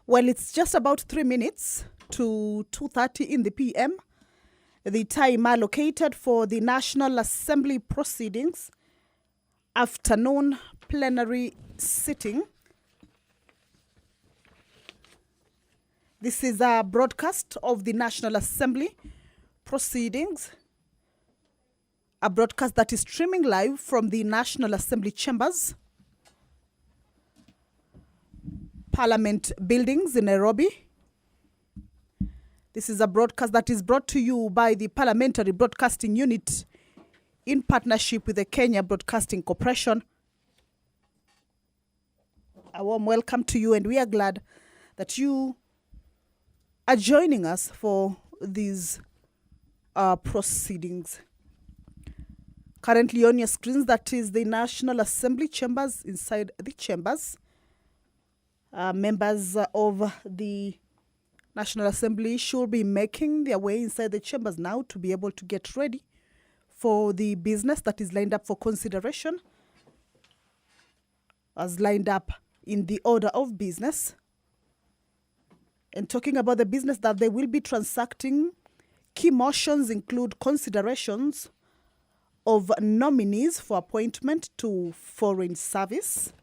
Well, it's just about 3 minutes to 2:30 in the PM, the time allocated for the National Assembly proceedings afternoon plenary sitting. This is a broadcast of the National Assembly proceedings, a broadcast that is streaming live from the National Assembly chambers, Parliament buildings in Nairobi. This is a broadcast that is brought to you by the Parliamentary Broadcasting Unit in partnership with the Kenya Broadcasting Corporation. A warm welcome to you, and we are glad that you are joining us for these proceedings. Currently on your screens, that is the National Assembly chambers. Inside the chambers, members of the National Assembly should be making their way inside the chambers now to be able to get ready for the business that is lined up for consideration, as lined up in the order of business. And talking about the business that they will be transacting, key motions include considerations of nominees for appointment to foreign service,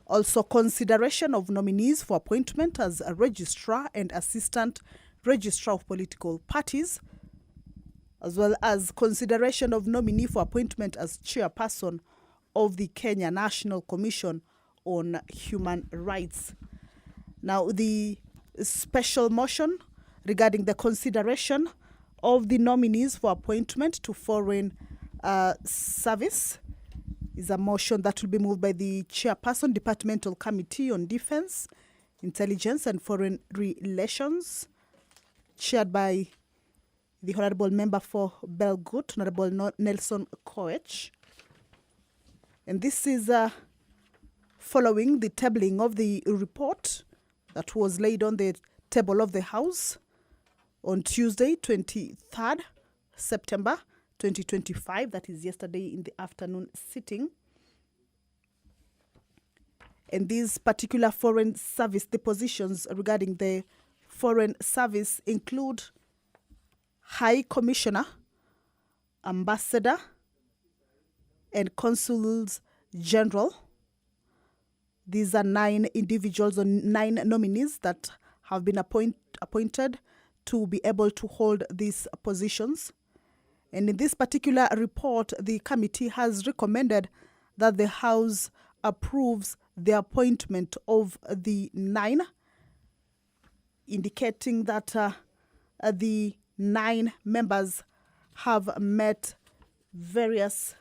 also consideration of nominees for appointment as a registrar and assistant registrar of political parties, as well as consideration of nominee for appointment as chairperson of the Kenya National Commission on Human Rights. Now, the special motion regarding the consideration of the nominees for appointment to foreign service is a motion that will be moved by the chairperson, Departmental Committee on Defense, Intelligence and Foreign Relations, chaired by the Honorable Member for Belgut, Honorable Nelson Koech. And this is following the tabling of the report that was laid on the table of the House on Tuesday, 23rd September 2025, that is yesterday in the afternoon sitting. And these particular foreign service depositions regarding the foreign service include High Commissioner, Ambassador, and Consuls General. These are 9 individuals or 9 nominees that have been appointed to be able to hold these positions. And in this particular report, the committee has recommended that the House approves the appointment of the 9, indicating that the 9 members have met various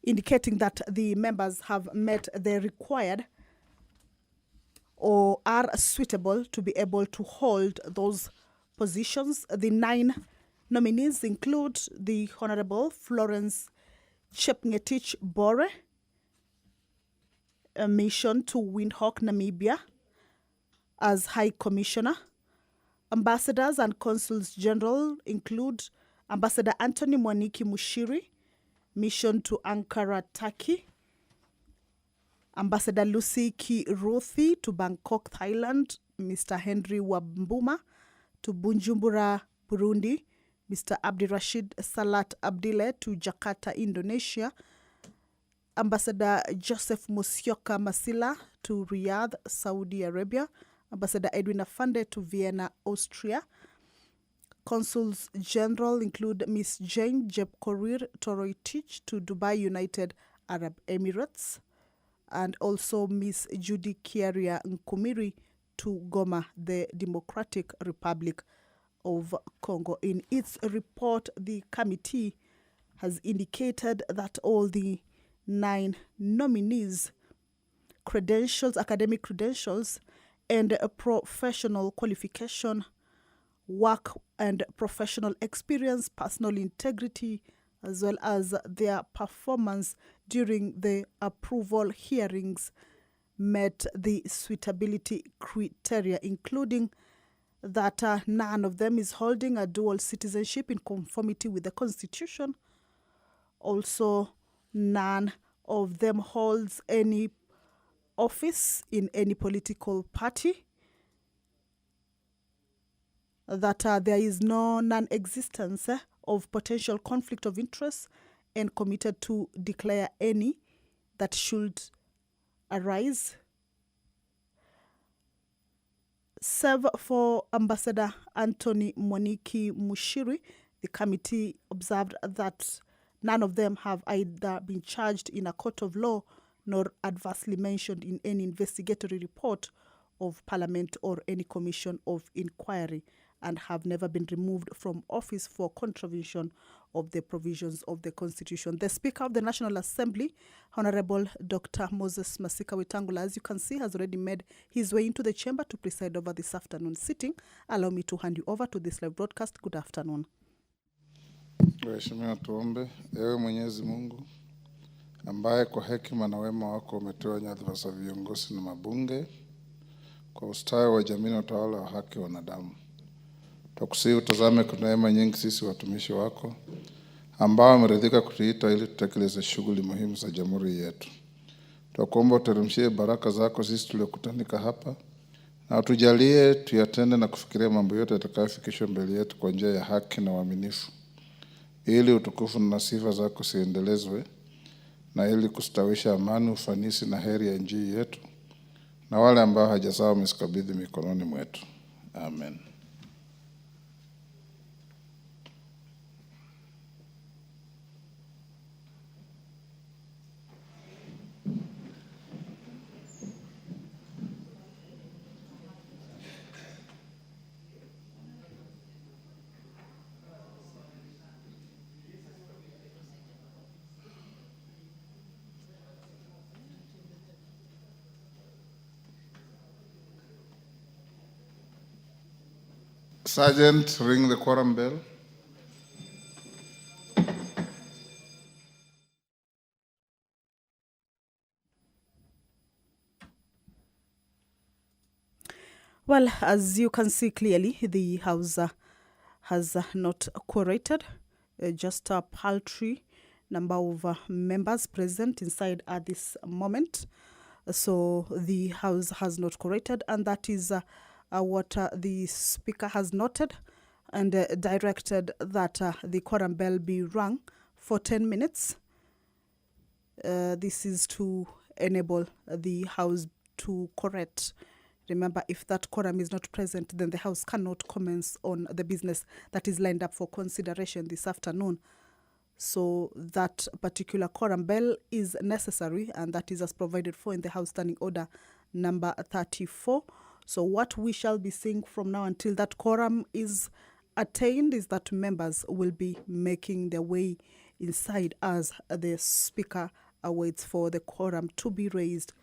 indicating that the members have met the required or are suitable to be able to hold those positions. The 9 nominees include the Honorable Florence Chepngetich Bore, a mission to Windhoek, Namibia, as High Commissioner. Ambassadors and Consuls General include Ambassador Anthony Mwaniki Mushiri, mission to Ankara, Turkey. Ambassador Lucy Kiruthi to Bangkok, Thailand. Mr. Henry Wambuma to Bujumbura, Burundi. Mr. Abdirashid Salat Abdile to Jakarta, Indonesia. Ambassador Joseph Musyoka Masila to Riyadh, Saudi Arabia. Ambassador Edwin Afande to Vienna, Austria. Consuls General include Ms. Jane Jepkorir Toroitich to Dubai, United Arab Emirates, and also Ms. Judy Kiaria Nkumiri to Goma, the Democratic Republic of Congo. In its report, the committee has indicated that all the 9 nominees' credentials, academic credentials, and a professional qualification, work and professional experience, personal integrity, as well as their performance during the approval hearings met the suitability criteria, including that none of them is holding a dual citizenship in conformity with the Constitution. Also, none of them holds any office in any political party. That there is no non-existence of potential conflict of interest, and committed to declare any that should arise. Serve for Ambassador Anthony Moniki Mushiri. The committee observed that none of them have either been charged in a court of law nor adversely mentioned in any investigatory report of Parliament or any commission of inquiry, and have never been removed from office for contravention of the provisions of the Constitution. The Speaker of the National Assembly, Honorable Dr. Moses Masika Wetangula, as you can see, has already made his way into the chamber to preside over this afternoon sitting. Allow me to hand you over to this live broadcast. Good afternoon. Waheshimiwa, tuombe. Ewe Mwenyezi Mungu ambaye kwa hekima na wema wako umetoa nyadhifa za viongozi na mabunge kwa ustawi wa jamii na utawala wa haki wa wanadamu, tukusihi utazame kwa neema nyingi sisi watumishi wako ambao wameridhika kutuita ili tutekeleze shughuli muhimu za jamhuri yetu. Tukuomba uteremshie baraka zako sisi tuliokutanika hapa, na utujalie tuyatende na kufikiria mambo yote yatakayofikishwa mbele yetu kwa njia ya haki na uaminifu, ili utukufu na sifa zako siendelezwe, na ili kustawisha amani, ufanisi na heri ya nchi yetu na wale ambao hajazao wamesikabidhi mikononi mwetu. Amen. Sergeant, ring the quorum bell. Well, as you can see clearly, the House has not quorated. Just a paltry number of members present inside at this moment. So the House has not quorated, and that is what the Speaker has noted, and directed that the quorum bell be rung for 10 minutes. This is to enable the House to correct. Remember, if that quorum is not present, then the House cannot commence on the business that is lined up for consideration this afternoon. So that particular quorum bell is necessary, and that is as provided for in the House Standing Order number 34. So what we shall be seeing from now until that quorum is attained is that members will be making their way inside as the Speaker awaits for the quorum to be raised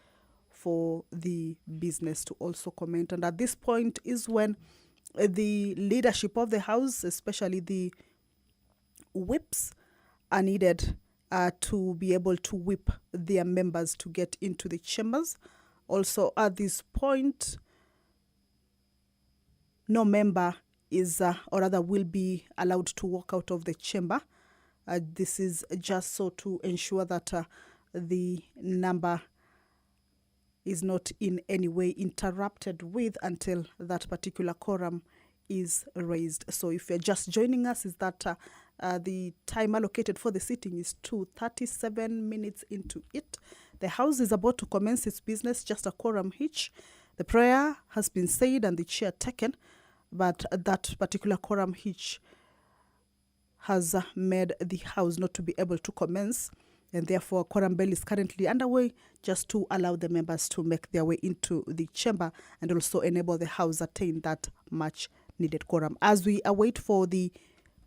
for the business to also comment. And at this point is when the leadership of the House, especially the whips, are needed to be able to whip their members to get into the chambers. Also at this point, no member is, or rather will be allowed to walk out of the chamber. This is just so to ensure that the number is not in any way interrupted with until that particular quorum is raised. So if you're just joining us, is that the time allocated for the sitting is 2:37 minutes into it. The House is about to commence its business, just a quorum hitch. The prayer has been said and the chair taken, but that particular quorum hitch has made the House not to be able to commence, and therefore quorum bell is currently underway just to allow the members to make their way into the chamber and also enable the House attain that much needed quorum. As we await for the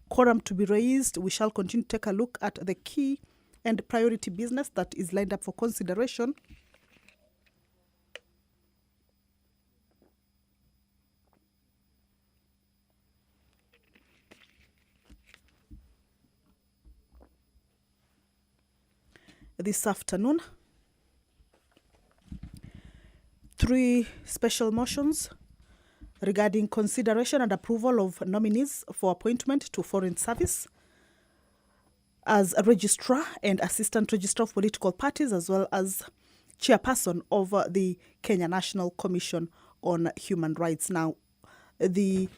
quorum to be raised, we shall continue to take a look at the key and priority business that is lined up for consideration. This afternoon, 3 special motions regarding consideration and approval of nominees for appointment to foreign service as a registrar and assistant registrar of political parties, as well as chairperson of the Kenya National Commission on Human Rights. Now, the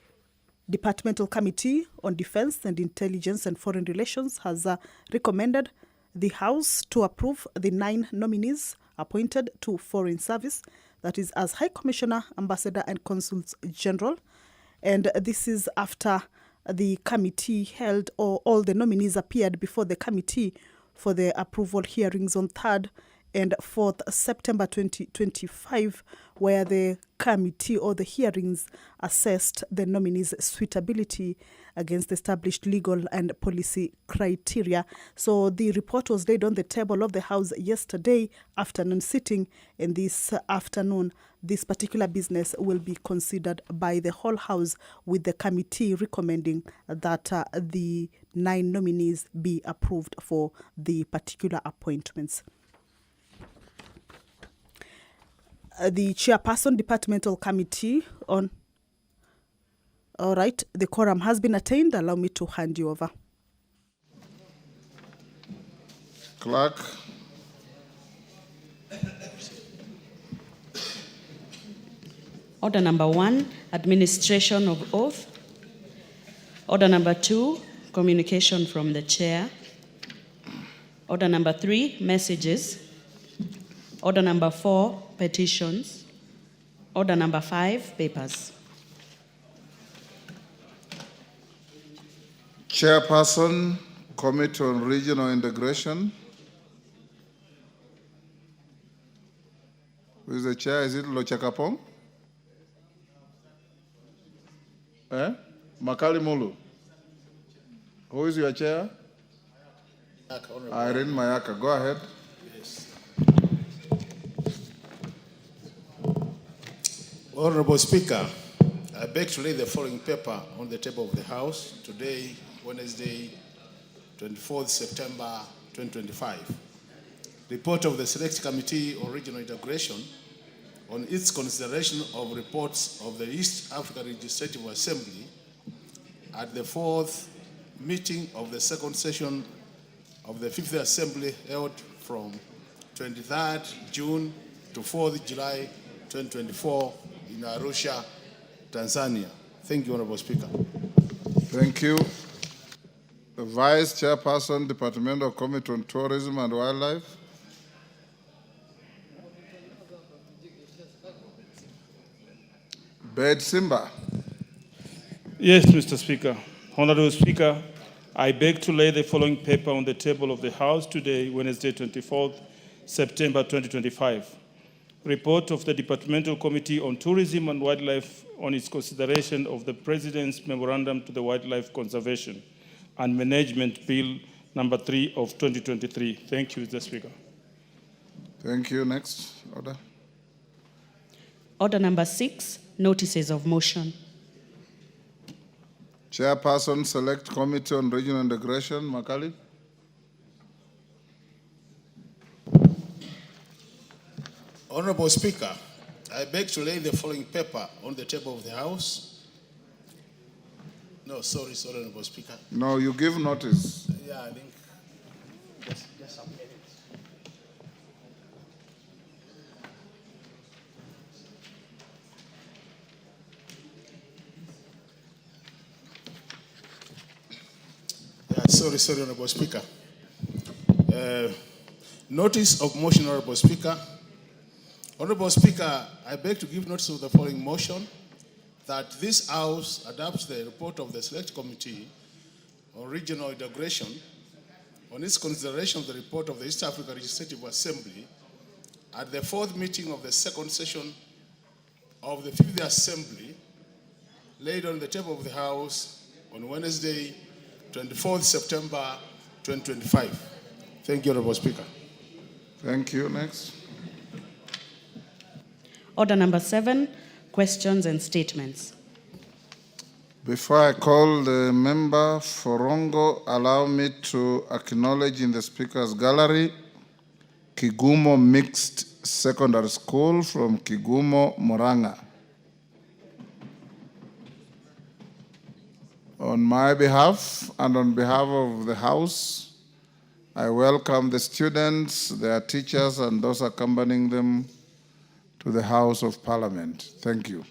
Departmental Committee on Defense and Intelligence and Foreign Relations has recommended the House to approve the 9 nominees appointed to foreign service, that is as High Commissioner, Ambassador and Consuls General. And this is after the committee held, or all the nominees appeared before the committee for the approval hearings on 3rd and 4th September 2025, where the committee or the hearings assessed the nominees' suitability against established legal and policy criteria. So the report was laid on the table of the House yesterday afternoon sitting, and this afternoon this particular business will be considered by the whole House, with the committee recommending that the 9 nominees be approved for the particular appointments. The chairperson, Departmental Committee on... All right, the quorum has been attained. Allow me to hand you over. Clerk. Order number 1, administration of oath. Order number 2, communication from the chair. Order number 3, messages. Order number 4, petitions. Order number 5, papers. Chairperson, Committee on Regional Integration. Who is the chair? Is it Lochakapong? Makali Mulu. Who is your chair? Irene Mayaka. Go ahead. Yes. Honorable Speaker, I beg to lay the following paper on the table of the House today, Wednesday, 24th September 2025. Report of the Select Committee on Regional Integration on its consideration of reports of the East Africa Legislative Assembly at the 4th meeting of the second session of the 5th Assembly held from 23rd June to 4th July 2024 in Arusha, Tanzania. Thank you, Honorable Speaker. Thank you. The Vice Chairperson, Departmental Committee on Tourism and Wildlife. Bed Simba. Yes, Mr. Speaker. Honorable Speaker, I beg to lay the following paper on the table of the House today, Wednesday, 24th September 2025. Report of the Departmental Committee on Tourism and Wildlife on its consideration of the President's Memorandum to the Wildlife Conservation and Management Bill number 3 of 2023. Thank you, Mr. Speaker. Thank you. Next order. Order number 6, notices of motion. Chairperson, Select Committee on Regional Integration, Makali. Honorable Speaker, I beg to lay the following paper on the table of the House. No, sorry, Honorable Speaker. No, you give notice. Yeah, I think just some minutes. Yeah, sorry, Honorable Speaker. Notice of motion, Honorable Speaker. Honorable Speaker, I beg to give notice of the following motion, that this House adopts the report of the Select Committee on Regional Integration on its consideration of the report of the East Africa Legislative Assembly at the 4th meeting of the second session of the 5th Assembly, laid on the table of the House on Wednesday, 24th September 2025. Thank you, Honorable Speaker. Thank you. Next. Order number 7, questions and statements. Before I call the member for Rongo, allow me to acknowledge in the Speaker's Gallery Kigumo Mixed Secondary School from Kigumo, Murang'a. On my behalf and on behalf of the House, I welcome the students, their teachers, and those accompanying them to the House of Parliament. Thank you.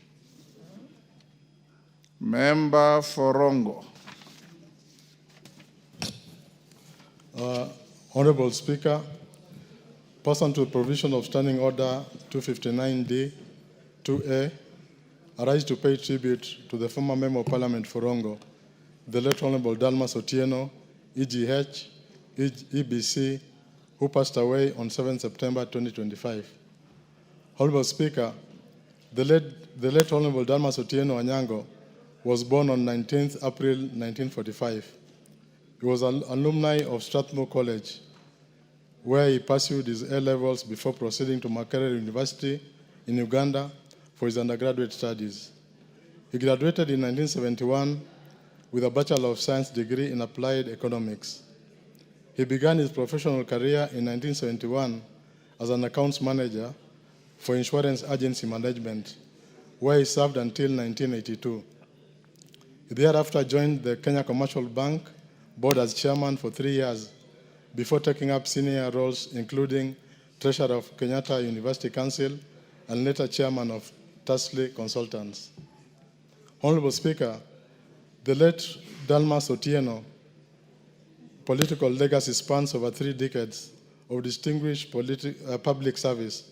Member for Rongo. Honorable Speaker, pursuant to the provision of Standing Order 259D 2A, I rise to pay tribute to the former Member of Parliament for Rongo, the late Honorable Dalmas Oteno, EGH, EBC, who passed away on 7 September 2025. Honorable Speaker, the late Honorable Dalmas Oteno Anyango was born on 19th April 1945. He was an alumni of Strathmore College, where he pursued his A-levels before proceeding to Makerere University in Uganda for his undergraduate studies. He graduated in 1971 with a Bachelor of Science degree in Applied Economics. He began his professional career in 1971 as an accounts manager for Insurance Agency Management, where he served until 1982. He thereafter joined the Kenya Commercial Bank board as chairman for 3 years before taking up senior roles, including treasurer of Kenyatta University Council and later chairman of Tasley Consultants. Honorable Speaker, the late Dalmas Otieno political legacy spans over 3 decades of distinguished public service,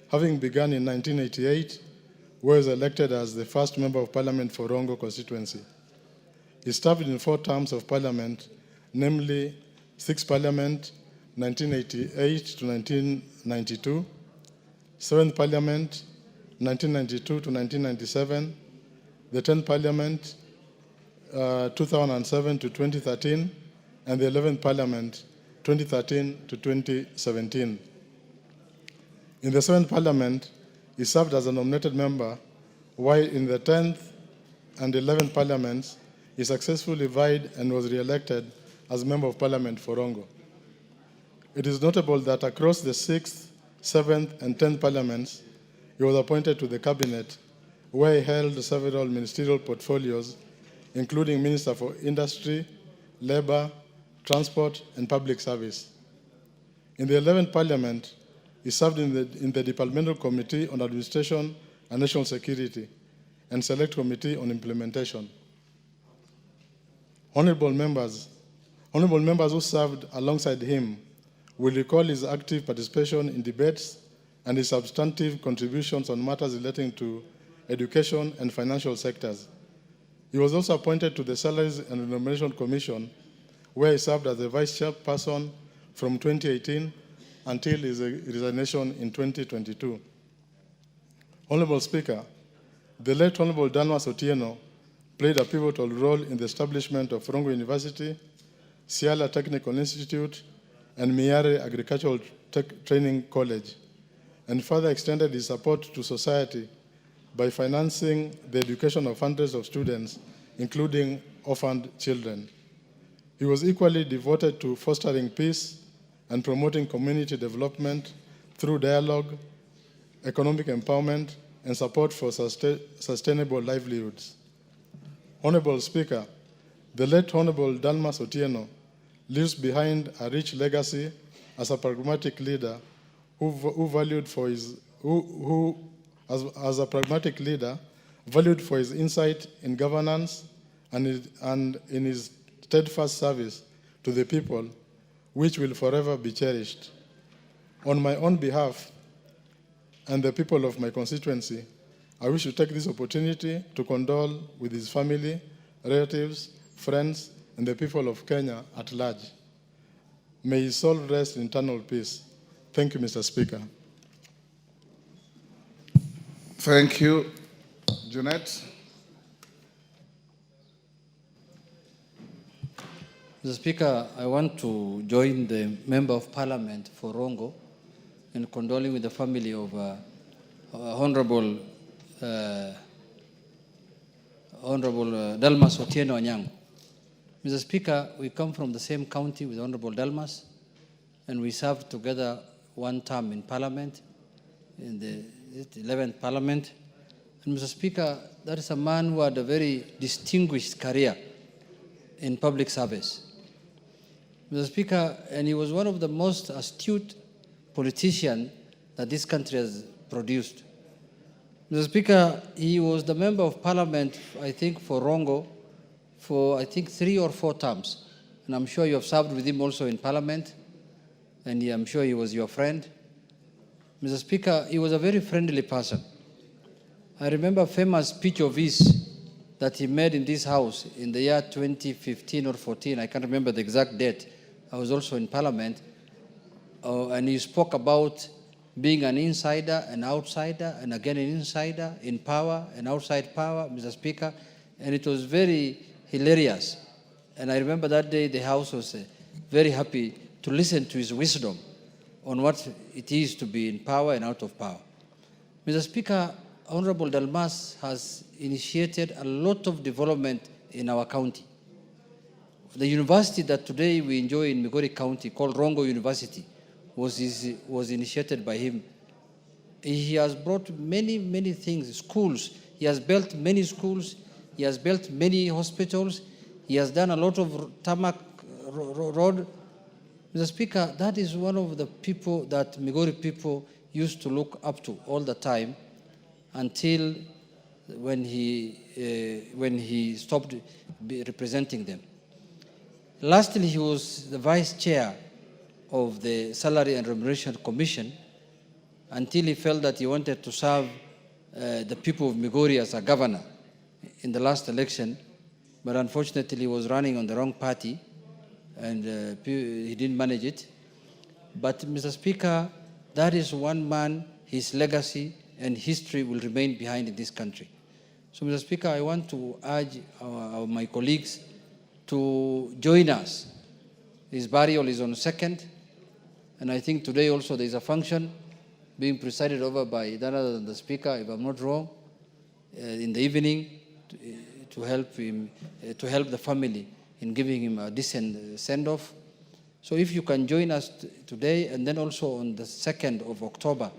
having begun in 1988, where he was elected as the first Member of Parliament for Rongo constituency. He served in 4 terms of Parliament, namely 6th Parliament, 1988 to 1992, 7th Parliament, 1992 to 1997, the 10th Parliament, 2007 to 2013, and the 11th Parliament, 2013 to 2017. In the 7th Parliament, he served as a nominated member, while in the 10th and 11th Parliaments, he successfully vied and was re-elected as Member of Parliament for Rongo. It is notable that across the 6th, 7th, and 10th Parliaments, he was appointed to the Cabinet, where he held several ministerial portfolios, including Minister for Industry, Labour, Transport, and Public Service. In the 11th Parliament, he served in the Departmental Committee on Administration and National Security and Select Committee on Implementation. Honorable members who served alongside him will recall his active participation in debates and his substantive contributions on matters relating to education and financial sectors. He was also appointed to the Salaries and Remuneration Commission, where he served as the vice chairperson from 2018 until his resignation in 2022. Honorable Speaker, the late Honorable Dalmas Otieno played a pivotal role in the establishment of Rongo University, Siala Technical Institute, and Miare Agricultural Training College, and further extended his support to society by financing the education of hundreds of students, including orphaned children. He was equally devoted to fostering peace and promoting community development through dialogue, economic empowerment, and support for sustainable livelihoods. Honorable Speaker, the late Honorable Dalmas Otieno leaves behind a rich legacy as a pragmatic leader valued for his insight in governance and in his steadfast service to the people, which will forever be cherished. On my own behalf and the people of my constituency, I wish to take this opportunity to condole with his family, relatives, friends, and the people of Kenya at large. May his soul rest in eternal peace. Thank you, Mr. Speaker. Thank you. Jeanette. Mr. Speaker, I want to join the Member of Parliament for Rongo in condoling with the family of Honorable Dalmas Otieno Anyango. Mr. Speaker, we come from the same county with Honorable Dalmas, and we served together 1 term in Parliament, in the 11th Parliament. And Mr. Speaker, that is a man who had a very distinguished career in public service. Mr. Speaker, and he was one of the most astute politicians that this country has produced. Mr. Speaker, he was the member of parliament, I think, for Rongo for, I think, 3 or 4 terms. And I'm sure you have served with him also in parliament, and I'm sure he was your friend. Mr. Speaker, he was a very friendly person. I remember a famous speech of his that he made in this house in the year 2015 or 14. I can't remember the exact date. I was also in parliament. And he spoke about being an insider, an outsider, and again an insider, in power and outside power, Mr. Speaker. And it was very hilarious. And I remember that day the House was very happy to listen to his wisdom on what it is to be in power and out of power. Mr. Speaker, Honorable Dalmas has initiated a lot of development in our county. The university that today we enjoy in Migori County, called Rongo University, was initiated by him. He has brought many, many things, schools. He has built many schools. He has built many hospitals. He has done a lot of tarmac road. Mr. Speaker, that is one of the people that Migori people used to look up to all the time until when he stopped representing them. Lastly, he was the vice chair of the Salary and Remuneration Commission until he felt that he wanted to serve the people of Migori as a governor in the last election, but unfortunately he was running on the wrong party and he didn't manage it. But Mr. Speaker, that is one man, his legacy and history will remain behind in this country. So Mr. Speaker, I want to urge my colleagues to join us. His burial is on 2nd, and I think today also there is a function being presided over by none other than the Speaker, if I'm not wrong, in the evening to help him, to help the family in giving him a decent send-off. So if you can join us today, and then also on the 2nd of October,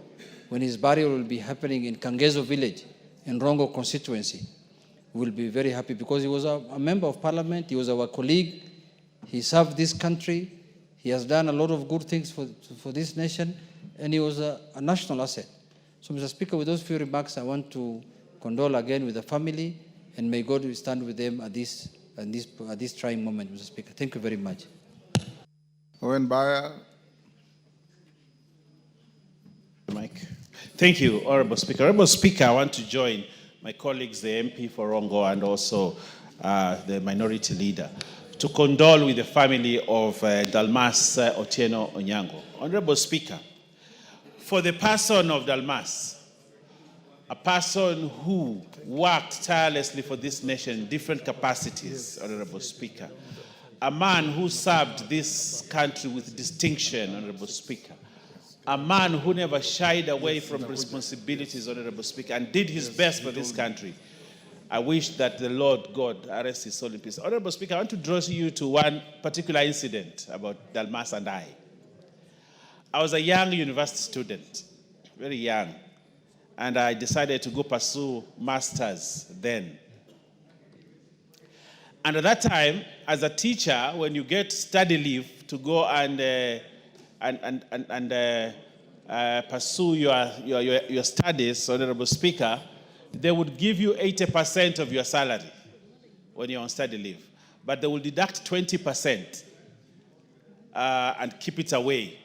when his burial will be happening in Kangezo village in Rongo constituency, we'll be very happy because he was a member of parliament, he was our colleague, he served this country, he has done a lot of good things for this nation, and he was a national asset. So Mr. Speaker, with those few remarks, I want to condole again with the family, and may God stand with them at this trying moment, Mr. Speaker. Thank you very much. Owen Baya. Mike. Thank you, Honorable Speaker. Honorable Speaker, I want to join my colleagues, the MP for Rongo and also the minority leader, to condole with the family of Dalmas Oteno Onyango. Honorable Speaker, for the person of Dalmas, a person who worked tirelessly for this nation in different capacities, Honorable Speaker, a man who served this country with distinction, Honorable Speaker, a man who never shied away from responsibilities, Honorable Speaker, and did his best for this country. I wish that the Lord God rest his soul in peace. Honorable Speaker, I want to draw you to one particular incident about Dalmas and I. I was a young university student, very young, and I decided to go pursue masters then. And at that time, as a teacher, when you get study leave to go and pursue your studies, Honorable Speaker, they would give you 80% of your salary when you're on study leave. But they will deduct 20% and keep it away.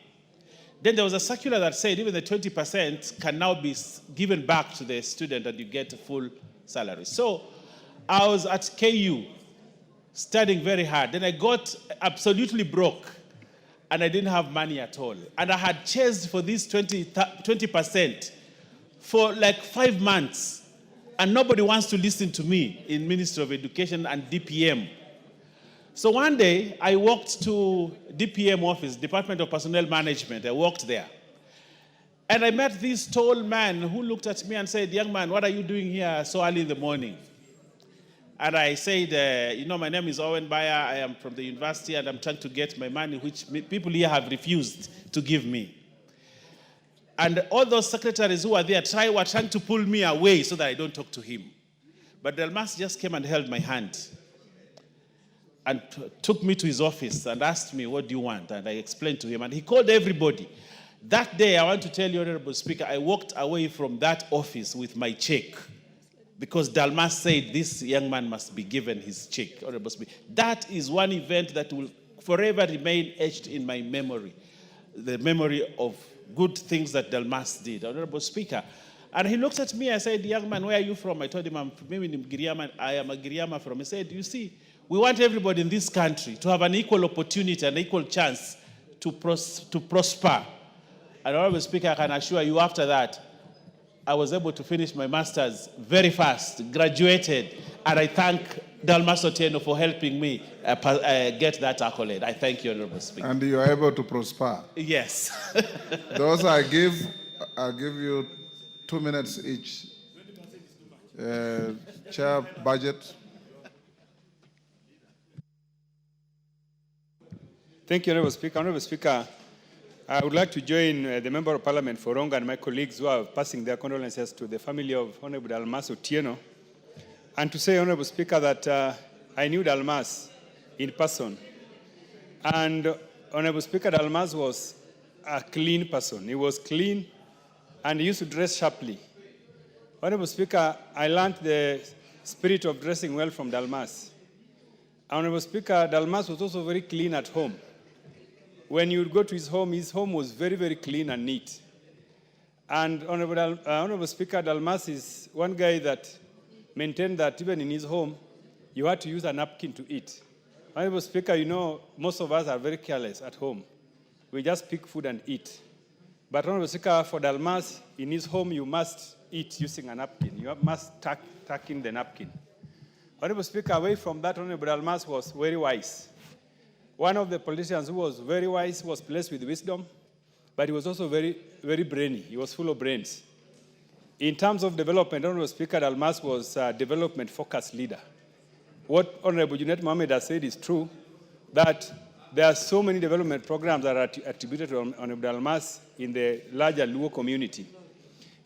Then there was a circular that said even the 20% can now be given back to the student and you get a full salary. So I was at KU studying very hard. Then I got absolutely broke. And I didn't have money at all. And I had chased for this 20% for like 5 months. And nobody wants to listen to me in Ministry of Education and DPM. So one day, I walked to DPM office, Department of Personnel Management. I walked there. And I met this tall man who looked at me and said, "Young man, what are you doing here so early in the morning?" And I said, my name is Owen Baya. I am from the university, and I'm trying to get my money, which people here have refused to give me. And all those secretaries who were there were trying to pull me away so that I don't talk to him. But Dalmas just came and held my hand. and took me to his office and asked me, what do you want? And I explained to him, and he called everybody. That day, I want to tell you, Honorable Speaker, I walked away from that office with my check because Dalmas said this young man must be given his check, Honorable Speaker. That is one event that will forever remain etched in my memory, the memory of good things that Dalmas did, Honorable Speaker. And he looked at me, I said, young man, where are you from? I told him, I am a Giriama from. He said, you see, we want everybody in this country to have an equal opportunity, an equal chance to prosper. And Honorable Speaker, I can assure you after that, I was able to finish my master's very fast, graduated, and I thank Dalmas Oteno for helping me get that accolade. I thank you, Honorable Speaker. And you are able to prosper. Yes. Those I'll give you 2 minutes each. Chair, budget. Thank you, Honorable Speaker. Honorable Speaker, I would like to join the Member of Parliament for Ronga and my colleagues who are passing their condolences to the family of Honorable Dalmas Oteno, and to say, Honorable Speaker, that I knew Dalmas in person. And Honorable Speaker, Dalmas was a clean person. He was clean and he used to dress sharply. Honorable Speaker, I learned the spirit of dressing well from Dalmas. Honorable Speaker, Dalmas was also very clean at home. When you would go to his home was very, very clean and neat. And Honorable Speaker, Dalmas is one guy that maintained that even in his home, you had to use a napkin to eat. Honorable Speaker, you know, most of us are very careless at home. We just pick food and eat. But Honorable Speaker, for Dalmas, in his home, you must eat using a napkin. You must tuck in the napkin. Honorable Speaker, away from that, Honorable Dalmas was very wise. One of the politicians who was very wise was blessed with wisdom, but he was also very, very brainy. He was full of brains. In terms of development, Honorable Speaker, Dalmas was a development-focused leader. What Honorable Junet Mohamed has said is true, that there are so many development programs that are attributed to Honorable Dalmas in the larger Luo community.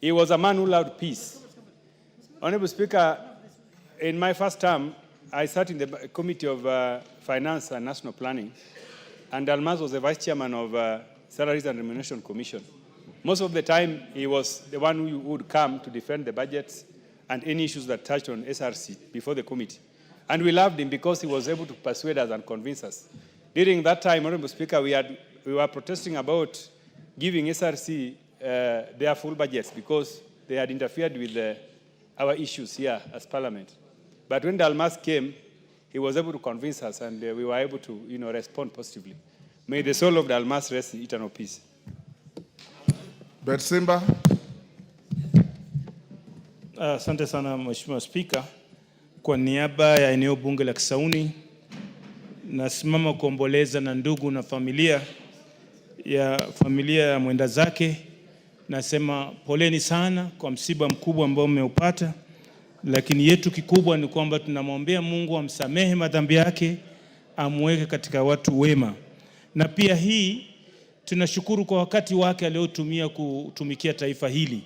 He was a man who loved peace. Honorable Speaker, in my first term, I sat in the Committee of Finance and National Planning, and Dalmas was the Vice Chairman of Salaries and Remuneration Commission. Most of the time, he was the one who would come to defend the budgets and any issues that touched on SRC before the committee. And we loved him because he was able to persuade us and convince us. During that time, Honorable Speaker, we were protesting about giving SRC their full budgets because they had interfered with our issues here as Parliament. But when Dalmas came, he was able to convince us, and we were able to, respond positively. May the soul of Dalmas rest in eternal peace. Betsimba. Asante sana Mheshimiwa Spika. Kwa niaba ya eneo bunge la Kisauni, nasimama kuomboleza na ndugu na familia ya mwenda zake. Nasema poleni sana kwa msiba mkubwa ambao mmeupata, lakini yetu kikubwa ni kwamba tunamwombea Mungu amsamehe madhambi yake, amweke katika watu wema. Na pia hii tunashukuru kwa wakati wake aliotumia kutumikia taifa hili.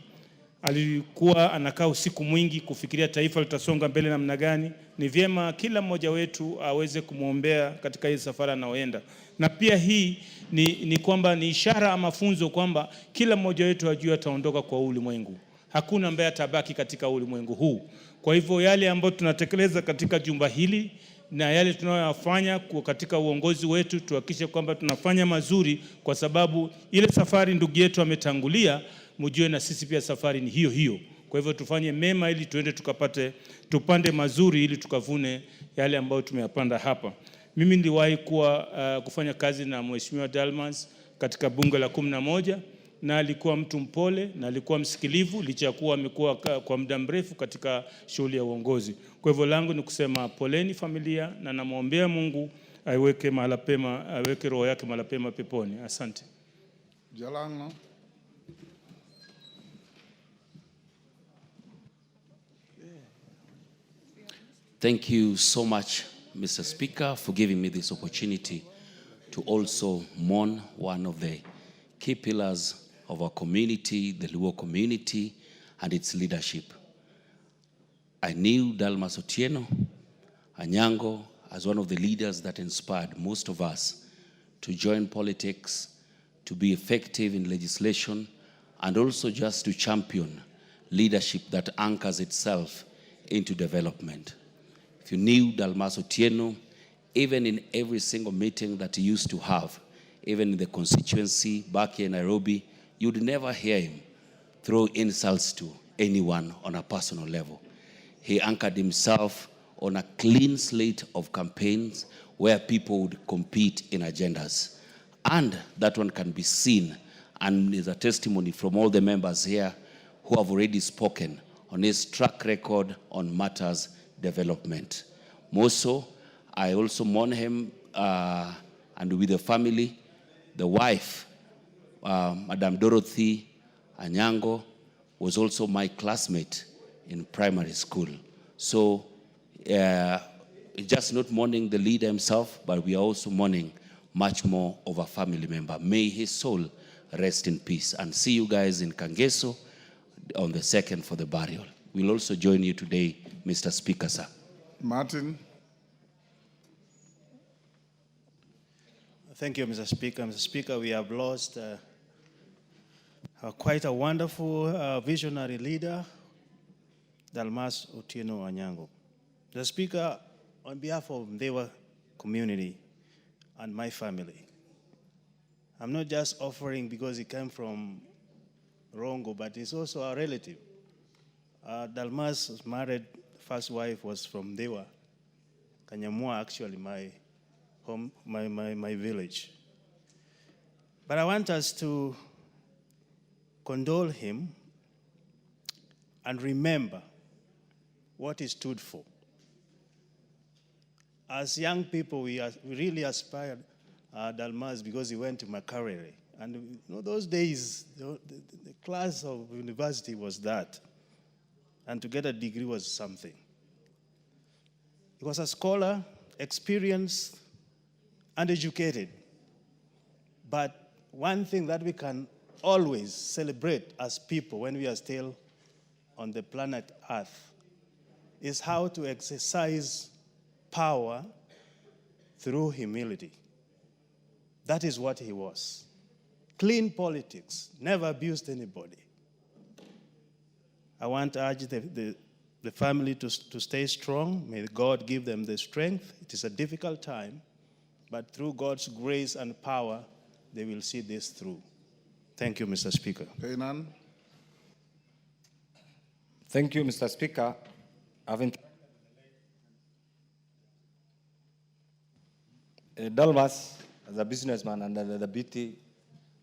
Alikuwa anakaa usiku mwingi kufikiria taifa litasonga mbele namna gani. Ni vyema kila mmoja wetu aweze kumwombea katika hii safari anaoenda. Na pia hii ni kwamba ni ishara ama funzo kwamba kila mmoja wetu ajue ataondoka kwa ulimwengu. Hakuna ambaye atabaki katika ulimwengu huu. Kwa hivyo yale ambayo tunatekeleza katika jumba hili na yale tunayoyafanya katika uongozi wetu, tuhakikishe kwamba tunafanya mazuri, kwa sababu ile safari ndugu yetu ametangulia, mjue na sisi pia safari ni hiyo hiyo. Kwa hivyo tufanye mema ili tuende tupande mazuri ili tukavune yale ambayo tumeyapanda hapa. Mimi niliwahi kufanya kazi na Mheshimiwa Dalmas katika bunge la 11, na alikuwa mtu mpole na alikuwa msikilivu licha ya kuwa amekuwa kwa muda mrefu katika shughuli ya uongozi. Kwa hivyo langu ni kusema poleni familia, na namwombea Mungu aweke roho yake mahali pema peponi. Asante. Jalango. Thank you so much, Mr. Speaker, for giving me this opportunity to also mourn one of the key pillars of our community, the Luo community, and its leadership. I knew Dalmas Oteno, Anyango, as one of the leaders that inspired most of us to join politics, to be effective in legislation, and also just to champion leadership that anchors itself into development. If you knew Dalmas Otieno, even in every single meeting that he used to have, even in the constituency back here in Nairobi, you'd never hear him throw insults to anyone on a personal level. He anchored himself on a clean slate of campaigns where people would compete in agendas. And that one can be seen and is a testimony from all the members here who have already spoken on his track record on matters development. More so, I also mourn him and with the family, the wife, Madam Dorothy Anyango, was also my classmate in primary school. So just not mourning the leader himself, but we are also mourning much more of a family member. May his soul rest in peace. And see you guys in Kangeso on the 2nd for the burial. We'll also join you today, Mr. Speaker, sir. Martin. Thank you, Mr. Speaker. Mr. Speaker, we have lost quite a wonderful visionary leader, Dalmas Otieno Anyango. Mr. Speaker, on behalf of Mdewa community and my family, I'm not just offering because he came from Rongo, but he's also a relative. Dalmas was married, first wife was from Mdewa, Kanyamua, actually my home, my village. But I want us to condole him and remember what he stood for. As young people, we really aspired Dalmas because he went to Makerere. And you know, those days, the class of university was that. And to get a degree was something. He was a scholar, experienced, and educated. But one thing that we can always celebrate as people when we are still on the planet Earth is how to exercise power through humility. That is what he was. Clean politics, never abused anybody. I want to urge the family to stay strong. May God give them the strength. It is a difficult time, but through God's grace and power, they will see this through. Thank you, Mr. Speaker. Kainan. Thank you, Mr. Speaker. Dalmas, as a businessman under the BT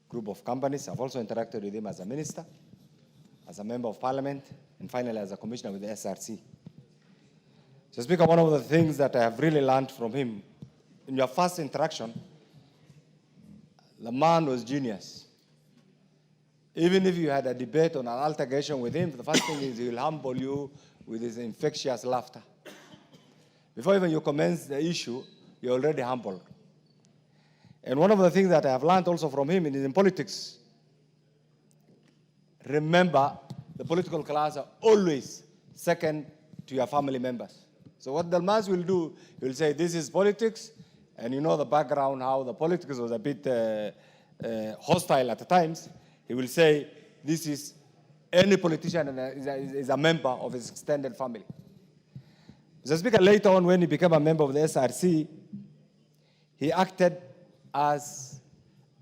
group of companies, I've also interacted with him as a minister, as a member of parliament, and finally as a commissioner with the SRC. So, Speaker, one of the things that I have really learned from him, in your first interaction, the man was genius. Even if you had a debate or an altercation with him, the first thing is he will humble you with his infectious laughter. Before even you commence the issue, you're already humbled. And one of the things that I have learned also from him is in politics, remember the political class are always second to your family members. So what Dalmas will do, he will say, this is politics, and you know the background, how the politics was a bit hostile at the times. He will say, this is any politician is a member of his extended family. Mr. Speaker, later on when he became a member of the SRC, he acted as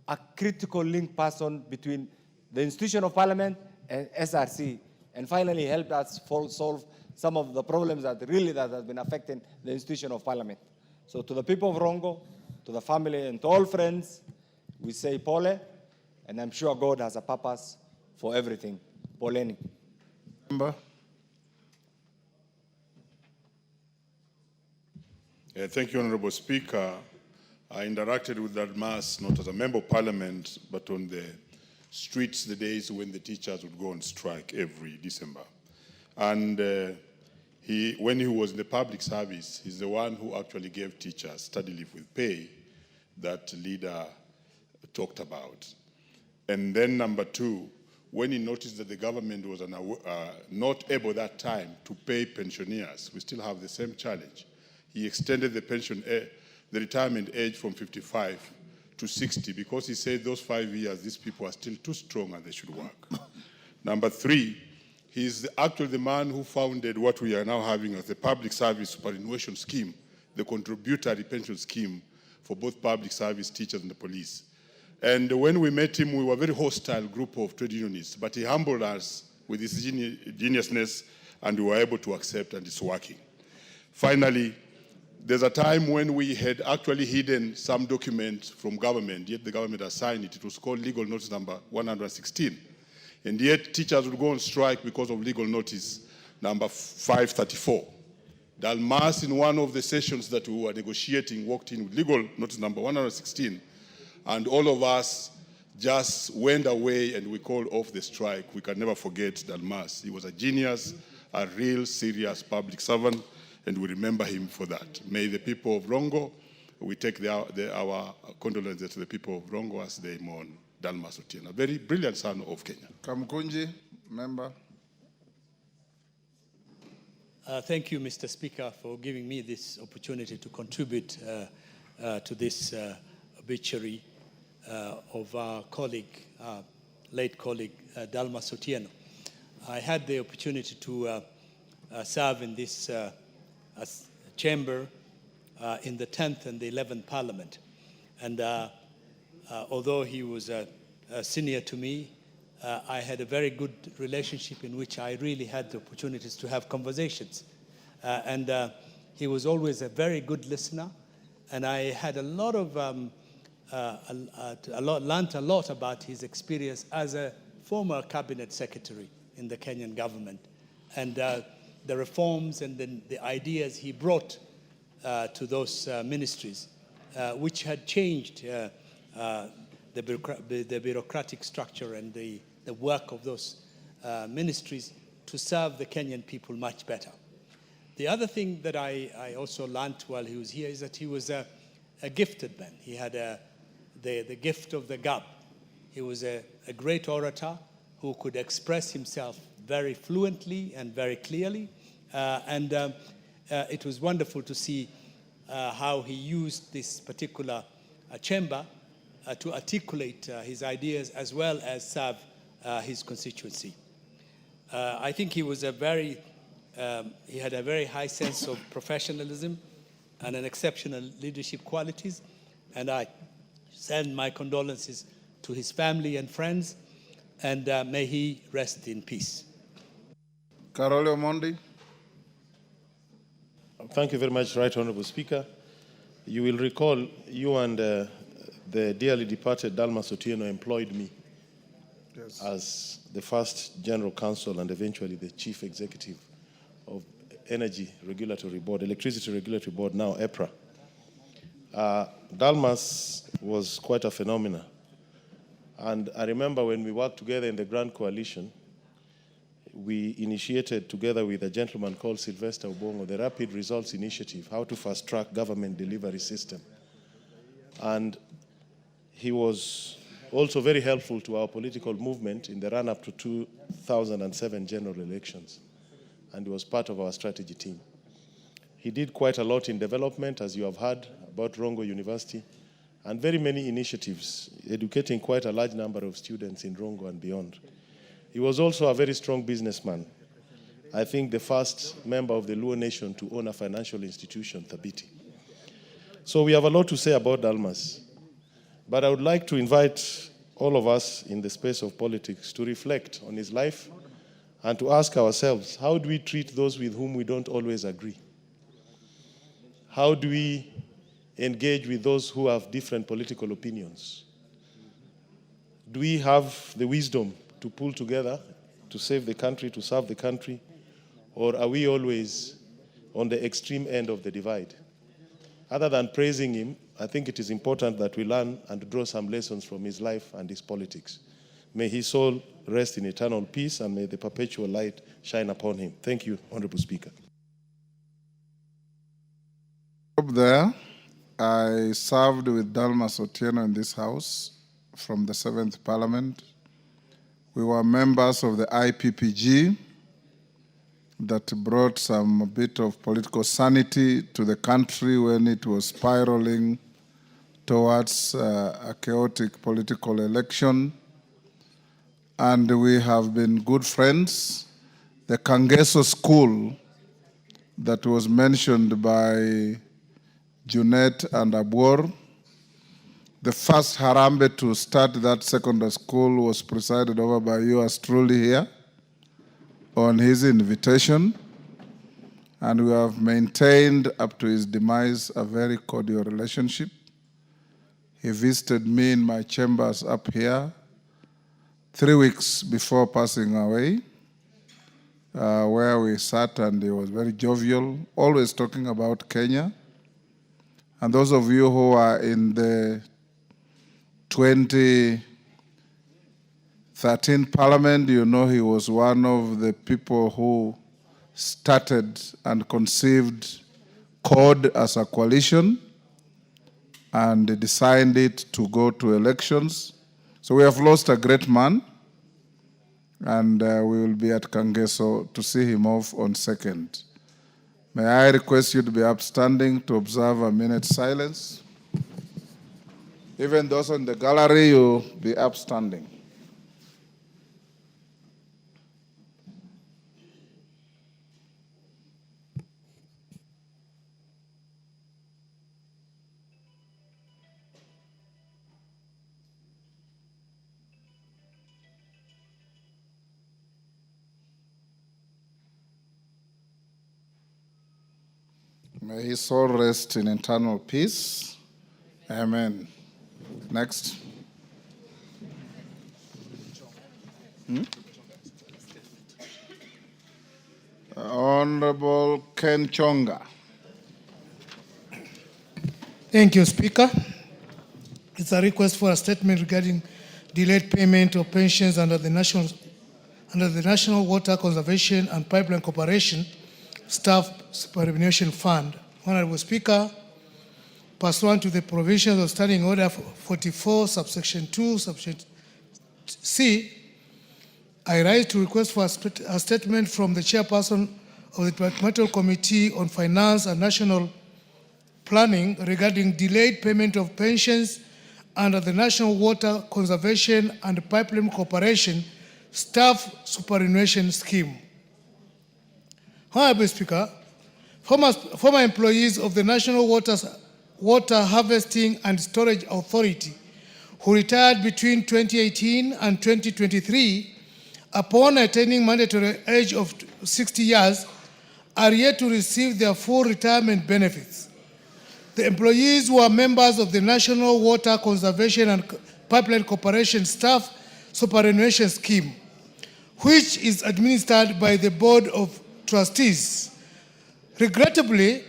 a critical link person between the institution of parliament and SRC, and finally helped us solve some of the problems that have been affecting the institution of parliament. So to the people of Rongo, to the family, and to all friends, we say pole, and I'm sure God has a purpose for everything. Poleni. Thank you, Honorable Speaker. I interacted with Dalmas not as a member of parliament, but on the streets the days when the teachers would go on strike every December. And when he was in the public service, he's the one who actually gave teachers study leave with pay that leader talked about. And then number two, when he noticed that the government was not able that time to pay pensioners, we still have the same challenge. he extended the retirement age from 55 to 60 because he said those 5 years, these people are still too strong and they should work. Number 3, he's actually the man who founded what we are now having as the Public Service Superannuation Scheme, the contributory pension scheme for both public service teachers and the police. And when we met him, we were a very hostile group of trade unionists, but he humbled us with his geniusness, and we were able to accept, and it's working. Finally, there's a time when we had actually hidden some document from government, yet the government assigned it. It was called legal notice number 116. And yet teachers would go on strike because of legal notice number 534. Dalmas, in one of the sessions that we were negotiating, walked in with legal notice number 116, and all of us just went away and we called off the strike. We can never forget Dalmas. He was a genius, a real serious public servant, and we remember him for that. May the people of Rongo, we take our condolences to the people of Rongo as they mourn Dalmas Oteno, a very brilliant son of Kenya. Kamkunji, member. Thank you, Mr. Speaker, for giving me this opportunity to contribute to this obituary of our colleague, late colleague, Dalmas Oteno. I had the opportunity to serve in this chamber in the 10th and the 11th Parliament. And although he was senior to me, I had a very good relationship in which I really had the opportunities to have conversations. And he was always a very good listener. And I had a lot of, learned a lot about his experience as a former cabinet secretary in the Kenyan government. And the reforms and the ideas he brought to those ministries, which had changed the bureaucratic structure and the work of those ministries to serve the Kenyan people much better. The other thing that I also learned while he was here is that he was a gifted man. He had the gift of the gab. He was a great orator who could express himself very fluently and very clearly. And it was wonderful to see how he used this particular chamber to articulate his ideas as well as serve his constituency. I think he was he had a very high sense of professionalism and an exceptional leadership qualities. And I send my condolences to his family and friends, and may he rest in peace. Carole Omondi. Thank you very much, Right Honorable Speaker. You will recall you and the dearly departed Dalmas Oteno employed me as the first General Counsel and eventually the Chief Executive of Energy Regulatory Board, Electricity Regulatory Board, now EPRA. Dalmas was quite a phenomenon. And I remember when we worked together in the Grand Coalition, we initiated together with a gentleman called Sylvester Ubongo the Rapid Results Initiative, how to fast-track government delivery system. And he was also very helpful to our political movement in the run-up to 2007 general elections, and he was part of our strategy team. He did quite a lot in development, as you have heard, about Rongo University, and very many initiatives, educating quite a large number of students in Rongo and beyond. He was also a very strong businessman. I think the first member of the Luo Nation to own a financial institution, Thabiti. So we have a lot to say about Dalmas. But I would like to invite all of us in the space of politics to reflect on his life and to ask ourselves, how do we treat those with whom we don't always agree? How do we engage with those who have different political opinions? Do we have the wisdom to pull together, to save the country, to serve the country? Or are we always on the extreme end of the divide? Other than praising him, I think it is important that we learn and draw some lessons from his life and his politics. May his soul rest in eternal peace, and may the perpetual light shine upon him. Thank you, Honorable Speaker. Up there, I served with Dalmas Oteno in this house from the 7th Parliament. We were members of the IPPG. that brought some bit of political sanity to the country when it was spiraling towards a chaotic political election. And we have been good friends. The Kangeso School that was mentioned by Junet and Abor, the first Harambe to start that secondary school was presided over by yours truly here on his invitation. And we have maintained up to his demise a very cordial relationship. He visited me in my chambers up here 3 weeks before passing away, where we sat, and he was very jovial, always talking about Kenya. And those of you who are in the 2013 Parliament, you know he was one of the people who started and conceived CORD as a coalition and designed it to go to elections. So we have lost a great man, and we will be at Kangeso to see him off on 2nd. May I request you to be upstanding to observe a minute's silence? Even those in the gallery, you be upstanding. May his soul rest in eternal peace. Amen. Next. Honorable Ken Chonga. Thank you, Speaker. It's a request for a statement regarding delayed payment of pensions under the National Water Conservation and Pipeline Corporation Staff Superannuation Fund. Honorable Speaker, pursuant to the provisions of Standing Order 44, subsection 2, subsection C, I rise to request for a statement from the chairperson of the Departmental Committee on Finance and National Planning regarding delayed payment of pensions under the National Water Conservation and Pipeline Corporation Staff Superannuation Scheme. Honorable Speaker, former employees of the National Water Harvesting and Storage Authority who retired between 2018 and 2023 upon attaining mandatory age of 60 years are yet to receive their full retirement benefits. The employees were members of the National Water Conservation and Pipeline Corporation Staff Superannuation Scheme, which is administered by the Board of Trustees. Regrettably,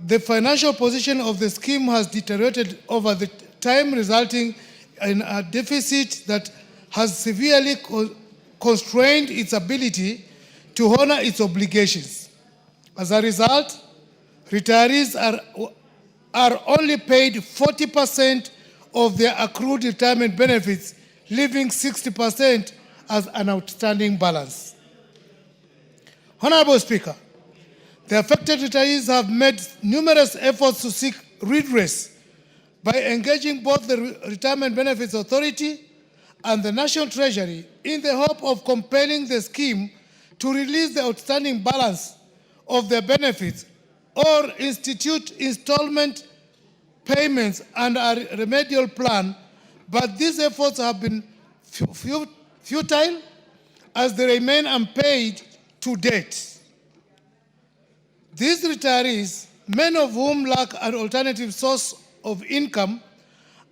the financial position of the scheme has deteriorated over the time, resulting in a deficit that has severely constrained its ability to honor its obligations. As a result, retirees are only paid 40% of their accrued retirement benefits, leaving 60% as an outstanding balance. Honorable Speaker, the affected retirees have made numerous efforts to seek redress by engaging both the Retirement Benefits Authority and the National Treasury in the hope of compelling the scheme to release the outstanding balance of their benefits or institute installment payments under a remedial plan, but these efforts have been futile as they remain unpaid to date. These retirees, many of whom lack an alternative source of income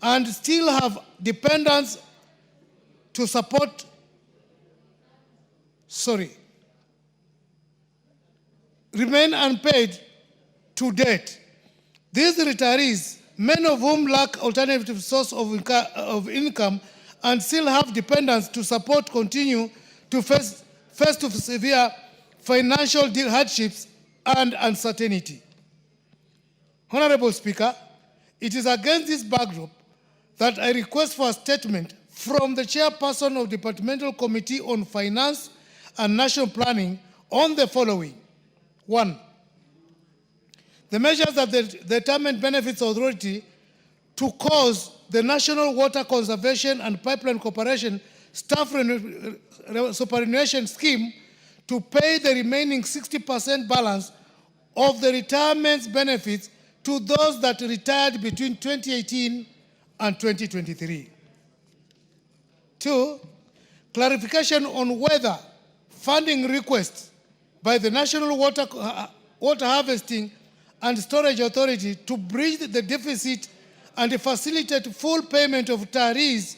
and still have dependents to support, remain unpaid to date. These retirees, many of whom lack alternative source of income and still have dependents to support, continue to face severe financial hardships and uncertainty. Honorable Speaker, it is against this backdrop that I request for a statement from the chairperson of the Departmental Committee on Finance and National Planning on the following. 1. The measures that the Retirement Benefits Authority to cause the National Water Conservation and Pipeline Corporation Staff Superannuation Scheme to pay the remaining 60% balance of the retirement benefits to those that retired between 2018 and 2023. 2. Clarification on whether funding requests by the National Water Harvesting and Storage Authority to bridge the deficit and facilitate full payment of retirees'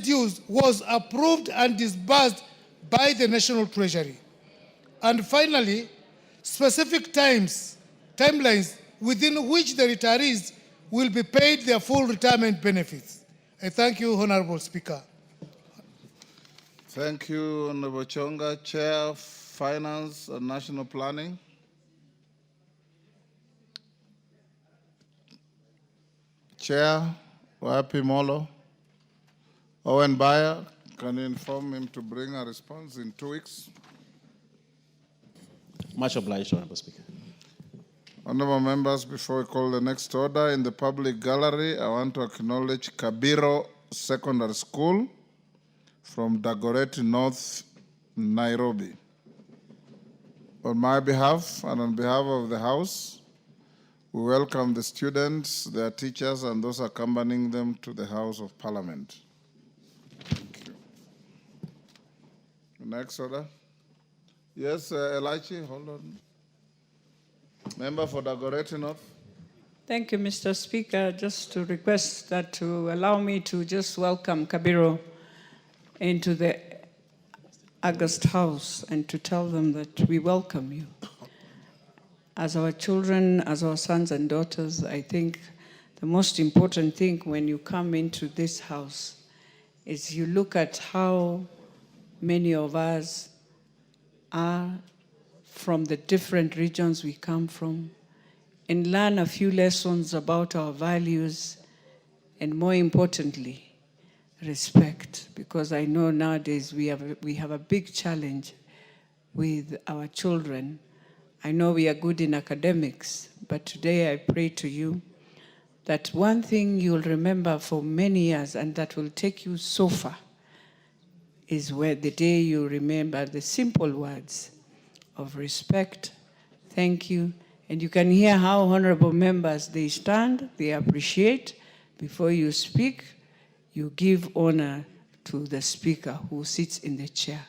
dues was approved and disbursed by the National Treasury. And finally, specific timelines within which the retirees will be paid their full retirement benefits. I thank you, Honorable Speaker. Thank you, Honorable Chonga. Chair of Finance and National Planning. Chair, Wapi Molo. Owen Bayer, can you inform him to bring a response in 2 weeks? Much obliged, Honorable Speaker. Honorable members, before we call the next order, in the public gallery, I want to acknowledge Kabiro Secondary School from Dagoretti North, Nairobi. On my behalf and on behalf of the House, we welcome the students, their teachers, and those accompanying them to the House of Parliament. Thank you. Next order. Yes, Elachi, hold on. Member for Dagoretti North. Thank you, Mr. Speaker. Just to request that to allow me to just welcome Kabiro into the August House and to tell them that we welcome you. As our children, as our sons and daughters, I think the most important thing when you come into this house is you look at how many of us are from the different regions we come from and learn a few lessons about our values and, more importantly, respect. Because I know nowadays we have a big challenge with our children. I know we are good in academics, but today I pray to you that one thing you'll remember for many years and that will take you so far is where the day you remember the simple words of respect, thank you, and you can hear how honorable members, they stand, they appreciate. Before you speak, you give honor to the speaker who sits in the chair.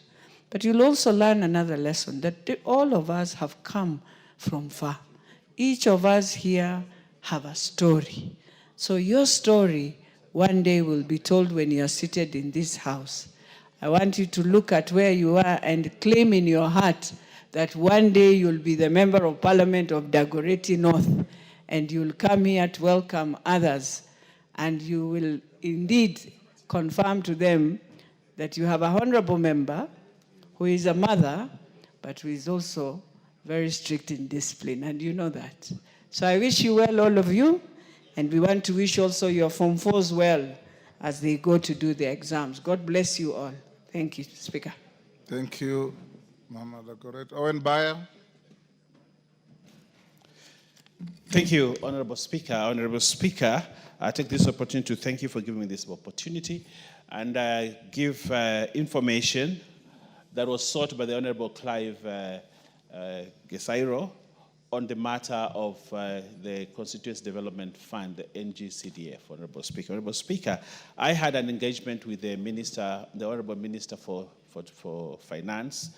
But you'll also learn another lesson, that all of us have come from far. Each of us here have a story. So your story one day will be told when you are seated in this house. I want you to look at where you are and claim in your heart that one day you'll be the Member of Parliament of Dagoretti North, and you'll come here to welcome others, and you will indeed confirm to them that you have a honorable member who is a mother, but who is also very strict in discipline, and you know that. So I wish you well, all of you, and we want to wish also your Form 4s well as they go to do the exams. God bless you all. Thank you, Speaker. Thank you, Mama Dagoretti. Owen Bayer. Thank you, Honorable Speaker. Honorable Speaker, I take this opportunity to thank you for giving me this opportunity and give information that was sought by the Honorable Clive Gesairo on the matter of the Constituency Development Fund, the NGCDF, Honorable Speaker. Honorable Speaker, I had an engagement with the Minister, the Honorable Minister for Finance,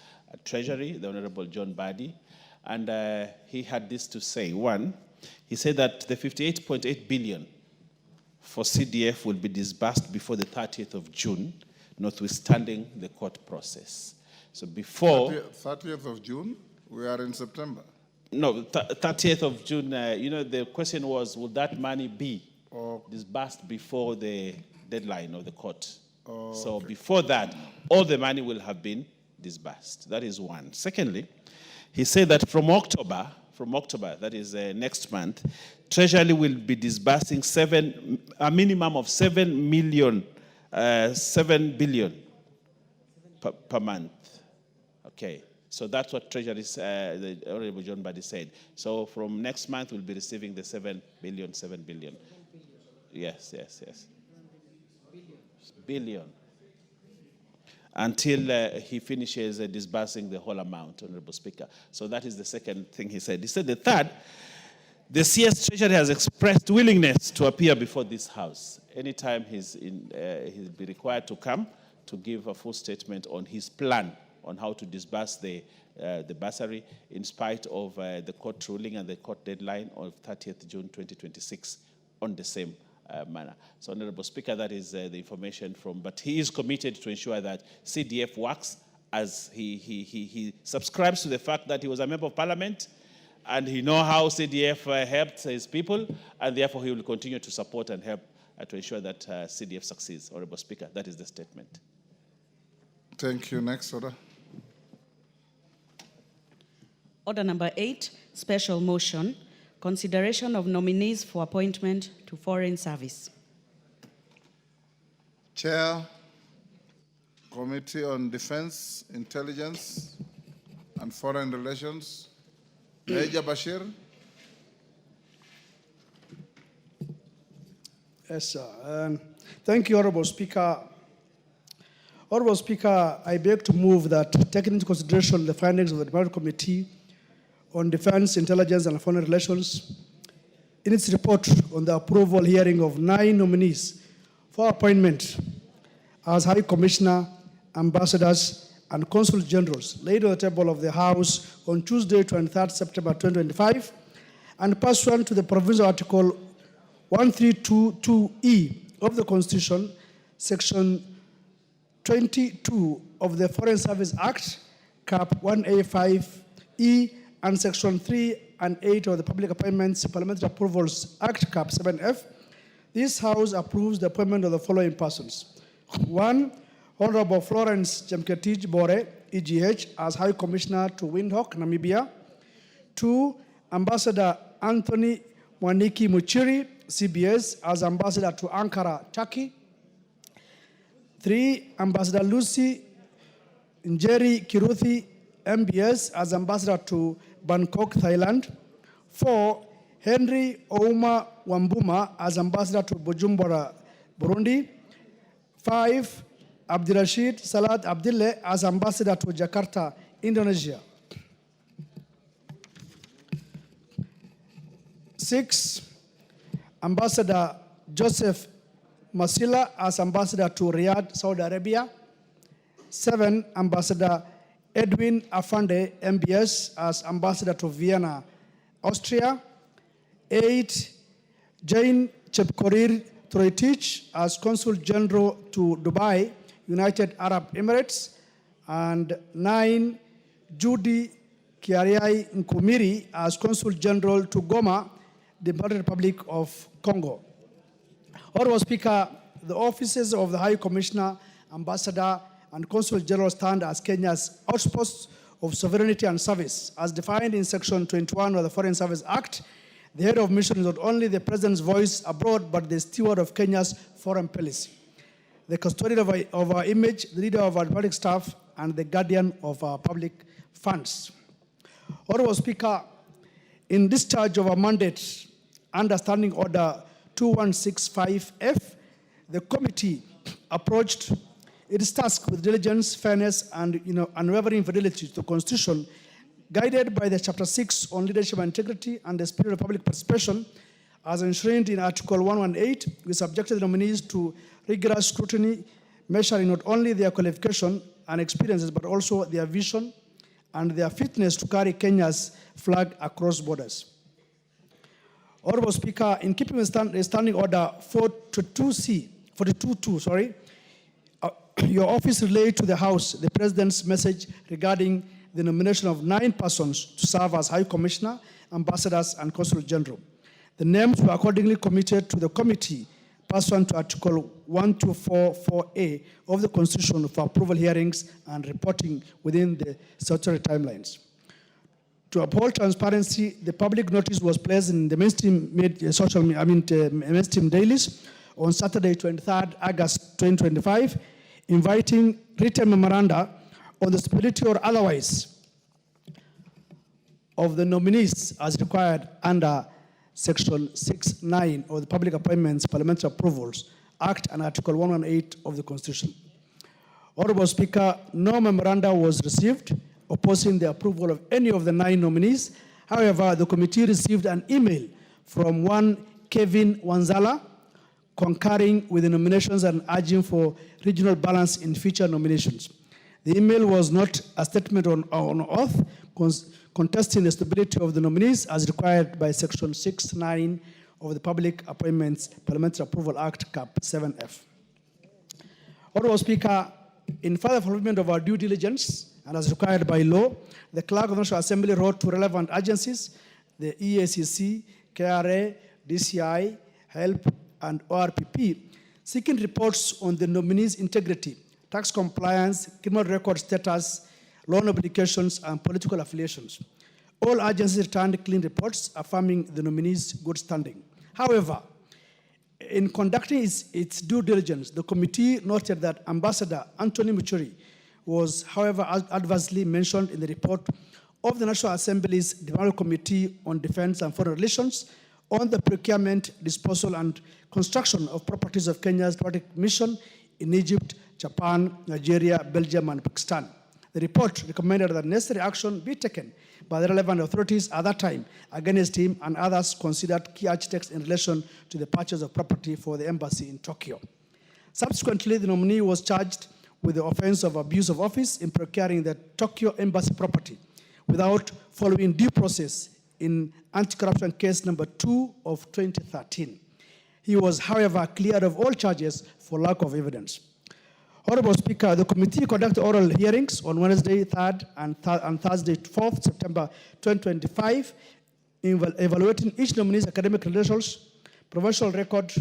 Treasury, the Honorable John Badi, and he had this to say. One, he said that the 58.8 billion for CDF will be disbursed before the 30th of June, notwithstanding the court process. So before 30th of June, we are in September. No, 30th of June. The question was, would that money be disbursed before the deadline of the court? So okay. Before that, all the money will have been disbursed. That is one. Secondly, he said that from October, that is next month, Treasury will be disbursing a minimum of 7 billion per month. Okay. So that's what Treasury, the Honorable John Badi said. So from next month, we'll be receiving the 7 billion. Yes. Billion. Until he finishes disbursing the whole amount, Honorable Speaker. So that is the second thing he said. He said the third, the CS Treasury has expressed willingness to appear before this House. Anytime he'll be required to come to give a full statement on his plan on how to disburse the bursary in spite of the court ruling and the court deadline of 30th June 2026 on the same manner. So, Honorable Speaker, that is the information from, but he is committed to ensure that CDF works as he subscribes to the fact that he was a member of parliament and he knows how CDF helped his people, and therefore he will continue to support and help to ensure that CDF succeeds. Honorable Speaker, that is the statement. Thank you. Next order. Order number 8, special motion, consideration of nominees for appointment to foreign service. Chair, Committee on Defense, Intelligence, and Foreign Relations, Major Bashir. Yes, sir. Thank you, Honorable Speaker. Honorable Speaker, I beg to move that, taking into consideration the findings of the Department Committee on Defense, Intelligence, and Foreign Relations, in its report on the approval hearing of 9 nominees for appointment as High Commissioner, Ambassadors, and Consul Generals, laid on the table of the House on Tuesday, 23rd September 2025, and pursuant to the Provincial Article 1322E of the Constitution, Section 22 of the Foreign Service Act, Cap 1A5E, and Section 3 and 8 of the Public Appointments Parliamentary Approvals Act, Cap 7F, this House approves the appointment of the following persons. 1, Honorable Florence Chemketich Bore, EGH, as High Commissioner to Windhoek, Namibia. 2, Ambassador Anthony Mwaniki Muchiri, CBS, as Ambassador to Ankara, Turkey. 3, Ambassador Lucy Njeri Kiruthi, MBS, as Ambassador to Bangkok, Thailand. 4, Henry Ouma Wambuma, as Ambassador to Bujumbura, Burundi. 5, Abdirashid Salat Abdille, as Ambassador to Jakarta, Indonesia. 6, Ambassador Joseph Masila, as Ambassador to Riyadh, Saudi Arabia. 7, Ambassador Edwin Afande, MBS, as Ambassador to Vienna, Austria. 8, Jane Chepkorir Troitich, as Consul General to Dubai, United Arab Emirates. And 9, Judy Kiariai Nkumiri, as Consul General to Goma, Democratic Republic of Congo. Honorable Speaker, the offices of the High Commissioner, Ambassador, and Consul General stand as Kenya's outposts of sovereignty and service. As defined in Section 21 of the Foreign Service Act, the head of mission is not only the President's voice abroad, but the steward of Kenya's foreign policy, the custodian of our image, the leader of our diplomatic staff, and the guardian of our public funds. Honorable Speaker, in discharge of our mandate under Standing Order 2165F, the committee approached its task with diligence, fairness, and unwavering fidelity to the Constitution, guided by the Chapter 6 on leadership and integrity and the spirit of public participation, as enshrined in Article 118. We subjected the nominees to rigorous scrutiny, measuring not only their qualification and experiences, but also their vision and their fitness to carry Kenya's flag across borders. Honorable Speaker, in keeping with Standing Order 42.2, your office relayed to the House the President's message regarding the nomination of 9 persons to serve as High Commissioner, Ambassadors, and Consul General. The names were accordingly committed to the committee pursuant to Article 1244A of the Constitution for approval hearings and reporting within the statutory timelines. To uphold transparency, the public notice was placed in the mainstream dailies on Saturday, 23rd August 2025, inviting written memoranda on the stability or otherwise of the nominees as required under Section 6(9) of the Public Appointments Parliamentary Approvals Act and Article 118 of the Constitution. Honorable Speaker, no memoranda was received opposing the approval of any of the 9 nominees. However, the committee received an email from one Kevin Wanzala concurring with the nominations and urging for regional balance in future nominations. The email was not a statement on oath contesting the stability of the nominees as required by Section 6(9) of the Public Appointments Parliamentary Approval Act, Cap 7F. Honorable Speaker, in further fulfillment of our due diligence and as required by law, the Clerk of the National Assembly wrote to relevant agencies, the EACC, KRA, DCI, HELP, and ORPP, seeking reports on the nominees' integrity, tax compliance, criminal record status, loan obligations, and political affiliations. All agencies returned clean reports affirming the nominees' good standing. However, in conducting its due diligence, the committee noted that Ambassador Anthony Muchuri was, however, adversely mentioned in the report of the National Assembly's Development Committee on Defense and Foreign Relations on the procurement, disposal, and construction of properties of Kenya's diplomatic mission in Egypt, Japan, Nigeria, Belgium, and Pakistan. The report recommended that necessary action be taken by the relevant authorities at that time against him and others considered key architects in relation to the purchase of property for the embassy in Tokyo. Subsequently, the nominee was charged with the offense of abuse of office in procuring the Tokyo embassy property without following due process in anti-corruption case number 2 of 2013. He was, however, cleared of all charges for lack of evidence. Honorable Speaker, the committee conducted oral hearings on Wednesday 3rd and Thursday 4th September 2025, evaluating each nominee's academic credentials, professional record,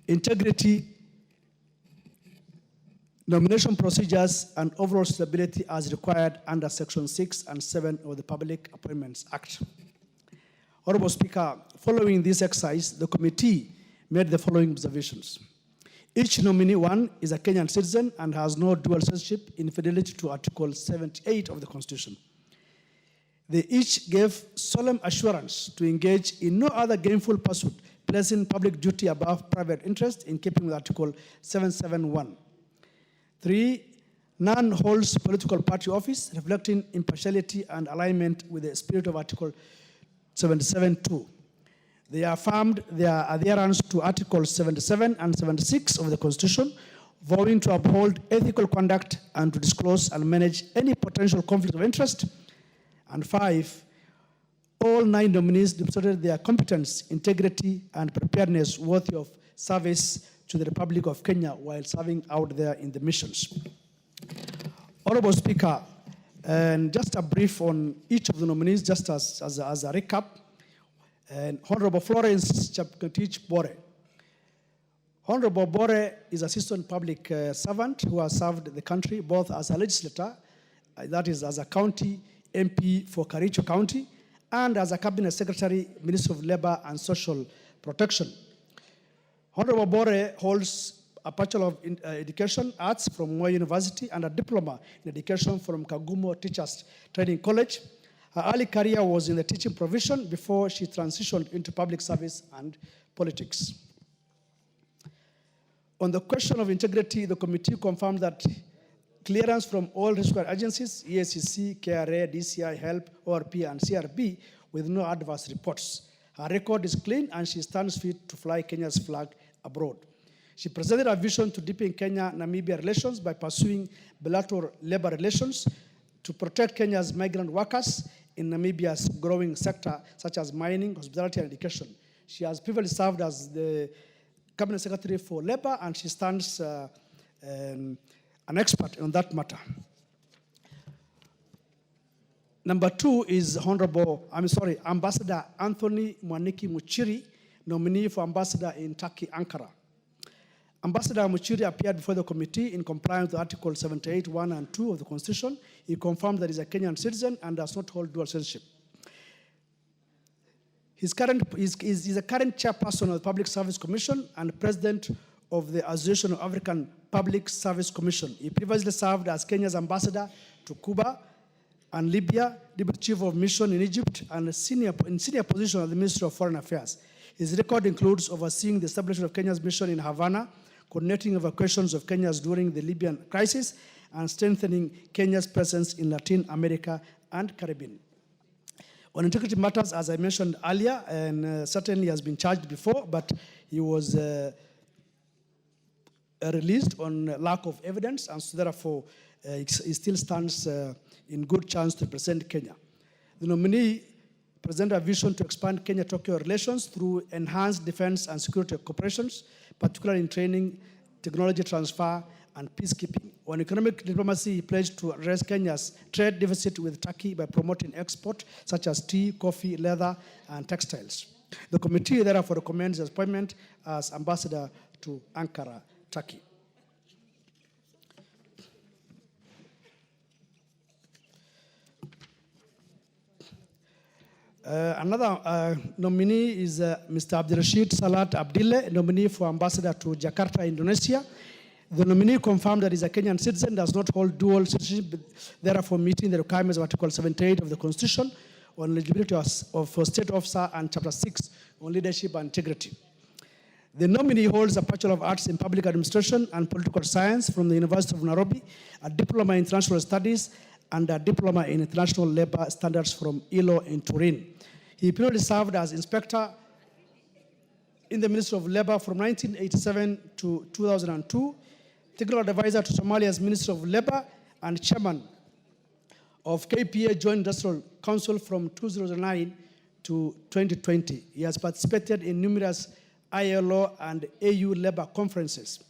integrity, nomination procedures, and overall stability as required under Section 6 and 7 of the Public Appointments Act. Honorable Speaker, following this exercise, the committee made the following observations. Each nominee, 1, is a Kenyan citizen and has no dual citizenship in fidelity to Article 78 of the Constitution. They each gave solemn assurance to engage in no other gainful pursuit, placing public duty above private interest in keeping with Article 771. 3, none holds political party office, reflecting impartiality and alignment with the spirit of Article 77(2). They affirmed their adherence to Articles 77 and 76 of the Constitution, vowing to uphold ethical conduct and to disclose and manage any potential conflict of interest. And 5, all 9 nominees demonstrated their competence, integrity, and preparedness worthy of service to the Republic of Kenya while serving out there in the missions. Honorable Speaker, and just a brief on each of the nominees, just as a recap. And Honorable Florence Chepketich Bore. Honorable Bore is Assistant Public Servant who has served the country both as a legislator, that is as a county MP for Kericho County, and as a Cabinet Secretary, Ministry of Labor and Social Protection. Honorable Bore holds a Bachelor of Education Arts from Moi University and a Diploma in Education from Kagumo Teachers Training College. Her early career was in the teaching provision before she transitioned into public service and politics. On the question of integrity, the committee confirmed that clearance from all required agencies, EACC, KRA, DCI, HELP, ORP, and CRB, with no adverse reports. Her record is clean and she stands fit to fly Kenya's flag abroad. She presented a vision to deepen Kenya-Namibia relations by pursuing bilateral labor relations to protect Kenya's migrant workers in Namibia's growing sector, such as mining, hospitality, and education. She has previously served as the Cabinet Secretary for Labor, and she stands an expert on that matter. Number 2 is Ambassador Anthony Mwaniki Muchiri, nominee for Ambassador in Turkey, Ankara. Ambassador Muchiri appeared before the committee in compliance with Article 78, 1 and 2 of the Constitution. He confirmed that he is a Kenyan citizen and does not hold dual citizenship. He's a current chairperson of the Public Service Commission and president of the Association of African Public Service Commission. He previously served as Kenya's ambassador to Cuba, and Libya, Deputy Chief of Mission in Egypt, and in senior position at the Ministry of Foreign Affairs. His record includes overseeing the establishment of Kenya's mission in Havana, coordinating evacuations of Kenyans during the Libyan crisis, and strengthening Kenya's presence in Latin America and Caribbean. On integrity matters, as I mentioned earlier, and certainly has been charged before, but he was released on lack of evidence, and so therefore he still stands in good chance to represent Kenya. The nominee presented a vision to expand Kenya-Tokyo relations through enhanced defense and security cooperations, particularly in training, technology transfer, and peacekeeping. On economic diplomacy, he pledged to address Kenya's trade deficit with Turkey by promoting export, such as tea, coffee, leather, and textiles. The committee therefore recommends his appointment as ambassador to Ankara, Turkey. Another nominee is Mr. Abdirashid Salat Abdille, nominee for ambassador to Jakarta, Indonesia. The nominee confirmed that he is a Kenyan citizen, does not hold dual citizenship, therefore meeting the requirements of Article 78 of the Constitution on eligibility of a state officer and Chapter 6 on leadership and integrity. The nominee holds a Bachelor of Arts in Public Administration and Political Science from the University of Nairobi, a Diploma in International Studies, and a Diploma in International Labor Standards from ILO in Turin. He previously served as Inspector in the Ministry of Labor from 1987 to 2002, Technical Advisor to Somalia's Ministry of Labor, and Chairman of KPA Joint Industrial Council from 2009 to 2020. He has participated in numerous ILO and AU labor conferences.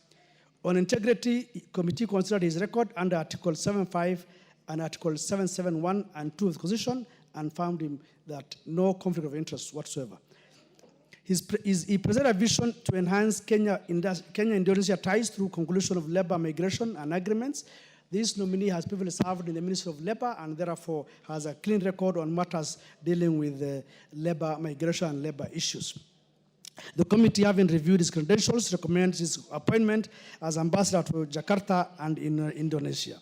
On integrity, the committee considered his record under Article 75 and Article 771 and 2 of the Constitution and found him that no conflict of interest whatsoever. He presented a vision to enhance Kenya-Indonesia ties through conclusion of labor migration and agreements. This nominee has previously served in the Ministry of Labor and therefore has a clean record on matters dealing with labor migration and labor issues. The committee, having reviewed his credentials, recommends his appointment as ambassador to Jakarta and in Indonesia.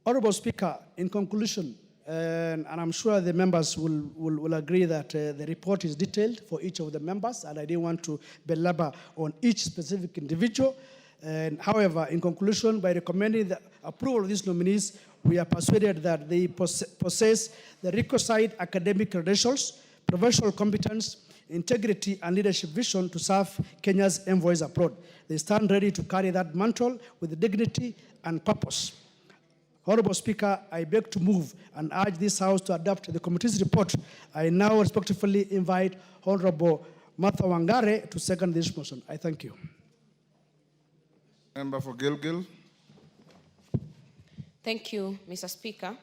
Honorable Speaker, in conclusion, and I'm sure the members will agree that the report is detailed for each of the members, and I didn't want to belabor on each specific individual. However, in conclusion, by recommending the approval of these nominees, we are persuaded that they possess the requisite academic credentials, professional competence, integrity, and leadership vision to serve Kenya's envoys abroad. They stand ready to carry that mantle with dignity and purpose. Honorable Speaker, I beg to move and urge this House to adopt the committee's report. I now respectfully invite Honorable Martha Wangare to second this motion. I thank you. Member for Gilgil. Thank you, Mr. Speaker.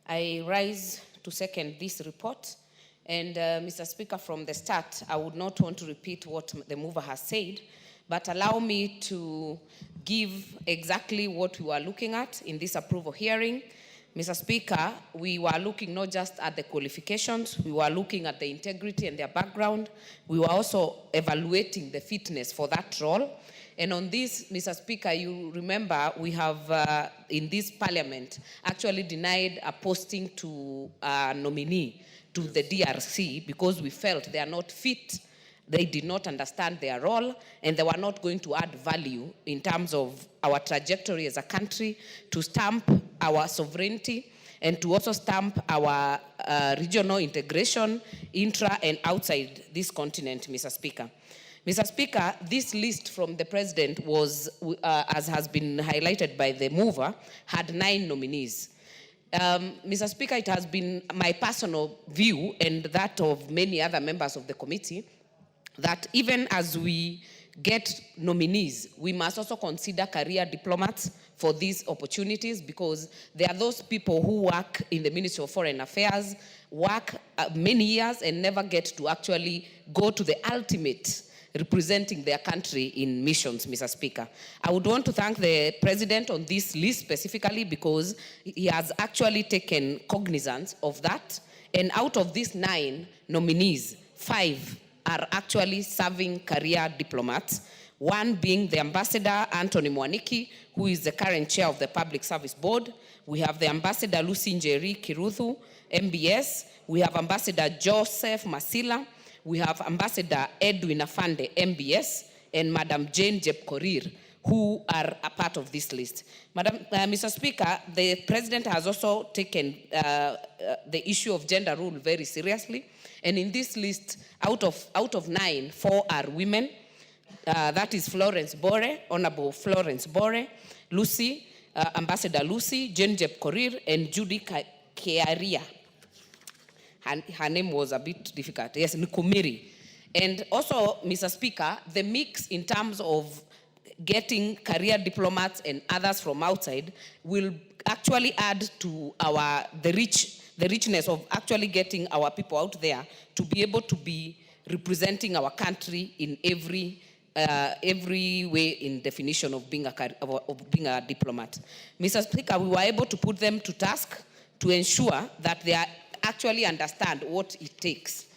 I rise to second this report. And Mr. Speaker, from the start, I would not want to repeat what the mover has said, but allow me to give exactly what we were looking at in this approval hearing. Mr. Speaker, we were looking not just at the qualifications, we were looking at the integrity and their background. We were also evaluating the fitness for that role. And on this, Mr. Speaker, you remember we have, in this parliament, actually denied a posting to a nominee to the DRC because we felt they are not fit. They did not understand their role, and they were not going to add value in terms of our trajectory as a country, to stamp our sovereignty, and to also stamp our regional integration, intra and outside this continent, Mr. Speaker. Mr. Speaker, this list from the President was, as has been highlighted by the mover, had 9 nominees. Mr. Speaker, it has been my personal view and that of many other members of the committee that even as we get nominees, we must also consider career diplomats for these opportunities, because there are those people who work in the Ministry of Foreign Affairs, work many years and never get to actually go to the ultimate representing their country in missions, Mr. Speaker. I would want to thank the President on this list specifically because he has actually taken cognizance of that. And out of these 9 nominees, 5 are actually serving career diplomats, One being the Ambassador Anthony Mwaniki, who is the current chair of the Public Service Board. We have the Ambassador Lucy Njeri Kiruthu, MBS. We have Ambassador Joseph Masila. We have Ambassador Edwin Afande, MBS, and Madam Jane Jepkorir, who are a part of this list. Mr. Speaker, the President has also taken the issue of gender role very seriously. And in this list, out of 9, 4 are women. That is Florence Bore, Honorable Florence Bore, Lucy, Ambassador Lucy, Jane Jepkorir, and Judy Kearia. Her name was a bit difficult. Yes, Nkumiri. And also, Mr. Speaker, the mix in terms of getting career diplomats and others from outside will actually add to the richness of actually getting our people out there to be able to be representing our country in every way in definition of being a diplomat. Mr. Speaker, we were able to put them to task to ensure that they actually understand what it takes.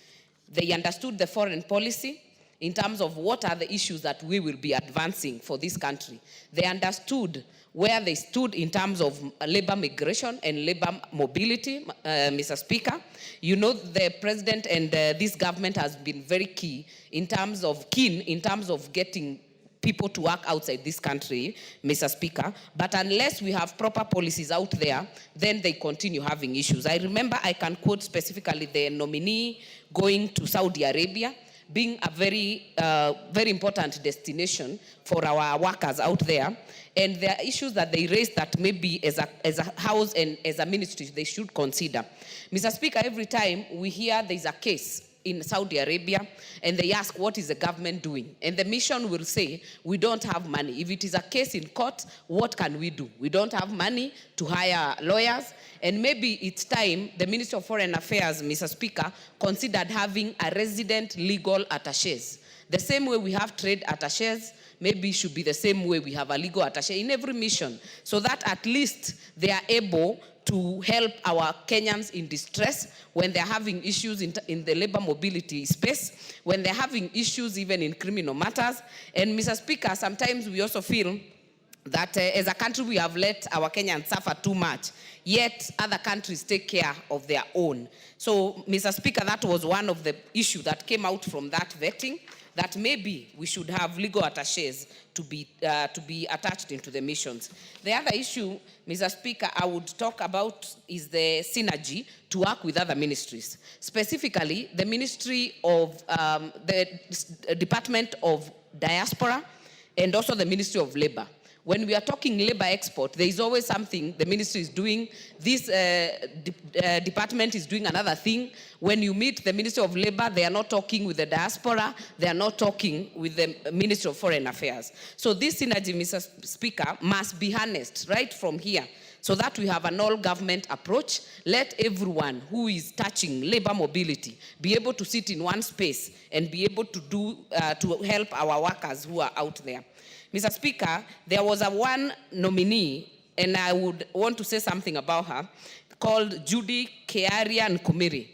They understood the foreign policy in terms of what are the issues that we will be advancing for this country. They understood where they stood in terms of labor migration and labor mobility, Mr. Speaker. You know, the President and this government has been very keen in terms of getting people to work outside this country, Mr. Speaker. But unless we have proper policies out there, then they continue having issues. I remember, I can quote specifically the nominee going to Saudi Arabia, being a very, very important destination for our workers out there. And there are issues that they raise that maybe as a house and as a ministry they should consider. Mr. Speaker, every time we hear there's a case in Saudi Arabia, and they ask, what is the government doing? And the mission will say, we don't have money. If it is a case in court, what can we do? We don't have money to hire lawyers, and maybe it's time the Ministry of Foreign Affairs, Mr. Speaker, considered having a resident legal attaches. The same way we have trade attaches, maybe it should be the same way we have a legal attaché in every mission, so that at least they are able to help our Kenyans in distress when they're having issues in the labor mobility space, when they're having issues even in criminal matters. And Mr. Speaker, sometimes we also feel that as a country we have let our Kenyans suffer too much, yet other countries take care of their own. So, Mr. Speaker, that was one of the issues that came out from that vetting, that maybe we should have legal attaches to be attached into the missions. The other issue, Mr. Speaker, I would talk about is the synergy to work with other ministries. Specifically, the Ministry of, the Department of Diaspora and also the Ministry of Labor. When we are talking labor export, there is always something the ministry is doing. This department is doing another thing. When you meet the Ministry of Labor, they are not talking with the diaspora. They are not talking with the Ministry of Foreign Affairs. So this synergy, Mr. Speaker, must be harnessed right from here, so that we have an all-government approach. Let everyone who is touching labor mobility be able to sit in one space and be able to to help our workers who are out there. Mr. Speaker, there was one nominee, and I would want to say something about her, called Judy Kearia Nkumiri.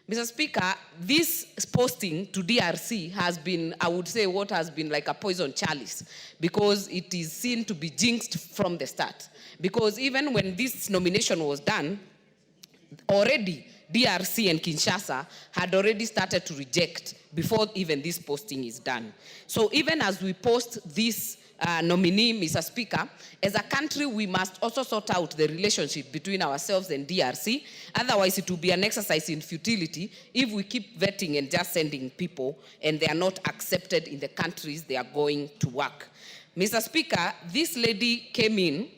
Mr. Speaker, this posting to DRC has been, I would say, what has been like a poison chalice, because it is seen to be jinxed from the start. Because even when this nomination was done, already DRC and Kinshasa had already started to reject before even this posting is done. So even as we post this nominee, Mr. Speaker, as a country, we must also sort out the relationship between ourselves and DRC. Otherwise, it will be an exercise in futility if we keep vetting and just sending people and they are not accepted in the countries they are going to work. Mr. Speaker, this lady came in.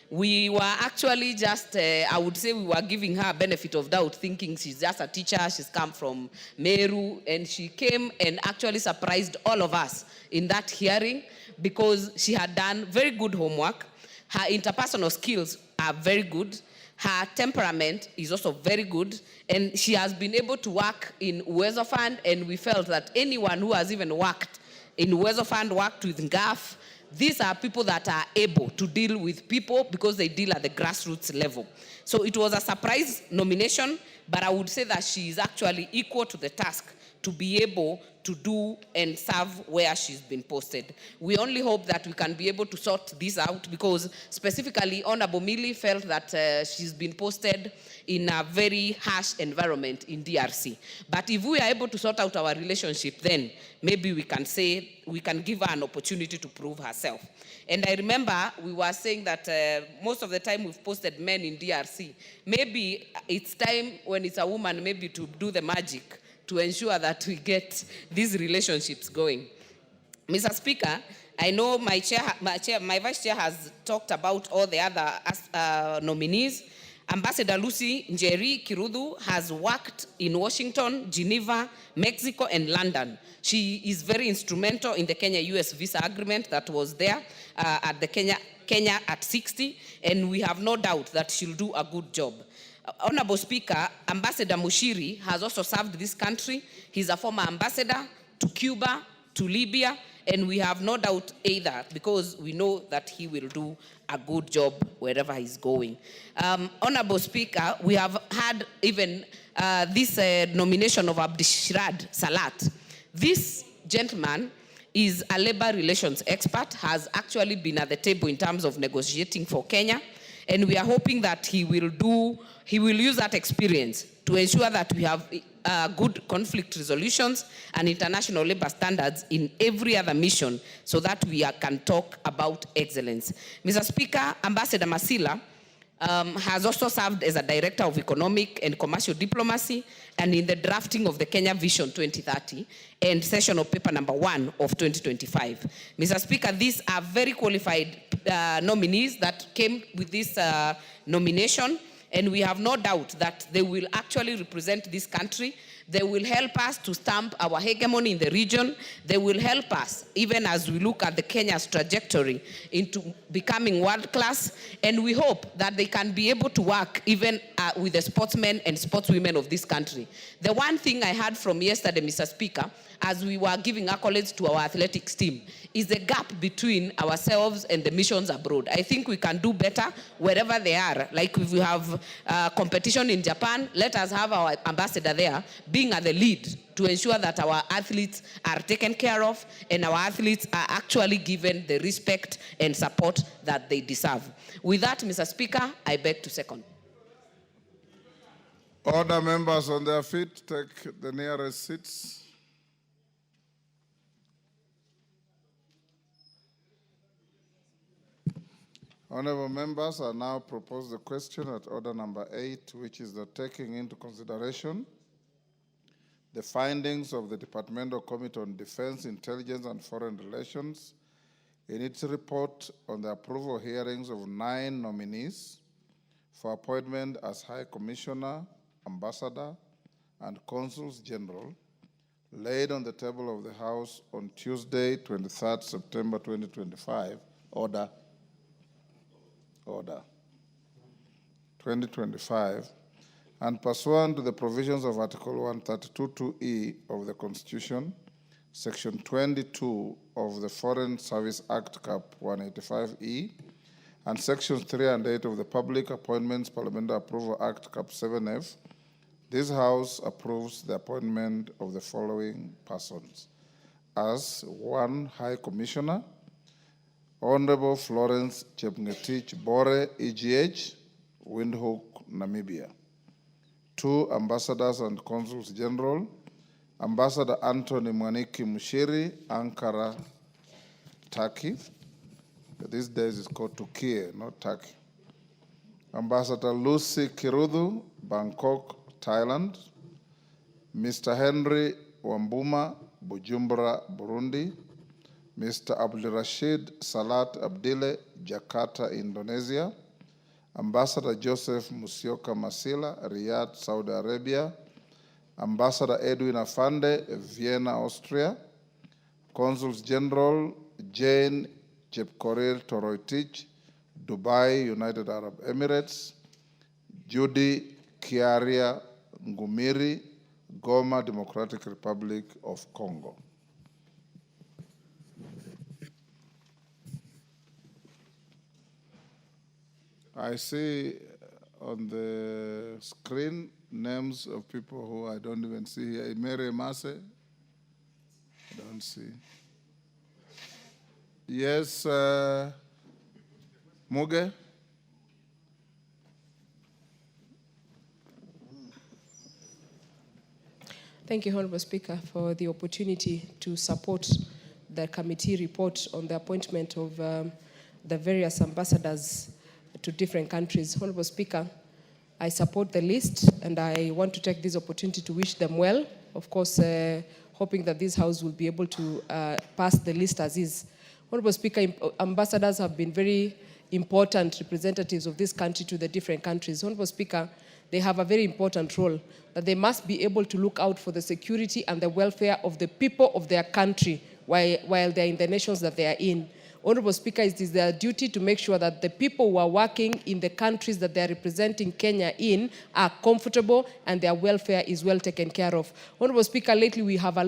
We were actually just, I would say we were giving her benefit of doubt, thinking she's just a teacher, she's come from Meru, and she came and actually surprised all of us in that hearing, because she had done very good homework. Her interpersonal skills are very good. Her temperament is also very good, and she has been able to work in Uwezo Fund, and we felt that anyone who has even worked in Uwezo Fund, worked with NGAF, these are people that are able to deal with people because they deal at the grassroots level. So it was a surprise nomination, but I would say that she is actually equal to the task to be able to do and serve where she's been posted. We only hope that we can be able to sort this out, because specifically Honorable Millie felt that she's been posted in a very harsh environment in DRC. But if we are able to sort out our relationship, then maybe we can say, we can give her an opportunity to prove herself. And I remember we were saying that most of the time we've posted men in DRC. Maybe it's time, when it's a woman, maybe to do the magic to ensure that we get these relationships going. Mr. Speaker, I know my vice chair has talked about all the other nominees. Ambassador Lucy Njeri Kirudu has worked in Washington, Geneva, Mexico, and London. She is very instrumental in the Kenya-US visa agreement that was there at the Kenya at 60, and we have no doubt that she'll do a good job. Honorable Speaker, Ambassador Mushiri has also served this country. He's a former ambassador to Cuba, to Libya, and we have no doubt either, because we know that he will do a good job wherever he's going. Honorable Speaker, we have had even this nomination of Abdishirad Salat. This gentleman is a labor relations expert, has actually been at the table in terms of negotiating for Kenya, and we are hoping that he will use that experience to ensure that we have good conflict resolutions and international labor standards in every other mission, so that we can talk about excellence. Mr. Speaker, Ambassador Masila has also served as a Director of Economic and Commercial Diplomacy, and in the drafting of the Kenya Vision 2030 and session of paper number 1 of 2025. Mr. Speaker, these are very qualified nominees that came with this nomination, and we have no doubt that they will actually represent this country. They will help us to stamp our hegemony in the region. They will help us, even as we look at the Kenya's trajectory into becoming world class. And we hope that they can be able to work even with the sportsmen and sportswomen of this country. The one thing I heard from yesterday, Mr. Speaker, as we were giving accolades to our athletics team, is the gap between ourselves and the missions abroad. I think we can do better wherever they are. Like if we have competition in Japan, let us have our ambassador there being at the lead to ensure that our athletes are taken care of and our athletes are actually given the respect and support that they deserve. With that, Mr. Speaker, I beg to second. Order, members on their feet, take the nearest seats. Honorable members, I now propose the question at order number 8, which is the taking into consideration the findings of the Departmental Committee on Defense, Intelligence, and Foreign Relations in its report on the approval hearings of 9 nominees for appointment as High Commissioner, Ambassador, and Consuls General, laid on the table of the House on Tuesday, 23rd September 2025. Order. 2025, and pursuant to the provisions of Article 132(2)(e) of the Constitution, Section 22 of the Foreign Service Act Cap 185(e), and Sections 3 and 8 of the Public Appointments Parliamentary Approval Act Cap 7F, this House approves the appointment of the following persons as 1 High Commissioner, Honorable Florence Chepngetich Bore, EGH, Windhoek, Namibia. 2 Ambassadors and Consuls General, Ambassador Anthony Mwaniki Mushiri, Ankara, Turkey. These days it's called Turkey, not Turkey. Ambassador Lucy Kirudu, Bangkok, Thailand. Mr. Henry Wambuma, Bujumbura, Burundi. Mr. Abdulrashid Salat Abdile, Jakarta, Indonesia. Ambassador Joseph Musyoka Masila, Riyadh, Saudi Arabia. Ambassador Edwin Afande, Vienna, Austria. Consuls General Jane Chepkorir Toroitich, Dubai, United Arab Emirates. Judy Kiaria Ngumiri, Goma, Democratic Republic of Congo. I see on the screen names of people who I don't even see here. Mary Mase, I don't see. Yes, Muge. Thank you, Honorable Speaker, for the opportunity to support the committee report on the appointment of the various ambassadors to different countries. Honorable Speaker, I support the list and I want to take this opportunity to wish them well. Of course, hoping that this House will be able to pass the list as is. Honorable Speaker, ambassadors have been very important representatives of this country to the different countries. Honorable Speaker, they have a very important role, that they must be able to look out for the security and the welfare of the people of their country while they're in the nations that they are in. Honorable Speaker, it is their duty to make sure that the people who are working in the countries that they are representing Kenya in are comfortable and their welfare is well taken care of. Honorable Speaker, lately we have had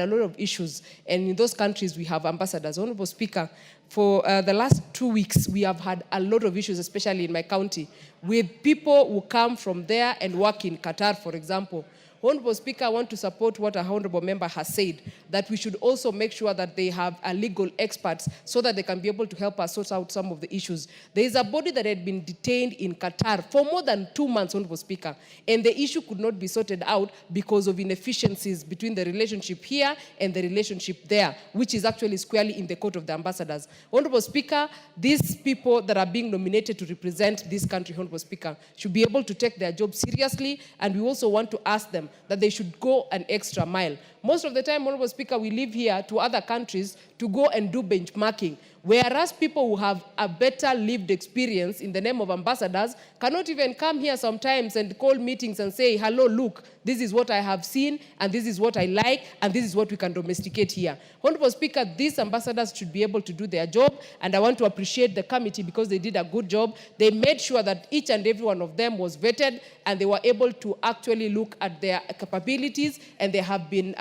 a lot of issues, and in those countries we have ambassadors. Honorable Speaker, for the last 2 weeks, we have had a lot of issues, especially in my county, with people who come from there and work in Qatar, for example. Honorable Speaker, I want to support what a honorable member has said, that we should also make sure that they have a legal experts so that they can be able to help us sort out some of the issues. There is a body that had been detained in Qatar for more than 2 months, Honorable Speaker, and the issue could not be sorted out because of inefficiencies between the relationship here and the relationship there, which is actually squarely in the court of the ambassadors. Honorable Speaker, these people that are being nominated to represent this country, Honorable Speaker, should be able to take their job seriously, and we also want to ask them that they should go an extra mile. Most of the time, Honorable Speaker, we live here to other countries to go and do benchmarking, whereas people who have a better lived experience in the name of ambassadors cannot even come here sometimes and call meetings and say, hello, look, this is what I have seen, and this is what I like, and this is what we can domesticate here. Honorable Speaker, these ambassadors should be able to do their job, and I want to appreciate the committee because they did a good job. They made sure that each and every one of them was vetted, and they were able to actually look at their capabilities, and they have been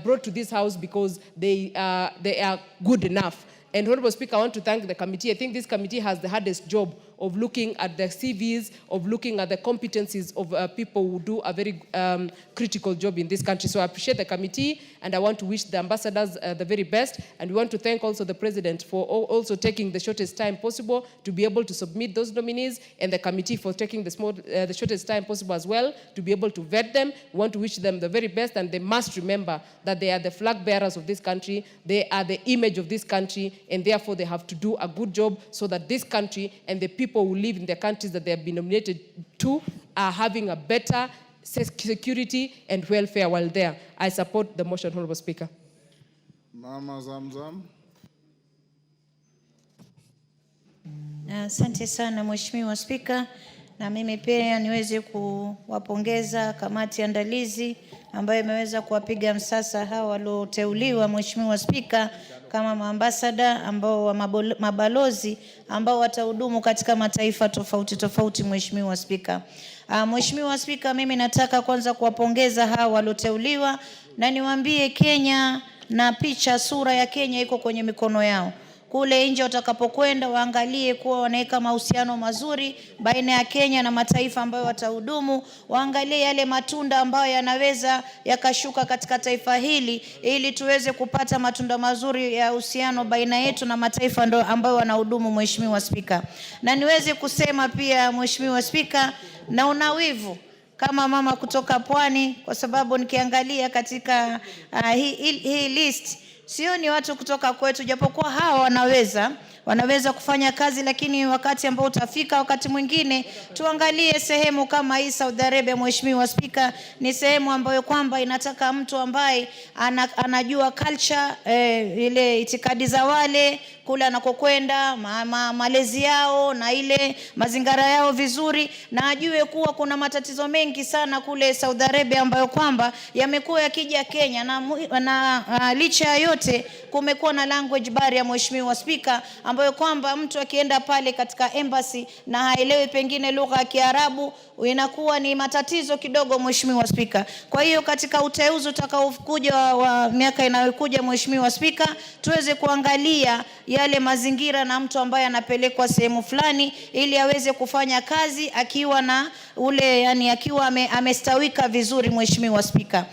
brought to this House because they are good enough. And Honorable Speaker, I want to thank the committee. I think this committee has the hardest job of looking at the CVs, of looking at the competencies of people who do a very critical job in this country. So I appreciate the committee, and I want to wish the ambassadors the very best. And we want to thank also the President for also taking the shortest time possible to be able to submit those nominees, and the committee for taking the shortest time possible as well to be able to vet them. We want to wish them the very best, and they must remember that they are the flag bearers of this country. They are the image of this country, and therefore they have to do a good job so that this country and the people who live in the countries that they have been nominated to are having a better security and welfare while there. I support the motion, Honorable Speaker. Mama Zamzam. Asante sana Mheshimiwa Spika, na mimi pia niweze kuwapongeza kamati andalizi ambayo imeweza kuwapiga msasa hawa walioteuliwa, Mheshimiwa Spika, kama maambasada ambao wa mabalozi ambao watahudumu katika mataifa tofauti tofauti. Mheshimiwa Spika, Mheshimiwa Spika, mimi nataka kwanza kuwapongeza hawa walioteuliwa, na niwaambie Kenya na picha sura ya Kenya iko kwenye mikono yao. Kule nje watakapokwenda waangalie kuwa wanaweka mahusiano mazuri baina ya Kenya na mataifa ambayo watahudumu, waangalie yale matunda ambayo yanaweza yakashuka katika taifa hili ili tuweze kupata matunda mazuri ya uhusiano baina yetu na mataifa ambayo wanahudumu. Mheshimiwa Spika, na niweze kusema pia Mheshimiwa Spika, na unawivu kama mama kutoka Pwani, kwa sababu nikiangalia katika hii list sio ni watu kutoka kwetu, japokuwa hawa wanaweza kufanya kazi, lakini wakati ambao utafika wakati mwingine tuangalie sehemu kama hii Saudi Arabia. Mheshimiwa Spika, ni sehemu ambayo kwamba inataka mtu ambaye anajua culture, ile itikadi za wale kule anakokwenda, malezi yao na ile mazingara yao vizuri, na ajue kuwa kuna matatizo mengi sana kule Saudi Arabia ambayo kwamba yamekuwa yakija Kenya, na licha ya yote kumekuwa na language barrier, Mheshimiwa Spika, ambayo kwamba mtu akienda pale katika embassy na haelewi pengine lugha ya Kiarabu, inakuwa ni matatizo kidogo, Mheshimiwa Spika. Kwa hiyo katika uteuzi utakaokuja wa miaka inayokuja, Mheshimiwa Spika, tuweze kuangalia yale mazingira na mtu ambaye anapelekwa sehemu fulani ili aweze kufanya kazi akiwa na ule, yani akiwa amestawika vizuri, Mheshimiwa Spika.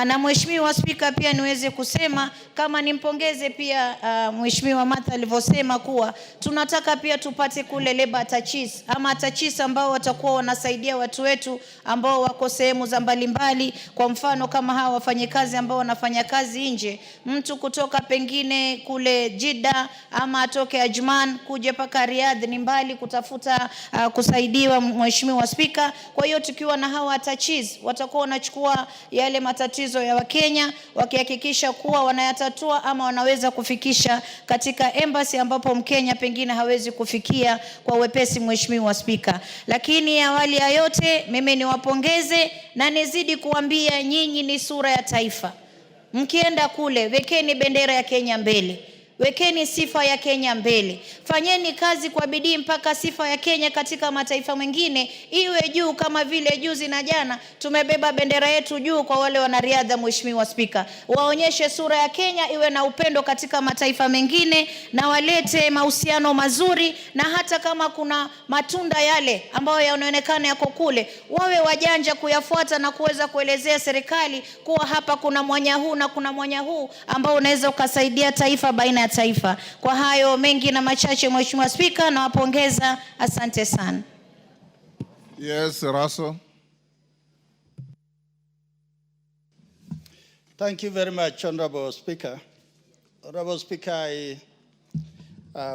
Na Mheshimiwa Spika, pia niweze kusema kama nimpongeze pia Mheshimiwa Martha alivyosema kuwa tunataka pia tupate kule labor attachis ama attachis ambao watakuwa wanasaidia watu wetu ambao wako sehemu za mbalimbali. Kwa mfano kama hawa wafanyakazi ambao wanafanya kazi nje, mtu kutoka pengine kule Jeddah ama atoke Ajman kuja paka Riyadh ni mbali kutafuta kusaidiwa, Mheshimiwa Spika. Kwa hiyo tukiwa na hawa attachis watakuwa wanachukua yale matatizo ya Wakenya wakihakikisha kuwa wanayatatua ama wanaweza kufikisha katika embassy ambapo Mkenya pengine hawezi kufikia kwa wepesi, Mheshimiwa Spika. Lakini awali ya yote mimi niwapongeze na nizidi kuambia nyinyi ni sura ya taifa. Mkienda kule wekeni bendera ya Kenya mbele. Wekeni sifa ya Kenya mbele. Fanyeni kazi kwa bidii mpaka sifa ya Kenya katika mataifa mengine iwe juu, kama vile juzi na jana tumebeba bendera yetu juu kwa wale wanariadha, Mheshimiwa Spika. Waonyeshe sura ya Kenya iwe na upendo katika mataifa mengine na walete mahusiano mazuri, na hata kama kuna matunda yale ambayo yanaonekana yako kule, wawe wajanja kuyafuata na kuweza kuelezea serikali kuwa hapa kuna mwanya huu na kuna mwanya huu ambao unaweza ukasaidia taifa baina ya taifa. Kwa hayo mengi na machache, Mheshimiwa Spika, na wapongeza. Asante sana. Yes, Russell. Thank you very much, Honorable Speaker. Honorable Speaker, I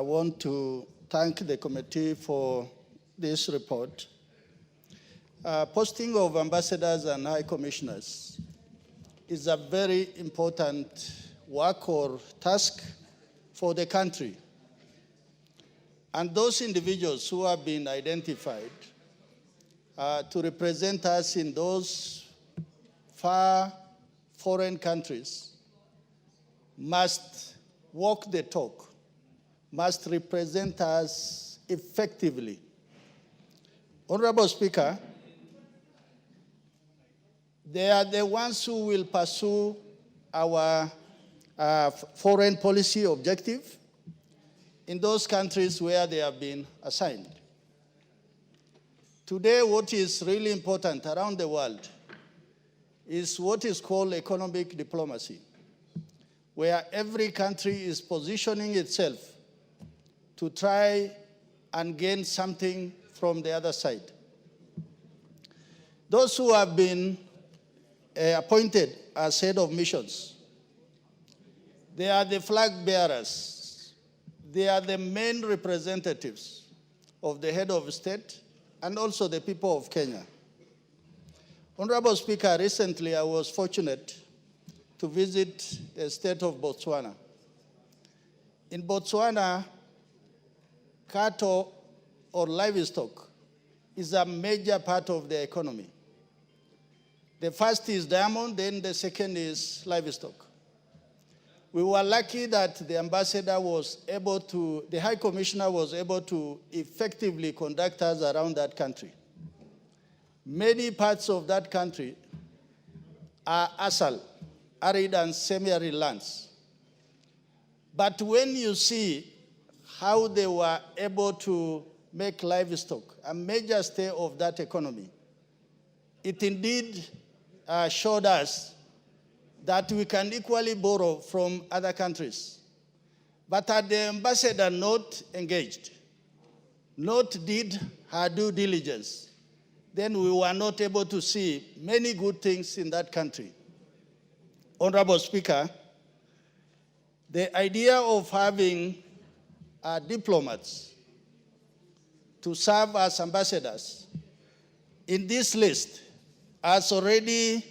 want to thank the committee for this report. Posting of ambassadors and high commissioners is a very important work or task for the country. And those individuals who have been identified to represent us in those far foreign countries must walk the talk, must represent us effectively. Honorable Speaker, they are the ones who will pursue our foreign policy objective in those countries where they have been assigned. Today, what is really important around the world is what is called economic diplomacy, where every country is positioning itself to try and gain something from the other side. Those who have been appointed as head of missions, they are the flag bearers. They are the main representatives of the head of state and also the people of Kenya. Honorable Speaker, recently I was fortunate to visit the state of Botswana. In Botswana, cattle or livestock is a major part of the economy. The first is diamond, then the second is livestock. We were lucky that the ambassador was able to, the High Commissioner was able to effectively conduct us around that country. Many parts of that country are ASAL, arid and semi-arid lands. But when you see how they were able to make livestock a major stay of that economy, it indeed showed us that we can equally borrow from other countries. But had the ambassador not engaged, not did her due diligence, then we were not able to see many good things in that country. Honorable Speaker, the idea of having diplomats to serve as ambassadors in this list, as already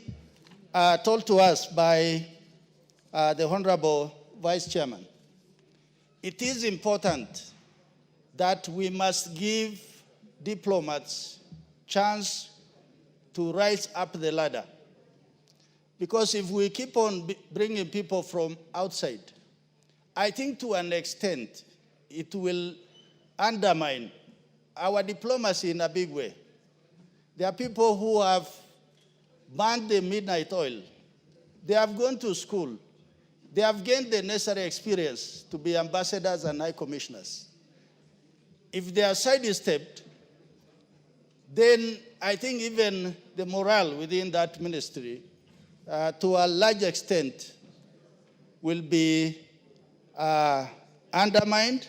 told to us by the Honorable Vice Chairman, it is important that we must give diplomats chance to rise up the ladder. Because if we keep on bringing people from outside, I think to an extent, it will undermine our diplomacy in a big way. There are people who have burned the midnight oil. They have gone to school. They have gained the necessary experience to be ambassadors and high commissioners. If they are sidestepped, then I think even the morale within that ministry, to a large extent, will be undermined,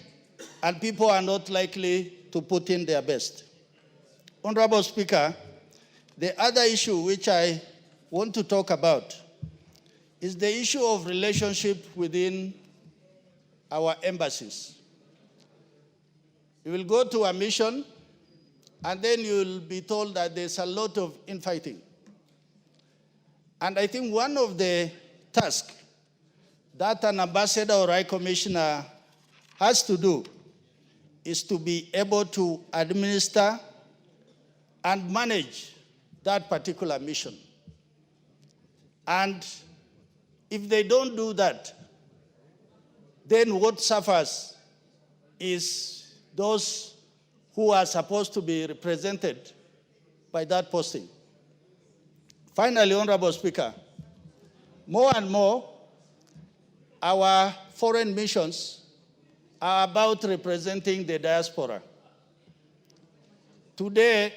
and people are not likely to put in their best. Honorable Speaker, the other issue which I want to talk about is the issue of relationship within our embassies. You will go to a mission, and then you'll be told that there's a lot of infighting. And I think one of the tasks that an ambassador or high commissioner has to do is to be able to administer and manage that particular mission. And if they don't do that, then what suffers is those who are supposed to be represented by that posting. Finally, Honorable Speaker, more and more, our foreign missions are about representing the diaspora. Today,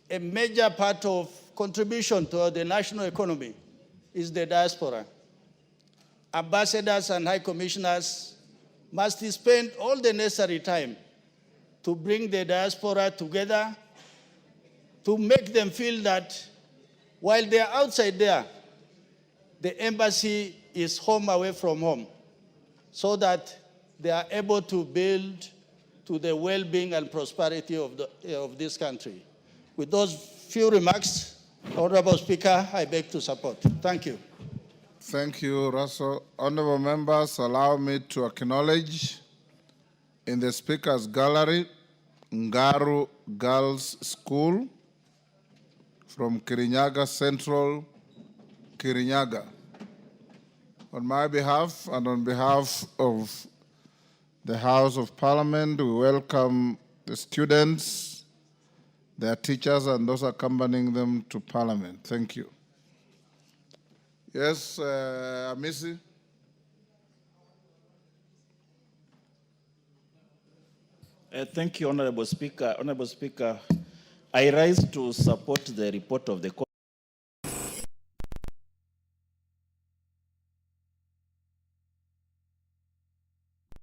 a major part of contribution to the national economy is the diaspora. Ambassadors and high commissioners must spend all the necessary time to bring the diaspora together, to make them feel that while they're outside there, the embassy is home away from home, so that they are able to build to the well-being and prosperity of this country. With those few remarks, Honorable Speaker, I beg to support. Thank you. Thank you, Russell. Honorable members, allow me to acknowledge in the Speaker's Gallery, Ngaru Girls School from Kirinyaga Central, Kirinyaga. On my behalf and on behalf of the House of Parliament, we welcome the students, their teachers, and those accompanying them to Parliament. Thank you. Yes, Amisi. Thank you, Honorable Speaker. Honorable Speaker, I rise to support the report of the court.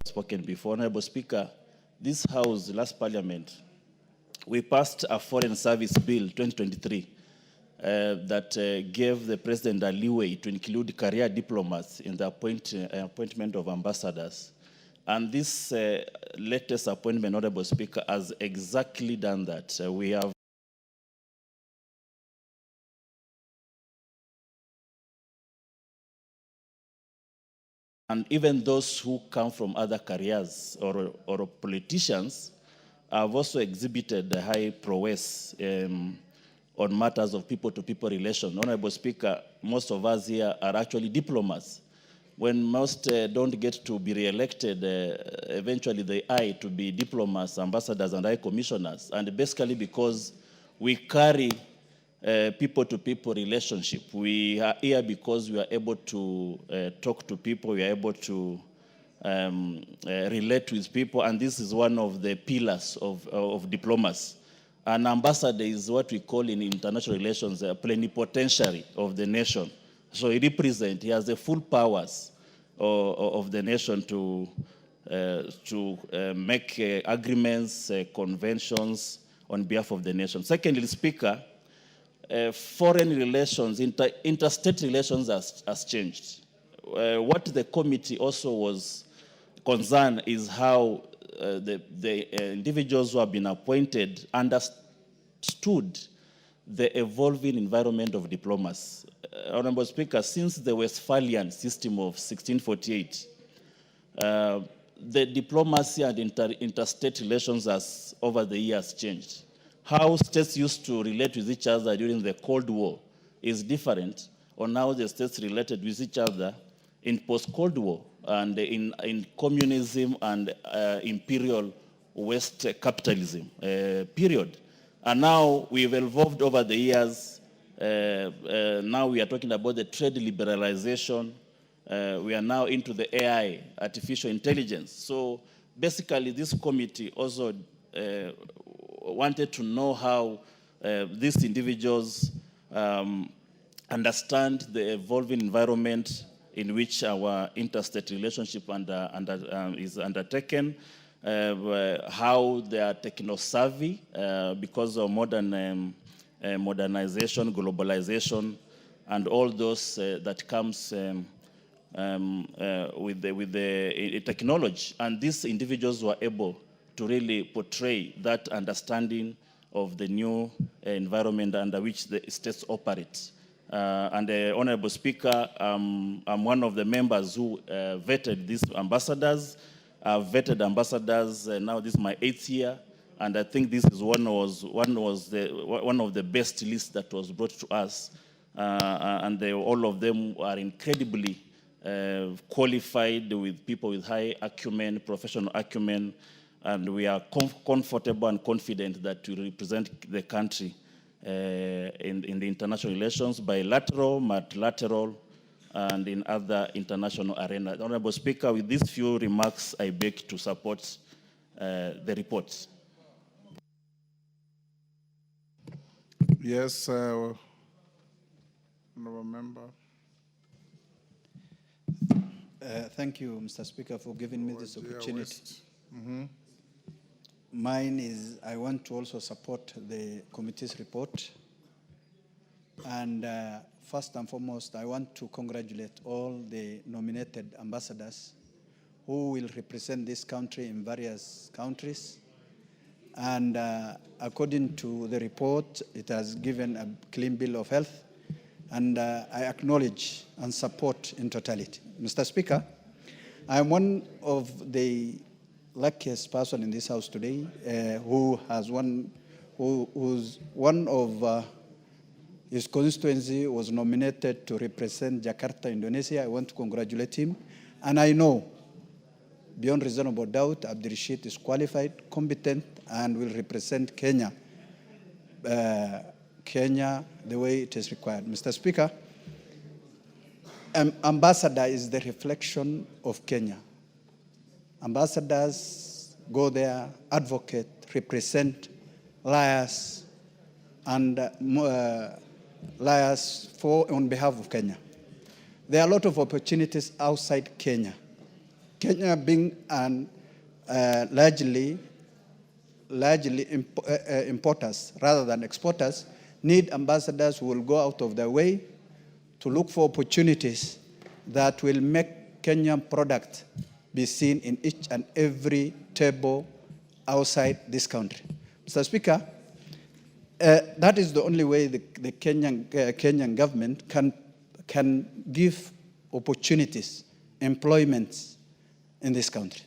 Spoken before. Honorable Speaker, this House, last Parliament, we passed a Foreign Service Bill 2023 that gave the President a leeway to include career diplomats in the appointment of ambassadors. And this latest appointment, Honorable Speaker, has exactly done that. We have and even those who come from other careers or politicians have also exhibited a high prowess on matters of people-to-people relation. Honorable Speaker, most of us here are actually diplomats. When most don't get to be re-elected, eventually they are to be diplomats, ambassadors, and high commissioners. And basically because we carry people-to-people relationship. We are here because we are able to talk to people, we are able to relate with people, and this is one of the pillars of diplomacy. An ambassador is what we call in international relations a plenipotentiary of the nation. So he represents, he has the full powers of the nation to make agreements, conventions on behalf of the nation. Secondly, Speaker, foreign relations, interstate relations has changed. What the committee also was concerned is how the individuals who have been appointed understood the evolving environment of diplomacy. Honorable Speaker, since the Westphalian system of 1648, the diplomacy and interstate relations has, over the years, changed. How states used to relate with each other during the Cold War is different on how the states related with each other in post-Cold War. and in communism and imperial West capitalism, period. And now we've evolved over the years. Now we are talking about the trade liberalization. We are now into the AI, artificial intelligence. So basically this committee also wanted to know how these individuals understand the evolving environment in which our interstate relationship is undertaken, how they are techno-savvy because of modern modernization, globalization, and all those that comes with the technology. And these individuals were able to really portray that understanding of the new environment under which the states operate. And the Honorable Speaker, I'm one of the members who vetted these ambassadors. I've vetted ambassadors, now this is my 8th year, and I think this is one of the best lists that was brought to us. And all of them are incredibly qualified, with people with high acumen, professional acumen, and we are comfortable and confident that we represent the country in the international relations, bilateral, multilateral, and in other international arenas. Honorable Speaker, with these few remarks, I beg to support the reports. Yes, Honorable Member. Thank you, Mr. Speaker, for giving me this opportunity. Mine is, I want to also support the committee's report. And first and foremost, I want to congratulate all the nominated ambassadors who will represent this country in various countries. And according to the report, it has given a clean bill of health. And I acknowledge and support in totality. Mr. Speaker, I'm one of the luckiest person in this house today who's one of his constituency was nominated to represent Jakarta, Indonesia. I want to congratulate him. And I know, beyond reasonable doubt, Abdul Rashid is qualified, competent, and will represent Kenya. Kenya the way it is required. Mr. Speaker, ambassador is the reflection of Kenya. Ambassadors go there, advocate, represent liars, and liars on behalf of Kenya. There are a lot of opportunities outside Kenya. Kenya being an largely importers rather than exporters, need ambassadors who will go out of their way to look for opportunities that will make Kenyan product be seen in each and every table outside this country. Mr. Speaker, that is the only way the Kenyan government can give opportunities, employments in this country.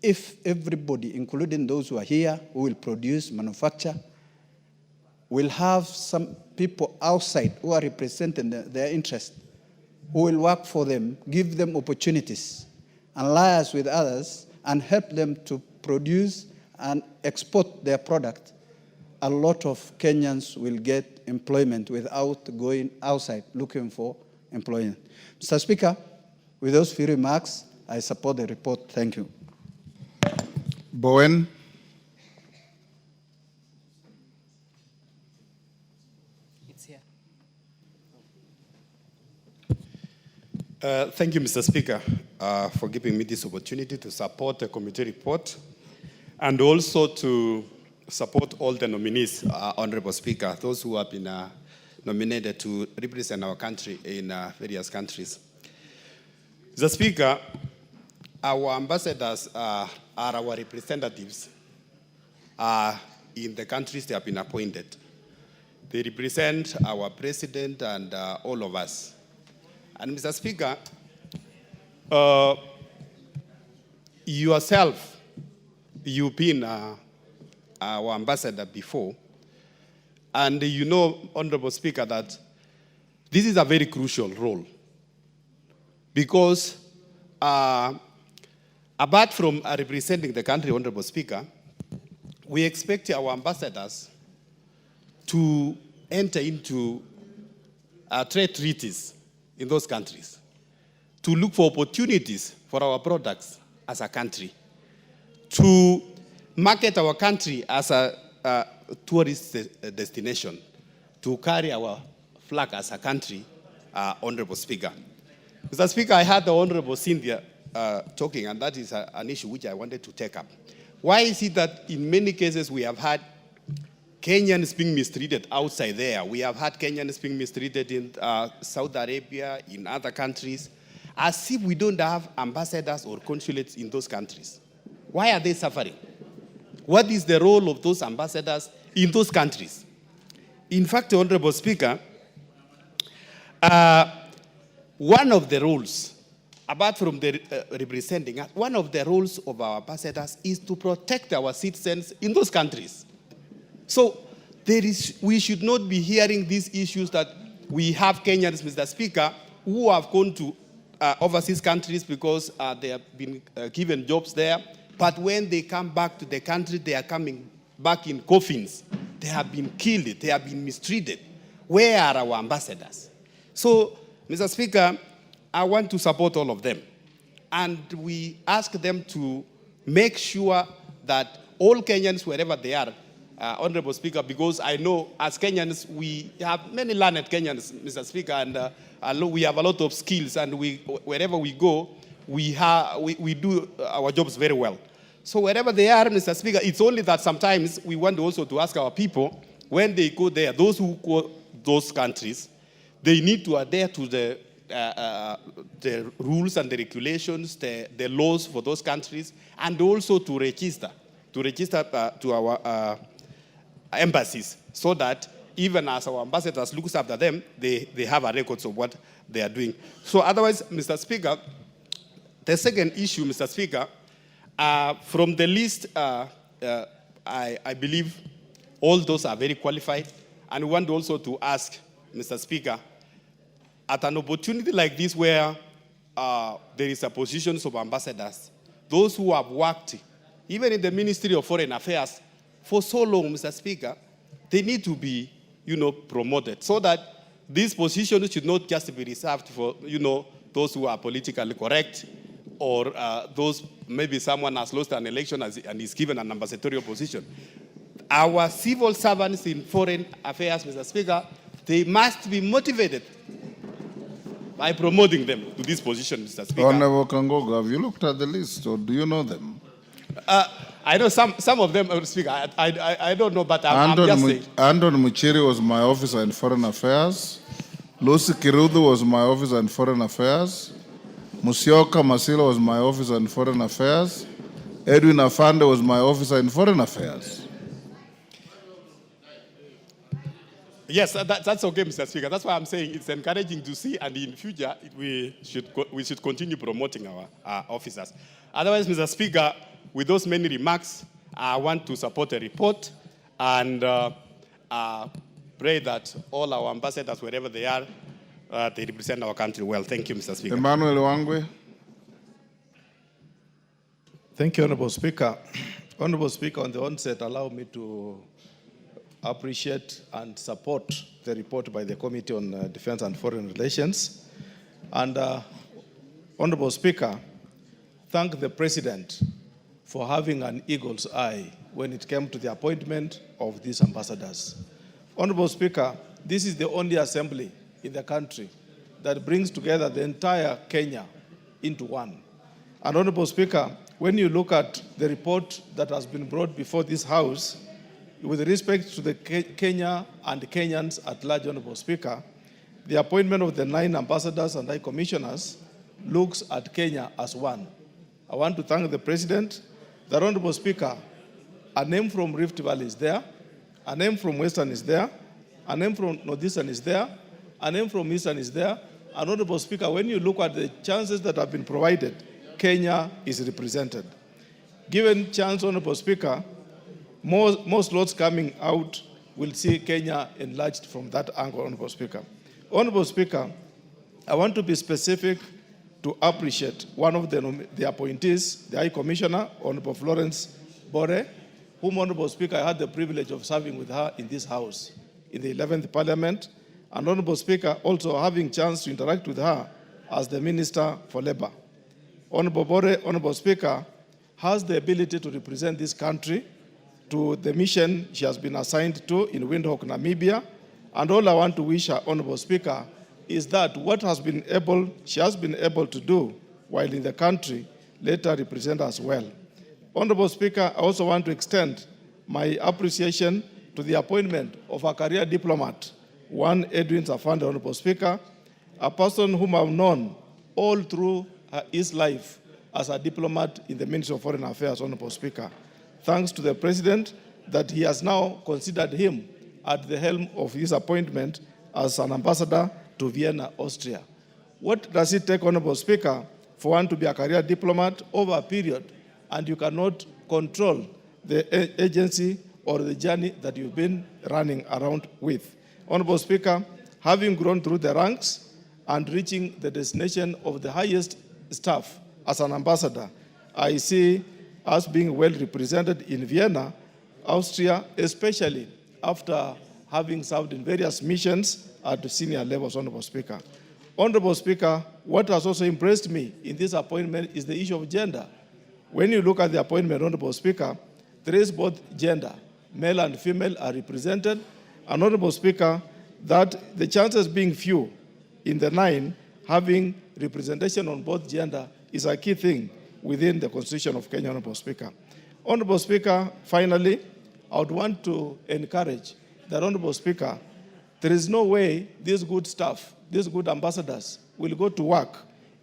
If everybody, including those who are here, who will produce, manufacture, will have some people outside who are representing their interest, who will work for them, give them opportunities, and liaise with others, and help them to produce and export their product, a lot of Kenyans will get employment without going outside looking for employment. Mr. Speaker, with those few remarks, I support the report. Thank you. Bowen. Thank you, Mr. Speaker, for giving me this opportunity to support the committee report and also to support all the nominees, Honorable Speaker, those who have been nominated to represent our country in various countries. Mr. Speaker, our ambassadors are our representatives in the countries they have been appointed. They represent our president and all of us. And Mr. Speaker, yourself, you've been our ambassador before, and you know, Honorable Speaker, that this is a very crucial role because apart from representing the country, Honorable Speaker, we expect our ambassadors to enter into trade treaties in those countries, to look for opportunities for our products as a country, to market our country as a tourist destination, to carry our flag as a country, Honorable Speaker. Mr. Speaker, I heard the Honorable Cynthia talking, and that is an issue which I wanted to take up. Why is it that in many cases we have had Kenyans being mistreated outside there? We have had Kenyans being mistreated in Saudi Arabia, in other countries, as if we don't have ambassadors or consulates in those countries. Why are they suffering? What is the role of those ambassadors in those countries? In fact, Honorable Speaker, one of the roles, apart from the representing, one of the roles of our ambassadors is to protect our citizens in those countries. So we should not be hearing these issues that we have Kenyans, Mr. Speaker, who have gone to overseas countries because they have been given jobs there. But when they come back to the country, they are coming back in coffins. They have been killed. They have been mistreated. Where are our ambassadors? So, Mr. Speaker, I want to support all of them. And we ask them to make sure that all Kenyans, wherever they are, Honorable Speaker, because I know as Kenyans, we have many learned Kenyans, Mr. Speaker, and we have a lot of skills, and wherever we go, we do our jobs very well. So wherever they are, Mr. Speaker, it's only that sometimes we want also to ask our people, when they go there, those who go those countries, they need to adhere to the rules and the regulations, the laws for those countries, and also to register to our embassies, so that even as our ambassadors look after them, they have a record of what they are doing. So otherwise, Mr. Speaker, the second issue, Mr. Speaker, from the list, I believe all those are very qualified. And we want also to ask, Mr. Speaker, at an opportunity like this where there is a position of ambassadors, those who have worked, even in the Ministry of Foreign Affairs, for so long, Mr. Speaker, they need to be, promoted, so that these positions should not just be reserved for, those who are politically correct, or those, maybe someone has lost an election and is given an ambassadorial position. Our civil servants in foreign affairs, Mr. Speaker, they must be motivated by promoting them to this position, Mr. Speaker. Honorable Kangogo, have you looked at the list, or do you know them? I know some of them, Mr. Speaker. I don't know, but I'm just saying. Andon Muchiri was my officer in foreign affairs. Lucy Kirudu was my officer in foreign affairs. Musyoka Masila was my officer in foreign affairs. Edwin Afande was my officer in foreign affairs. Yes, that's okay, Mr. Speaker. That's why I'm saying it's encouraging to see, and in future we should continue promoting our officers. Otherwise, Mr. Speaker, with those many remarks, I want to support the report and pray that all our ambassadors, wherever they are, they represent our country well. Thank you, Mr. Speaker. Emmanuel Wangwe. Thank you, Honorable Speaker. Honorable Speaker, on the onset, allow me to appreciate and support the report by the Committee on Defense and Foreign Relations. And Honorable Speaker, thank the President for having an eagle's eye when it came to the appointment of these ambassadors. Honorable Speaker, this is the only assembly in the country that brings together the entire Kenya into one. And Honorable Speaker, when you look at the report that has been brought before this House, with respect to the Kenya and Kenyans at large, Honorable Speaker, the appointment of the 9 ambassadors and high commissioners looks at Kenya as one. I want to thank the President. The Honorable Speaker, a name from Rift Valley is there, a name from Western is there, a name from Northeastern is there, a name from Eastern is there. And Honorable Speaker, when you look at the chances that have been provided, Kenya is represented. Given chance, Honorable Speaker, more slots coming out will see Kenya enlarged from that angle, Honorable Speaker. Honorable Speaker, I want to be specific to appreciate one of the appointees, the High Commissioner, Honorable Florence Bore, whom, Honorable Speaker, I had the privilege of serving with her in this House in the 11th Parliament, and Honorable Speaker, also having chance to interact with her as the Minister for Labour. Honorable Bore, Honorable Speaker, has the ability to represent this country to the mission she has been assigned to in Windhoek, Namibia, and all I want to wish her, Honorable Speaker, is that what she has been able to do while in the country, let her represent us well. Honorable Speaker, I also want to extend my appreciation to the appointment of a career diplomat, one Edwin Safande, Honorable Speaker, a person whom I've known all through his life as a diplomat in the Ministry of Foreign Affairs, Honorable Speaker. Thanks to the President that he has now considered him at the helm of his appointment as an ambassador to Vienna, Austria. What does it take, Honorable Speaker, for one to be a career diplomat over a period and you cannot control the agency or the journey that you've been running around with? Honorable Speaker, having grown through the ranks and reaching the destination of the highest staff as an ambassador, I see us being well represented in Vienna, Austria, especially after having served in various missions at the senior levels, Honorable Speaker. Honorable Speaker, what has also impressed me in this appointment is the issue of gender. When you look at the appointment, Honorable Speaker, there is both gender, male and female are represented, and Honorable Speaker, that the chances being few in the 9, having representation on both gender is a key thing within the Constitution of Kenya, Honorable Speaker. Honorable Speaker, finally, I would want to encourage that, Honorable Speaker, there is no way these good staff, these good ambassadors will go to work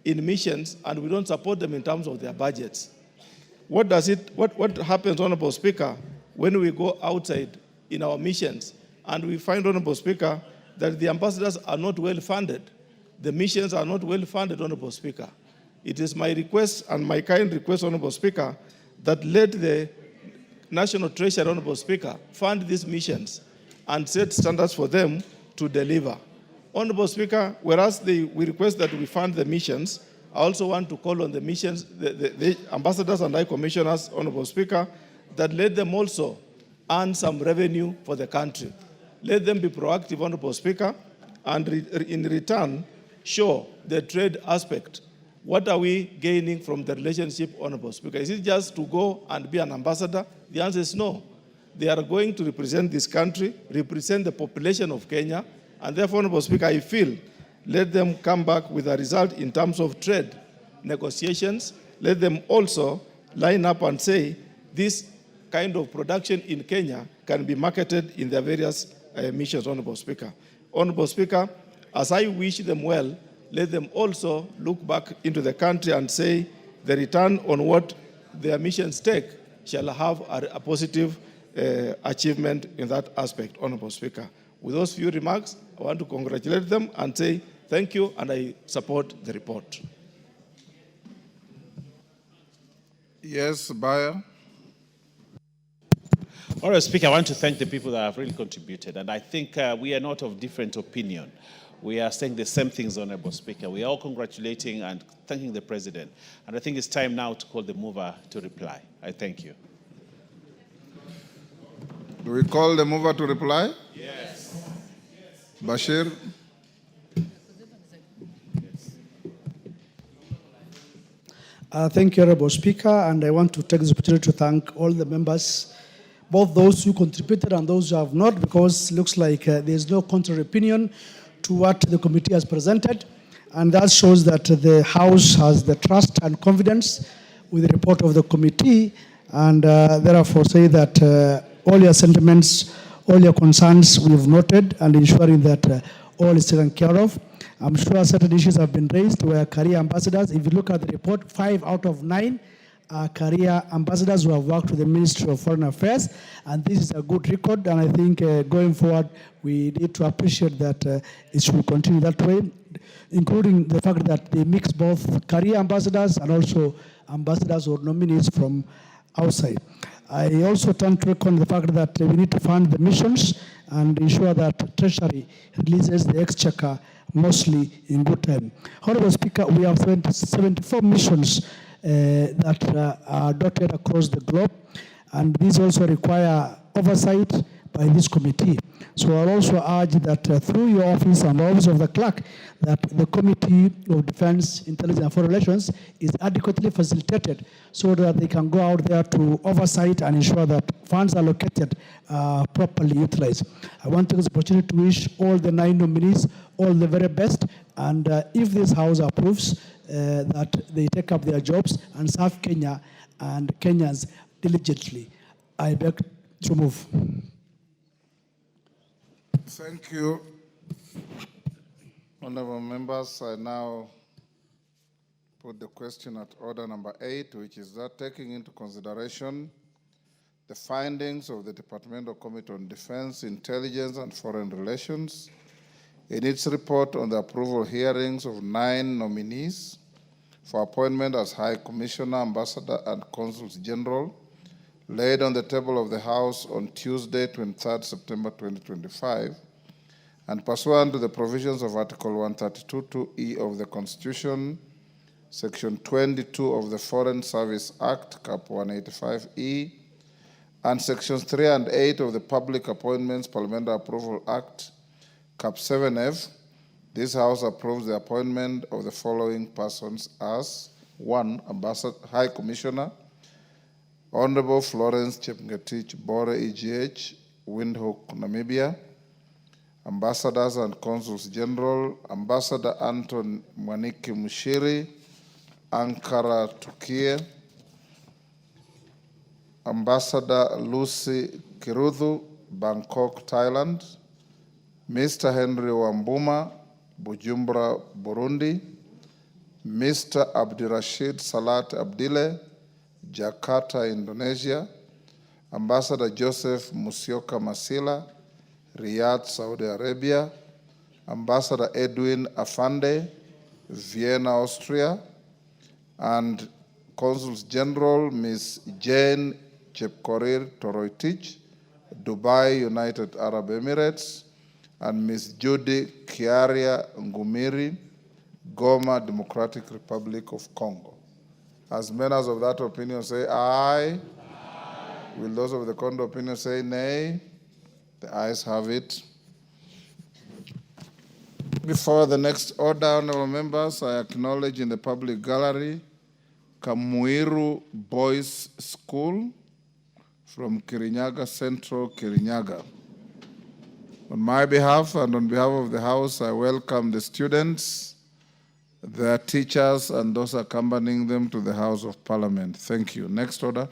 in missions and we don't support them in terms of their budgets. What happens, Honorable Speaker, when we go outside in our missions and we find, Honorable Speaker, that the ambassadors are not well funded, the missions are not well funded, Honorable Speaker. It is my request and my kind request, Honorable Speaker, that let the National Treasury, Honorable Speaker, fund these missions and set standards for them to deliver. Honorable Speaker, whereas we request that we fund the missions, I also want to call on the missions, the ambassadors and high commissioners, Honorable Speaker, that let them also earn some revenue for the country. Let them be proactive, Honorable Speaker, and in return, show the trade aspect. What are we gaining from the relationship, Honorable Speaker? Is it just to go and be an ambassador? The answer is no. They are going to represent this country, represent the population of Kenya, and therefore, Honorable Speaker, I feel let them come back with a result in terms of trade negotiations. Let them also line up and say this kind of production in Kenya can be marketed in their various missions, Honorable Speaker. Honorable Speaker, as I wish them well, let them also look back into the country and say the return on what their missions take shall have a positive achievement in that aspect, Honorable Speaker. With those few remarks, I want to congratulate them and say thank you, and I support the report. Yes, Bayer. All right, Speaker, I want to thank the people that have really contributed, and I think we are not of different opinion. We are saying the same things, Honorable Speaker. We are all congratulating and thanking the President, and I think it's time now to call the mover to reply. I thank you. Do we call the mover to reply? Yes. Bashir. Thank you, Honorable Speaker, and I want to take this opportunity to thank all the members, both those who contributed and those who have not, because it looks like there is no contrary opinion to what the committee has presented, and that shows that the House has the trust and confidence with the report of the committee, and therefore say that all your sentiments, all your concerns we've noted, and ensuring that all is taken care of. I'm sure certain issues have been raised where career ambassadors, if you look at the report, 5 out of 9 are career ambassadors who have worked with the Ministry of Foreign Affairs, and this is a good record, and I think going forward, we need to appreciate that it should continue that way, including the fact that they mix both career ambassadors and also ambassadors or nominees from outside. I also turn to reckon the fact that we need to fund the missions, and ensure that Treasury releases the exchequer mostly in good time. Honorable Speaker, we have 74 missions that are dotted across the globe, and these also require oversight by this committee. So I'll also urge that through your office and the office of the clerk, that the Committee of Defense, Intelligence and Foreign Relations is adequately facilitated so that they can go out there to oversight and ensure that funds allocated are properly utilized. I want to take this opportunity to wish all the 9 nominees all the very best, and if this House approves, that they take up their jobs and serve Kenya and Kenyans diligently. I beg to move. Thank you. Honorable members, I now put the question at order number 8, which is that taking into consideration the findings of the Departmental Committee on Defense, Intelligence and Foreign Relations in its report on the approval hearings of 9 nominees for appointment as High Commissioner, Ambassador and Consuls General, laid on the table of the House on Tuesday, 23rd September 2025, and pursuant to the provisions of Article 132(2)(e) of the Constitution, Section 22 of the Foreign Service Act, Cap 185(e), and Sections 3 and 8 of the Public Appointments Parliamentary Approval Act, Cap 7F, this House approves the appointment of the following persons as: 1. Ambassador, High Commissioner, Honorable Florence Chepngetich Bore, EGH, Windhoek, Namibia. Ambassadors and Consuls General, Ambassador Anton Mwaniki Mushiri, Ankara, Turkey. Ambassador Lucy Kiruthu, Bangkok, Thailand. Mr. Henry Wambuma, Bujumbura, Burundi. Mr. Abdirashid Salat Abdile, Jakarta, Indonesia. Ambassador Joseph Musyoka Masila, Riyadh, Saudi Arabia. Ambassador Edwin Afande, Vienna, Austria. And Consuls General Ms. Jane Chepkorir Toroitich, Dubai, United Arab Emirates. And Ms. Judy Kiaria Ngumiri, Goma, Democratic Republic of Congo. As members of that opinion say aye. Aye. Will those of the contrary opinion say nay? The ayes have it. Before the next order, honorable members, I acknowledge in the public gallery Kamuiru Boys School from Kirinyaga Central, Kirinyaga. On my behalf and on behalf of the House, I welcome the students, their teachers, and those accompanying them to the House of Parliament. Thank you. Next order.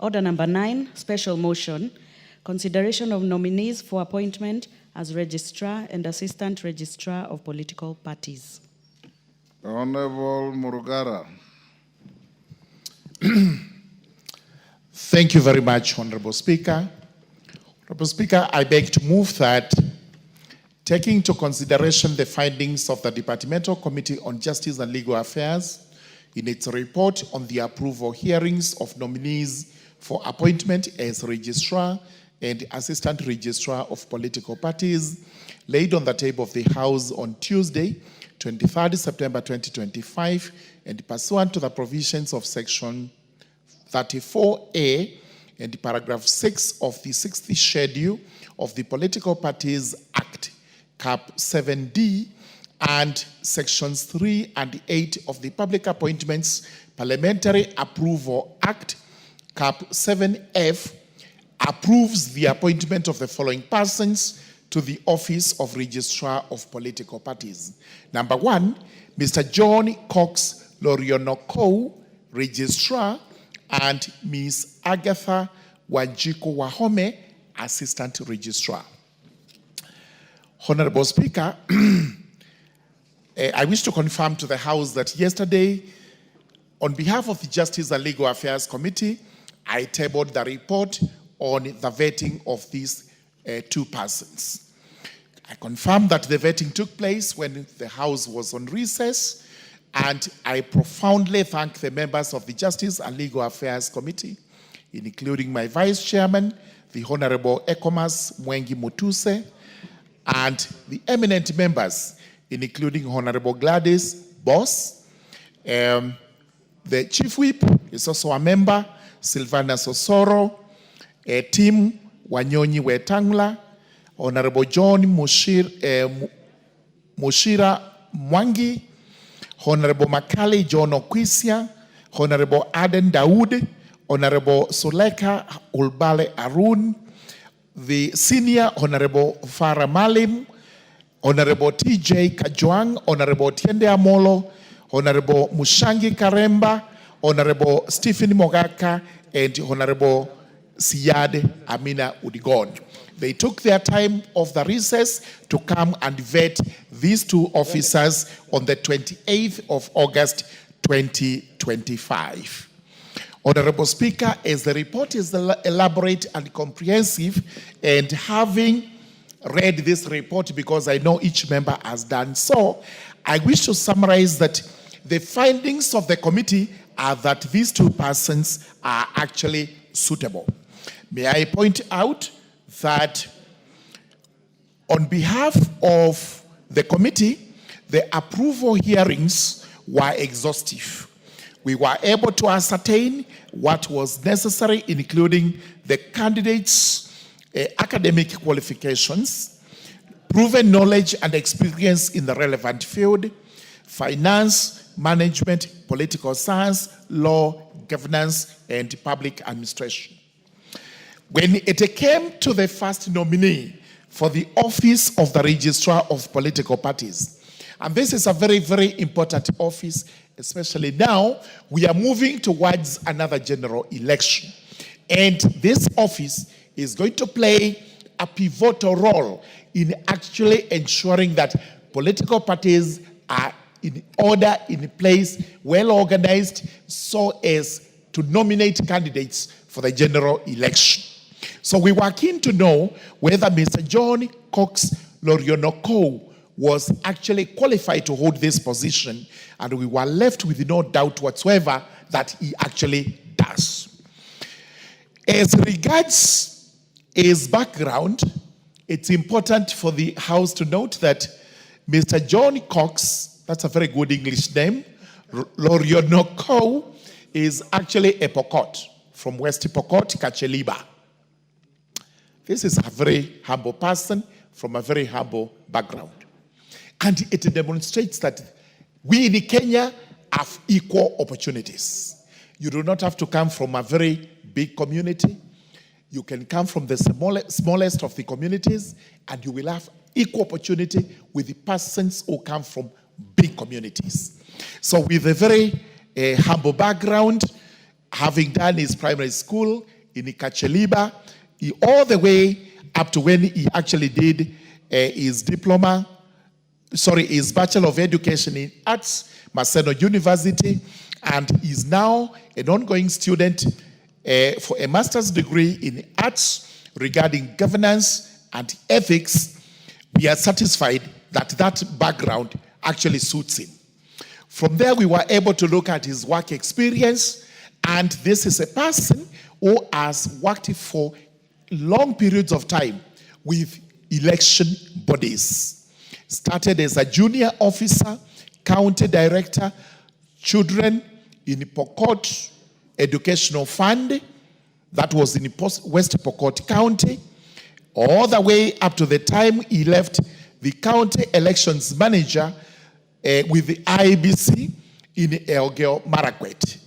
Order number 9, special motion, consideration of nominees for appointment as Registrar and Assistant Registrar of Political Parties. Honorable Murugara. Thank you very much, Honorable Speaker. Honorable Speaker, I beg to move that, taking into consideration the findings of the Departmental Committee on Justice and Legal Affairs in its report on the approval hearings of nominees for appointment as Registrar and Assistant Registrar of Political Parties, laid on the table of the House on Tuesday, 23rd September 2025, and pursuant to the provisions of Section 34A and paragraph 6 of the 6th schedule of the Political Parties Act, Cap 7D, and sections 3 and 8 of the Public Appointments Parliamentary Approval Act, Cap 7F, approves the appointment of the following persons to the office of Registrar of Political Parties. Number 1, Mr. John Cox Lorionokou, Registrar, and Ms. Agatha Wanjiko Wahome, Assistant Registrar. Honorable Speaker, I wish to confirm to the House that yesterday, on behalf of the Justice and Legal Affairs Committee, I tabled the report on the vetting of these 2 persons. I confirm that the vetting took place when the House was on recess, and I profoundly thank the members of the Justice and Legal Affairs Committee, including my Vice Chairman, the Honorable Ekomas Mwengi Mutuse, and the eminent members, including Honorable Gladys Boss. The Chief Whip is also a member, Silvana Sosoro, Tim Wanyonyi Wetangula, Honorable John Mushira Mwangi, Honorable Makali John Okwisia, Honorable Aden Daoud, Honorable Suleka Ulbale Arun, the Senior Honorable Farah Malim, Honorable TJ Kajwang, Honorable Tiende Amolo, Honorable Mushangi Karemba, Honorable Stephen Mogaka, and Honorable Siyad Amina Udigon. They took their time of the recess to come and vet these two officers on the 28th of August 2025. Honorable Speaker, as the report is elaborate and comprehensive, and having read this report, because I know each member has done so, I wish to summarize that the findings of the committee are that these two persons are actually suitable. May I point out that on behalf of the committee, the approval hearings were exhaustive. We were able to ascertain what was necessary, including the candidates' academic qualifications, proven knowledge and experience in the relevant field, finance, management, political science, law, governance, and public administration. When it came to the first nominee for the office of the Registrar of Political Parties, and this is a very, very important office, especially now, we are moving towards another general election. And this office is going to play a pivotal role in actually ensuring that political parties are in order, in place, well organized, so as to nominate candidates for the general election. So we were keen to know whether Mr. John Cox Lorionoko was actually qualified to hold this position, and we were left with no doubt whatsoever that he actually does. As regards his background, it's important for the House to note that Mr. John Cox, that's a very good English name, Lorionoko, is actually a Pokot from West Pokot, Kacheliba. This is a very humble person from a very humble background. And it demonstrates that we in Kenya have equal opportunities. You do not have to come from a very big community. You can come from the smallest of the communities, and you will have equal opportunity with the persons who come from big communities. So with a very humble background, having done his primary school in Kacheliba, all the way up to when he actually did his his Bachelor of Education in Arts, Maseno University, and is now an ongoing student for a master's degree in arts regarding governance and ethics. We are satisfied that that background actually suits him. From there, we were able to look at his work experience, and this is a person who has worked for long periods of time with election bodies. Started as a junior officer, county director, children in Pokot Educational Fund, that was in West Pokot County, all the way up to the time he left the county elections manager with the IBC in Elgeyo Marakwet.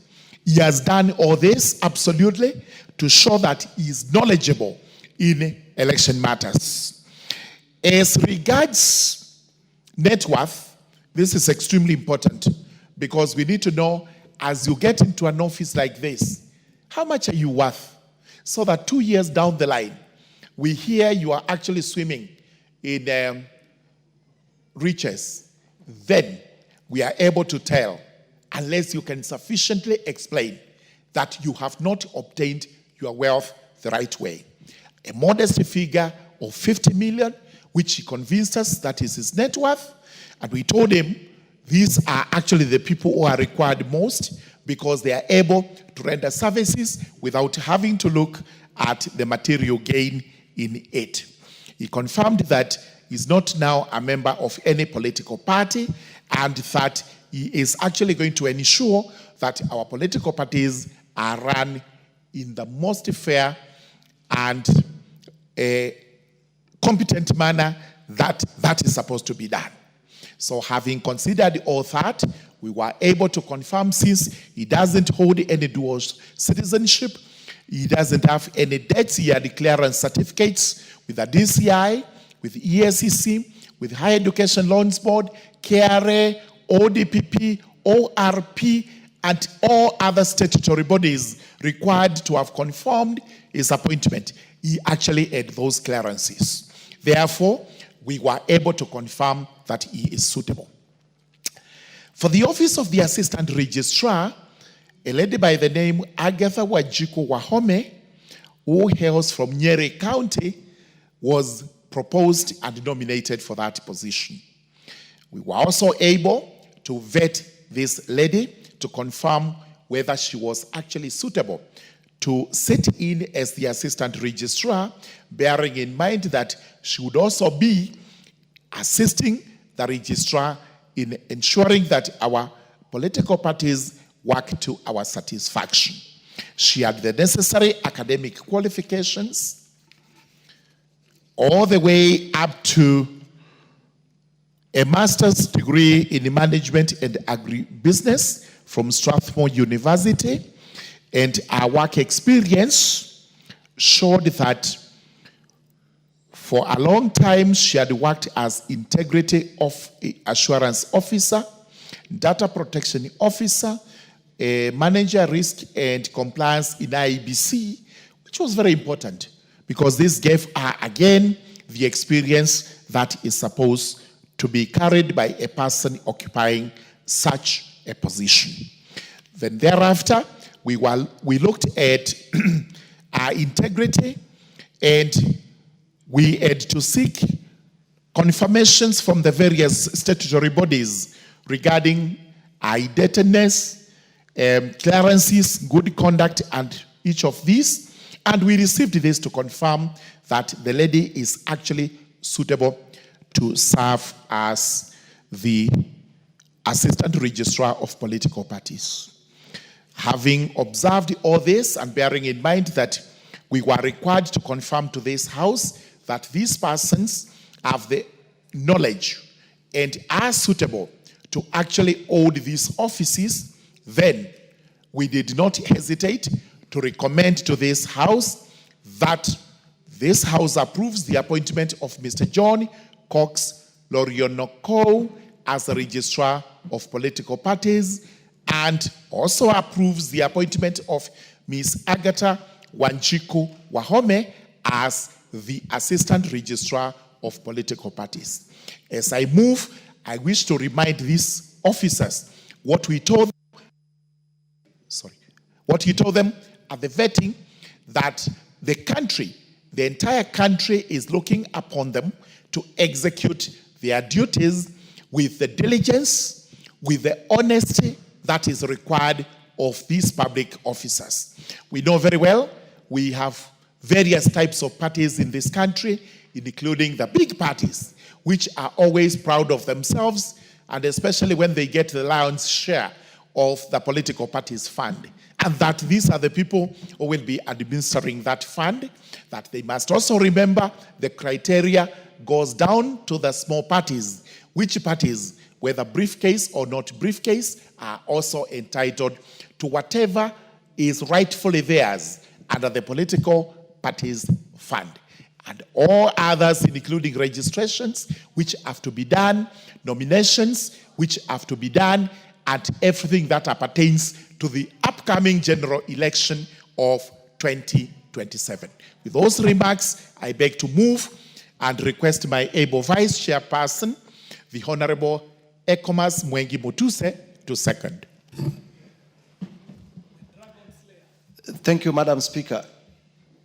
He has done all this absolutely to show that he is knowledgeable in election matters. As regards net worth, this is extremely important because we need to know, as you get into an office like this, how much are you worth? So that 2 years down the line, we hear you are actually swimming in riches. Then we are able to tell, unless you can sufficiently explain that you have not obtained your wealth the right way. A modest figure of 50 million, which he convinced us that is his net worth. And we told him these are actually the people who are required most because they are able to render services without having to look at the material gain in it. He confirmed that he's not now a member of any political party and that he is actually going to ensure that our political parties are run in the most fair and competent manner that is supposed to be done. So having considered all that, we were able to confirm, since he doesn't hold any dual citizenship, he doesn't have any debts, he had clearance certificates with the DCI, with ESCC, with Higher Education Loans Board, KRA, ODPP, ORP, and all other statutory bodies required to have confirmed his appointment. He actually had those clearances. Therefore, we were able to confirm that he is suitable. For the office of the Assistant Registrar, a lady by the name Agatha Wanjiku Wahome, who hails from Nyeri County, was proposed and nominated for that position. We were also able to vet this lady to confirm whether she was actually suitable to sit in as the Assistant Registrar, bearing in mind that she would also be assisting the Registrar in ensuring that our political parties work to our satisfaction. She had the necessary academic qualifications, all the way up to a master's degree in management and agribusiness from Strathmore University, and our work experience showed that for a long time she had worked as integrity assurance officer, data protection officer, manager risk and compliance in IBC, which was very important because this gave her again the experience that is supposed to be carried by a person occupying such a position. Then thereafter, we looked at our integrity, and we had to seek confirmations from the various statutory bodies regarding our indebtedness, clearances, good conduct, and each of these. And we received this to confirm that the lady is actually suitable to serve as the Assistant Registrar of Political Parties. Having observed all this and bearing in mind that we were required to confirm to this House that these persons have the knowledge and are suitable to actually hold these offices, then we did not hesitate to recommend to this House that this House approves the appointment of Mr. John Cox Lorionoko as the Registrar of Political Parties, and also approves the appointment of Ms. Agatha Wanjiku Wahome as the Assistant Registrar of Political Parties. As I move, I wish to remind these officers what we told them at the vetting, that the country, the entire country is looking upon them to execute their duties with the diligence, with the honesty that is required of these public officers. We know very well we have various types of parties in this country, including the big parties, which are always proud of themselves, and especially when they get the lion's share of the political party's fund. And that these are the people who will be administering that fund, that they must also remember the criteria goes down to the small parties, which parties, whether briefcase or not briefcase, are also entitled to whatever is rightfully theirs under the political party's fund. And all others, including registrations, which have to be done, nominations, which have to be done, and everything that appertains to the upcoming general election of 2027. With those remarks, I beg to move and request my able Vice Chairperson, the Honorable Ekomas Mwengi Mutuse, to second. Thank you, Madam Speaker.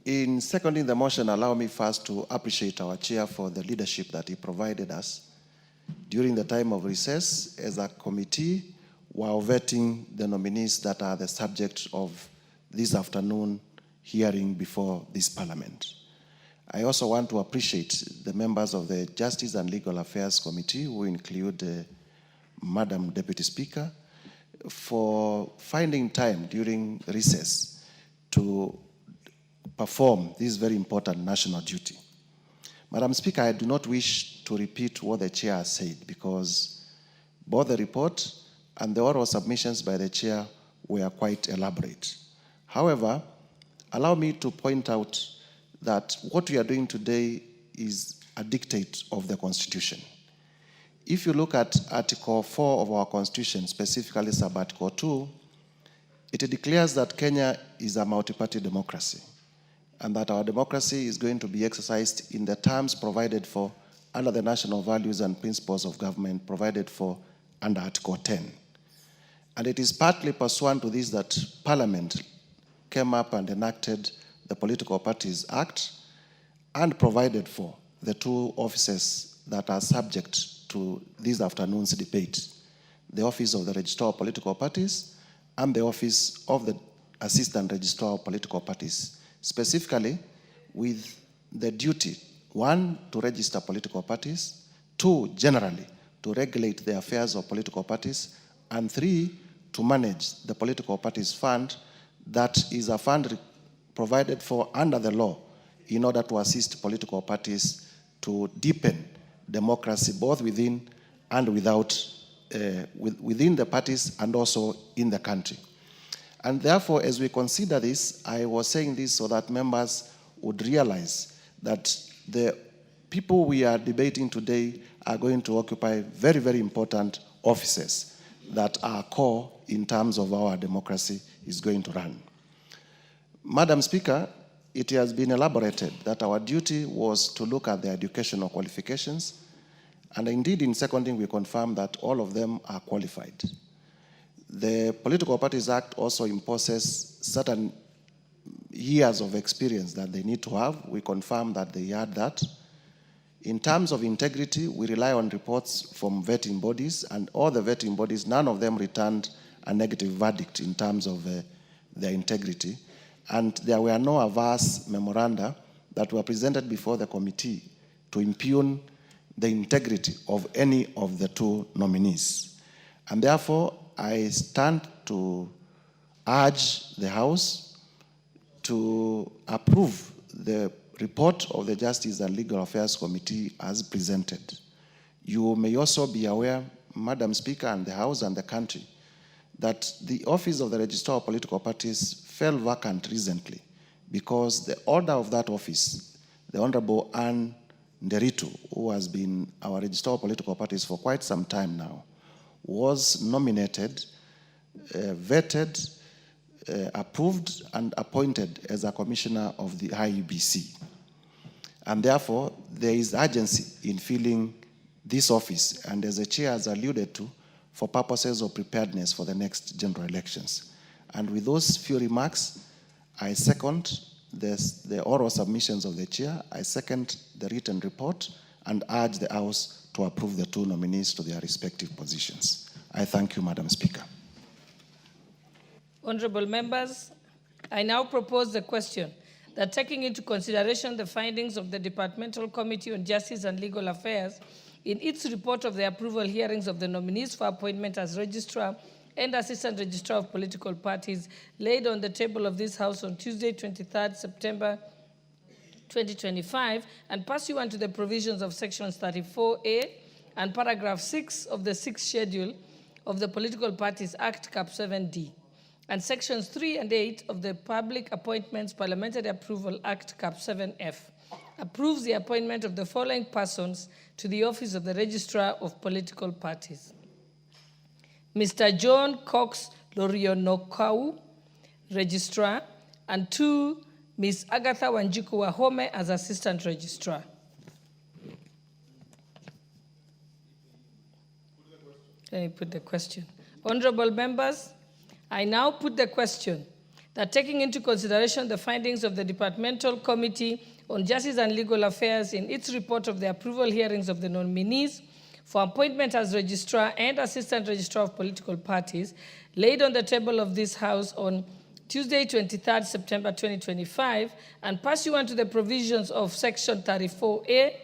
In seconding the motion, allow me first to appreciate our chair for the leadership that he provided us during the time of recess. As a committee, while vetting the nominees that are the subject of this afternoon hearing before this Parliament. I also want to appreciate the members of the Justice and Legal Affairs Committee, who include Madam Deputy Speaker, for finding time during recess to perform this very important national duty. Madam Speaker, I do not wish to repeat what the Chair has said because both the report and the oral submissions by the Chair were quite elaborate. However, allow me to point out that what we are doing today is a dictate of the Constitution. If you look at Article 4 of our Constitution, specifically sub-Article 2, it declares that Kenya is a multi-party democracy and that our democracy is going to be exercised in the terms provided for under the national values and principles of government provided for under Article 10. And it is partly pursuant to this that Parliament came up and enacted the Political Parties Act and provided for the two offices that are subject to this afternoon's debate, the Office of the Registrar of Political Parties and the Office of the Assistant Registrar of Political Parties, specifically with the duty, 1, to register political parties, 2, generally, to regulate the affairs of political parties, and 3, to manage the political parties fund that is a fund provided for under the law in order to assist political parties to deepen democracy both within and without, within the parties and also in the country. And therefore, as we consider this, I was saying this so that members would realize that the people we are debating today are going to occupy very, very important offices that are core in terms of our democracy is going to run. Madam Speaker, it has been elaborated that our duty was to look at their educational qualifications, and indeed in seconding we confirm that all of them are qualified. The Political Parties Act also imposes certain years of experience that they need to have. We confirm that they had that. In terms of integrity, we rely on reports from vetting bodies, and all the vetting bodies, none of them returned a negative verdict in terms of their integrity. And there were no adverse memoranda that were presented before the committee to impugn the integrity of any of the two nominees. And therefore, I stand to urge the House to approve the report of the Justice and Legal Affairs Committee as presented. You may also be aware, Madam Speaker, and the House and the country, that the Office of the Registrar of Political Parties fell vacant recently because the order of that office, the Honorable Anne Nderitu, who has been our Registrar of Political Parties for quite some time now, was nominated, vetted, approved, and appointed as a commissioner of the IEBC. And therefore, there is urgency in filling this office, and as the chair has alluded to, for purposes of preparedness for the next general elections. And with those few remarks, I second the oral submissions of the chair, I second the written report, and urge the House to approve the two nominees to their respective positions. I thank you, Madam Speaker. Honorable members, I now propose the question that taking into consideration the findings of the Departmental Committee on Justice and Legal Affairs in its report of the approval hearings of the nominees for appointment as Registrar and Assistant Registrar of Political Parties laid on the table of this House on Tuesday, 23rd September 2025, and pursuant to the provisions of Sections 34A and Paragraph 6 of the 6th Schedule of the Political Parties Act, Cap 7D, and Sections 3 and 8 of the Public Appointments Parliamentary Approval Act, Cap 7F, approves the appointment of the following persons to the office of the Registrar of Political Parties. Mr. John Cox Lorionokau, Registrar, and 2, Ms. Agatha Wanjiku Wahome as Assistant Registrar. Let me put the question. Honorable members, I now put the question that taking into consideration the findings of the Departmental Committee on Justice and Legal Affairs in its report of the approval hearings of the nominees for appointment as Registrar and Assistant Registrar of Political Parties, laid on the table of this House on Tuesday, 23rd September 2025, and pursuant to the provisions of Section 34A,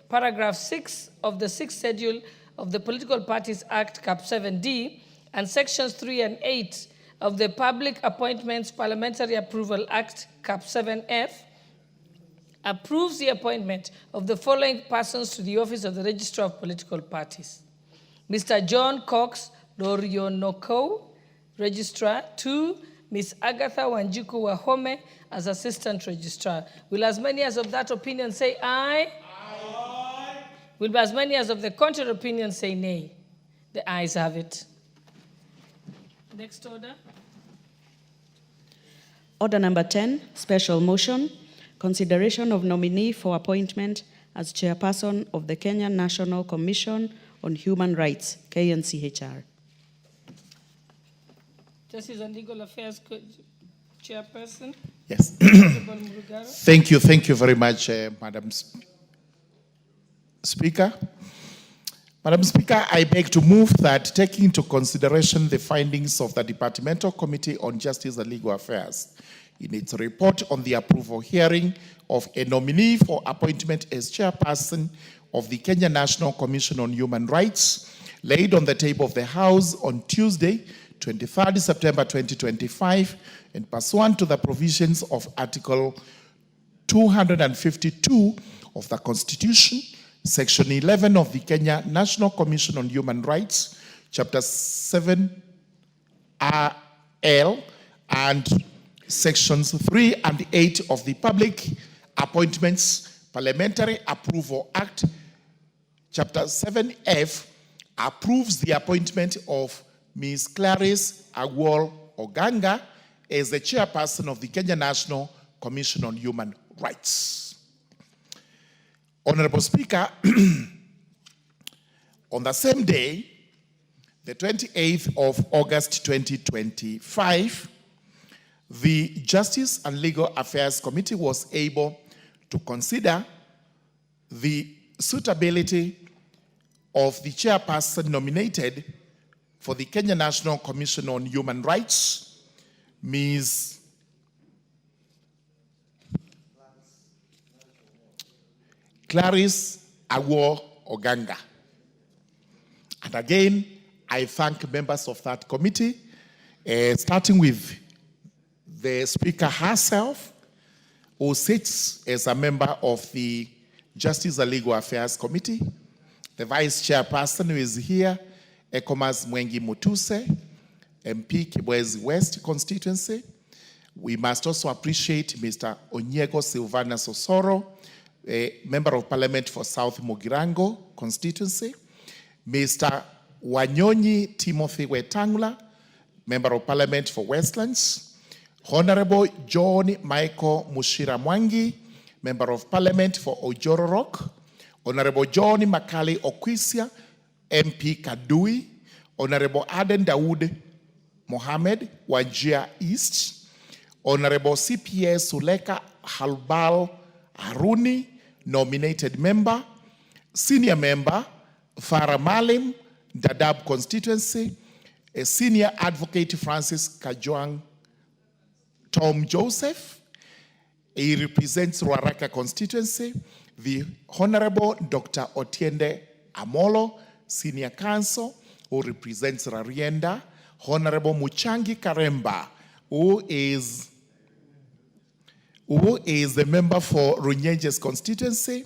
Paragraph 6 of the 6th Schedule of the Political Parties Act, Cap 7D, and Sections 3 and 8 of the Public Appointments Parliamentary Approval Act, Cap 7F, approves the appointment of the following persons to the office of the Registrar of Political Parties. Mr. John Cox Lorionoko, Registrar. 2, Ms. Agatha Wanjiku Wahome as Assistant Registrar. Will as many as of that opinion say aye? Aye. Will as many as of the contrary opinion say nay? The ayes have it. Next order. Order number 10, special motion, consideration of nominee for appointment as chairperson of the Kenya National Commission on Human Rights, KNCHR. Justice and Legal Affairs Chairperson. Yes. Thank you very much, Madam Speaker. Madam Speaker, I beg to move that, taking into consideration the findings of the Departmental Committee on Justice and Legal Affairs in its report on the approval hearing of a nominee for appointment as chairperson of the Kenya National Commission on Human Rights, laid on the table of the House on Tuesday, 23rd September 2025, and pursuant to the provisions of Article 252 of the Constitution, Section 11 of the Kenya National Commission on Human Rights, Chapter 7 RL, and Sections 3 and 8 of the Public Appointments Parliamentary Approval Act, Chapter 7F, approves the appointment of Ms. Clarice Agwol Oganga as the chairperson of the Kenya National Commission on Human Rights. Honorable Speaker, on the same day, the 28th of August 2025, the Justice and Legal Affairs Committee was able to consider the suitability of the chairperson nominated for the Kenya National Commission on Human Rights, Ms. Clarice Agwol Oganga. And again, I thank members of that committee, starting with the Speaker herself, who sits as a member of the Justice and Legal Affairs Committee, the Vice Chairperson who is here, Ekomas Mwengi Mutuse, MP Kibwezi West constituency. We must also appreciate Mr. Onyego Silvana Sosoro, a Member of Parliament for South Mugirango constituency, Mr. Wanyonyi Timothy Wetangula, Member of Parliament for Westlands, Honorable John Michael Mushira Mwangi, Member of Parliament for Ojoro Rock, Honorable John Makali Okwisia, MP Kadui, Honorable Aden Dawood Mohammed, Wajir East, Honorable CPS Suleka Halbal Haruni, nominated member, Senior Member, Farah Malim, Dadaab constituency, a Senior Advocate Francis Kajwang Tom Joseph, he represents Ruaraka constituency, the Honorable Dr. Otiende Amolo, Senior Counsel, who represents Rarienda, Honorable Muchangi Karemba, who is the member for Runyenje's constituency,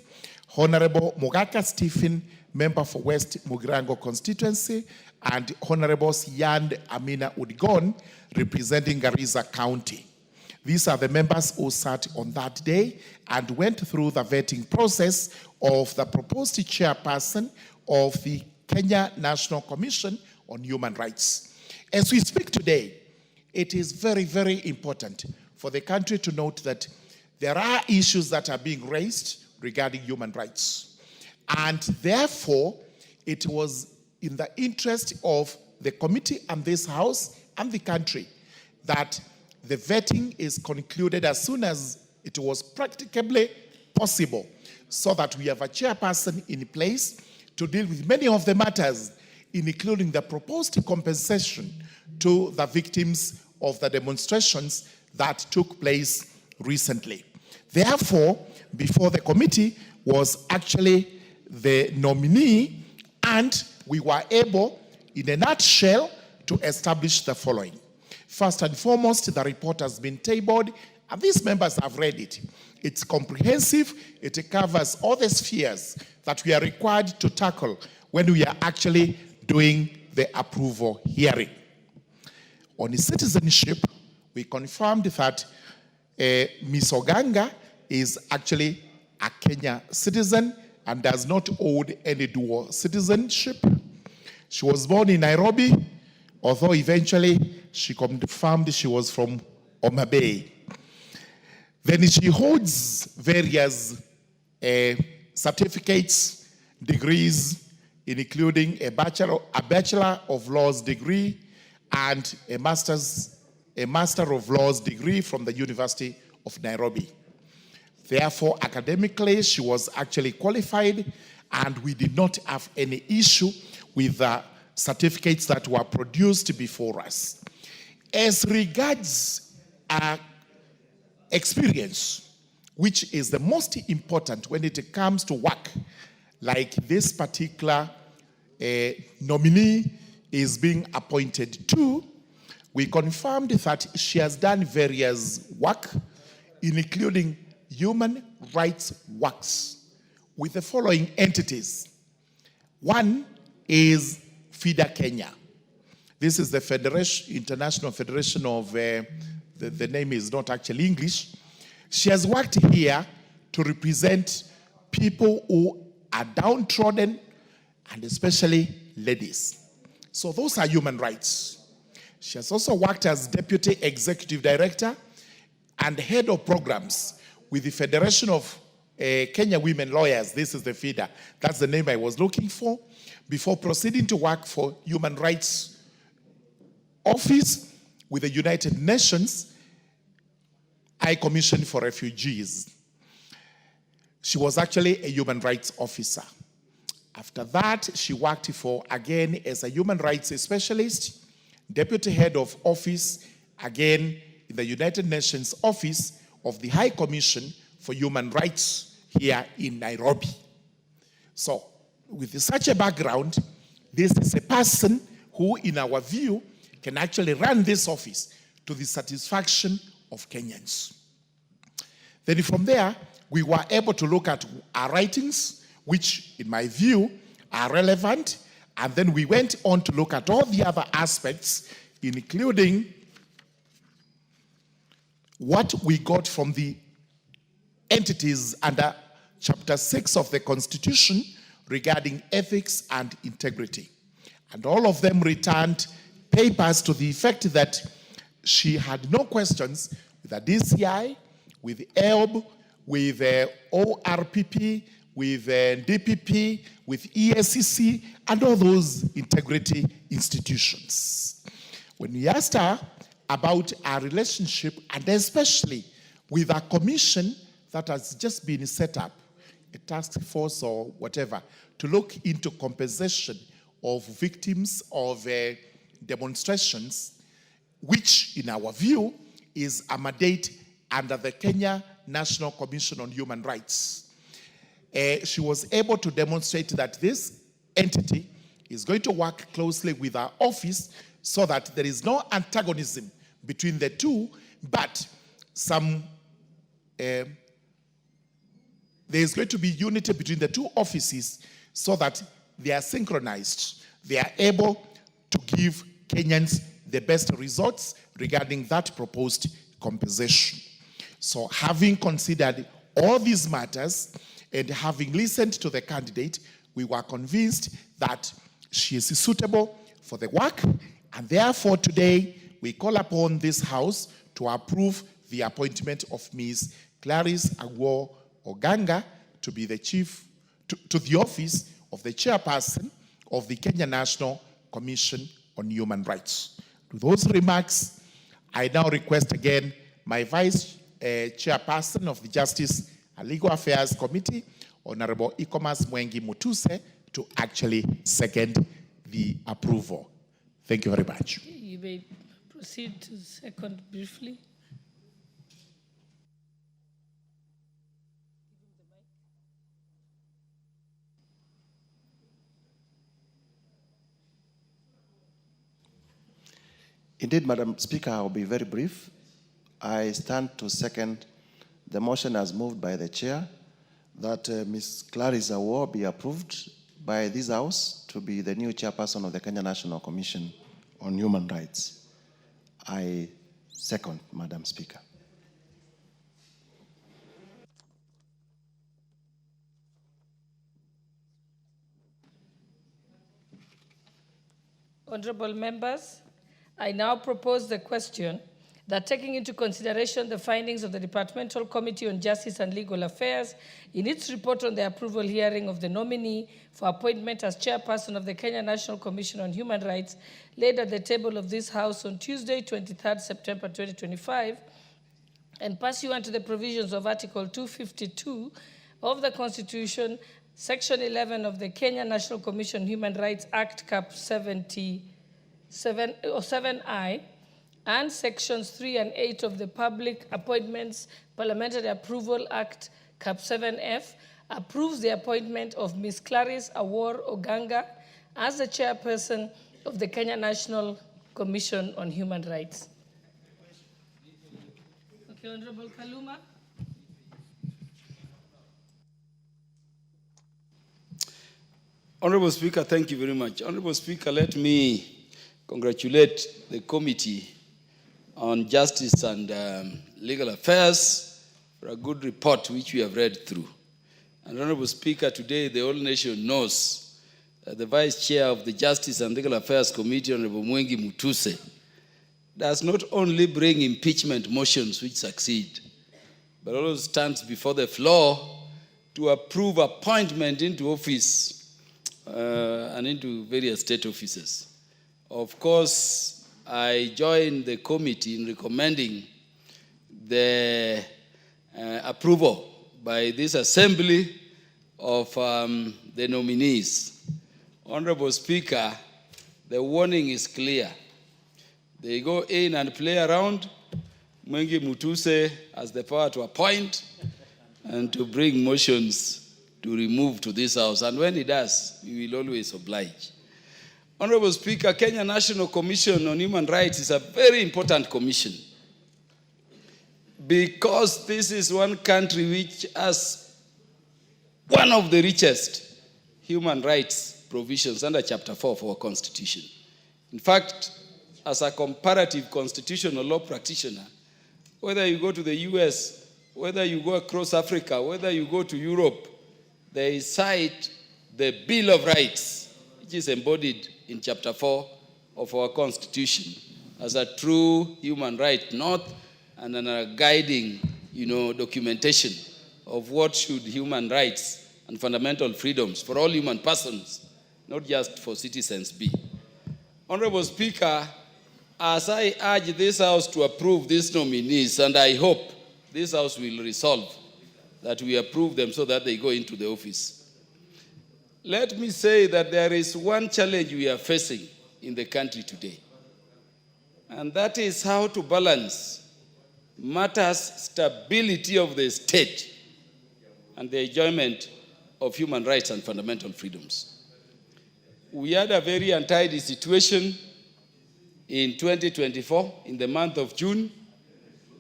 Honorable Mugaka Stephen, member for West Mugirango constituency, and Honorable Siyand Amina Udgon, representing Garissa County. These are the members who sat on that day and went through the vetting process of the proposed chairperson of the Kenya National Commission on Human Rights. As we speak today, it is very, very important for the country to note that there are issues that are being raised regarding human rights. And therefore, it was in the interest of the committee and this House and the country that the vetting is concluded as soon as it was practicably possible, so that we have a chairperson in place to deal with many of the matters, including the proposed compensation to the victims of the demonstrations that took place recently. Therefore, before the committee was actually the nominee, and we were able, in a nutshell, to establish the following. First and foremost, the report has been tabled, and these members have read it. It's comprehensive. It covers all the spheres that we are required to tackle when we are actually doing the approval hearing. On citizenship, we confirmed that Ms. Oganga is actually a Kenya citizen and does not hold any dual citizenship. She was born in Nairobi, although eventually she confirmed she was from Homa Bay. Then she holds various certificates, degrees, including a Bachelor of Laws degree and a Master of Laws degree from the University of Nairobi. Therefore, academically, she was actually qualified, and we did not have any issue with the certificates that were produced before us. As regards experience, which is the most important when it comes to work, like this particular nominee is being appointed to, we confirmed that she has done various work, including human rights works, with the following entities. One is FIDA Kenya. This is the Federation, International Federation of, the name is not actually English. She has worked here to represent people who are downtrodden, and especially ladies. So those are human rights. She has also worked as Deputy Executive Director and Head of Programs with the Federation of Kenya Women Lawyers. This is the FIDA. That's the name I was looking for. Before proceeding to work for Human Rights Office with the United Nations High Commission for Refugees. She was actually a human rights officer. After that, she worked for, again, as a human rights specialist, deputy head of office, again, in the United Nations Office of the High Commission for Human Rights here in Nairobi. So, with such a background, this is a person who, in our view, can actually run this office to the satisfaction of Kenyans. Then from there, we were able to look at our writings, which, in my view, are relevant, and then we went on to look at all the other aspects, including what we got from the entities under Chapter 6 of the Constitution regarding ethics and integrity. And all of them returned papers to the effect that she had no questions with the DCI, with ELB, with ORPP, with DPP, with ESCC, and all those integrity institutions. When we asked her about our relationship, and especially with a commission that has just been set up, a task force or whatever, to look into compensation of victims of demonstrations, which, in our view, is a mandate under the Kenya National Commission on Human Rights. She was able to demonstrate that this entity is going to work closely with our office so that there is no antagonism between the two, but there is going to be unity between the two offices so that they are synchronized. They are able to give Kenyans the best results regarding that proposed compensation. So having considered all these matters and having listened to the candidate, we were convinced that she is suitable for the work, and therefore today we call upon this House to approve the appointment of Ms. Clarice Agwo Oganga to be the to the office of the chairperson of the Kenya National Commission on Human Rights. To those remarks, I now request again my vice chairperson of the Justice and Legal Affairs Committee, Honorable Ikomas Mwengi Mutuse, to actually second the approval. Thank you very much. You may proceed to second briefly. Indeed, Madam Speaker, I'll be very brief. I stand to second the motion as moved by the chair that Ms. Clarice Award be approved by this House to be the new chairperson of the Kenya National Commission on Human Rights. I second, Madam Speaker. Honorable members, I now propose the question that taking into consideration the findings of the Departmental Committee on Justice and Legal Affairs in its report on the approval hearing of the nominee for appointment as chairperson of the Kenya National Commission on Human Rights laid at the table of this House on Tuesday, 23rd September 2025, and pursuant to the provisions of Article 252 of the Constitution, Section 11 of the Kenya National Commission on Human Rights Act, Cap 7I, and Sections 3 and 8 of the Public Appointments Parliamentary Approval Act, Cap 7F, approves the appointment of Ms. Clarice Awor Oganga as the chairperson of the Kenya National Commission on Human Rights. Okay, Honorable Kaluma. Honorable Speaker, thank you very much. Honorable Speaker, let me congratulate the Committee on Justice and Legal Affairs for a good report which we have read through. And Honorable Speaker, today the whole nation knows that the Vice Chair of the Justice and Legal Affairs Committee, Honorable Mwengi Mutuse, does not only bring impeachment motions which succeed, but also stands before the floor to approve appointment into office and into various state offices. Of course, I join the committee in recommending the approval by this assembly of the nominees. Honorable Speaker, the warning is clear. They go in and play around. Mwengi Mutuse has the power to appoint and to bring motions to remove to this House. And when he does, we will always oblige. Honorable Speaker, Kenya National Commission on Human Rights is a very important commission because this is one country which has one of the richest human rights provisions under Chapter 4 of our Constitution. In fact, as a comparative constitutional law practitioner, whether you go to the US, whether you go across Africa, whether you go to Europe, they cite the Bill of Rights, which is embodied in Chapter 4 of our Constitution as a true human right note and a guiding, documentation of what should human rights and fundamental freedoms for all human persons, not just for citizens, be. Honorable Speaker, as I urge this House to approve these nominees, and I hope this House will resolve that we approve them so that they go into the office. Let me say that there is one challenge we are facing in the country today, and that is how to balance matters stability of the state and the enjoyment of human rights and fundamental freedoms. We had a very untidy situation in 2024, in the month of June.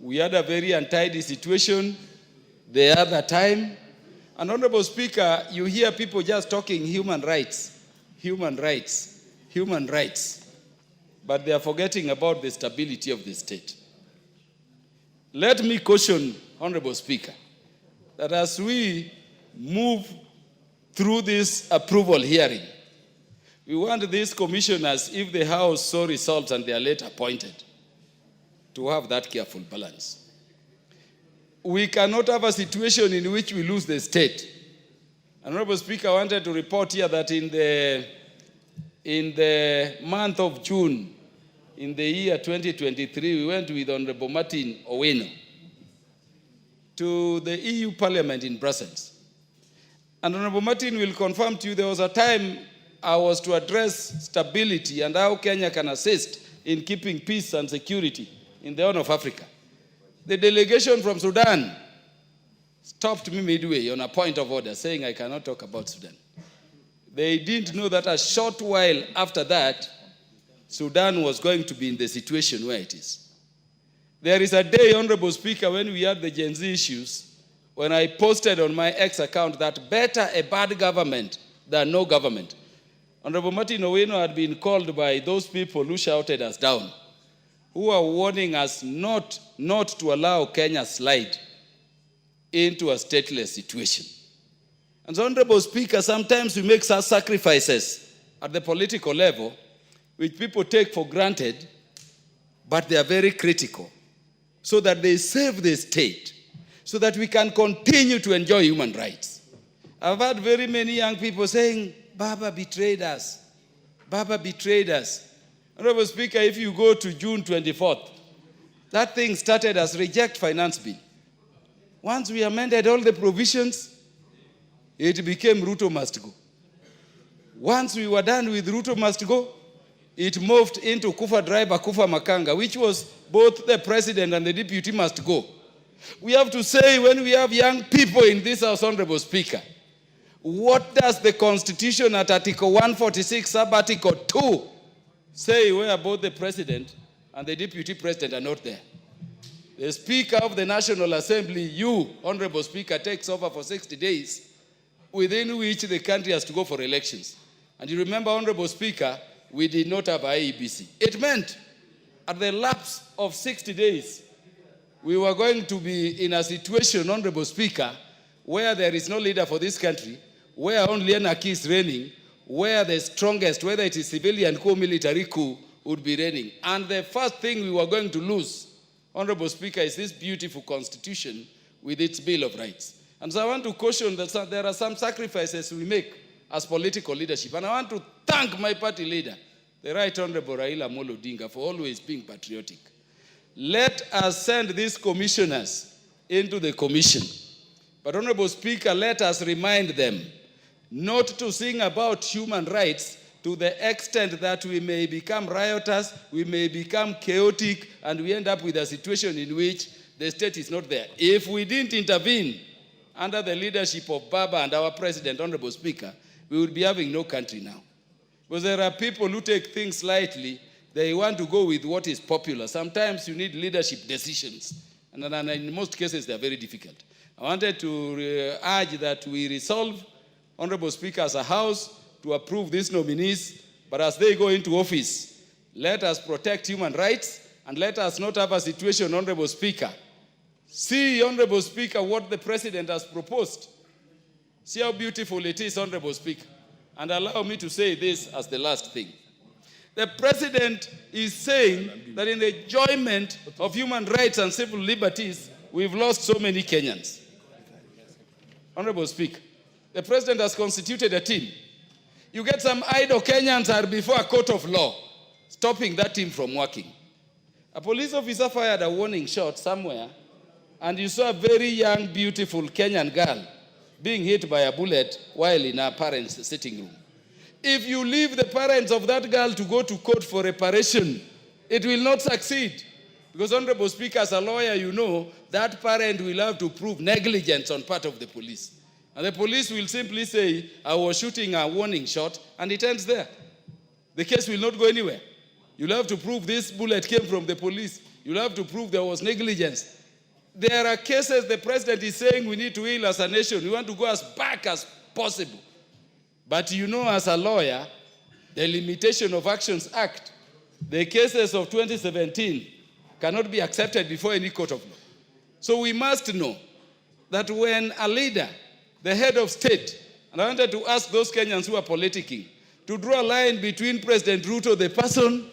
We had a very untidy situation the other time. And Honorable Speaker, you hear people just talking human rights, human rights, human rights, but they are forgetting about the stability of the state. Let me caution, Honorable Speaker, that as we move through this approval hearing, we want these commissioners, if the House so resolves and they are later appointed, to have that careful balance. We cannot have a situation in which we lose the state. Honorable Speaker, I wanted to report here that in the month of June, in the year 2023, we went with Honorable Martin Oteno to the EU Parliament in Brussels. And Honorable Martin will confirm to you, there was a time I was to address stability and how Kenya can assist in keeping peace and security in the Horn of Africa. The delegation from Sudan stopped me midway on a point of order, saying I cannot talk about Sudan. They didn't know that a short while after that, Sudan was going to be in the situation where it is. There is a day, Honorable Speaker, when we had the Gen Z issues, when I posted on my X account that better a bad government than no government. Honorable Martin Owino had been called by those people who shouted us down, who are warning us not to allow Kenya slide into a stateless situation. And so, Honorable Speaker, sometimes we make such sacrifices at the political level, which people take for granted, but they are very critical, so that they save the state, so that we can continue to enjoy human rights. I've had very many young people saying, Baba betrayed us. Baba betrayed us. Honorable Speaker, if you go to June 24th, that thing started as reject finance bill. Once we amended all the provisions, it became Ruto must go. Once we were done with Ruto must go, it moved into Kufa Driver, Kufa Makanga, which was both the president and the deputy must go. We have to say, when we have young people in this House, Honorable Speaker, what does the Constitution at Article 146, sub-Article 2, say where both the president and the deputy president are not there? The Speaker of the National Assembly, you, Honorable Speaker, takes over for 60 days, within which the country has to go for elections. And you remember, Honorable Speaker, we did not have IEBC. It meant at the lapse of 60 days, we were going to be in a situation, Honorable Speaker, where there is no leader for this country, where only anarchy is reigning, where the strongest, whether it is civilian coup, military coup, would be reigning. And the first thing we were going to lose, Honorable Speaker, is this beautiful constitution with its Bill of Rights. And so I want to caution that there are some sacrifices we make as political leadership. And I want to thank my party leader, the Right Honorable Raila Amolo Odinga, for always being patriotic. Let us send these commissioners into the commission. But Honorable Speaker, let us remind them not to sing about human rights to the extent that we may become riotous, we may become chaotic, and we end up with a situation in which the state is not there. If we didn't intervene under the leadership of Baba and our president, Honorable Speaker, we would be having no country now. Because there are people who take things lightly. They want to go with what is popular. Sometimes you need leadership decisions. And in most cases, they are very difficult. I wanted to urge that we resolve, Honorable Speaker, as a House, to approve these nominees. But as they go into office, let us protect human rights and let us not have a situation, Honorable Speaker. See, Honorable Speaker, what the President has proposed. See how beautiful it is, Honorable Speaker. And allow me to say this as the last thing. The President is saying that in the enjoyment of human rights and civil liberties, we've lost so many Kenyans. Honorable Speaker, the President has constituted a team. You get some idle Kenyans are before a court of law, stopping that team from working. A police officer fired a warning shot somewhere, and you saw a very young, beautiful Kenyan girl being hit by a bullet while in her parents' sitting room. If you leave the parents of that girl to go to court for reparation, it will not succeed. Because, Honorable Speaker, as a lawyer, you know that parent will have to prove negligence on part of the police. And the police will simply say, I was shooting a warning shot, and it ends there. The case will not go anywhere. You'll have to prove this bullet came from the police. You'll have to prove there was negligence. There are cases the President is saying we need to heal as a nation. We want to go as back as possible. But you know, as a lawyer, the Limitation of Actions Act, the cases of 2017 cannot be accepted before any court of law. So we must know that when a leader, the head of state, and I wanted to ask those Kenyans who are politicking, to draw a line between President Ruto, the person,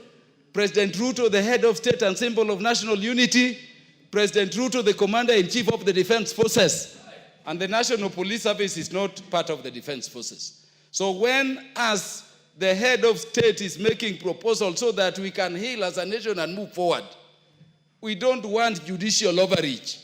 President Ruto, the head of state and symbol of national unity, President Ruto, the commander-in-chief of the defense forces, and the National Police Service is not part of the defense forces. So when, as the head of state is making proposals so that we can heal as a nation and move forward, we don't want judicial overreach,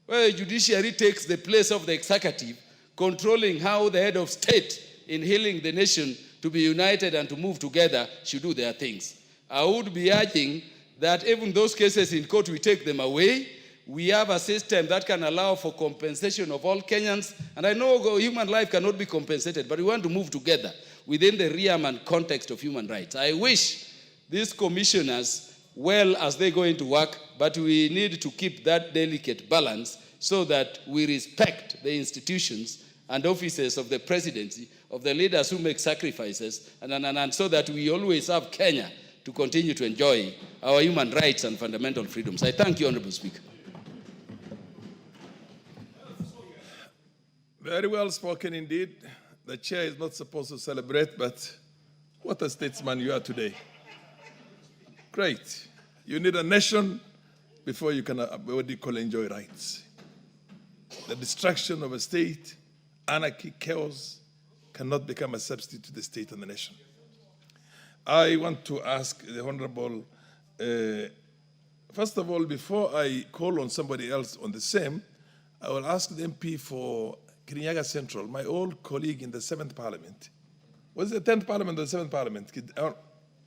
where the judiciary takes the place of the executive, controlling how the head of state in healing the nation to be united and to move together should do their things. I would be urging that even those cases in court, we take them away. We have a system that can allow for compensation of all Kenyans. And I know human life cannot be compensated, but we want to move together within the realm and context of human rights. I wish these commissioners, well as they go into work, but we need to keep that delicate balance so that we respect the institutions and offices of the presidency, of the leaders who make sacrifices, and so that we always have Kenya to continue to enjoy our human rights and fundamental freedoms. I thank you, Honorable Speaker. Very well spoken indeed. The chair is not supposed to celebrate, but what a statesman you are today. Great. You need a nation before you can, what do you call, enjoy rights. The destruction of a state, anarchy, chaos, cannot become a substitute to the state and the nation. I want to ask the Honorable, first of all, before I call on somebody else on the same, I will ask the MP for Kirinyaga Central, my old colleague in the 7th Parliament. Was it the 10th Parliament or the 7th Parliament?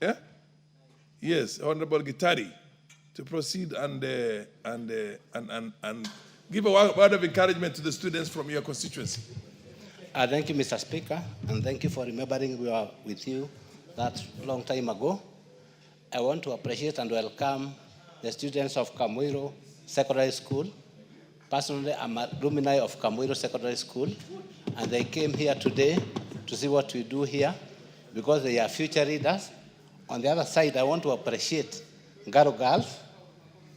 Yeah? Yes, Honorable Gitari, to proceed and give a word of encouragement to the students from your constituency. Thank you, Mr. Speaker, and thank you for remembering we were with you that long time ago. I want to appreciate and welcome the students of Kamuiro Secondary School. Personally, I'm a alumni of Kamuiro Secondary School, and they came here today to see what we do here because they are future leaders. On the other side, I want to appreciate Ngaro girls.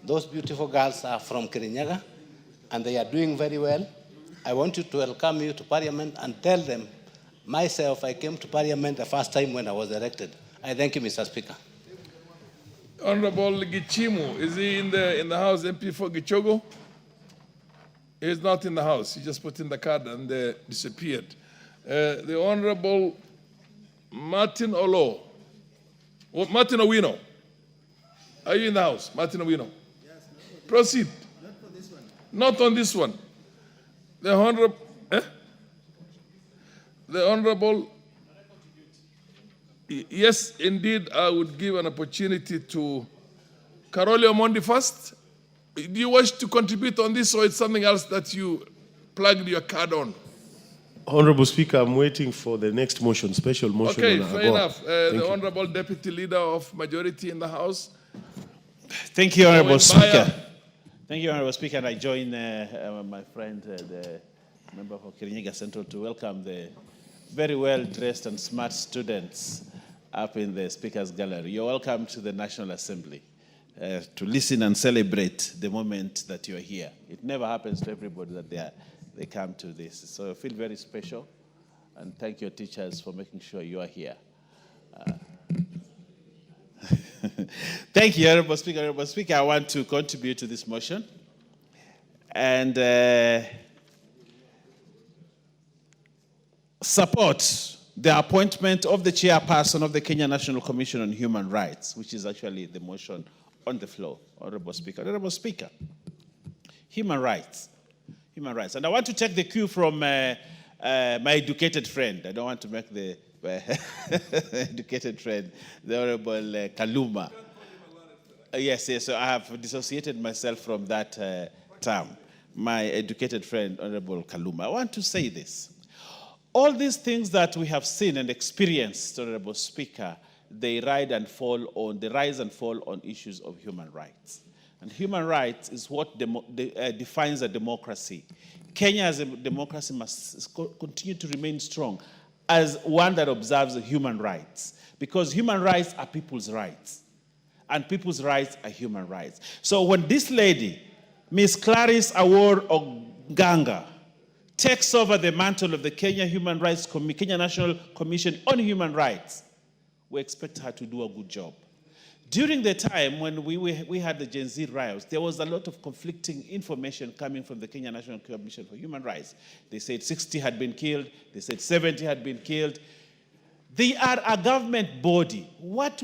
Those beautiful girls are from Kirinyaga, and they are doing very well. I want you to welcome you to Parliament and tell them, myself, I came to Parliament the first time when I was elected. I thank you, Mr. Speaker. Honorable Gichimu, is he in the House, MP for Gichogo? He's not in the House. He just put in the card and disappeared. The Honorable Martin Olo. Oh, Martin Owino. Are you in the House? Martin Owino. Yes. Proceed. Not for this one. Not on this one. The Honorable... The Honorable... Yes, indeed, I would give an opportunity to Karoli Omondi first. Do you wish to contribute on this, or it's something else that you plugged your card on? Honorable Speaker, I'm waiting for the next motion, special motion. Okay, on fair AGOA. enough. The Honorable Deputy Leader of Majority in the House. Thank you, Honorable Speaker. Thank you, Honorable Speaker. And I join my friend, the member for Kirinyaga Central, to welcome the very well-dressed and smart students up in the Speaker's Gallery. You're welcome to the National Assembly to listen and celebrate the moment that you're here. It never happens to everybody that they come to this. So I feel very special, and thank your teachers for making sure you are here. Thank you, Honorable Speaker. Honorable Speaker, I want to contribute to this motion and support the appointment of the chairperson of the Kenya National Commission on Human Rights, which is actually the motion on the floor. Honorable Speaker. Honorable Speaker, human rights. Human rights. And I want to take the cue from my educated friend. I don't want to make the educated friend, the Honorable Kaluma. Yes, so I have dissociated myself from that term. My educated friend, Honorable Kaluma. I want to say this. All these things that we have seen and experienced, Honorable Speaker, they rise and fall on issues of human rights. And human rights is what defines a democracy. Kenya as a democracy must continue to remain strong as one that observes human rights, because human rights are people's rights, and people's rights are human rights. So when this lady, Ms. Clarice Awor Oganga, takes over the mantle of the Kenya National Commission on Human Rights, we expect her to do a good job. During the time when we had the Gen Z riots, there was a lot of conflicting information coming from the Kenya National Commission for Human Rights. They said 60 had been killed. They said 70 had been killed. They are a government body. What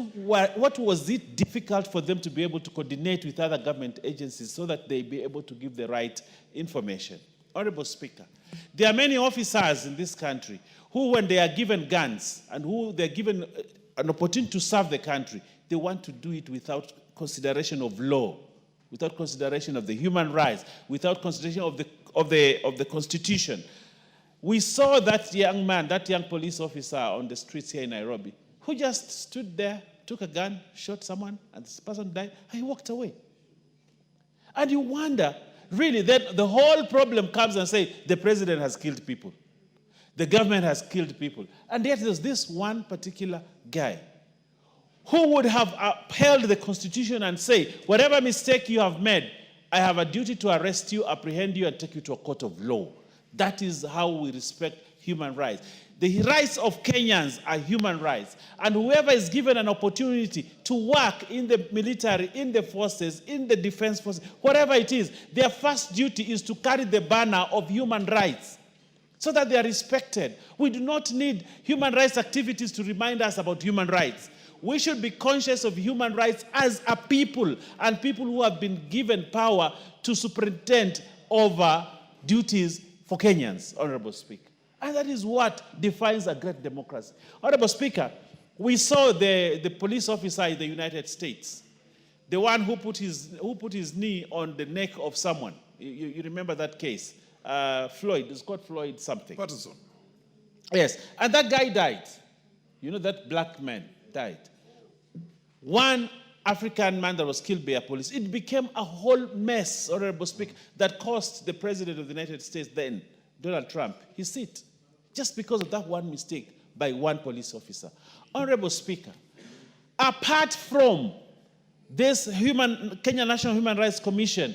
was it difficult for them to be able to coordinate with other government agencies so that they be able to give the right information? Honorable Speaker, there are many officers in this country who, when they are given guns and who they're given an opportunity to serve the country, they want to do it without consideration of law, without consideration of the human rights, without consideration of the Constitution. We saw that young man, that young police officer on the streets here in Nairobi, who just stood there, took a gun, shot someone, and this person died, and he walked away. And you wonder, really, that the whole problem comes and say, the president has killed people. The government has killed people. And yet there's this one particular guy who would have upheld the Constitution and say, whatever mistake you have made, I have a duty to arrest you, apprehend you, and take you to a court of law. That is how we respect human rights. The rights of Kenyans are human rights. And whoever is given an opportunity to work in the military, in the forces, in the defense forces, whatever it is, their first duty is to carry the banner of human rights so that they are respected. We do not need human rights activities to remind us about human rights. We should be conscious of human rights as a people, and people who have been given power to superintend over duties for Kenyans, Honorable Speaker. And that is what defines a great democracy. Honorable Speaker, we saw the police officer in the United States, the one who put his knee on the neck of someone. You remember that case? Floyd, it's called Floyd something. Patterson. Yes, and that guy died. You know, that black man died. One African man that was killed by a police. It became a whole mess, Honorable Speaker, that cost the President of the United States then, Donald Trump, his seat, just because of that one mistake by one police officer. Honorable Speaker, apart from this Kenya National Human Rights Commission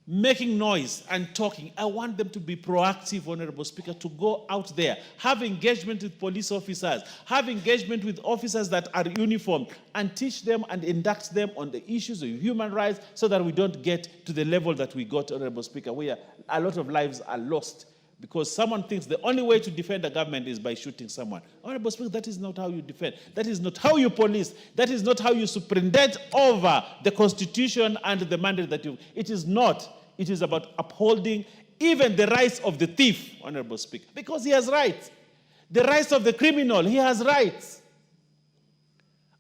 making noise and talking, I want them to be proactive, Honorable Speaker, to go out there, have engagement with police officers, have engagement with officers that are uniformed, and teach them and induct them on the issues of human rights so that we don't get to the level that we got, Honorable Speaker, where a lot of lives are lost because someone thinks the only way to defend the government is by shooting someone. Honorable Speaker, that is not how you defend. That is not how you police. That is not how you superintend over the Constitution and the mandate that you... It is not. It is about upholding even the rights of the thief, Honorable Speaker, because he has rights. The rights of the criminal, he has rights.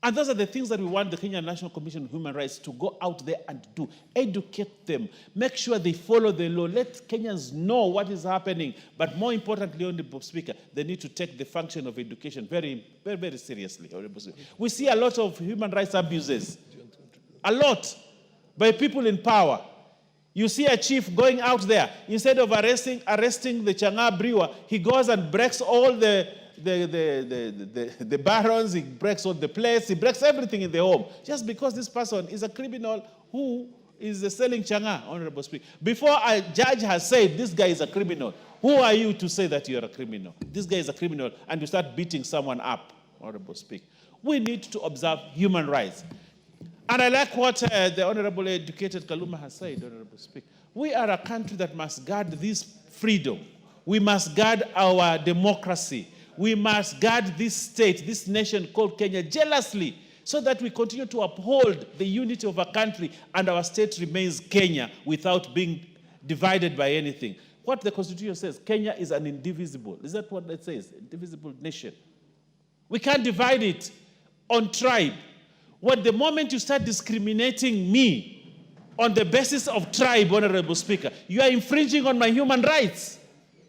And those are the things that we want the Kenya National Commission on Human Rights to go out there and do. Educate them. Make sure they follow the law. Let Kenyans know what is happening. But more importantly, Honorable Speaker, they need to take the function of education very, very, very seriously, Honorable Speaker. We see a lot of human rights abuses. A lot. By people in power. You see a chief going out there. Instead of arresting the Chang'aa brewer, he goes and breaks all the barons, he breaks all the plates, he breaks everything in the home. Just because this person is a criminal who is selling Chang'aa, Honorable Speaker. Before a judge has said this guy is a criminal, who are you to say that you're a criminal? This guy is a criminal, and you start beating someone up, Honorable Speaker. We need to observe human rights. And I like what the Honorable Educated Kaluma has said, Honorable Speaker. We are a country that must guard this freedom. We must guard our democracy. We must guard this state, this nation called Kenya, jealously, so that we continue to uphold the unity of our country and our state remains Kenya without being divided by anything. What the Constitution says, Kenya is an indivisible. Is that what it says? Indivisible nation. We can't divide it on tribe. What the moment you start discriminating me on the basis of tribe, Honorable Speaker, you are infringing on my human rights.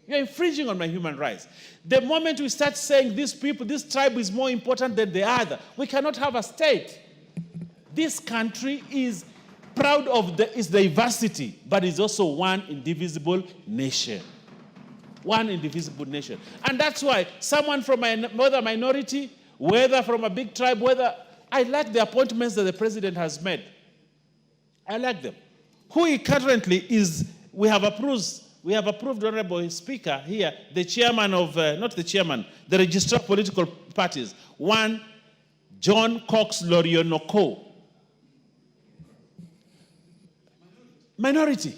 You are infringing on my human rights. The moment we start saying these people, this tribe is more important than the other, we cannot have a state. This country is proud of its diversity, but is also one indivisible nation. One indivisible nation. And that's why someone from another minority, whether from a big tribe, whether... I like the appointments that the president has made. I like them. Who he currently is, we have approved, Honorable Speaker, here, the chairman of, not the chairman, the registrar of political parties. One, John Cox Lorionoko. Minority.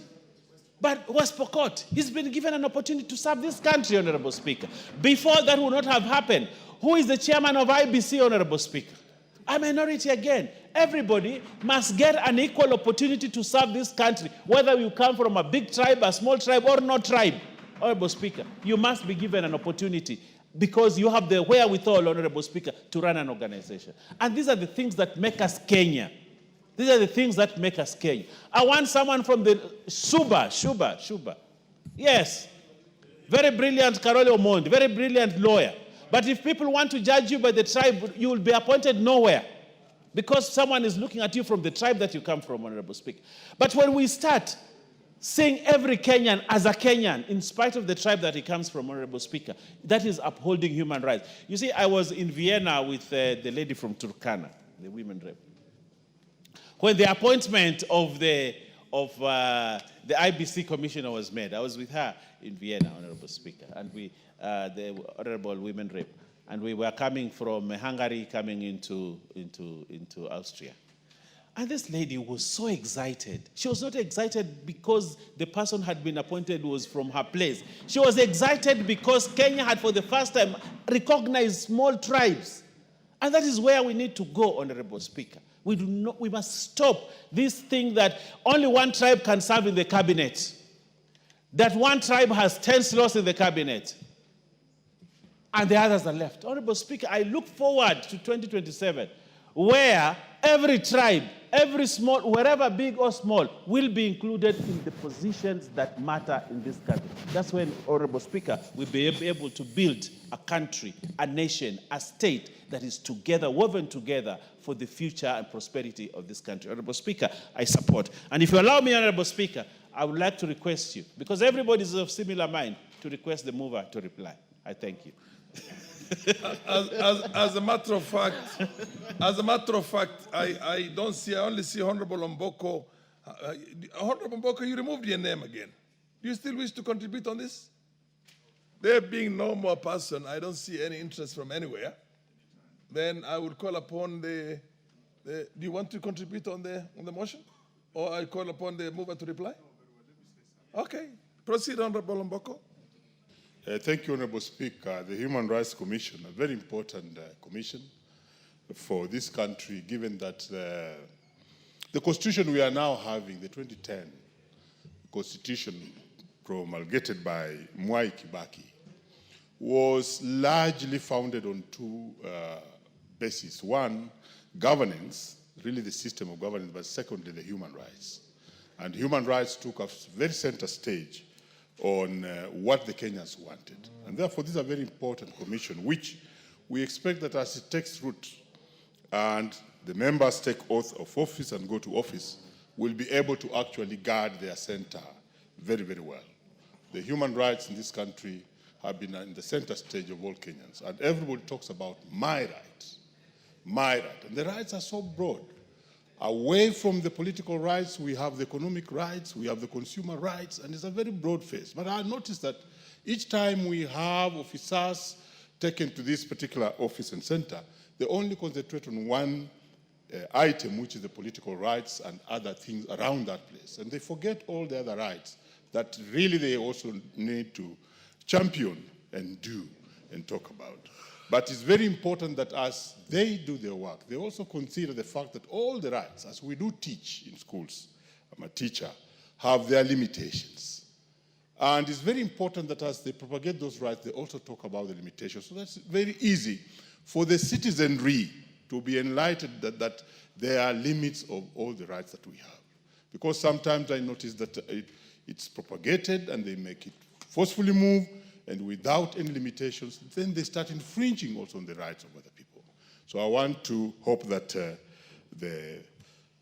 But West Pokot, he's been given an opportunity to serve this country, Honorable Speaker. Before that would not have happened. Who is the chairman of IBC, Honorable Speaker? a minority again. Everybody must get an equal opportunity to serve this country, whether you come from a big tribe, a small tribe, or no tribe. Honorable Speaker, you must be given an opportunity because you have the wherewithal, Honorable Speaker, to run an organization. And these are the things that make us Kenya. These are the things that make us Kenya. I want someone from the Shuba. Yes. Very brilliant Karole Omondi, very brilliant lawyer. But if people want to judge you by the tribe, you will be appointed nowhere because someone is looking at you from the tribe that you come from, Honorable Speaker. But when we start seeing every Kenyan as a Kenyan, in spite of the tribe that he comes from, Honorable Speaker, that is upholding human rights. You see, I was in Vienna with the lady from Turkana, the women rep. When the appointment of the IBC commissioner was made, I was with her in Vienna, Honorable Speaker, and the Honorable Women Rep, and we were coming from Hungary, coming into Austria. And this lady was so excited. She was not excited because the person had been appointed was from her place. She was excited because Kenya had for the first time recognized small tribes. And that is where we need to go, Honorable Speaker. We must stop this thing that only one tribe can serve in the cabinet. That one tribe has 10 slots in the cabinet. And the others are left. Honorable Speaker, I look forward to 2027, where every tribe, every small, wherever big or small, will be included in the positions that matter in this country. That's when, Honorable Speaker, we'll be able to build a country, a nation, a state that is together, woven together for the future and prosperity of this country. Honorable Speaker, I support. And if you allow me, Honorable Speaker, I would like to request you, because everybody is of similar mind, to request the mover to reply. I thank you. As a matter of fact, I don't see. I only see Honorable Mboko. Honorable Mboko, you removed your name again. Do you still wish to contribute on this? There being no more person, I don't see any interest from anywhere. Then I would call upon do you want to contribute on the motion, or I call upon the mover to reply? Okay, proceed, Honorable Mboko. Thank you, Honorable Speaker. The Human Rights Commission, a very important commission for this country, given that the constitution we are now having, the 2010 constitution promulgated by Mwai Kibaki, was largely founded on two bases. One, governance, really the system of governance, but secondly, the human rights. And human rights took a very center stage on what the Kenyans wanted. And therefore, this is a very important commission, which we expect that as it takes root and the members take oath of office and go to office, will be able to actually guard their center very, very well. The human rights in this country have been in the center stage of all Kenyans. And everybody talks about my rights, my right. And the rights are so broad. Away from the political rights, we have the economic rights, we have the consumer rights, and it's a very broad face. But I noticed that each time we have officers taken to this particular office and center, they only concentrate on one item, which is the political rights and other things around that place. And they forget all the other rights that really they also need to champion and do and talk about. But it's very important that as they do their work, they also consider the fact that all the rights, as we do teach in schools, I'm a teacher, have their limitations. And it's very important that as they propagate those rights, they also talk about the limitations. So that's very easy for the citizenry to be enlightened that there are limits of all the rights that we have. Because sometimes I notice that it's propagated and they make it forcefully move, and without any limitations, then they start infringing also on the rights of other people. So I want to hope that the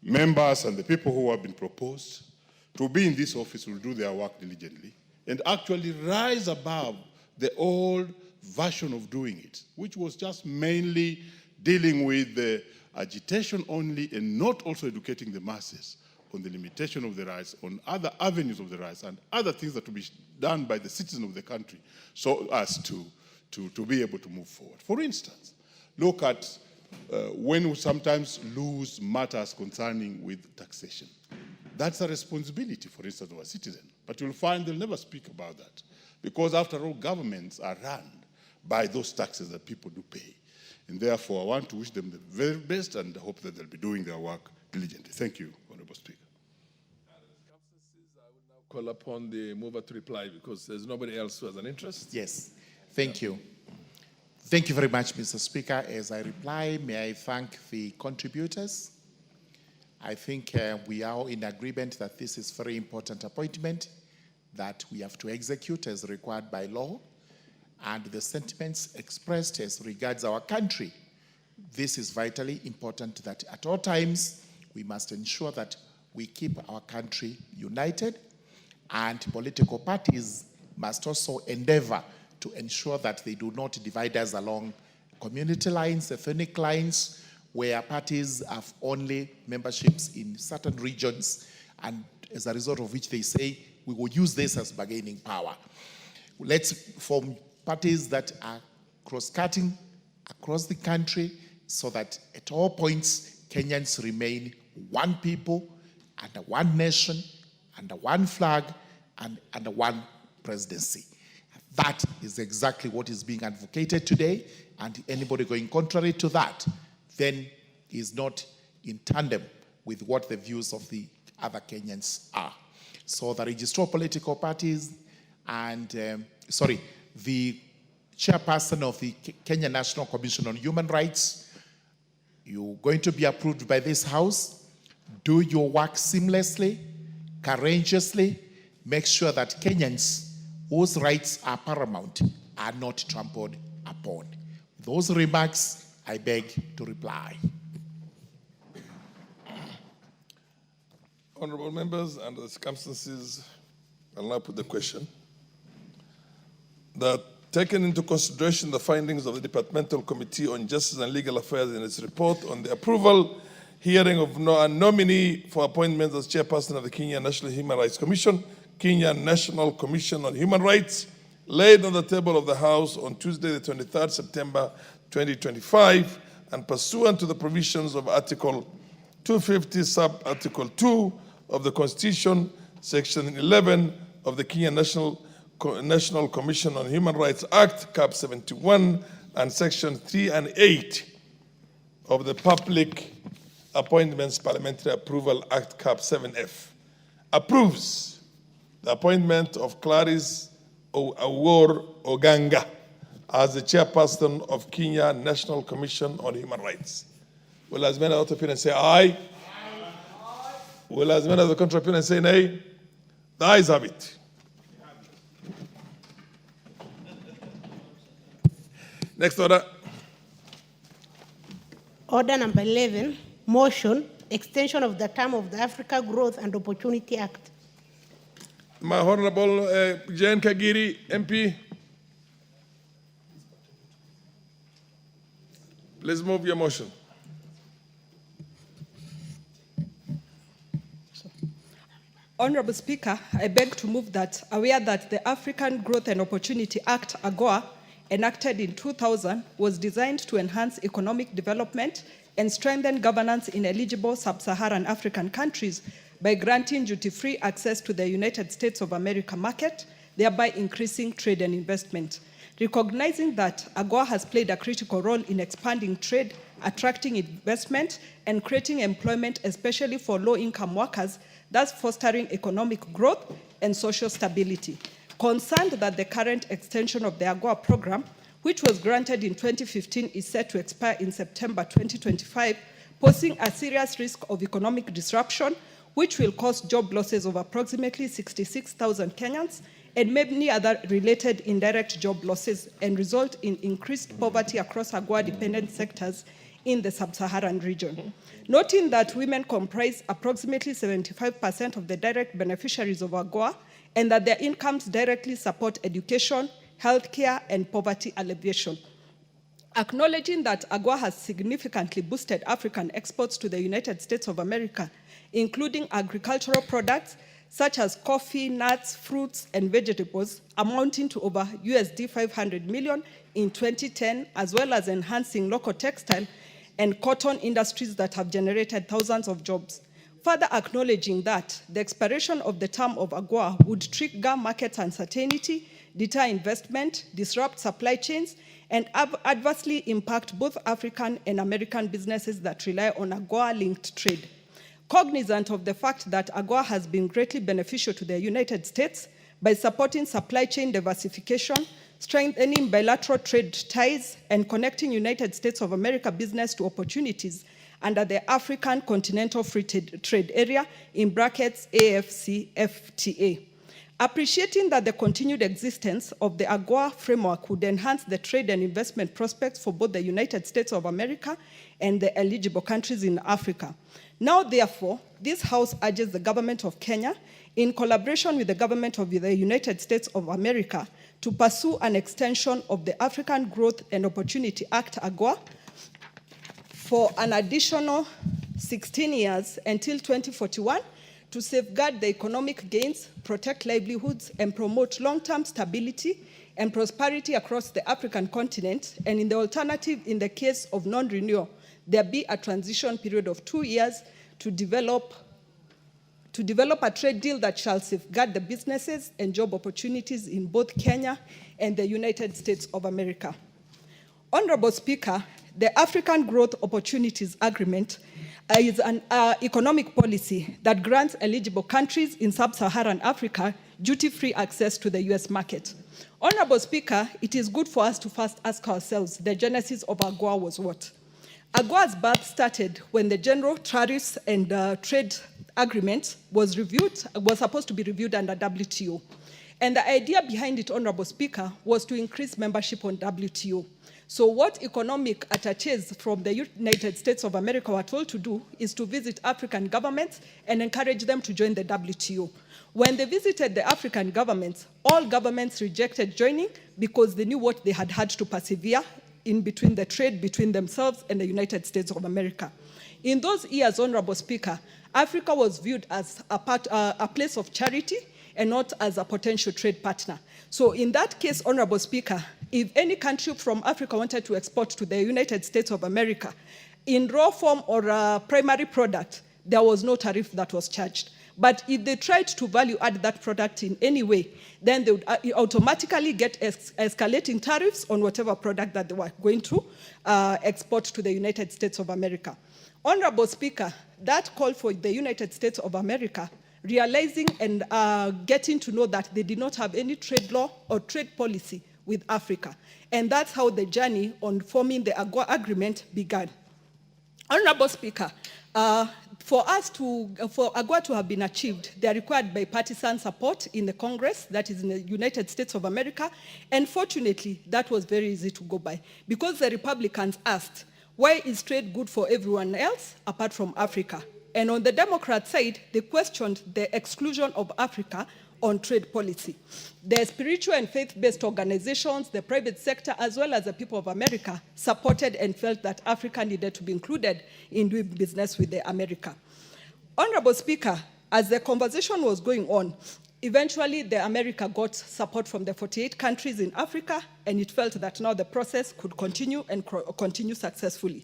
members and the people who have been proposed to be in this office will do their work diligently and actually rise above the old version of doing it, which was just mainly dealing with the agitation only and not also educating the masses on the limitation of the rights, on other avenues of the rights, and other things that to be done by the citizens of the country so as to be able to move forward. For instance, look at when we sometimes lose matters concerning with taxation. That's a responsibility, for instance, of a citizen. But you'll find they'll never speak about that, because after all, governments are run by those taxes that people do pay. And therefore, I want to wish them the very best and hope that they'll be doing their work diligently. Thank you, Honorable Speaker. Call upon the mover to reply because there's nobody else who has an interest. Yes, thank you. Thank you very much, Mr. Speaker. As I reply, may I thank the contributors. I think we are in agreement that this is a very important appointment that we have to execute as required by law, and the sentiments expressed as regards our country. This is vitally important that at all times we must ensure that we keep our country united, and political parties must also endeavor to ensure that they do not divide us along community lines, ethnic lines, where parties have only memberships in certain regions, and as a result of which they say, we will use this as bargaining power. Let's form parties that are cross-cutting across the country so that at all points, Kenyans remain one people, under one nation, under one flag, and under one presidency. That is exactly what is being advocated today, and anybody going contrary to that then is not in tandem with what the views of the other Kenyans are. So the Registrar of Political Parties and, the chairperson of the Kenya National Commission on Human Rights, you're going to be approved by this House. Do your work seamlessly, courageously. Make sure that Kenyans whose rights are paramount are not trampled upon. Those remarks, I beg to reply. Honorable members, under the circumstances, I'll now put the question. That taken into consideration the findings of the Departmental Committee on Justice and Legal Affairs in its report on the approval hearing of a nominee for appointment as chairperson of the Kenya National Human Rights Commission, Kenya National Commission on Human Rights, laid on the table of the House on Tuesday, the 23rd September 2025, and pursuant to the provisions of Article 250, Sub-Article 2 of the Constitution, Section 11 of the Kenya National Commission on Human Rights Act, Cap 71, and Section 3 and 8 of the Public Appointments Parliamentary Approval Act, Cap 7F, approves the appointment of Clarice Awor Oganga as the chairperson of Kenya National Commission on Human Rights. Will as many of the opinion say aye? Aye. Will as many of the contrary opinion say nay? The ayes have it. Next order. Order number 11, motion, extension of the term of the Africa Growth and Opportunity Act. My Honorable Jane Kagiri, MP. Please move your motion. Honorable Speaker, I beg to move that, aware that the African Growth and Opportunity Act, AGOA, enacted in 2000, was designed to enhance economic development and strengthen governance in eligible sub-Saharan African countries by granting duty-free access to the United States of America market, thereby increasing trade and investment. Recognizing that AGOA has played a critical role in expanding trade, attracting investment, and creating employment, especially for low-income workers, thus fostering economic growth and social stability. Concerned that the current extension of the AGOA program, which was granted in 2015, is set to expire in September 2025, posing a serious risk of economic disruption, which will cause job losses of approximately 66,000 Kenyans and many other related indirect job losses, and result in increased poverty across AGOA-dependent sectors in the sub-Saharan region. Noting that women comprise approximately 75% of the direct beneficiaries of AGOA, and that their incomes directly support education, healthcare, and poverty alleviation. Acknowledging that AGOA has significantly boosted African exports to the United States of America, including agricultural products such as coffee, nuts, fruits, and vegetables, amounting to over USD 500 million in 2010, as well as enhancing local textile and cotton industries that have generated thousands of jobs. Further acknowledging that the expiration of the term of AGOA would trigger market uncertainty, deter investment, disrupt supply chains, and adversely impact both African and American businesses that rely on AGOA-linked trade. Cognizant of the fact that AGOA has been greatly beneficial to the United States by supporting supply chain diversification, strengthening bilateral trade ties, and connecting United States of America business to opportunities under the African Continental Free Trade Area, in brackets AFCFTA. Appreciating that the continued existence of the AGOA framework would enhance the trade and investment prospects for both the United States of America and the eligible countries in Africa. Now, therefore, this House urges the government of Kenya, in collaboration with the government of the United States of America, to pursue an extension of the African Growth and Opportunity Act, AGOA, for an additional 16 years until 2041 to safeguard the economic gains, protect livelihoods, and promote long-term stability and prosperity across the African continent, and in the alternative, in the case of non-renewal, there be a transition period of 2 years to develop a trade deal that shall safeguard the businesses and job opportunities in both Kenya and the United States of America. Honorable Speaker, the African Growth Opportunities Agreement is an economic policy that grants eligible countries in sub-Saharan Africa duty-free access to the US market. Honorable Speaker, it is good for us to first ask ourselves the genesis of AGOA was what? AGOA's birth started when the General Tariffs and Trade Agreement was supposed to be reviewed under WTO. And the idea behind it, Honorable Speaker, was to increase membership on WTO. So what economic attaches from the United States of America were told to do is to visit African governments and encourage them to join the WTO. When they visited the African governments, all governments rejected joining because they knew what they had to persevere in between the trade between themselves and the United States of America. In those years, Honorable Speaker, Africa was viewed as a place of charity and not as a potential trade partner. So in that case, Honorable Speaker, if any country from Africa wanted to export to the United States of America in raw form or a primary product, there was no tariff that was charged. But if they tried to value add that product in any way, then they would automatically get escalating tariffs on whatever product that they were going to export to the United States of America. Honorable Speaker, that call for the United States of America, realizing and getting to know that they did not have any trade law or trade policy with Africa. And that's how the journey on forming the AGOA agreement began. Honorable Speaker, for AGOA to have been achieved, they are required bipartisan support in the Congress, that is in the United States of America, and fortunately, that was very easy to go by, because the Republicans asked, why is trade good for everyone else apart from Africa? And on the Democrat side, they questioned the exclusion of Africa on trade policy. The spiritual and faith-based organizations, the private sector, as well as the people of America, supported and felt that Africa needed to be included in doing business with America. Honorable Speaker, as the conversation was going on, eventually the America got support from the 48 countries in Africa, and it felt that now the process could continue and continue successfully.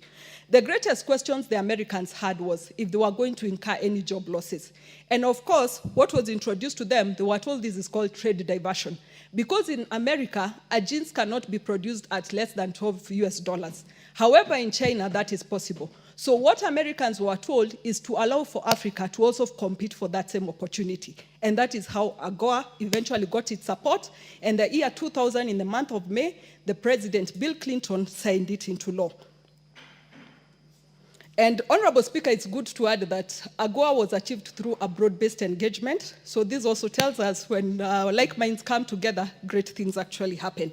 The greatest questions the Americans had was if they were going to incur any job losses. And of course, what was introduced to them, they were told this is called trade diversion. Because in America, a jeans cannot be produced at less than $12 US. However, in China, that is possible. So what Americans were told is to allow for Africa to also compete for that same opportunity. And that is how AGOA eventually got its support. And the year 2000, in the month of May, the President, Bill Clinton, signed it into law. And Honorable Speaker, it's good to add that AGOA was achieved through a broad-based engagement. So this also tells us when like minds come together, great things actually happen.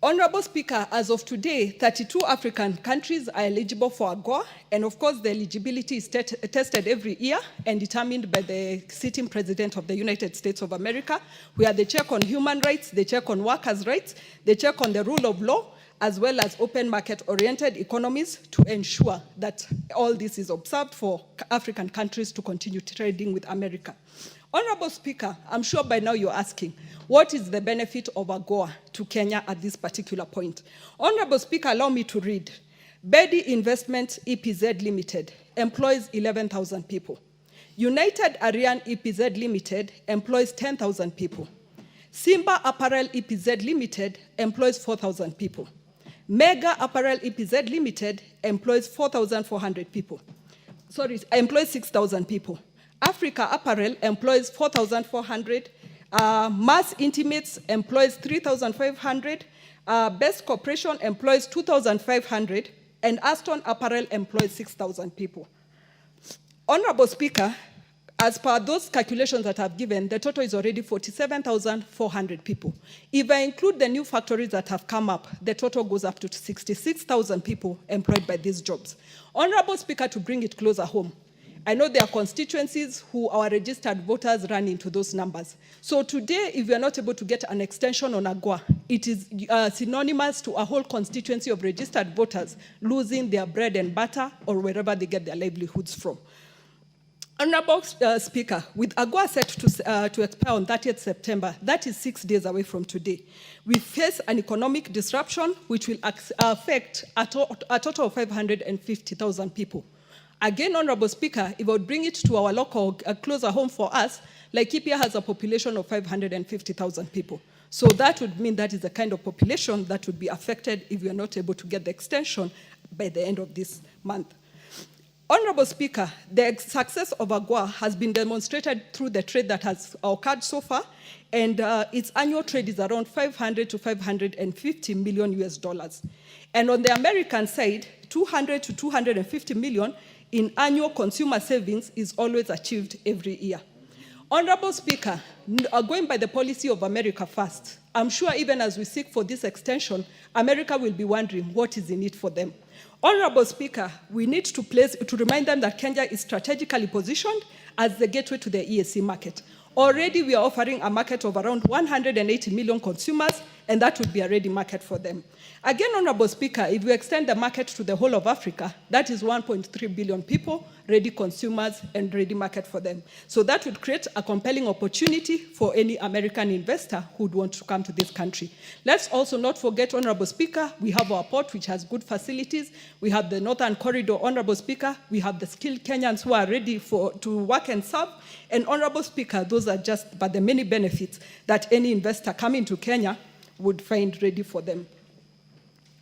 Honorable Speaker, as of today, 32 African countries are eligible for AGOA, and of course the eligibility is tested every year and determined by the sitting President of the United States of America, where they check on human rights, they check on workers' rights, they check on the rule of law, as well as open market-oriented economies to ensure that all this is observed for African countries to continue trading with America. Honorable Speaker, I'm sure by now you're asking, what is the benefit of AGOA to Kenya at this particular point? Honorable Speaker, allow me to read. Bedi Investment EPZ Limited employs 11,000 people. United Aryan EPZ Limited employs 10,000 people. Simba Apparel EPZ Limited employs 4,000 people. Mega Apparel EPZ Limited employs 4,400 people. Sorry, employs 6,000 people. Africa Apparel employs 4,400. Mass Intimates employs 3,500. Best Corporation employs 2,500. And Aston Apparel employs 6,000 people. Honorable Speaker, as per those calculations that I've given, the total is already 47,400 people. If I include the new factories that have come up, the total goes up to 66,000 people employed by these jobs. Honorable Speaker, to bring it closer home, I know there are constituencies who our registered voters run into those numbers. So today, if we are not able to get an extension on AGOA, it is synonymous to a whole constituency of registered voters losing their bread and butter or wherever they get their livelihoods from. Honorable Speaker, with AGOA set to expire on 30th September, that is 6 days away from today, we face an economic disruption which will affect a total of 550,000 people. Again, Honorable Speaker, if I would bring it to our local, closer home for us, Laikipia has a population of 550,000 people. So that would mean that is the kind of population that would be affected if we are not able to get the extension by the end of this month. Honorable Speaker, the success of AGOA has been demonstrated through the trade that has occurred so far, and its annual trade is around 500 to 550 million US dollars. And on the American side, 200 to 250 million in annual consumer savings is always achieved every year. Honorable Speaker, going by the policy of America first, I'm sure even as we seek for this extension, America will be wondering what is in it for them. Honorable Speaker, we need to remind them that Kenya is strategically positioned as the gateway to the EAC market. Already we are offering a market of around 180 million consumers, and that would be a ready market for them. Again, Honorable Speaker, if we extend the market to the whole of Africa, that is 1.3 billion people, ready consumers, and ready market for them. So that would create a compelling opportunity for any American investor who would want to come to this country. Let's also not forget, Honorable Speaker, we have our port, which has good facilities. We have the Northern Corridor, Honorable Speaker. We have the skilled Kenyans who are ready to work and serve. And Honorable Speaker, those are just but the many benefits that any investor coming to Kenya would find ready for them.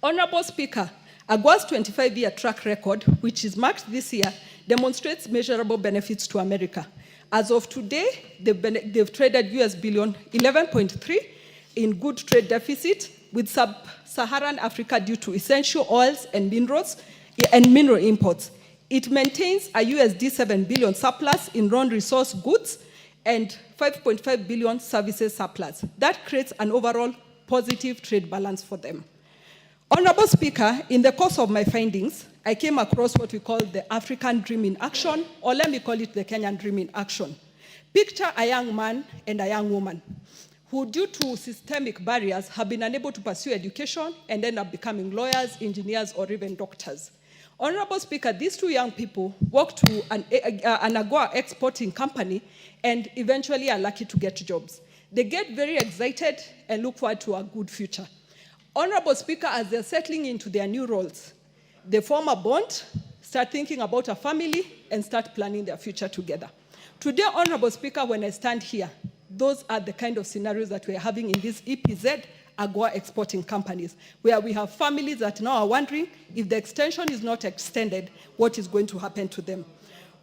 Honorable Speaker, AGOA's 25-year track record, which is marked this year, demonstrates measurable benefits to America. As of today, they've traded US billion 11.3 in good trade deficit with sub-Saharan Africa due to essential oils and minerals and mineral imports. It maintains a USD 7 billion surplus in non-resource goods and 5.5 billion services surplus. That creates an overall positive trade balance for them. Honorable Speaker, in the course of my findings, I came across what we call the African Dream in Action, or let me call it the Kenyan Dream in Action. Picture a young man and a young woman who, due to systemic barriers, have been unable to pursue education and end up becoming lawyers, engineers, or even doctors. Honorable Speaker, these two young people work to an AGOA exporting company and eventually are lucky to get jobs. They get very excited and look forward to a good future. Honorable Speaker, as they're settling into their new roles, they form a bond, start thinking about a family, and start planning their future together. Today, Honorable Speaker, when I stand here, those are the kind of scenarios that we're having in these EPZ AGOA exporting companies, where we have families that now are wondering if the extension is not extended, what is going to happen to them.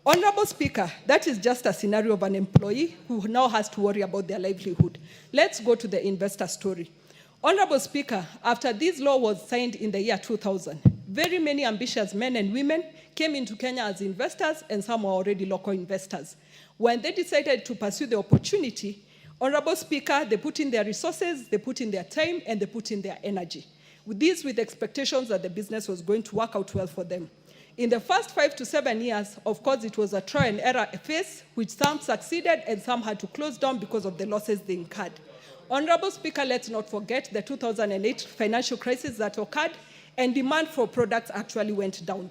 Honorable Speaker, that is just a scenario of an employee who now has to worry about their livelihood. Let's go to the investor story. Honorable Speaker, after this law was signed in the year 2000, very many ambitious men and women came into Kenya as investors, and some were already local investors. When they decided to pursue the opportunity, Honorable Speaker, they put in their resources, they put in their time, and they put in their energy. With expectations that the business was going to work out well for them. In the first 5 to 7 years, of course, it was a trial and error phase, which some succeeded and some had to close down because of the losses they incurred. Honorable Speaker, let's not forget the 2008 financial crisis that occurred, and demand for products actually went down.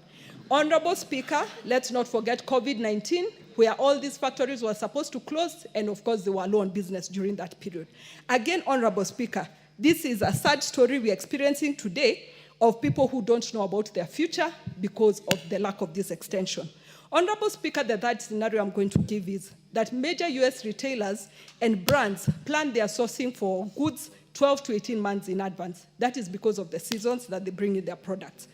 Honorable Speaker, let's not forget COVID-19, where all these factories were supposed to close, and of course they were low on business during that period. Again, Honorable Speaker, this is a sad story we're experiencing today of people who don't know about their future because of the lack of this extension. Honorable Speaker, the third scenario I'm going to give is that major US retailers and brands plan their sourcing for goods 12 to 18 months in advance. That is because of the seasons that they bring in their products.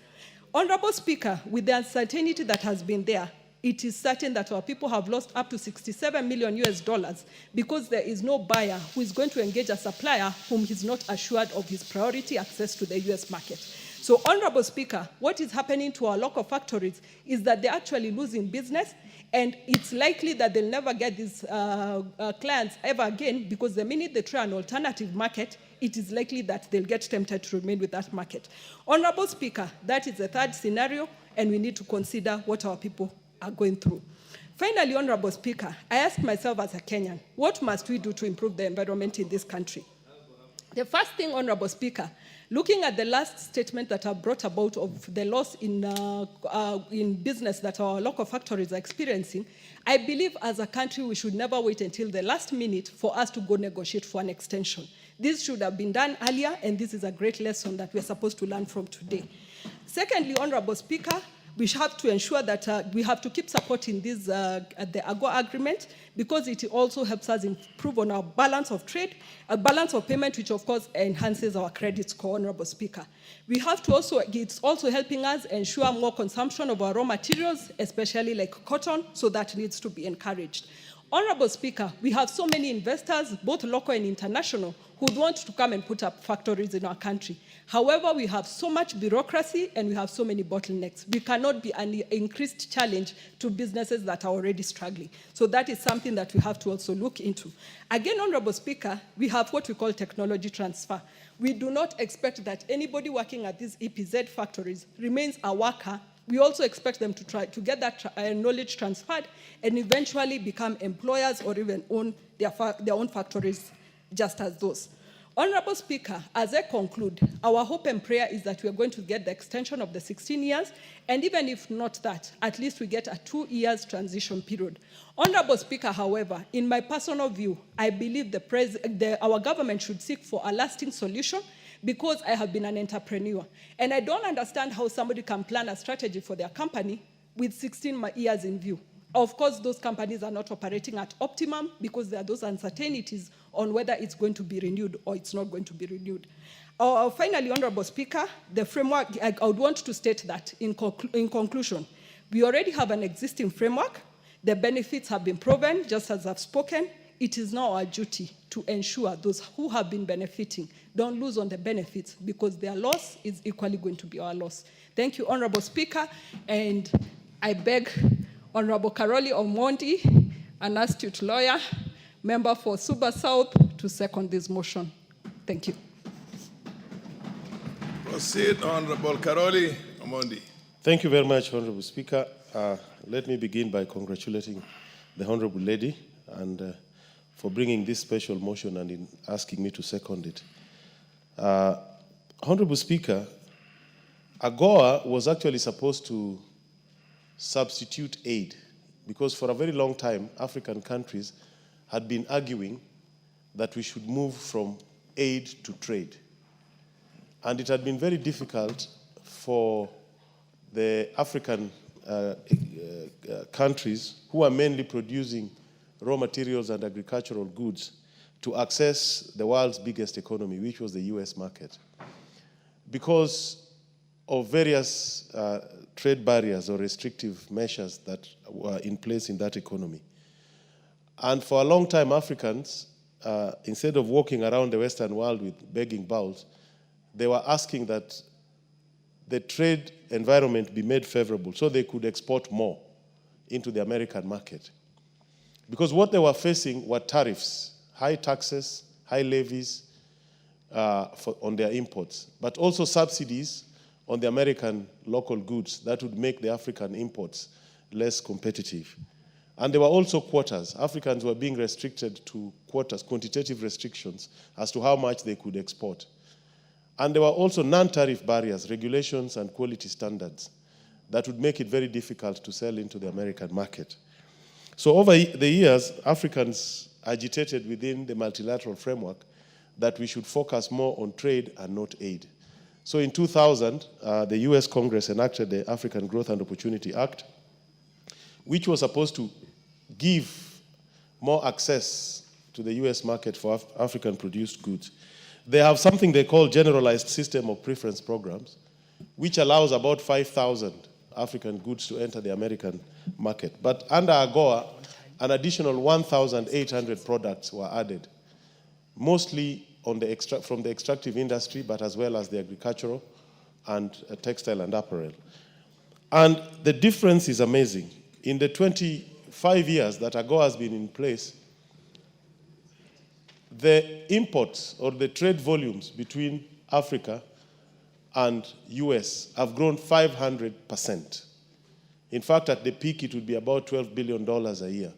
Honorable Speaker, with the uncertainty that has been there, it is certain that our people have lost up to 67 million US dollars because there is no buyer who is going to engage a supplier whom he's not assured of his priority access to the US market. So, Honorable Speaker, what is happening to our local factories is that they're actually losing business, and it's likely that they'll never get these clients ever again, because the minute they try an alternative market, it is likely that they'll get tempted to remain with that market. Honorable Speaker, that is the third scenario, and we need to consider what our people are going through. Finally, Honorable Speaker, I ask myself as a Kenyan, what must we do to improve the environment in this country? The first thing, Honorable Speaker, looking at the last statement that I've brought about of the loss in business that our local factories are experiencing, I believe as a country we should never wait until the last minute for us to go negotiate for an extension. This should have been done earlier, and this is a great lesson that we're supposed to learn from today. Secondly, Honorable Speaker, we have to ensure that we have to keep supporting this, the AGOA agreement, because it also helps us improve on our balance of trade, a balance of payment, which of course enhances our credit score, Honorable Speaker. We have to also, it's also helping us ensure more consumption of our raw materials, especially like cotton, so that needs to be encouraged. Honorable Speaker, we have so many investors, both local and international, who want to come and put up factories in our country. However, we have so much bureaucracy and we have so many bottlenecks. We cannot be an increased challenge to businesses that are already struggling. So that is something that we have to also look into. Again, Honorable Speaker, we have what we call technology transfer. We do not expect that anybody working at these EPZ factories remains a worker. We also expect them to try to get that knowledge transferred and eventually become employers or even own their own factories just as those. Honorable Speaker, as I conclude, our hope and prayer is that we are going to get the extension of the 16 years, and even if not that, at least we get a 2 years transition period. Honorable Speaker, however, in my personal view, I believe our government should seek for a lasting solution, because I have been an entrepreneur. And I don't understand how somebody can plan a strategy for their company with 16 years in view. Of course, those companies are not operating at optimum because there are those uncertainties on whether it's going to be renewed or it's not going to be renewed. Finally, Honorable Speaker, the framework, I would want to state that in conclusion, we already have an existing framework. The benefits have been proven, just as I've spoken. It is now our duty to ensure those who have been benefiting don't lose on the benefits, because their loss is equally going to be our loss. Thank you, Honorable Speaker, and I beg Honorable Karoli Omondi, an astute lawyer, member for Suba South, to second this motion. Thank you. Proceed, Honorable Karoli Omondi. Thank you very much, Honorable Speaker. Let me begin by congratulating the Honorable Lady and for bringing this special motion and in asking me to second it. Honorable Speaker, AGOA was actually supposed to substitute aid, because for a very long time, African countries had been arguing that we should move from aid to trade. And it had been very difficult for the African countries, who are mainly producing raw materials and agricultural goods, to access the world's biggest economy, which was the US market. Because of various trade barriers or restrictive measures that were in place in that economy. And for a long time, Africans, instead of walking around the Western world with begging bowls, they were asking that the trade environment be made favorable so they could export more into the American market. Because what they were facing were tariffs, high taxes, high levies on their imports, but also subsidies on the American local goods that would make the African imports less competitive. And there were also quotas. Africans were being restricted to quotas, quantitative restrictions, as to how much they could export. And there were also non-tariff barriers, regulations and quality standards that would make it very difficult to sell into the American market. So over the years, Africans agitated within the multilateral framework that we should focus more on trade and not aid. So in 2000, the US Congress enacted the African Growth and Opportunity Act, which was supposed to give more access to the US market for African-produced goods. They have something they call generalized system of preference programs, which allows about 5,000 African goods to enter the American market. But under AGOA, an additional 1,800 products were added, mostly on the from the extractive industry, but as well as the agricultural and textile and apparel. And the difference is amazing. In the 25 years that AGOA has been in place, the imports or the trade volumes between Africa and US have grown 500%. In fact, at the peak, it would be about $12 billion a year.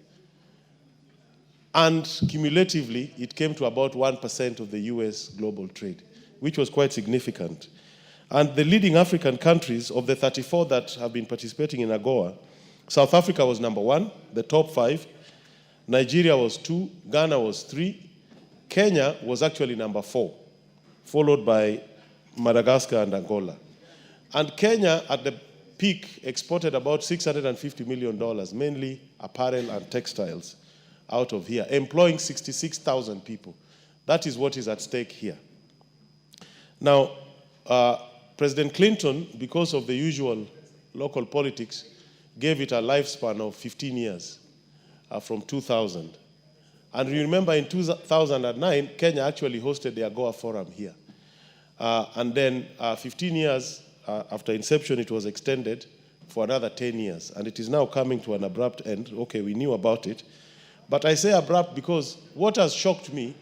And cumulatively, it came to about 1% of the US global trade, which was quite significant. And the leading African countries, of the 34 that have been participating in AGOA, South Africa was number 1, the top 5. Nigeria was 2, Ghana was 3. Kenya was actually number 4, followed by Madagascar and Angola. And Kenya, at the peak, exported about $650 million, mainly apparel and textiles, out of here, employing 66,000 people. That is what is at stake here. Now, President Clinton, because of the usual local politics, gave it a lifespan of 15 years from 2000. And you remember in 2009, Kenya actually hosted the AGOA Forum here. And then 15 years after inception, it was extended for another 10 years. And it is now coming to an abrupt end. Okay, we knew about it. But I say abrupt because what has shocked me,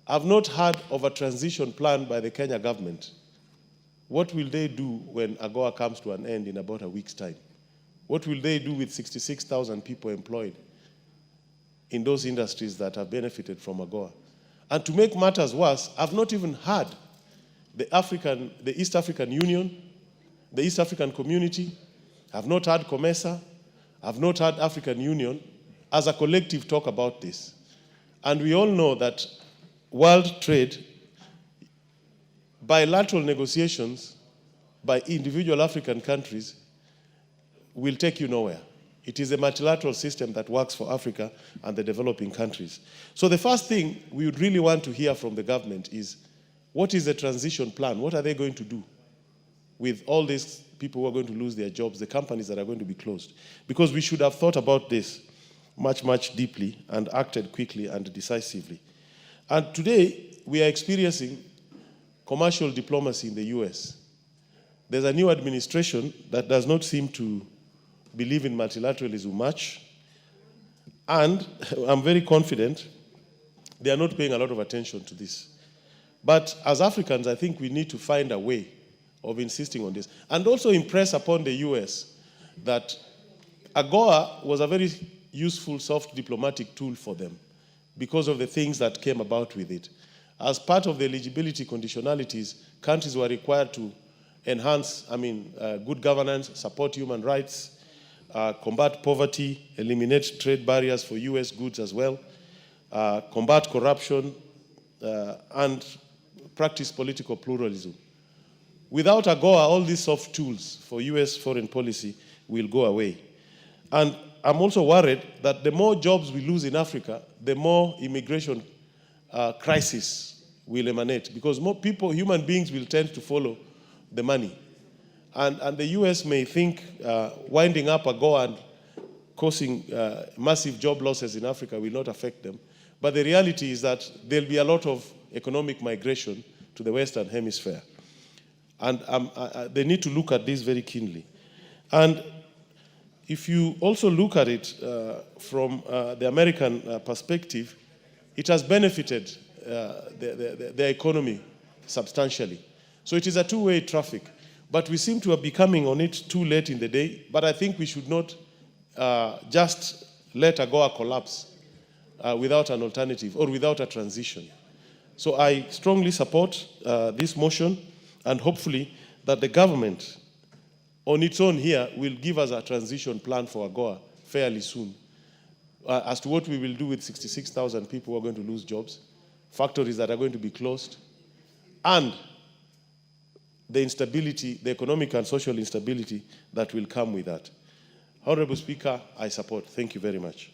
I've not heard of a transition plan by the Kenya government. What will they do when AGOA comes to an end in about a week's time? What will they do with 66,000 people employed in those industries that have benefited from AGOA? And to make matters worse, I've not even heard the East African Union, the East African Community, I've not heard COMESA, I've not heard African Union as a collective talk about this. And we all know that world trade, bilateral negotiations by individual African countries will take you nowhere. It is a multilateral system that works for Africa and the developing countries. So the first thing we would really want to hear from the government is, what is the transition plan? What are they going to do with all these people who are going to lose their jobs, the companies that are going to be closed? Because we should have thought about this much, much deeply and acted quickly and decisively. And today, we are experiencing commercial diplomacy in the US. There's a new administration that does not seem to believe in multilateralism much. And I'm very confident they are not paying a lot of attention to this. But as Africans, I think we need to find a way of insisting on this. And also impress upon the US that AGOA was a very useful soft diplomatic tool for them because of the things that came about with it. As part of the eligibility conditionalities, countries were required to enhance, good governance, support human rights, combat poverty, eliminate trade barriers for US goods as well, combat corruption, and practice political pluralism. Without AGOA, all these soft tools for US foreign policy will go away. And I'm also worried that the more jobs we lose in Africa, the more immigration crisis will emanate, because more people, human beings, will tend to follow the money. And the US may think winding up AGOA and causing massive job losses in Africa will not affect them. But the reality is that there'll be a lot of economic migration to the Western Hemisphere. And they need to look at this very keenly. And if you also look at it from the American perspective, it has benefited the economy substantially. So it is a two-way traffic. But we seem to have becoming on it too late in the day. But I think we should not just let AGOA collapse without an alternative or without a transition. So I strongly support this motion, and hopefully that the government on its own here will give us a transition plan for AGOA fairly soon as to what we will do with 66,000 people who are going to lose jobs, factories that are going to be closed, and the instability, the economic and social instability that will come with that. Honorable Speaker, I support. Thank you very much.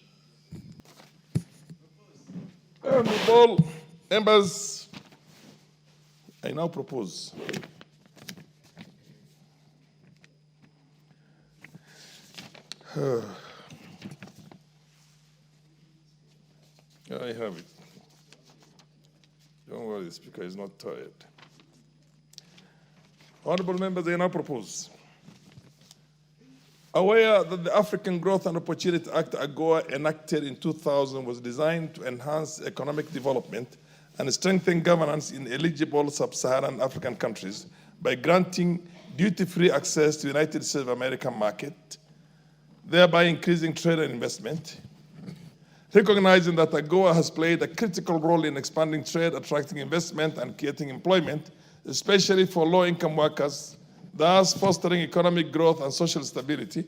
Honorable members, I now propose I have it. Don't worry, the Speaker is not tired. Honorable members, I now propose, aware that the African Growth and Opportunity Act, AGOA, enacted in 2000 was designed to enhance economic development and strengthen governance in eligible sub-Saharan African countries by granting duty-free access to the United States of America market, thereby increasing trade and investment. Recognizing that AGOA has played a critical role in expanding trade, attracting investment, and creating employment, especially for low-income workers, thus fostering economic growth and social stability.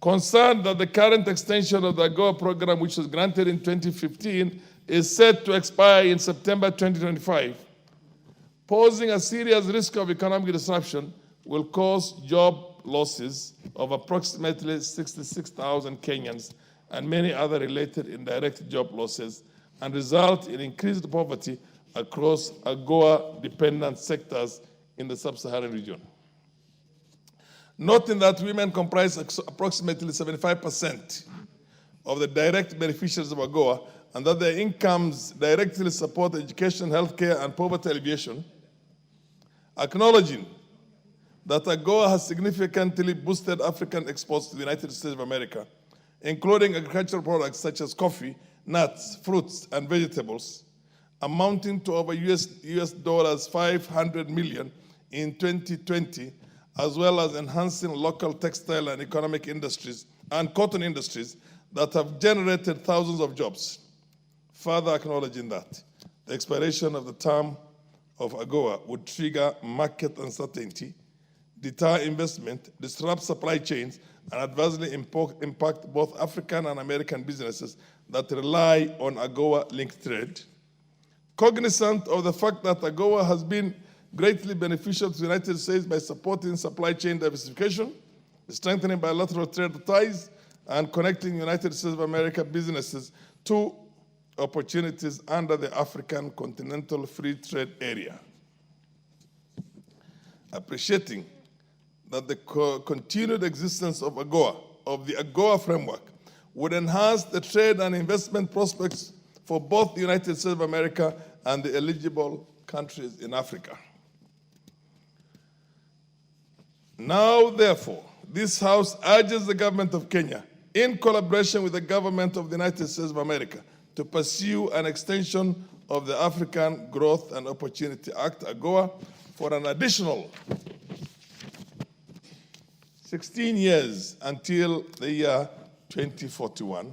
Concerned that the current extension of the AGOA program, which was granted in 2015, is set to expire in September 2025, posing a serious risk of economic disruption, will cause job losses of approximately 66,000 Kenyans and many other related indirect job losses, and result in increased poverty across AGOA-dependent sectors in the sub-Saharan region. Noting that women comprise approximately 75% of the direct beneficiaries of AGOA, and that their incomes directly support education, healthcare, and poverty alleviation, acknowledging that AGOA has significantly boosted African exports to the United States of America, including agricultural products such as coffee, nuts, fruits, and vegetables, amounting to over US dollars 500 million in 2020, as well as enhancing local textile and economic industries and cotton industries that have generated thousands of jobs. Further acknowledging that the expiration of the term of AGOA would trigger market uncertainty, deter investment, disrupt supply chains, and adversely impact both African and American businesses that rely on AGOA-linked trade. Cognizant of the fact that AGOA has been greatly beneficial to the United States by supporting supply chain diversification, strengthening bilateral trade ties, and connecting United States of America businesses to opportunities under the African Continental Free Trade Area. Appreciating that the continued existence of the AGOA framework would enhance the trade and investment prospects for both the United States of America and the eligible countries in Africa. Now, therefore, this House urges the government of Kenya, in collaboration with the government of the United States of America, to pursue an extension of the African Growth and Opportunity Act, AGOA, for an additional 16 years until the year 2041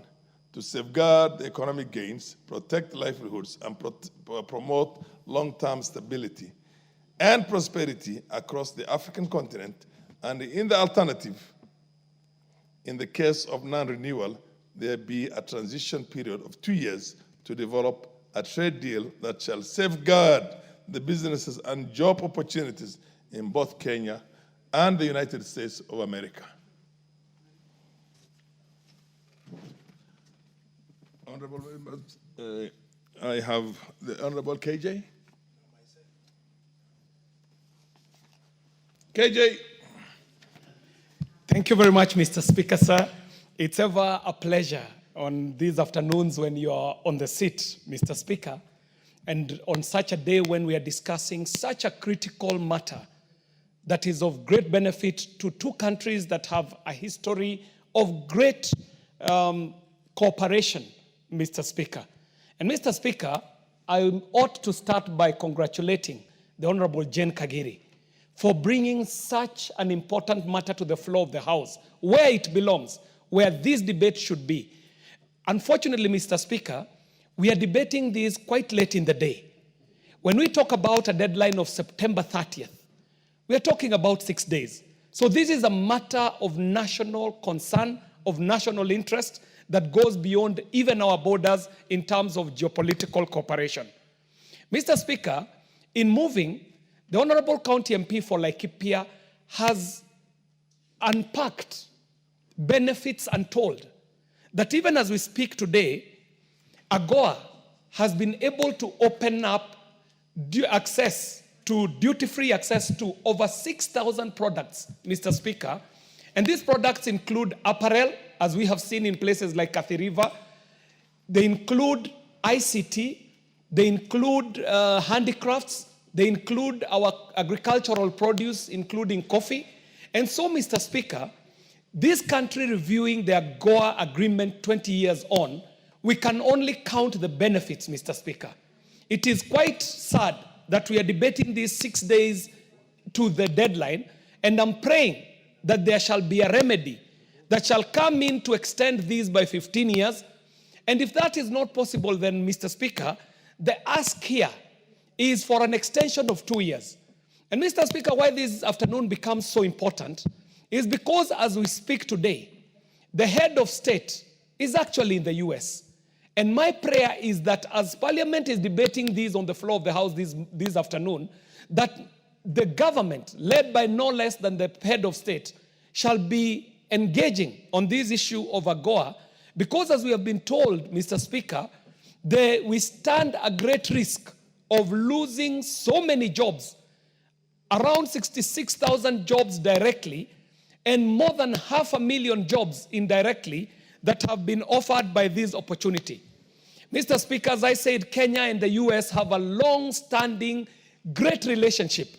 to safeguard the economic gains, protect livelihoods, and promote long-term stability and prosperity across the African continent, and in the alternative, in the case of non-renewal, there be a transition period of 2 years to develop a trade deal that shall safeguard the businesses and job opportunities in both Kenya and the United States of America. Honorable members, I have the Honorable KJ. KJ. Thank you very much, Mr. Speaker, sir. It's ever a pleasure on these afternoons when you are on the seat, Mr. Speaker, and on such a day when we are discussing such a critical matter that is of great benefit to two countries that have a history of great cooperation, Mr. Speaker. And Mr. Speaker, I ought to start by congratulating the Honorable Jane Kagiri for bringing such an important matter to the floor of the House, where it belongs, where this debate should be. Unfortunately, Mr. Speaker, we are debating this quite late in the day. When we talk about a deadline of September 30th, we are talking about 6 days. So this is a matter of national concern, of national interest that goes beyond even our borders in terms of geopolitical cooperation. Mr. Speaker, in moving, the Honorable County MP for Laikipia has unpacked benefits untold, that even as we speak today, AGOA has been able to open up duty-free access to over 6,000 products, Mr. Speaker. And these products include apparel, as we have seen in places like Athi River. They include ICT. They include handicrafts. They include our agricultural produce, including coffee. And so, Mr. Speaker, this country reviewing the AGOA agreement 20 years on, we can only count the benefits, Mr. Speaker. It is quite sad that we are debating this 6 days to the deadline, and I'm praying that there shall be a remedy that shall come in to extend these by 15 years. And if that is not possible, then, Mr. Speaker, the ask here is for an extension of 2 years. And Mr. Speaker, why this afternoon becomes so important is because as we speak today, the head of state is actually in the US. And my prayer is that as Parliament is debating these on the floor of the House this afternoon, that the government, led by no less than the head of state, shall be engaging on this issue of AGOA, because as we have been told, Mr. Speaker, we stand a great risk of losing so many jobs, around 66,000 jobs directly, and more than 500,000 jobs indirectly that have been offered by this opportunity. Mr. Speaker, as I said, Kenya and the US have a long-standing, great relationship.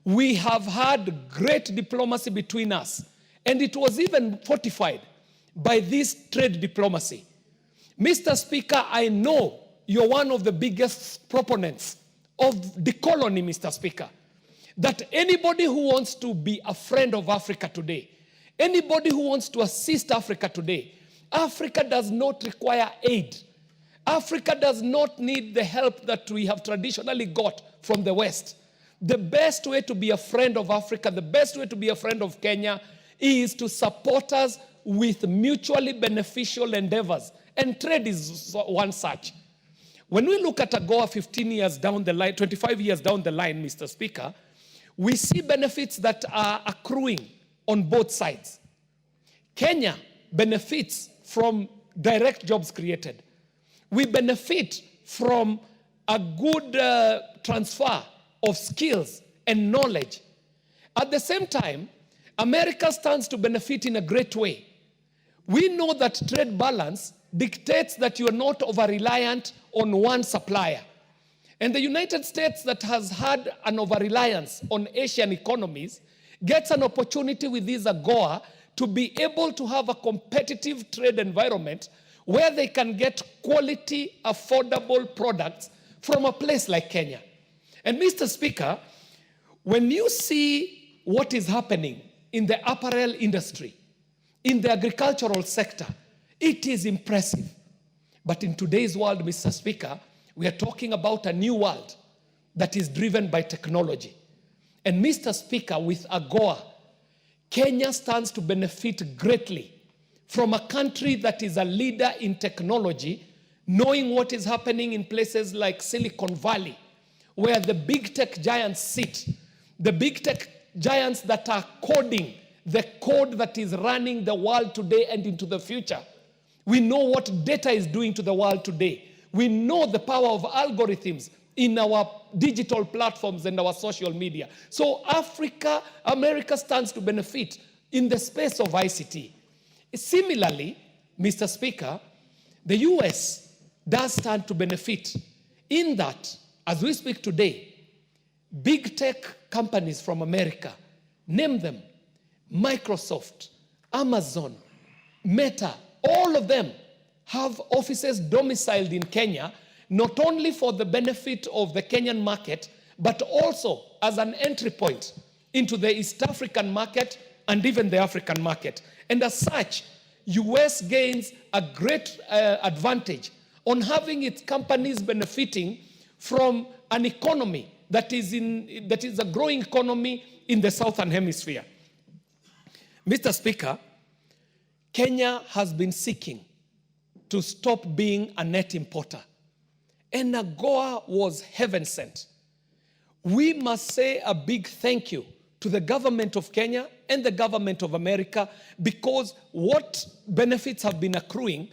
We have had great diplomacy between us, and it was even fortified by this trade diplomacy. Mr. Speaker, I know you're one of the biggest proponents of the colony, Mr. Speaker, that anybody who wants to be a friend of Africa today, anybody who wants to assist Africa today, Africa does not require aid. Africa does not need the help that we have traditionally got from the West. The best way to be a friend of Africa, the best way to be a friend of Kenya is to support us with mutually beneficial endeavors. And trade is one such. When we look at AGOA 15 years down the line, 25 years down the line, Mr. Speaker, we see benefits that are accruing on both sides. Kenya benefits from direct jobs created. We benefit from a good transfer of skills and knowledge. At the same time, America stands to benefit in a great way. We know that trade balance dictates that you are not over-reliant on one supplier. And the United States, that has had an over-reliance on Asian economies, gets an opportunity with this AGOA to be able to have a competitive trade environment where they can get quality, affordable products from a place like Kenya. And Mr. Speaker, when you see what is happening in the apparel industry, in the agricultural sector, it is impressive. But in today's world, Mr. Speaker, we are talking about a new world that is driven by technology. And Mr. Speaker, with AGOA, Kenya stands to benefit greatly from a country that is a leader in technology, knowing what is happening in places like Silicon Valley, where the big tech giants sit, the big tech giants that are coding the code that is running the world today and into the future. We know what data is doing to the world today. We know the power of algorithms in our digital platforms and our social media. So America stands to benefit in the space of ICT. Similarly, Mr. Speaker, the US does stand to benefit in that, as we speak today, big tech companies from America, name them, Microsoft, Amazon, Meta, all of them have offices domiciled in Kenya, not only for the benefit of the Kenyan market, but also as an entry point into the East African market and even the African market. And as such, US gains a great advantage on having its companies benefiting from an economy that is a growing economy in the Southern Hemisphere. Mr. Speaker, Kenya has been seeking to stop being a net importer. And AGOA was heaven sent. We must say a big thank you to the government of Kenya and the government of America, because what benefits have been accruing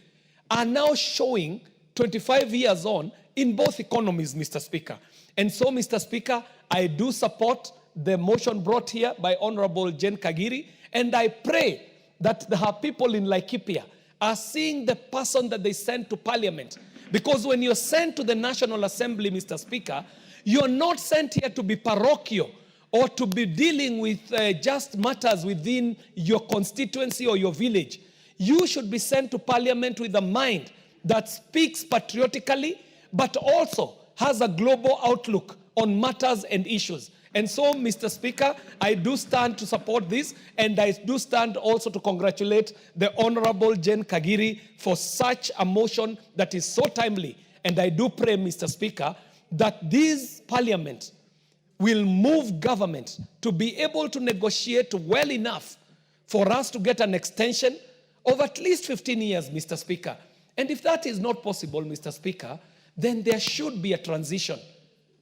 are now showing 25 years on in both economies, Mr. Speaker. And so, Mr. Speaker, I do support the motion brought here by Honorable Jen Kagiri, and I pray that her people in Laikipia are seeing the person that they send to Parliament. Because when you're sent to the National Assembly, Mr. Speaker, you're not sent here to be parochial or to be dealing with just matters within your constituency or your village. You should be sent to Parliament with a mind that speaks patriotically, but also has a global outlook on matters and issues. And so, Mr. Speaker, I do stand to support this, and I do stand also to congratulate the Honorable Jen Kagiri for such a motion that is so timely. And I do pray, Mr. Speaker, that this Parliament will move government to be able to negotiate well enough for us to get an extension of at least 15 years, Mr. Speaker. And if that is not possible, Mr. Speaker, then there should be a transition,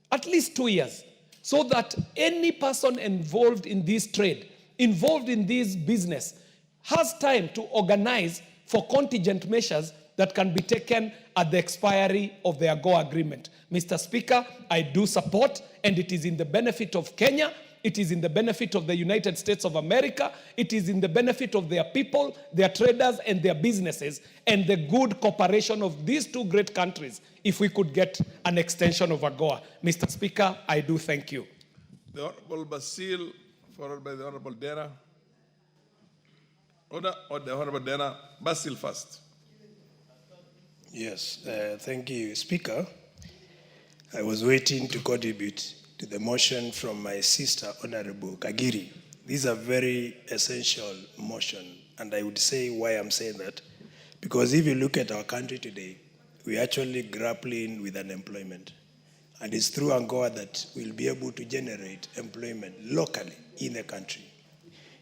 at least 2 years, so that any person involved in this trade, involved in this business, has time to organize for contingent measures that can be taken at the expiry of the AGOA agreement. Mr. Speaker, I do support, and it is in the benefit of Kenya, it is in the benefit of the United States of America, it is in the benefit of their people, their traders, and their businesses, and the good cooperation of these two great countries if we could get an extension of AGOA. Mr. Speaker, I do thank you. The Honorable Basil, followed by the Honorable Dena. Order, or the Honorable Dena. Basil first. Yes, thank you, Speaker. I was waiting to contribute to the motion from my sister, Honorable Kagiri. This is a very essential motion, and I would say why I'm saying that. Because if you look at our country today, we're actually grappling with unemployment. And it's through AGOA that we'll be able to generate employment locally in the country.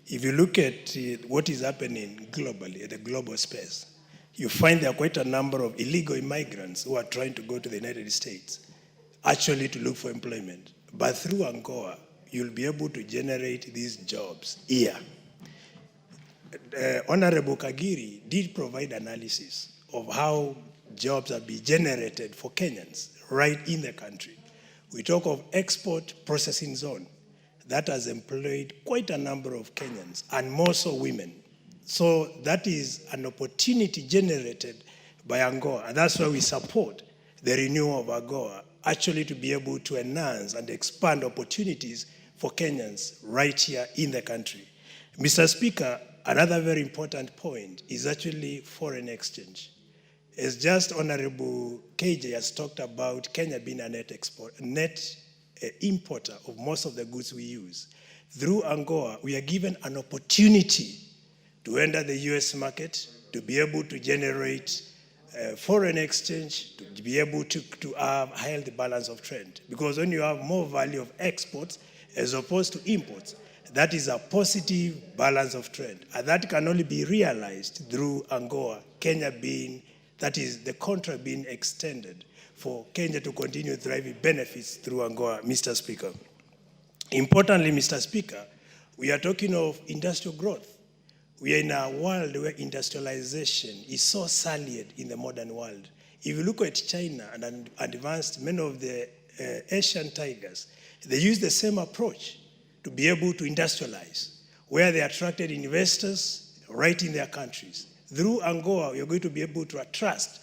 If you look at what is happening globally, at the global space, you find there are quite a number of illegal immigrants who are trying to go to the United States, actually to look for employment. But through AGOA, you'll be able to generate these jobs here. Honorable Kagiri did provide analysis of how jobs are being generated for Kenyans right in the country. We talk of export processing zone that has employed quite a number of Kenyans, and more so women. So that is an opportunity generated by AGOA, and that's why we support the renewal of AGOA, actually to be able to enhance and expand opportunities for Kenyans right here in the country. Mr. Speaker, another very important point is actually foreign exchange. As just Honorable KJ has talked about Kenya being a net importer of most of the goods we use. Through AGOA, we are given an opportunity to enter the US market, to be able to generate foreign exchange, to be able to have a healthy balance of trade. Because when you have more value of exports as opposed to imports, that is a positive balance of trade. And that can only be realized through AGOA, Kenya being, that is the contract being extended for Kenya to continue thriving benefits through AGOA, Mr. Speaker. Importantly, Mr. Speaker, we are talking of industrial growth. We are in a world where industrialization is so salient in the modern world. If you look at China and advanced many of the Asian tigers, they use the same approach to be able to industrialize, where they attracted investors right in their countries. Through AGOA, we are going to be able to attract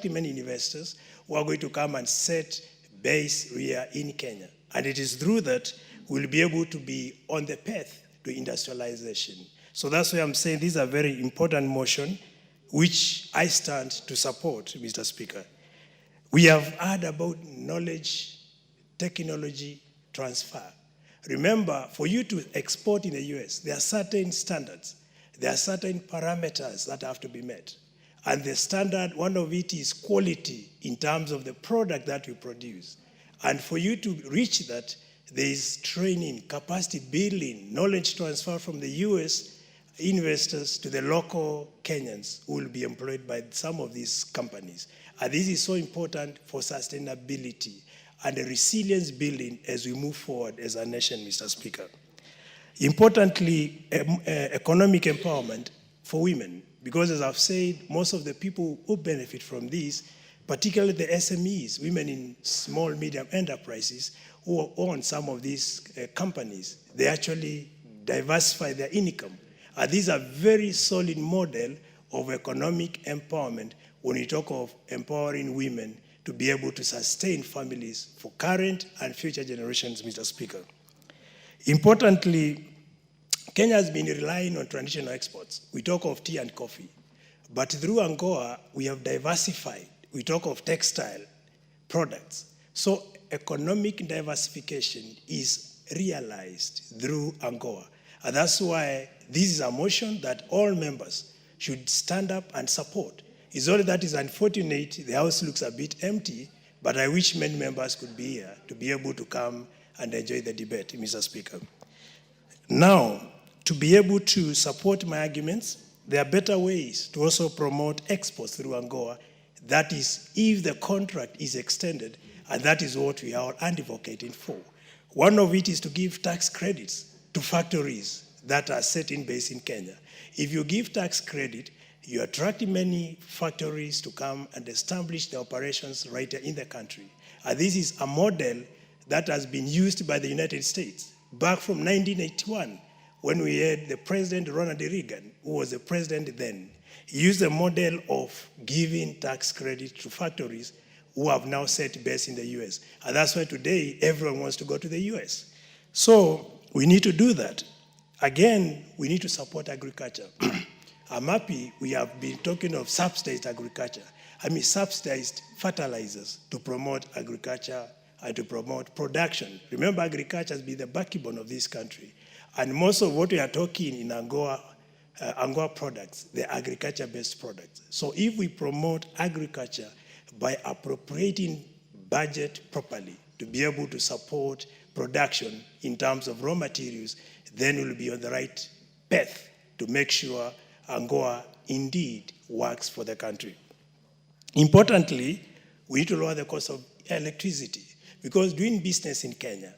many investors who are going to come and set base here in Kenya. And it is through that we'll be able to be on the path to industrialization. So that's why I'm saying this is a very important motion, which I stand to support, Mr. Speaker. We have heard about knowledge, technology transfer. Remember, for you to export in the US, there are certain standards. There are certain parameters that have to be met. And the standard, one of it is quality in terms of the product that we produce. And for you to reach that, there is training, capacity building, knowledge transfer from the US investors to the local Kenyans who will be employed by some of these companies. And this is so important for sustainability and the resilience building as we move forward as a nation, Mr. Speaker. Importantly, economic empowerment for women, because as I've said, most of the people who benefit from this, particularly the SMEs, women in small, medium enterprises who own some of these companies, they actually diversify their income. And these are very solid model of economic empowerment when we talk of empowering women to be able to sustain families for current and future generations, Mr. Speaker. Importantly, Kenya has been relying on traditional exports. We talk of tea and coffee, but through AGOA, we have diversified. We talk of textile products. So economic diversification is realized through AGOA. And that's why this is a motion that all members should stand up and support. It's only that is unfortunate, the House looks a bit empty, but I wish many members could be here to be able to come and enjoy the debate, Mr. Speaker. Now, to be able to support my arguments, there are better ways to also promote exports through AGOA. That is, if the contract is extended, and that is what we are advocating for. One of it is to give tax credits to factories that are set in base in Kenya. If you give tax credit, you attract many factories to come and establish their operations right here in the country. And this is a model that has been used by the United States back from 1981 when we had the President Ronald Reagan, who was the president then. He used a model of giving tax credit to factories who have now set base in the US. And that's why today everyone wants to go to the US. So we need to do that. Again, we need to support agriculture. I'm happy we have been talking of subsidized agriculture. I mean subsidized fertilizers to promote agriculture and to promote production. Remember, agriculture has been the backbone of this country. And most of what we are talking in AGOA products, they're agriculture-based products. So if we promote agriculture by appropriating budget properly to be able to support production in terms of raw materials, then we'll be on the right path to make sure AGOA indeed works for the country. Importantly, we need to lower the cost of electricity because doing business in Kenya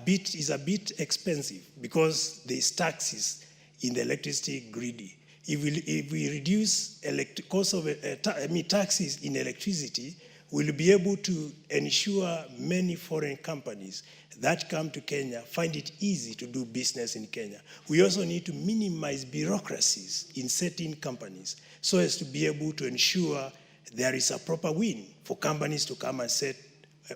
is a bit expensive because there's taxes in the electricity grid. If we reduce cost of taxes in electricity, we'll be able to ensure many foreign companies that come to Kenya find it easy to do business in Kenya. We also need to minimize bureaucracies in certain companies so as to be able to ensure there is a proper win for companies to come and set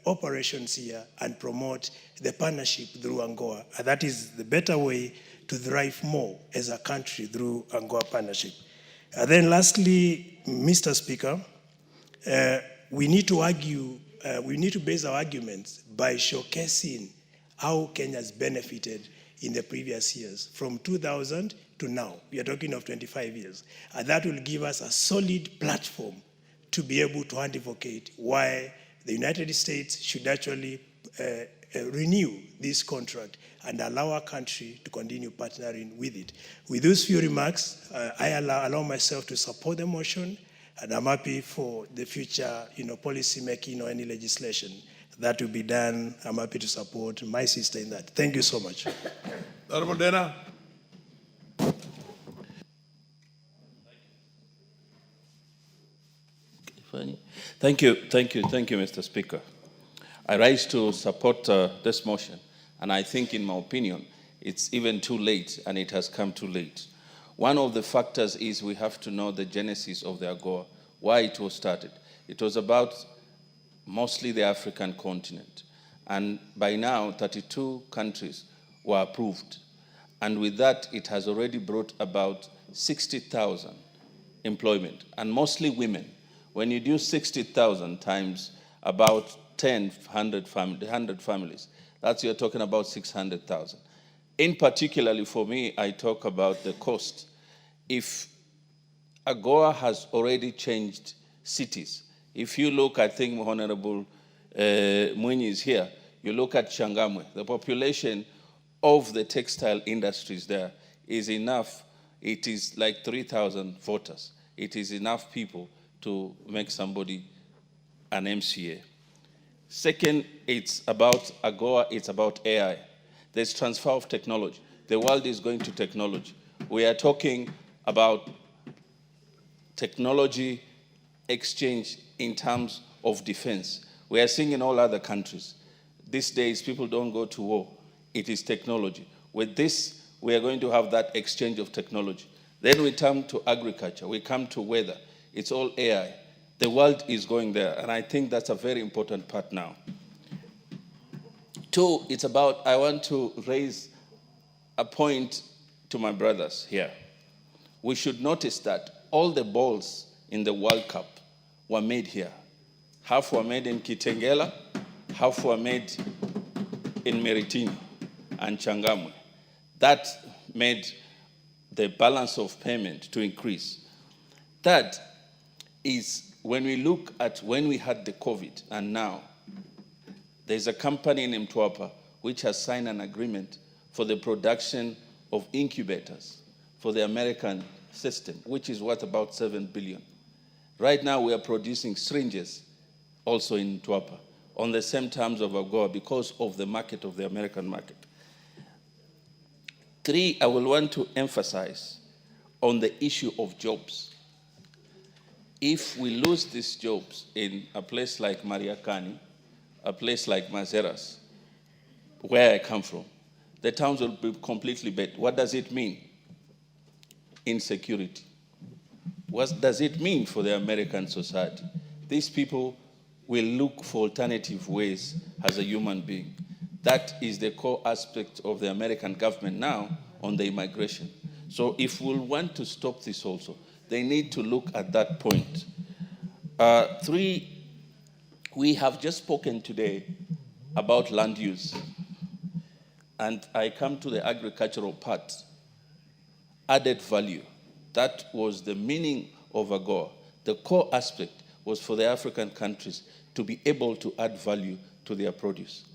operations here and promote the partnership through AGOA. And that is the better way to thrive more as a country through AGOA partnership. And then lastly, Mr. Speaker, we need to base our arguments by showcasing how Kenya has benefited in the previous years, from 2000 to now. We are talking of 25 years. And that will give us a solid platform to be able to advocate why the United States should actually renew this contract and allow our country to continue partnering with it. With those few remarks, I allow myself to support the motion, and I'm happy for the future, policy making or any legislation that will be done. I'm happy to support my sister in that. Thank you so much. Honorable Dana. Thank you, Mr. Speaker. I rise to support this motion, and I think, in my opinion, it's even too late, and it has come too late. One of the factors is we have to know the genesis of the AGOA, why it was started. It was about mostly the African continent, and by now, 32 countries were approved, and with that, it has already brought about 60,000 employment, and mostly women. When you do 60,000 times about 100 families, that's you're talking about 600,000. In particularly for me, I talk about the cost. If AGOA has already changed cities, if you look, I think Honorable Mwinyi is here, you look at Changamwe, the population of the textile industries there is enough. It is like 3,000 voters. It is enough people to make somebody an MCA. Second, it's about AGOA, it's about AI. There's transfer of technology. the world is going to technology. We are talking about technology exchange in terms of defense. We are seeing in all other countries. These days, people don't go to war. It is technology. With this, we are going to have that exchange of technology. Then we come to agriculture. We come to weather. It's all AI. The world is going there, and I think that's a very important part now. Two, it's about, I want to raise a point to my brothers here. We should notice that all the balls in the World Cup were made here. Half were made in Kitengela, half were made in Meritini and Changamwe. That made the balance of payment to increase. Third is when we look at when we had the COVID and now, there's a company in Mtwapa which has signed an agreement for the production of incubators for the American system, which is worth about $7 billion. Right now, we are producing syringes also in Mtwapa on the same terms of AGOA because of the market of the American market. Three, I will want to emphasize on the issue of jobs. If we lose these jobs in a place like Mariakani, a place like Mazeras, where I come from, the towns will be completely bad. What does it mean? Insecurity. What does it mean for the American society? These people will look for alternative ways as a human being. That is the core aspect of the American government now on the immigration. So if we want to stop this also, they need to look at that point. Three, we have just spoken today about land use. And I come to the agricultural part. Added value. That was the meaning of AGOA. The core aspect was for the African countries to be able to add value to their produce.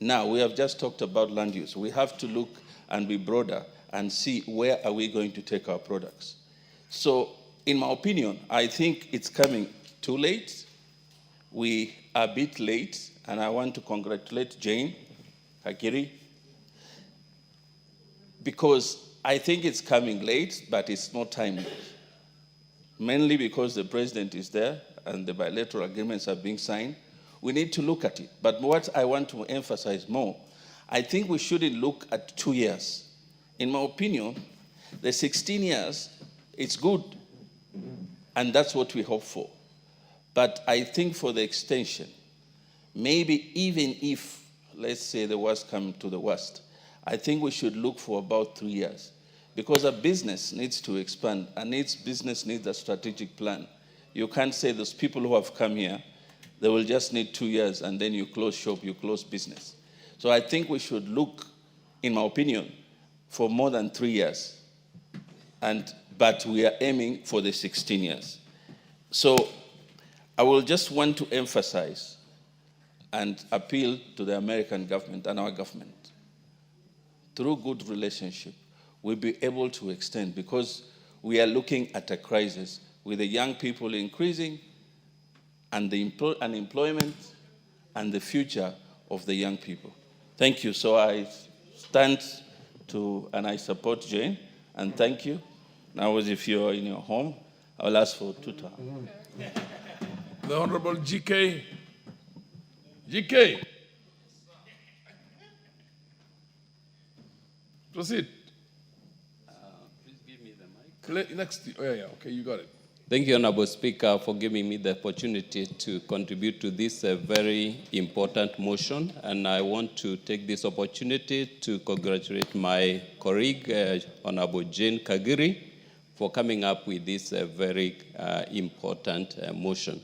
Now, we have just talked about land use. We have to look and be broader and see where are we going to take our products. So, in my opinion, I think it's coming too late. We are a bit late, and I want to congratulate Jane Hakiri, because I think it's coming late, but it's not timely. Mainly because the president is there and the bilateral agreements are being signed. We need to look at it. But what I want to emphasize more, I think we shouldn't look at 2 years. In my opinion, the 16 years, it's good. And that's what we hope for. But I think for the extension, maybe even if, let's say, the worst comes to the worst, I think we should look for about 3 years. Because a business needs to expand, and business needs a strategic plan. You can't say those people who have come here, they will just need 2 years, and then you close shop, you close business. So I think we should look, in my opinion, for more than 3 years. But we are aiming for the 16 years. So I will just want to emphasize and appeal to the American government and our government. Through good relationship, we'll be able to extend, because we are looking at a crisis with the young people increasing and the unemployment and the future of the young people. Thank you. So I stand to, and I support Jane, and thank you. Now, if you're in your home, I'll ask for 2 terms. The Honorable GK. GK. Proceed. Please give me the mic. Next, okay, you got it. Thank you, Honorable Speaker, for giving me the opportunity to contribute to this very important motion. And I want to take this opportunity to congratulate my colleague, Honorable Jane Kagiri, for coming up with this very important motion.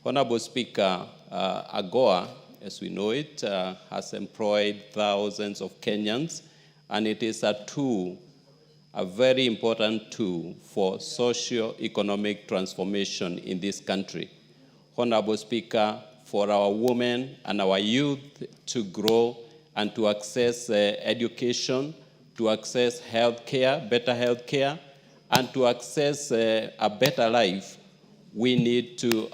Honorable Speaker, AGOA, as we know it, has employed thousands of Kenyans, and it is a tool, a very important tool for socio-economic transformation in this country. Honorable Speaker, for our women and our youth to grow and to access education, to access health care, better health care, and to access a better life, we need to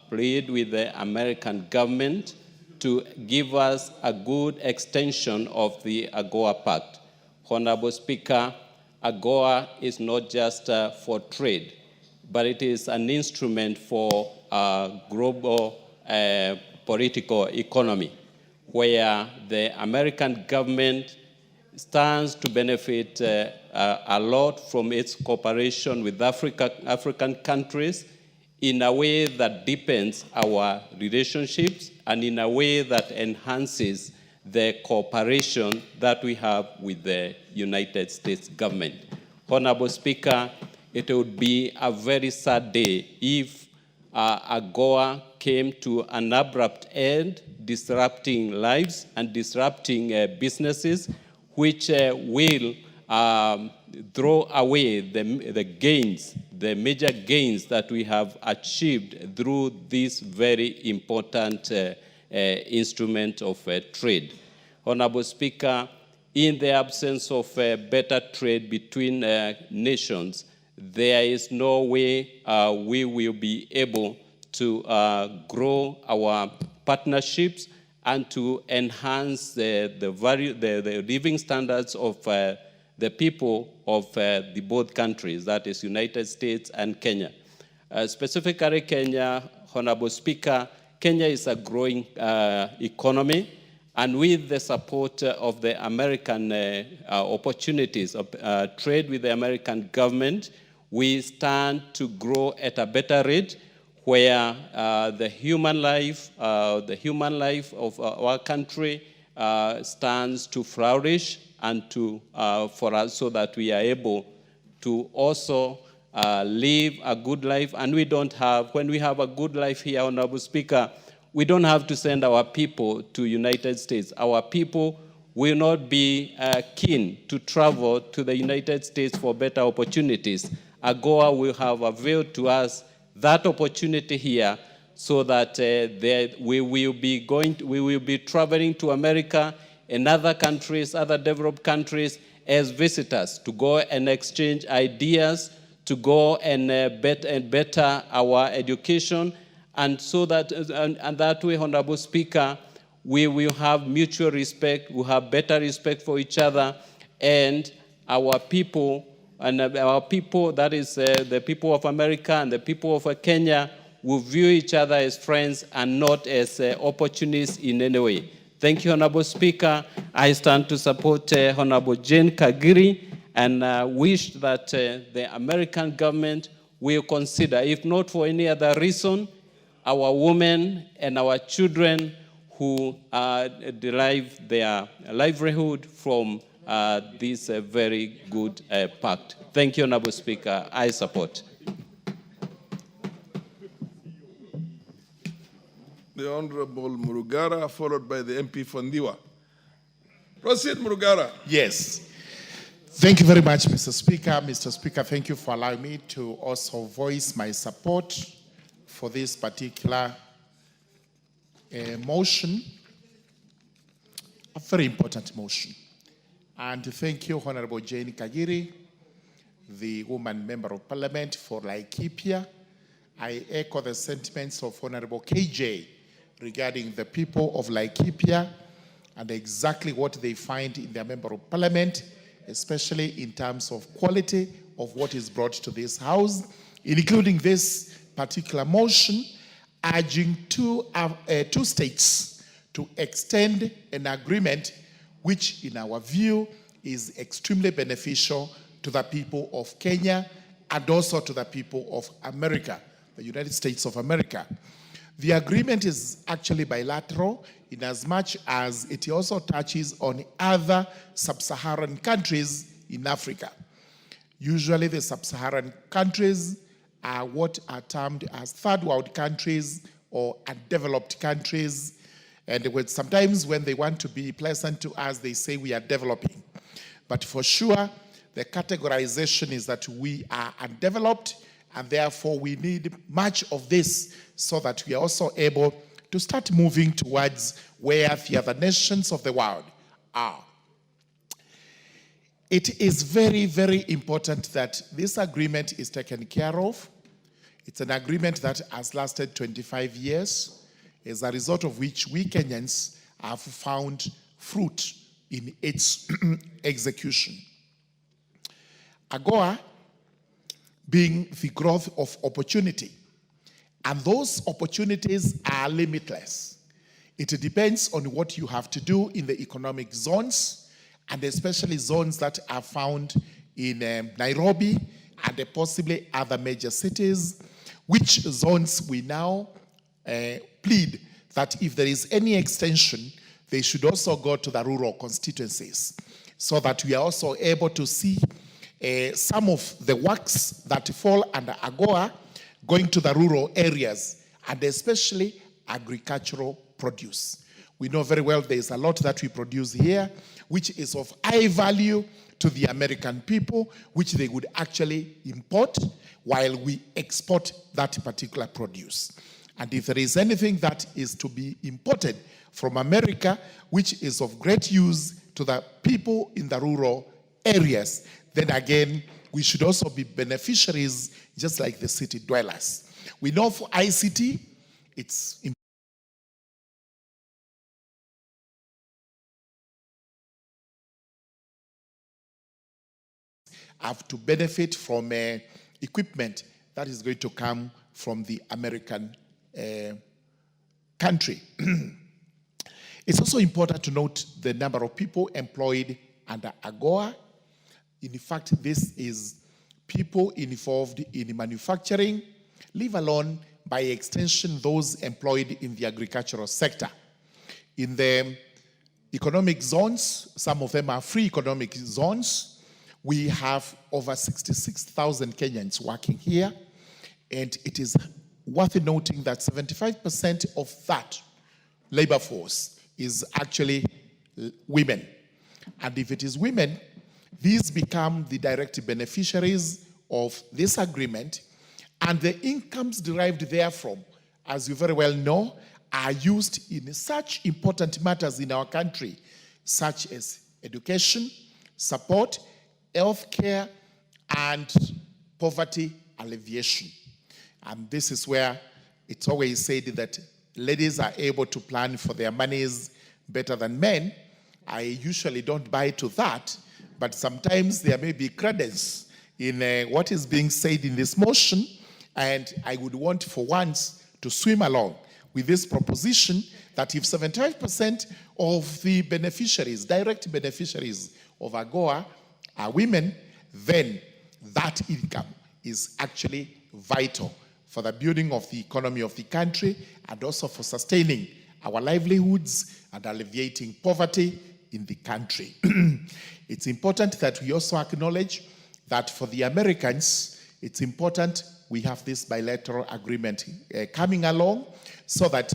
plead with the American government to give us a good extension of the AGOA Pact. Honorable Speaker, AGOA is not just for trade, but it is an instrument for global political economy, where the American government stands to benefit a lot from its cooperation with African countries in a way that deepens our relationships and in a way that enhances the cooperation that we have with the United States government. Honorable Speaker, it would be a very sad day if AGOA came to an abrupt end, disrupting lives and disrupting businesses, which will throw away the gains, the major gains that we have achieved through this very important instrument of trade. Honorable Speaker, in the absence of better trade between nations, there is no way we will be able to grow our partnerships and to enhance the living standards of the people of the both countries, that is United States and Kenya. Specifically Kenya, Honorable Speaker, Kenya is a growing economy, and with the support of the American opportunities of trade with the American government, we stand to grow at a better rate, where the human life of our country stands to flourish and to for us, so that we are able to also live a good life. And we don't have, when we have a good life here, Honorable Speaker, we don't have to send our people to United States. Our people will not be keen to travel to the United States for better opportunities. AGOA will have availed to us that opportunity here, so that we will be traveling to America and other countries, other developed countries, as visitors, to go and exchange ideas, to go and better our education, and so that and that way, Honorable Speaker, we will have mutual respect, we have better respect for each other, and our people, that is the people of America and the people of Kenya, will view each other as friends and not as opportunists in any way. Thank you, Honorable Speaker. I stand to support Honorable Jane Kagiri, and wish that the American government will consider, if not for any other reason, our women and our children who derive their livelihood from this very good pact. Thank you, Honorable Speaker. I support. The Honorable Murugara, followed by the MP Fondiwa. Proceed, Murugara. Yes. Thank you very much, Mr. Speaker. Mr. Speaker, thank you for allowing me to also voice my support for this particular motion, a very important motion. And thank you, Honorable Jane Kagiri, the woman member of parliament for Laikipia. I echo the sentiments of Honorable KJ regarding the people of Laikipia and exactly what they find in their member of parliament, especially in terms of quality of what is brought to this house, including this particular motion, urging two states to extend an agreement which, in our view, is extremely beneficial to the people of Kenya and also to the people of America, the United States of America. The agreement is actually bilateral in as much as it also touches on other sub-Saharan countries in Africa. Usually the sub-Saharan countries are what are termed as third world countries or undeveloped countries. And sometimes when they want to be pleasant to us, they say we are developing. But for sure, the categorization is that we are undeveloped, and therefore we need much of this so that we are also able to start moving towards where the other nations of the world are. It is very, very important that this agreement is taken care of. It's an agreement that has lasted 25 years, as a result of which we Kenyans have found fruit in its execution. AGOA being the growth of opportunity, and those opportunities are limitless. It depends on what you have to do in the economic zones, and especially zones that are found in Nairobi and possibly other major cities, which zones we now plead that if there is any extension, they should also go to the rural constituencies, so that we are also able to see some of the works that fall under AGOA going to the rural areas, and especially agricultural produce. We know very well there is a lot that we produce here, which is of high value to the American people, which they would actually import while we export that particular produce. And if there is anything that is to be imported from America, which is of great use to the people in the rural areas, then again, we should also be beneficiaries just like the city dwellers. We know for ICT, it's important have to benefit from equipment that is going to come from the American country. It's also important to note the number of people employed under AGOA. In fact, this is people involved in manufacturing, leave alone by extension those employed in the agricultural sector. In the economic zones, some of them are free economic zones, we have over 66,000 Kenyans working here, and it is worth noting that 75% of that labor force is actually women. And if it is women, these become the direct beneficiaries of this agreement, and the incomes derived therefrom, as you very well know, are used in such important matters in our country, such as education, support, healthcare, and poverty alleviation. And this is where it's always said that ladies are able to plan for their monies better than men. I usually don't buy to that, but sometimes there may be credence in what is being said in this motion, and I would want for once to swim along with this proposition that if 75% of the beneficiaries, direct beneficiaries of AGOA are women, then that income is actually vital for the building of the economy of the country and also for sustaining our livelihoods and alleviating poverty in the country. It's important that we also acknowledge that for the Americans, it's important we have this bilateral agreement coming along so that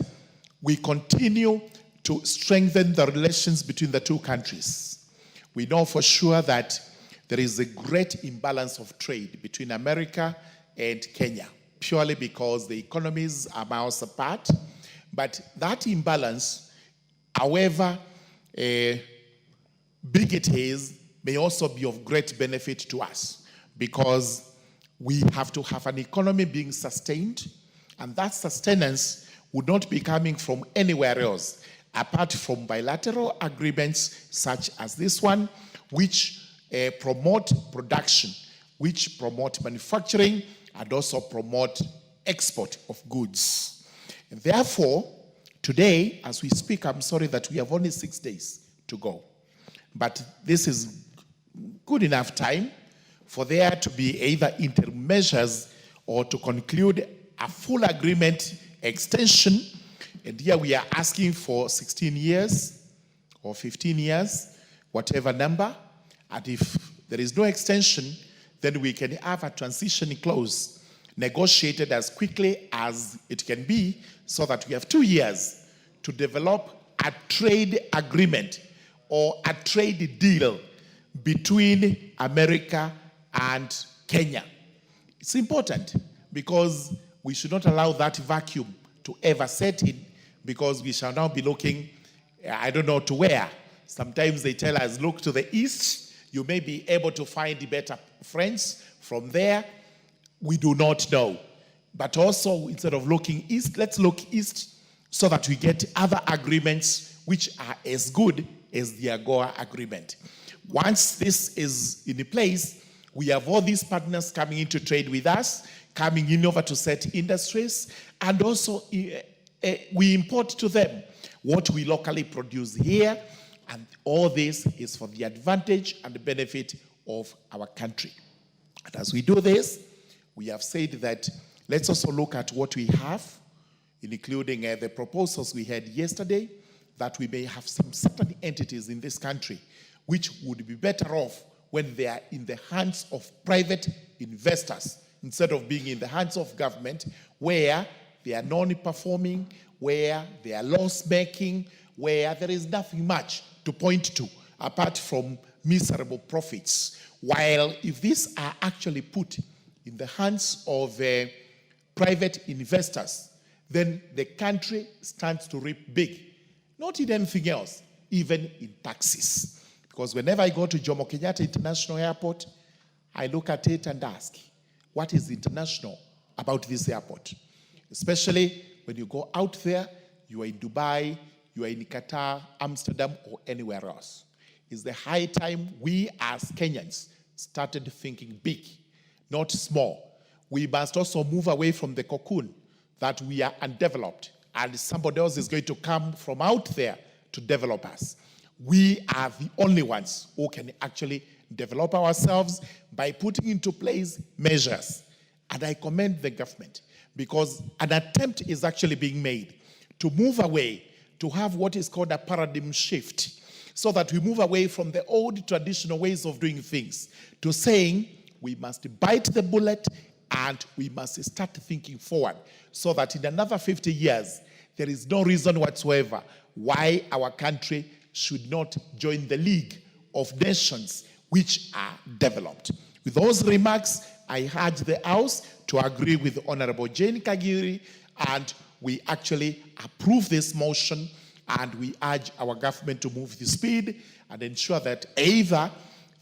we continue to strengthen the relations between the two countries. We know for sure that there is a great imbalance of trade between America and Kenya, purely because the economies are miles apart. But that imbalance, however big it is, may also be of great benefit to us, because we have to have an economy being sustained, and that sustenance would not be coming from anywhere else apart from bilateral agreements such as this one, which promote production, which promote manufacturing, and also promote export of goods. And therefore, today, as we speak, I'm sorry that we have only 6 days to go. But this is good enough time for there to be either interim measures or to conclude a full agreement extension. And here we are asking for 16 years or 15 years, whatever number. And if there is no extension, then we can have a transition clause negotiated as quickly as it can be, so that we have 2 years to develop a trade agreement or a trade deal between America and Kenya. It's important because we should not allow that vacuum to ever set in, because we shall now be looking, I don't know to where. Sometimes they tell us, look to the east, you may be able to find better friends from there. We do not know. But also, instead of looking east, let's look east so that we get other agreements which are as good, is the AGOA agreement. Once this is in place, we have all these partners coming in to trade with us, coming in over to set industries, and also we import to them what we locally produce here, and all this is for the advantage and the benefit of our country. And as we do this, we have said that let's also look at what we have, including the proposals we had yesterday, that we may have some certain entities in this country which would be better off when they are in the hands of private investors instead of being in the hands of government, where they are non-performing, where they are loss-making, where there is nothing much to point to apart from miserable profits. While if these are actually put in the hands of private investors, then the country stands to reap big. Not in anything else, even in taxes. Because whenever I go to Jomo Kenyatta International Airport, I look at it and ask, what is international about this airport? Especially when you go out there, you are in Dubai, you are in Qatar, Amsterdam, or anywhere else. It's the high time we as Kenyans started thinking big, not small. We must also move away from the cocoon that we are undeveloped and somebody else is going to come from out there to develop us. We are the only ones who can actually develop ourselves by putting into place measures. And I commend the government because an attempt is actually being made to move away, to have what is called a paradigm shift, so that we move away from the old traditional ways of doing things to saying we must bite the bullet and we must start thinking forward, so that in another 50 years, there is no reason whatsoever why our country should not join the league of nations which are developed. With those remarks, I urge the House to agree with Honorable Jane Kagiri, and we actually approve this motion, and we urge our government to move the speed and ensure that either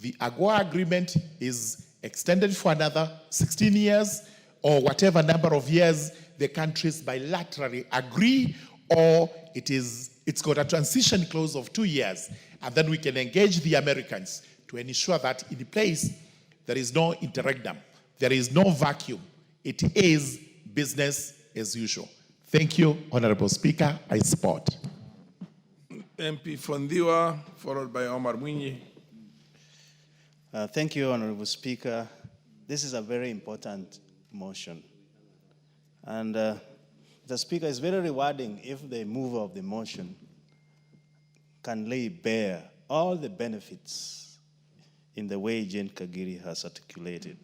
the AGOA agreement is extended for another 16 years or whatever number of years the countries bilaterally agree, or it's got a transition clause of 2 years, and then we can engage the Americans to ensure that in place there is no interregnum, there is no vacuum. It is business as usual. Thank you, Honorable Speaker. I support. MP Fondiwa, followed by Omar Mwinyi. Thank you, Honorable Speaker. This is a very important motion. And the Speaker, is very rewarding if the mover of the motion can lay bare all the benefits in the way Jane Kagiri has articulated.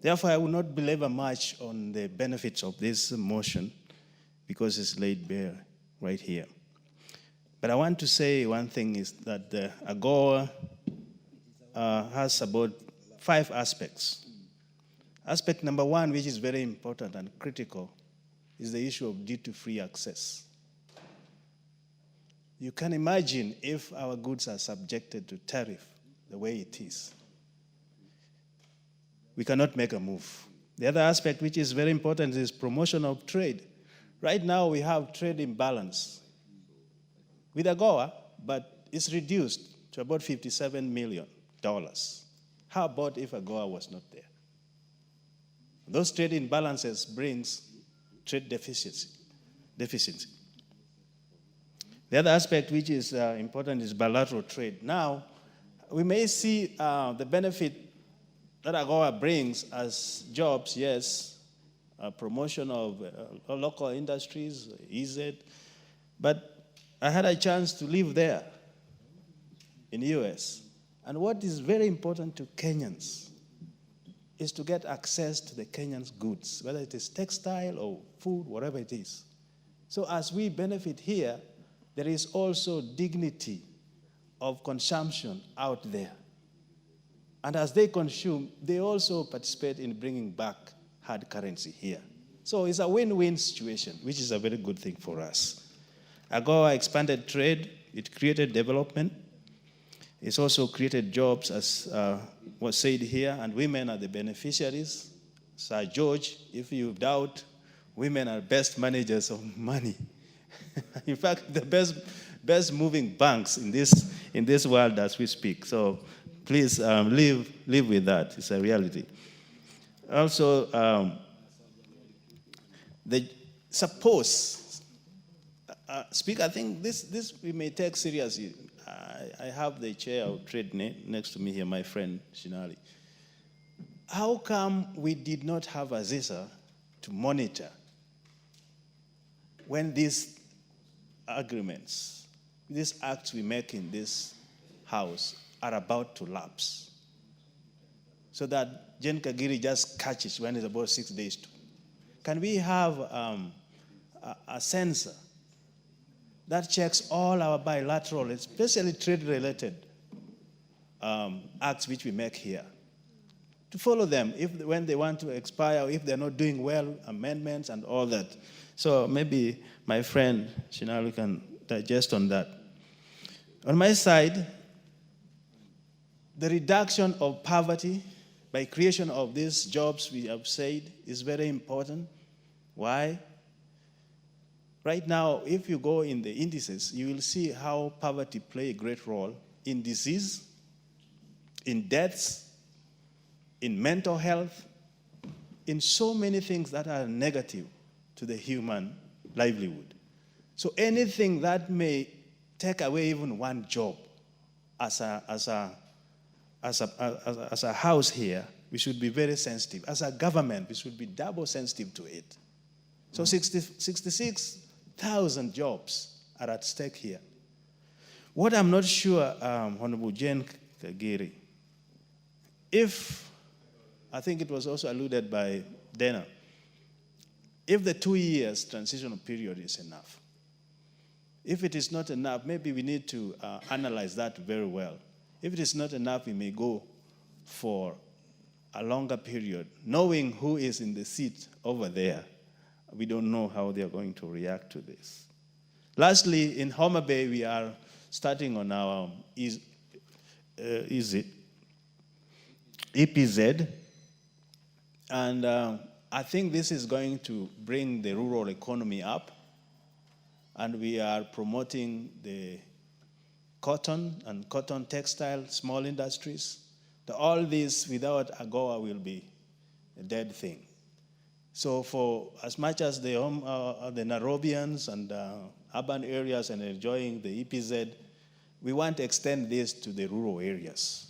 Therefore, I will not belabor much on the benefits of this motion because it's laid bare right here. But I want to say one thing is that the AGOA has about 5 aspects. Aspect number 1, which is very important and critical, is the issue of duty-free access. You can imagine if our goods are subjected to tariff the way it is, we cannot make a move. The other aspect which is very important is promotion of trade. Right now we have trade imbalance with AGOA, but it's reduced to about $57 million. How about if AGOA was not there? Those trade imbalances brings trade deficiency. The other aspect which is important is bilateral trade. Now, we may see the benefit that AGOA brings as jobs, yes, promotion of local industries, EZ, but I had a chance to live there in the US. And what is very important to Kenyans is to get access to the Kenyans' goods, whether it is textile or food, whatever it is. So as we benefit here, there is also dignity of consumption out there. And as they consume, they also participate in bringing back hard currency here. So it's a win-win situation, which is a very good thing for us. AGOA expanded trade, it created development. It's also created jobs, as was said here, and women are the beneficiaries. Sir George, if you doubt, women are best managers of money. In fact, the best best moving banks in this world as we speak. So please live with that. It's a reality. Also, suppose, Speaker, I think this we may take seriously. I have the chair of trade next to me here, my friend Shinali. How come we did not have a ZISA to monitor when these agreements, these acts we make in this house are about to lapse? So that Jen Kagiri just catches when it's about 6 days to. Can we have a sensor that checks all our bilateral, especially trade-related acts which we make here, to follow them when they want to expire, or if they're not doing well, amendments and all that. So maybe my friend Shinalu can digest on that. On my side, the reduction of poverty by creation of these jobs we have said is very important. Why? Right now, if you go in the indices, you will see how poverty plays a great role in disease, in deaths, in mental health, in so many things that are negative to the human livelihood. So anything that may take away even one job as a house here, we should be very sensitive. As a government, we should be double sensitive to it. So 66,000 jobs are at stake here. What I'm not sure, Honorable Jen Kagiri, I think it was also alluded by Dana, if the 2 years transitional period is enough. If it is not enough, maybe we need to analyze that very well. If it is not enough, we may go for a longer period, knowing who is in the seat over there. We don't know how they are going to react to this. Lastly, in Homa Bay, we are starting on our EPZ, and I think this is going to bring the rural economy up, and we are promoting the cotton and cotton textile, small industries. All this without AGOA will be a dead thing. So for as much as the Nairobians and urban areas are enjoying the EPZ, we want to extend this to the rural areas.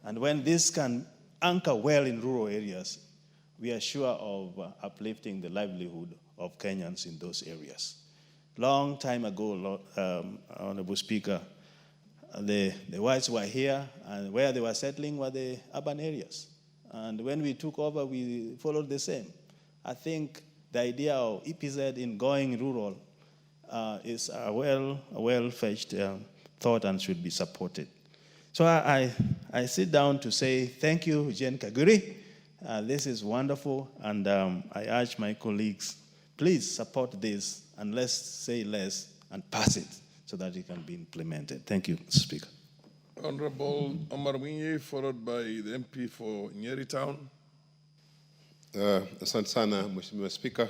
And when this can anchor well in rural areas, we are sure of uplifting the livelihood of Kenyans in those areas. Long time ago, Honorable Speaker, the whites were here, and where they were settling were the urban areas. And when we took over, we followed the same. I think the idea of EPZ in going rural is a well-fetched thought and should be supported. So I sit down to say thank you, Jen Kagiri. This is wonderful, and I urge my colleagues, please support this, and let's say less and pass it so that it can be implemented. Thank you, Mr. Speaker. Honorable Omar Mwinyi, followed by the MP for Nyeri Town. Asante sana Mheshimiwa Spika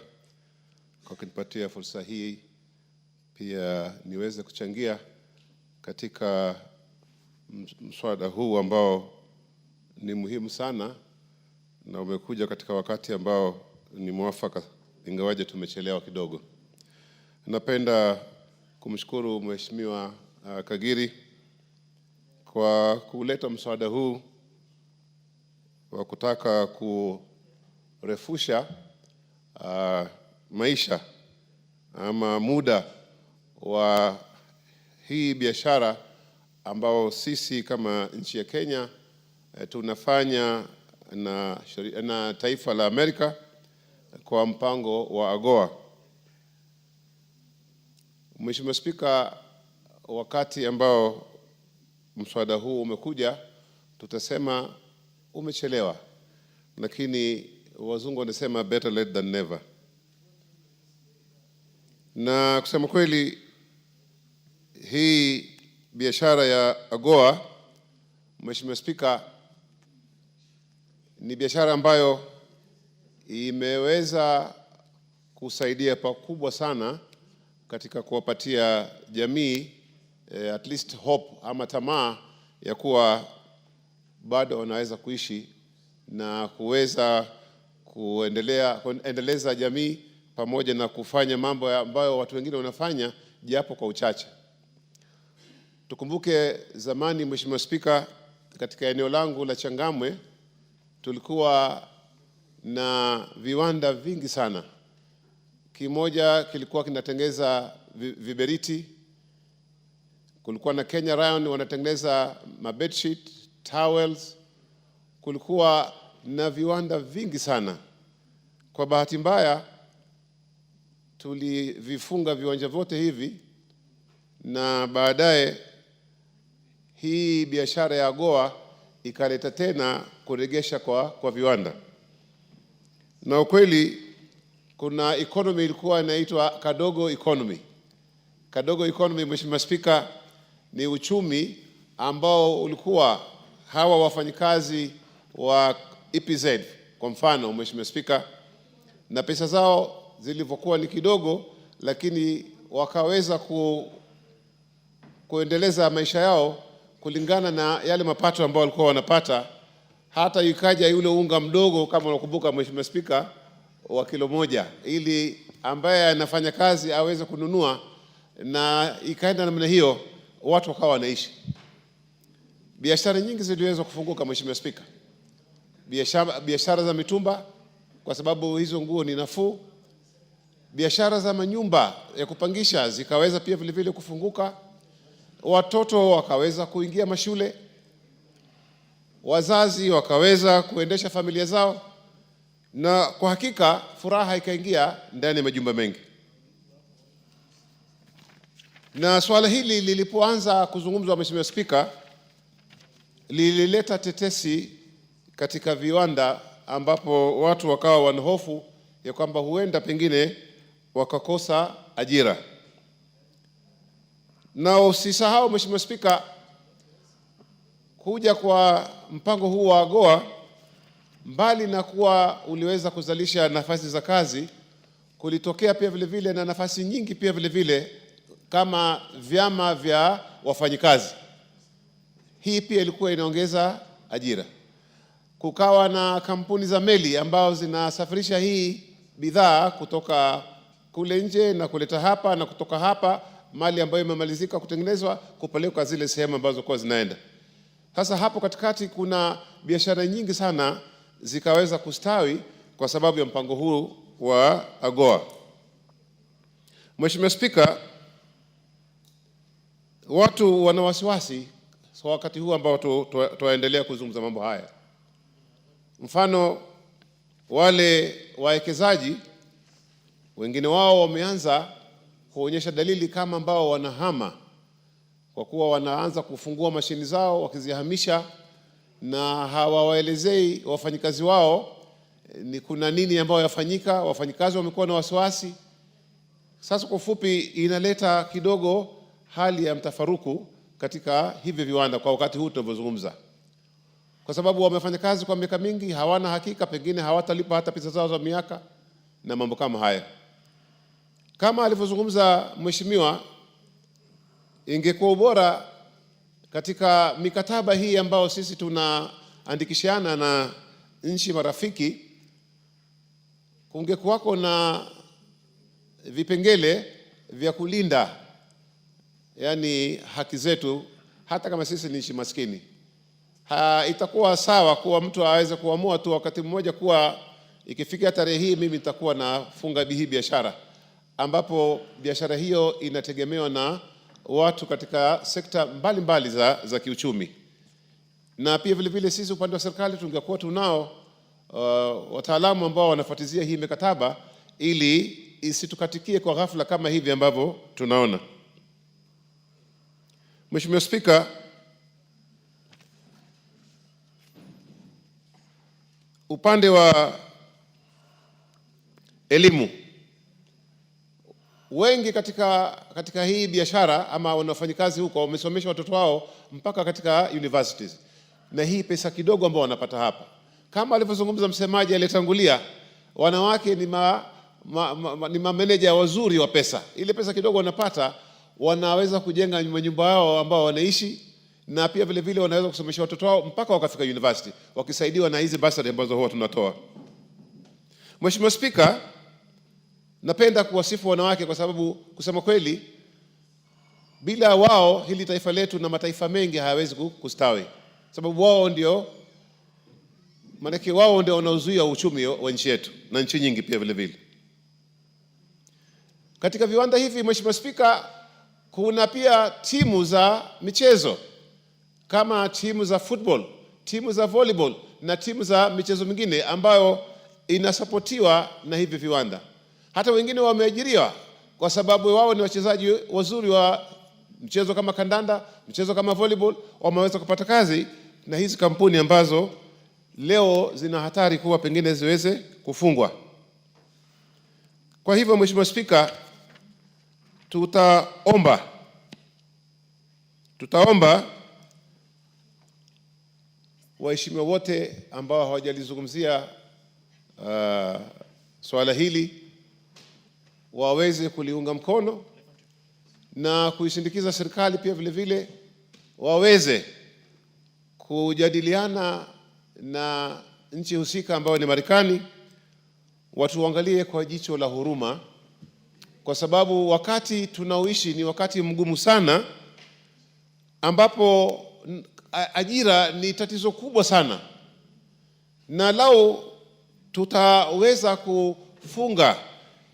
kwa kunipatia fursa hii pia niweze kuchangia katika mswada huu ambao ni muhimu sana na umekuja katika wakati ambao ni mwafaka, ingawaje tumechelewa kidogo. Napenda kumshukuru Mheshimiwa Kagiri kwa kuleta mswada huu wa kutaka kurefusha maisha ama muda wa hii biashara ambao sisi kama nchi ya Kenya tunafanya na taifa la Amerika kwa mpango wa AGOA. Mheshimiwa Spika, wakati ambao mswada huu umekuja, tutasema umechelewa, lakini wazungu wanasema better late than never. Na kusema kweli, hii biashara ya AGOA, Mheshimiwa Spika, ni biashara ambayo imeweza kusaidia pakubwa sana katika kuwapatia jamii at least hope ama tamaa ya kuwa bado wanaweza kuishi na kuweza kuendeleza jamii pamoja na kufanya mambo ambayo watu wengine wanafanya japo kwa uchache. Tukumbuke zamani, Mheshimiwa Spika, katika eneo langu la Changamwe tulikuwa na viwanda vingi sana. Kimoja kilikuwa kinatengeza viberiti, kulikuwa na Kenya Rayon wanatengeneza bedsheet, towels, kulikuwa na viwanda vingi sana. Kwa bahati mbaya tulivifunga viwanja vyote hivi, na baadaye hii biashara ya AGOA ikaleta tena kuregesha kwa viwanda. Na ukweli kuna economy ilikuwa inaitwa kadogo economy. Kadogo economy, Mheshimiwa Spika, ni uchumi ambao ulikuwa hawa wafanyikazi wa EPZ kwa mfano, Mheshimiwa Spika, na pesa zao zilivyokuwa ni kidogo, lakini wakaweza kuendeleza maisha yao kulingana na yale mapato ambayo walikuwa wanapata. Hata ikaja yule unga mdogo, kama unakumbuka Mheshimiwa Spika, wa kilo moja, ili ambaye anafanya kazi aweze kununua, na ikaenda namna hiyo, watu wakawa wanaishi. Biashara nyingi ziliweza kufunguka, Mheshimiwa Spika. Biashara za mitumba, kwa sababu hizo nguo ni nafuu. Biashara za manyumba ya kupangisha zikaweza pia vile vile kufunguka. Watoto wakaweza kuingia mashule, wazazi wakaweza kuendesha familia zao, na kwa hakika furaha ikaingia ndani ya majumba mengi. Na swala hili lilipoanza kuzungumzwa, Mheshimiwa Spika, lilileta tetesi katika viwanda, ambapo watu wakawa wanahofu ya kwamba huenda pengine wakakosa ajira. Na usisahau Mheshimiwa Spika, kuja kwa mpango huu wa AGOA, mbali na kuwa uliweza kuzalisha nafasi za kazi, kulitokea pia vile vile na nafasi nyingi pia vile vile kama vyama vya wafanyikazi. Hii pia ilikuwa inaongeza ajira. Kukawa na kampuni za meli ambao zinasafirisha hii bidhaa kutoka kule nje na kuleta hapa, na kutoka hapa mali ambayo imemalizika kutengenezwa kupelekwa zile sehemu ambazo kwa zinaenda. Sasa hapo katikati kuna biashara nyingi sana zikaweza kustawi kwa sababu ya mpango huu wa AGOA. Mheshimiwa Spika, watu wana wasiwasi kwa wakati huu ambao tuendelea kuzungumza mambo haya. Mfano, wale wawekezaji wengine wao wameanza kuonyesha dalili kama ambao wanahama, kwa kuwa wanaanza kufungua mashini zao wakizihamisha, na hawawaelezei wafanyikazi wao ni kuna nini ambao yafanyika. Wafanyikazi wamekuwa na wasiwasi. Sasa kwa ufupi, inaleta kidogo hali ya mtafaruku katika hivi viwanda kwa wakati huu tunavyozungumza, kwa sababu wamefanya kazi kwa miaka mingi, hawana hakika, pengine hawatalipa hata pesa zao za miaka na mambo kama haya. Kama alivyozungumza mheshimiwa, ingekuwa bora katika mikataba hii ambao sisi tunaandikishana na nchi marafiki, kungekuwako na vipengele vya kulinda yani haki zetu, hata kama sisi ni nchi maskini. Itakuwa sawa kuwa mtu aweze kuamua tu wakati mmoja kuwa ikifikia tarehe hii mimi nitakuwa nafunga hii biashara, ambapo biashara hiyo inategemewa na watu katika sekta mbalimbali za kiuchumi. Na pia vile vile sisi upande wa serikali tungekuwa tunao wataalamu ambao wanafuatilia hii mikataba ili isitukatikie kwa ghafla kama hivi ambavyo tunaona. Mheshimiwa Spika, upande wa elimu, wengi katika hii biashara ama wanafanyikazi huko wamesomesha watoto wao mpaka katika universities, na hii pesa kidogo ambao wanapata hapa, kama alivyozungumza msemaji aliyetangulia, wanawake ni mameneja wazuri wa pesa. Ile pesa kidogo wanapata wanaweza kujenga manyumba yao ambao wanaishi, na pia vile vile wanaweza kusomesha watoto wao mpaka wakafika university wakisaidiwa na hizi bursary ambazo huwa tunatoa. Mheshimiwa Spika, napenda kuwasifu wanawake kwa sababu kusema kweli bila wao hili taifa letu na mataifa mengi hayawezi kustawi. Sababu wao ndio wanaozuia uchumi wa nchi yetu na nchi nyingi pia vile vile. Katika viwanda hivi, Mheshimiwa Spika, kuna pia timu za michezo kama timu za football, timu za volleyball na timu za michezo mingine ambayo inasapotiwa na hivi viwanda. Hata wengine wameajiriwa kwa sababu wao ni wachezaji wazuri wa mchezo kama kandanda, mchezo kama volleyball, wameweza kupata kazi na hizi kampuni ambazo leo zina hatari kuwa pengine ziweze kufungwa. Kwa hivyo Mheshimiwa Spika, tutaomba waheshimiwa wote ambao hawajalizungumzia swala hili waweze kuliunga mkono na kuisindikiza serikali pia vile vile waweze kujadiliana na nchi husika ambayo ni Marekani, watuangalie kwa jicho la huruma, kwa sababu wakati tunaoishi ni wakati mgumu sana, ambapo ajira ni tatizo kubwa sana, na lau tutaweza kufunga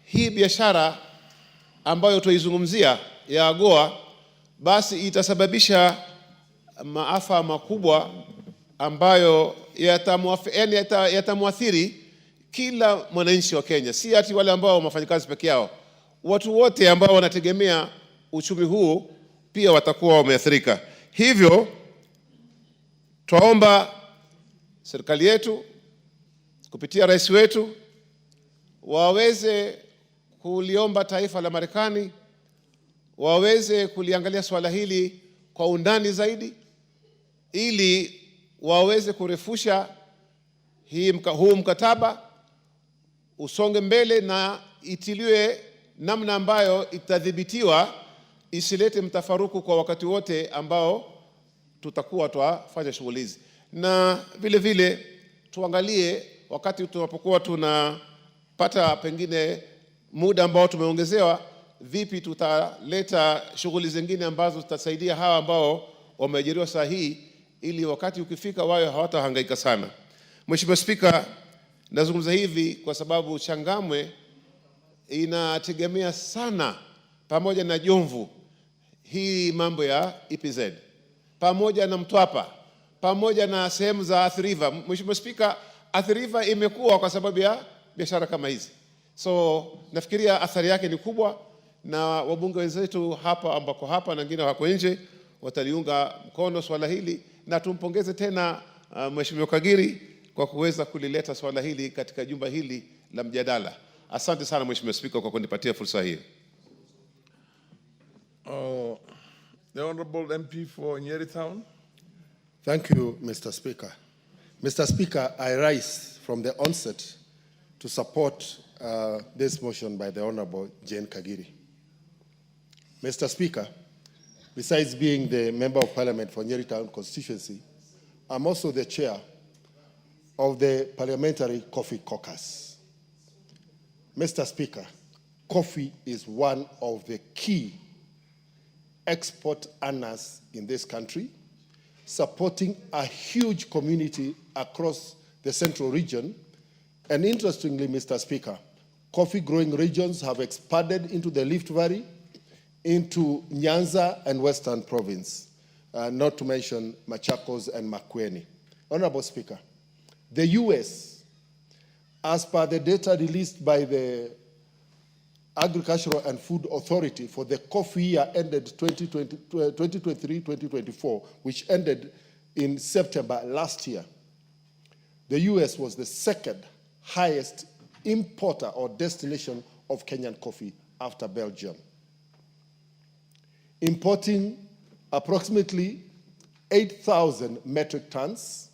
hii biashara ambayo tuizungumzia ya AGOA, basi itasababisha maafa makubwa ambayo yatamwathiri kila mwananchi wa Kenya, si ati wale ambao wafanyakazi peke yao. Watu wote ambao wanategemea uchumi huu pia watakuwa wameathirika. Hivyo twaomba serikali yetu kupitia rais wetu waweze kuliomba taifa la Marekani waweze kuliangalia swala hili kwa undani zaidi, ili waweze kurefusha huu mkataba usonge mbele na itiliwe namna ambayo itadhibitiwa, isilete mtafaruku kwa wakati wote ambao tutakuwa twafanya shughuli hizi. Na vile vile tuangalie wakati tunapokuwa tunapata pengine muda ambao tumeongezewa, vipi tutaleta shughuli zingine ambazo zitasaidia hawa ambao wameajiriwa saa hii, ili wakati ukifika wao hawatahangaika sana. Mheshimiwa Spika, nazungumza hivi kwa sababu Changamwe inategemea sana, pamoja na Jomvu, hii mambo ya EPZ, pamoja na Mtwapa, pamoja na sehemu za Athi River. Mheshimiwa Spika, Athi River imekuwa kwa sababu ya biashara kama hizi. So nafikiria athari yake ni kubwa, na wabunge wenzetu hapa ambako hapa na wengine wako nje wataliunga mkono swala hili, na tumpongeze tena Mheshimiwa Kagiri kwa kuweza kulileta swala hili katika jumba hili la mjadala. Asante sana Mheshimiwa Spika kwa kunipatia fursa hii. The Honorable MP for Nyeri Town. Thank you, Mr. Speaker. Mr. Speaker, I rise from the onset to support this motion by the Honorable Jane Kagiri. Mr. Speaker, besides being the Member of Parliament for Nyeri Town constituency, I'm also the chair of the Parliamentary Coffee Caucus. Mr. Speaker, coffee is one of the key export earners in this country, supporting a huge community across the central region. And interestingly, Mr. Speaker, coffee growing regions have expanded into the Rift Valley, into Nyanza and Western Province, not to mention Machakos and Makueni. Honorable Speaker, the US, as per the data released by the Agricultural and Food Authority for the coffee year ended 2023-2024, which ended in September last year, the US was the second highest importer or destination of Kenyan coffee after Belgium, importing approximately 8,000 metric tons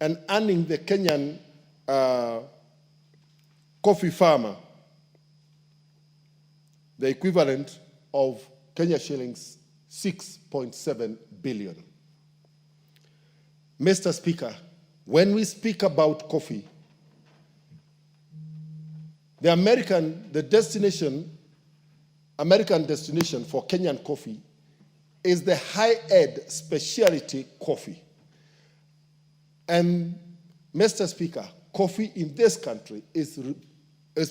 and earning the Kenyan coffee farmer the equivalent of Kenya shillings 6.7 billion. Mr. Speaker, when we speak about coffee, the American destination for Kenyan coffee is the high-end specialty coffee. And Mr. Speaker, coffee in this country is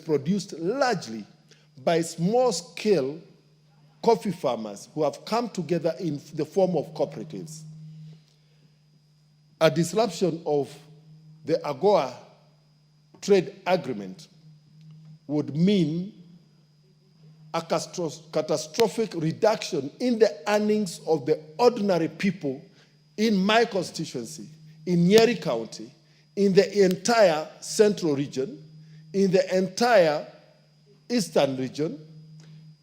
produced largely by small-scale coffee farmers who have come together in the form of cooperatives. A disruption of the AGOA trade agreement would mean a catastrophic reduction in the earnings of the ordinary people in my constituency, in Nyeri County, in the entire central region, in the entire eastern region,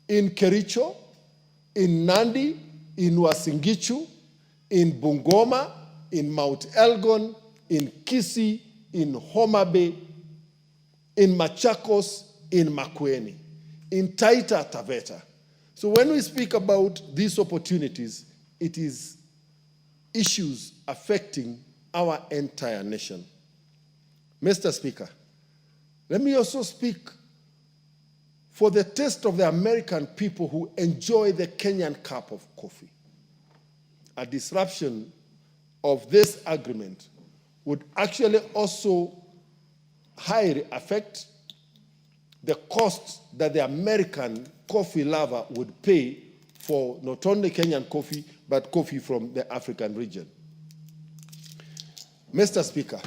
in Kericho, in Nandi, in Uasin Gishu, in Bungoma, in Mount Elgon, in Kisii, in Homa Bay, in Machakos, in Makueni, in Taita Taveta. So when we speak about these opportunities, it is issues affecting our entire nation. Mr. Speaker, let me also speak for the taste of the American people who enjoy the Kenyan cup of coffee. A disruption of this agreement would actually also highly affect the costs that the American coffee lover would pay for not only Kenyan coffee, but coffee from the African region. Mr. Speaker,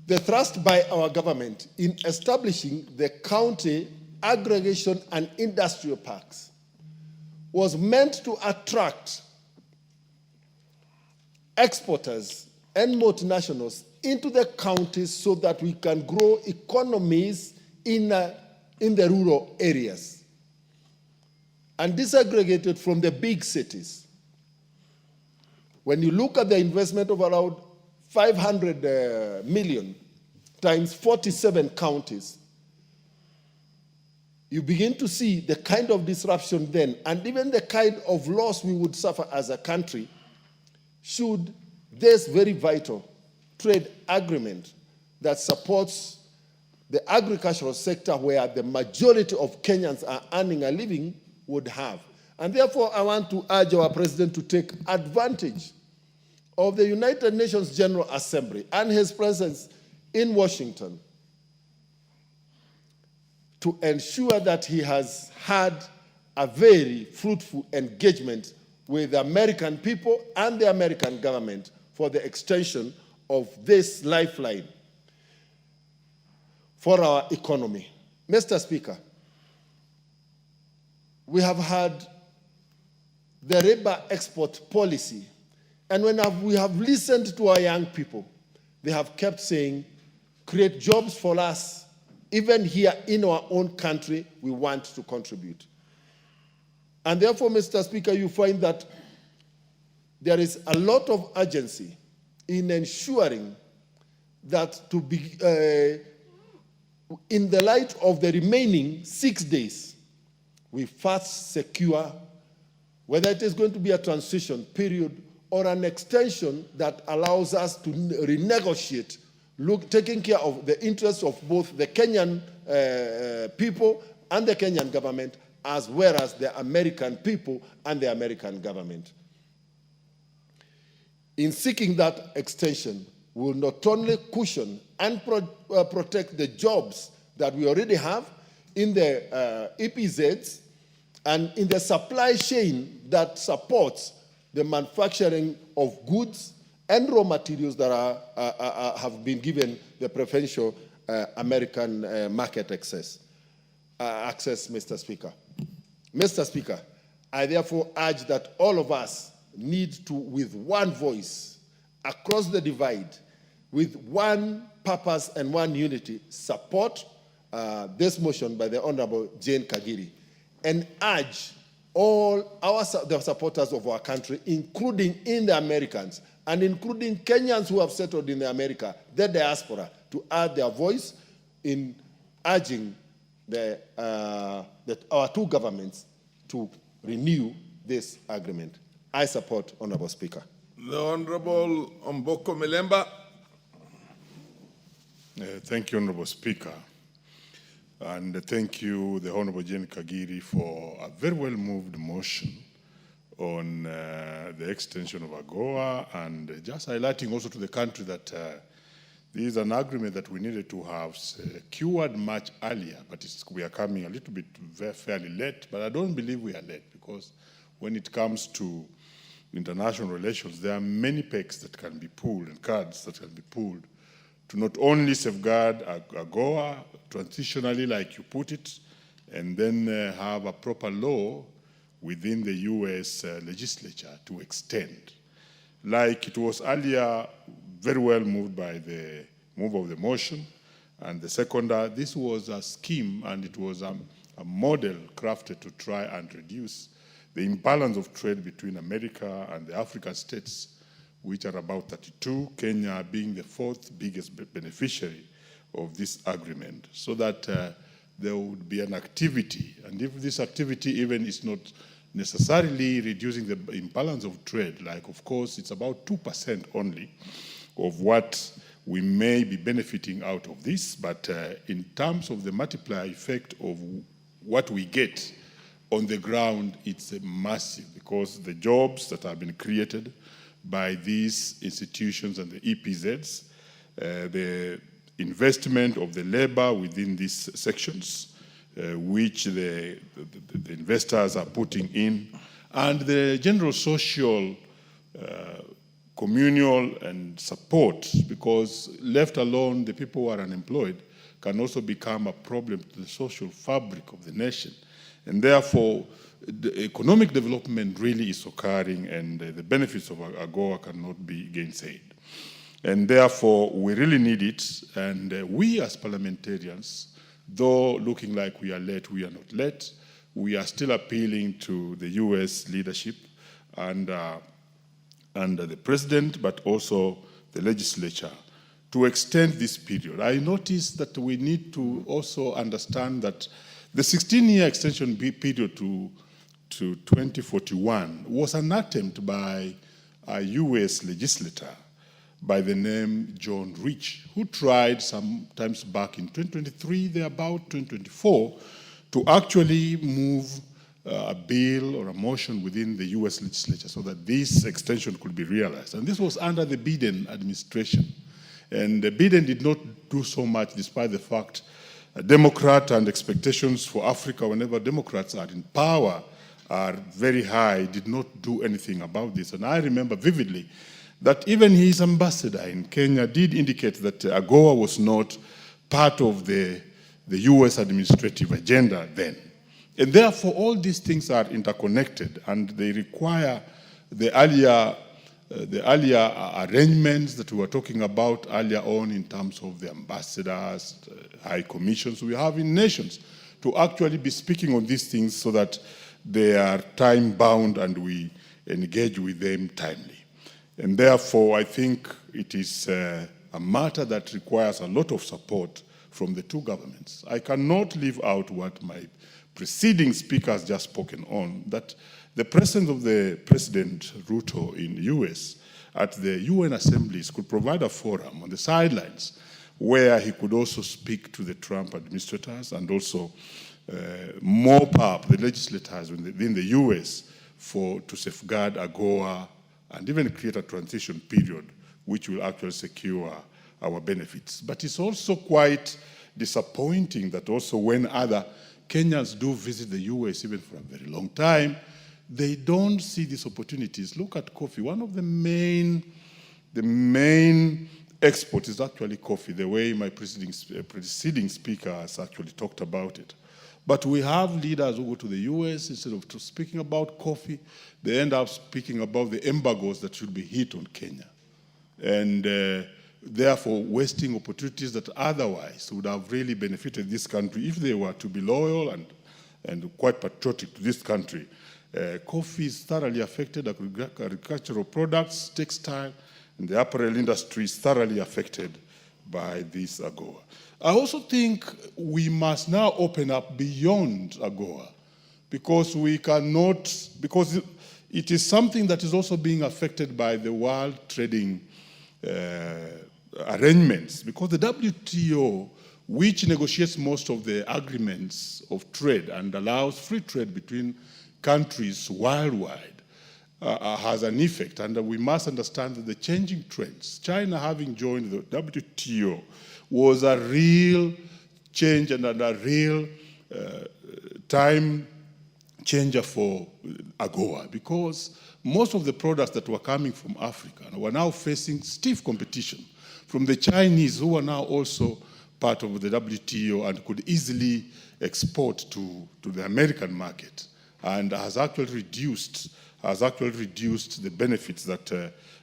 the thrust by our government in establishing the county aggregation and industrial parks was meant to attract exporters and multinationals into the counties so that we can grow economies in the rural areas and disaggregated from the big cities. When you look at the investment of around 500 million times 47 counties, you begin to see the kind of disruption then and even the kind of loss we would suffer as a country should this very vital trade agreement that supports the agricultural sector where the majority of Kenyans are earning a living would have. And therefore, I want to urge our president to take advantage of the United Nations General Assembly and his presence in Washington to ensure that he has had a very fruitful engagement with the American people and the American government for the extension of this lifeline for our economy. Mr. Speaker, we have had the labor export policy, and when we have listened to our young people, they have kept saying, create jobs for us. Even here in our own country, we want to contribute. And therefore, Mr. Speaker, you find that there is a lot of urgency in ensuring that to be, in the light of the remaining 6 days, we first secure whether it is going to be a transition period or an extension that allows us to renegotiate, taking care of the interests of both the Kenyan people and the Kenyan government, as well as the American people and the American government. In seeking that extension, we will not only cushion and protect the jobs that we already have in the EPZs and in the supply chain that supports the manufacturing of goods and raw materials that have been given the preferential American market access, Mr. Speaker. Mr. Speaker, I therefore urge that all of us need to, with one voice, across the divide, with one purpose and one unity, support this motion by the Honorable Jane Kagiri and urge all the supporters of our country, including in the Americans, and including Kenyans who have settled in America, the diaspora, to add their voice in urging our two governments to renew this agreement. I support, Honorable Speaker. The Honorable Omboko Milemba. Thank you, Honorable Speaker. And thank you, the Honorable Jane Kagiri, for a very well-moved motion on the extension of AGOA, and just highlighting also to the country that this is an agreement that we needed to have secured much earlier, but we are coming a little bit fairly late, but I don't believe we are late, because when it comes to international relations, there are many pegs that can be pulled and cards that can be pulled to not only safeguard AGOA transitionally, like you put it, and then have a proper law within the US legislature to extend. Like it was earlier very well moved by the move of the motion, and the seconder, this was a scheme and it was a model crafted to try and reduce the imbalance of trade between America and the African states, which are about 32, Kenya being the fourth biggest beneficiary of this agreement, so that there would be an activity. And if this activity even is not necessarily reducing the imbalance of trade, like of course it's about 2% only of what we may be benefiting out of this, but in terms of the multiplier effect of what we get on the ground, it's massive, because the jobs that have been created by these institutions and the EPZs, the investment of the labor within these sections, which the investors are putting in, and the general social, communal and support, because left alone, the people who are unemployed can also become a problem to the social fabric of the nation. And therefore, the economic development really is occurring, and the benefits of AGOA cannot be gainsaid. And therefore, we really need it. And we as parliamentarians, though looking like we are late, we are not late. We are still appealing to the US leadership and the president, but also the legislature, to extend this period. I noticed that we need to also understand that the 16-year extension period to 2041 was an attempt by a US legislator by the name John Rich, who tried sometimes back in 2023, thereabout 2024, to actually move a bill or a motion within the US legislature so that this extension could be realized. And this was under the Biden administration. And Biden did not do so much, despite the fact a Democrat and expectations for Africa whenever Democrats are in power are very high, did not do anything about this. And I remember vividly that even his ambassador in Kenya did indicate that AGOA was not part of the US administrative agenda then. And therefore, all these things are interconnected, and they require the earlier arrangements that we were talking about earlier on in terms of the ambassadors, high commissions we have in nations, to actually be speaking on these things so that they are time-bound and we engage with them timely. And therefore, I think it is a matter that requires a lot of support from the two governments. I cannot leave out what my preceding speaker has just spoken on, that the presence of the President Ruto in the US at the UN assemblies could provide a forum on the sidelines where he could also speak to the Trump administrators and also mop up the legislators within the US to safeguard AGOA and even create a transition period which will actually secure our benefits. But it's also quite disappointing that also when other Kenyans do visit the US even for a very long time, they don't see these opportunities. Look at coffee. One of the main exports is actually coffee, the way my preceding speaker has actually talked about it. But we have leaders who go to the US, instead of speaking about coffee, they end up speaking about the embargoes that should be hit on Kenya. And therefore wasting opportunities that otherwise would have really benefited this country if they were to be loyal and quite patriotic to this country. Coffee is thoroughly affected, agricultural products, textile, and the apparel industry is thoroughly affected by this AGOA. I also think we must now open up beyond AGOA, because we cannot, because it is something that is also being affected by the world trading arrangements, because the WTO, which negotiates most of the agreements of trade and allows free trade between countries worldwide, has an effect, and we must understand that the changing trends, China having joined the WTO, was a real change and a real time changer for AGOA, because most of the products that were coming from Africa were now facing stiff competition from the Chinese, who are now also part of the WTO and could easily export to the American market, and has actually reduced the benefits that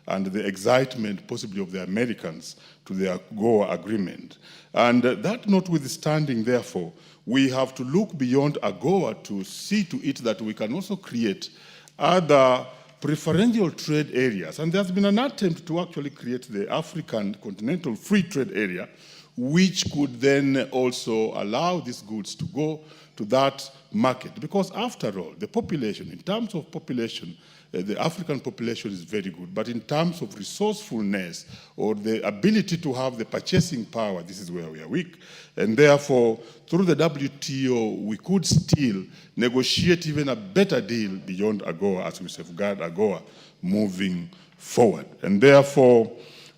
and the excitement possibly of the Americans to the AGOA agreement. And that notwithstanding, therefore, we have to look beyond AGOA to see to it that we can also create other preferential trade areas. And there's been an attempt to actually create the African Continental Free Trade Area, which could then also allow these goods to go to that market. Because after all, the population, in terms of population, the African population is very good, but in terms of resourcefulness or the ability to have the purchasing power, this is where we are weak. And therefore, through the WTO, we could still negotiate even a better deal beyond AGOA as we safeguard AGOA moving forward. And therefore,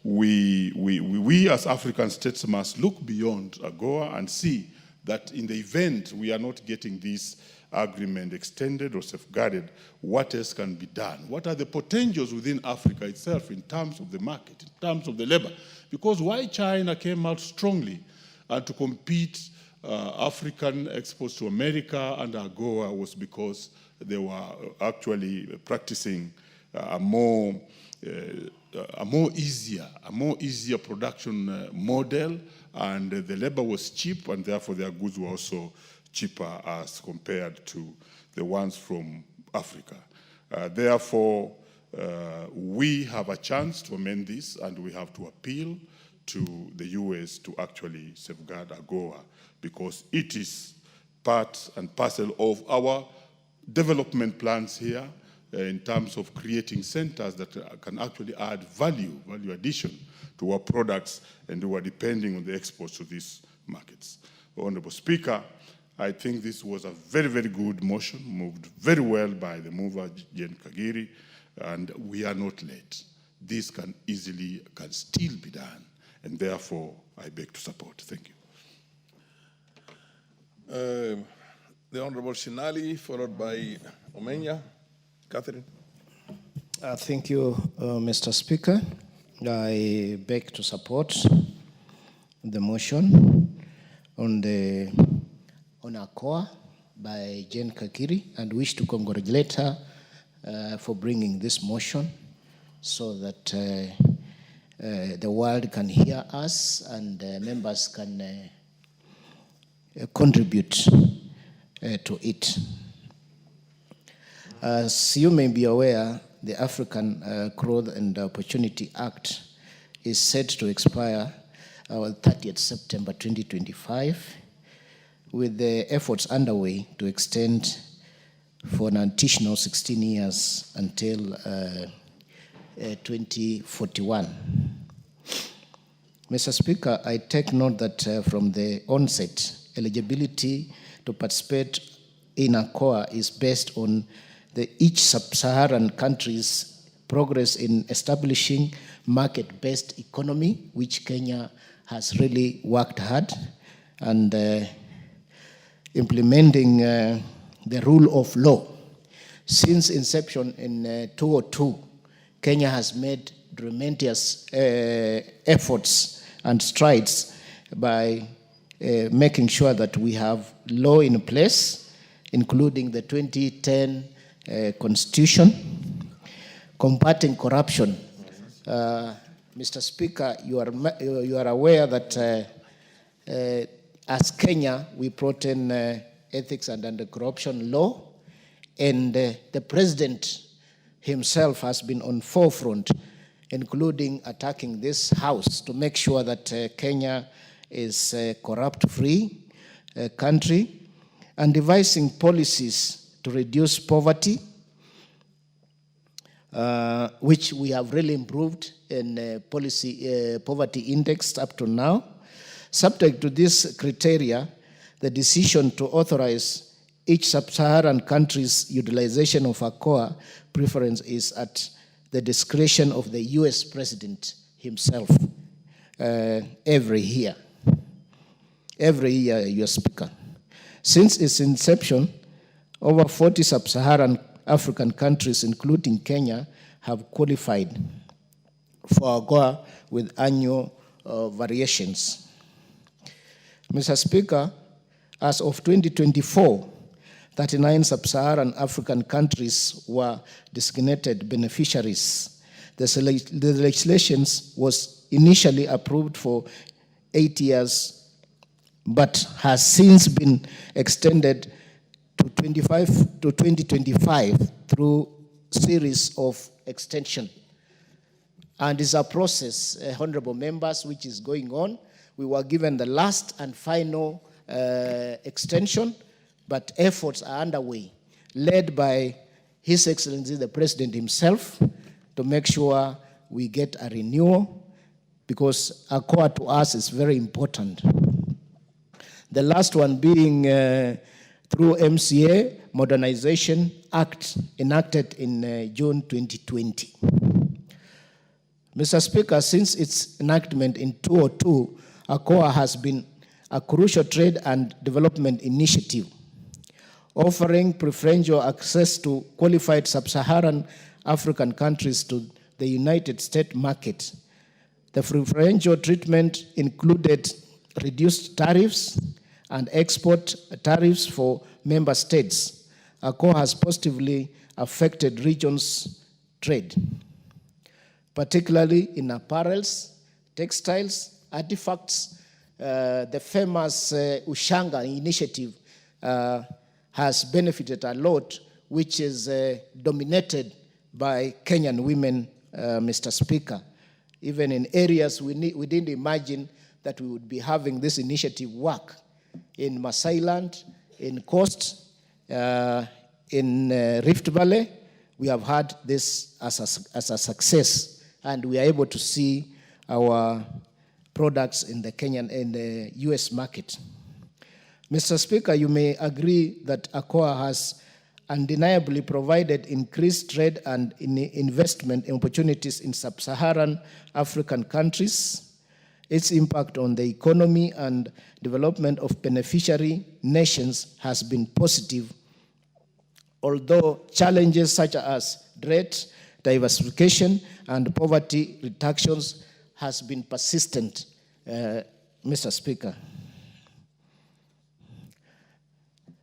we as African states must look beyond AGOA and see that in the event we are not getting this agreement extended or safeguarded, what else can be done? What are the potentials within Africa itself in terms of the market, in terms of the labor? Because why China came out strongly to compete African exports to America and AGOA was because they were actually practicing a more easier production model, and the labor was cheap, and therefore their goods were also cheaper as compared to the ones from Africa. Therefore, we have a chance to amend this, and we have to appeal to the US to actually safeguard AGOA, because it is part and parcel of our development plans here in terms of creating centers that can actually add value addition to our products, and we are depending on the exports to these markets. Honorable Speaker, I think this was a very, very good motion, moved very well by the mover, Jane Kagiri, and we are not late. This can still be done, and therefore I beg to support. Thank you. The Honorable Shinali, followed by Omenya. Catherine. Thank you, Mr. Speaker. I beg to support the motion on AGOA by Jane Kakiri, and wish to congratulate her for bringing this motion so that the world can hear us and members can contribute to it. As you may be aware, the African Growth and Opportunity Act is set to expire on 30th September 2025, with the efforts underway to extend for an additional 16 years until 2041. Mr. Speaker, I take note that from the onset, eligibility to participate in AGOA is based on each sub-Saharan country's progress in establishing market-based economy, which Kenya has really worked hard, and implementing the rule of law. Since inception in 2002, Kenya has made tremendous efforts and strides by making sure that we have law in place, including the 2010 Constitution, combating corruption. Mr. Speaker, you are aware that as Kenya, we brought in ethics and anti-corruption law, and the president himself has been on forefront, including attacking this house to make sure that Kenya is a corrupt-free country, and devising policies to reduce poverty, which we have really improved in policy poverty index up to now. Subject to this criteria, the decision to authorize each sub-Saharan country's utilization of AGOA preference is at the discretion of the US President himself every year, Your Speaker. Since its inception, over 40 sub-Saharan African countries, including Kenya, have qualified for AGOA with annual variations. Mr. Speaker, as of 2024, 39 sub-Saharan African countries were designated beneficiaries. The legislation was initially approved for 8 years, but has since been extended to 2025 through series of extension. And it's a process, honorable members, which is going on. We were given the last and final extension, but efforts are underway, led by His Excellency the President himself, to make sure we get a renewal, because AGOA to us is very important. The last one being through MCA Modernization Act, enacted in June 2020. Mr. Speaker, since its enactment in 2002, AGOA has been a crucial trade and development initiative, offering preferential access to qualified sub-Saharan African countries to the United States market. The preferential treatment included reduced tariffs and export tariffs for member states. AGOA has positively affected regions' trade, particularly in apparels, textiles, artifacts. The famous Ushanga initiative has benefited a lot, which is dominated by Kenyan women, Mr. Speaker. Even in areas we didn't imagine that we would be having this initiative work. In Masailand, in Coast, in Rift Valley, we have had this as a success, and we are able to see our products in the Kenyan and the US market. Mr. Speaker, you may agree that AGOA has undeniably provided increased trade and investment opportunities in sub-Saharan African countries. Its impact on the economy and development of beneficiary nations has been positive, although challenges such as debt, diversification, and poverty reductions has been persistent, Mr. Speaker.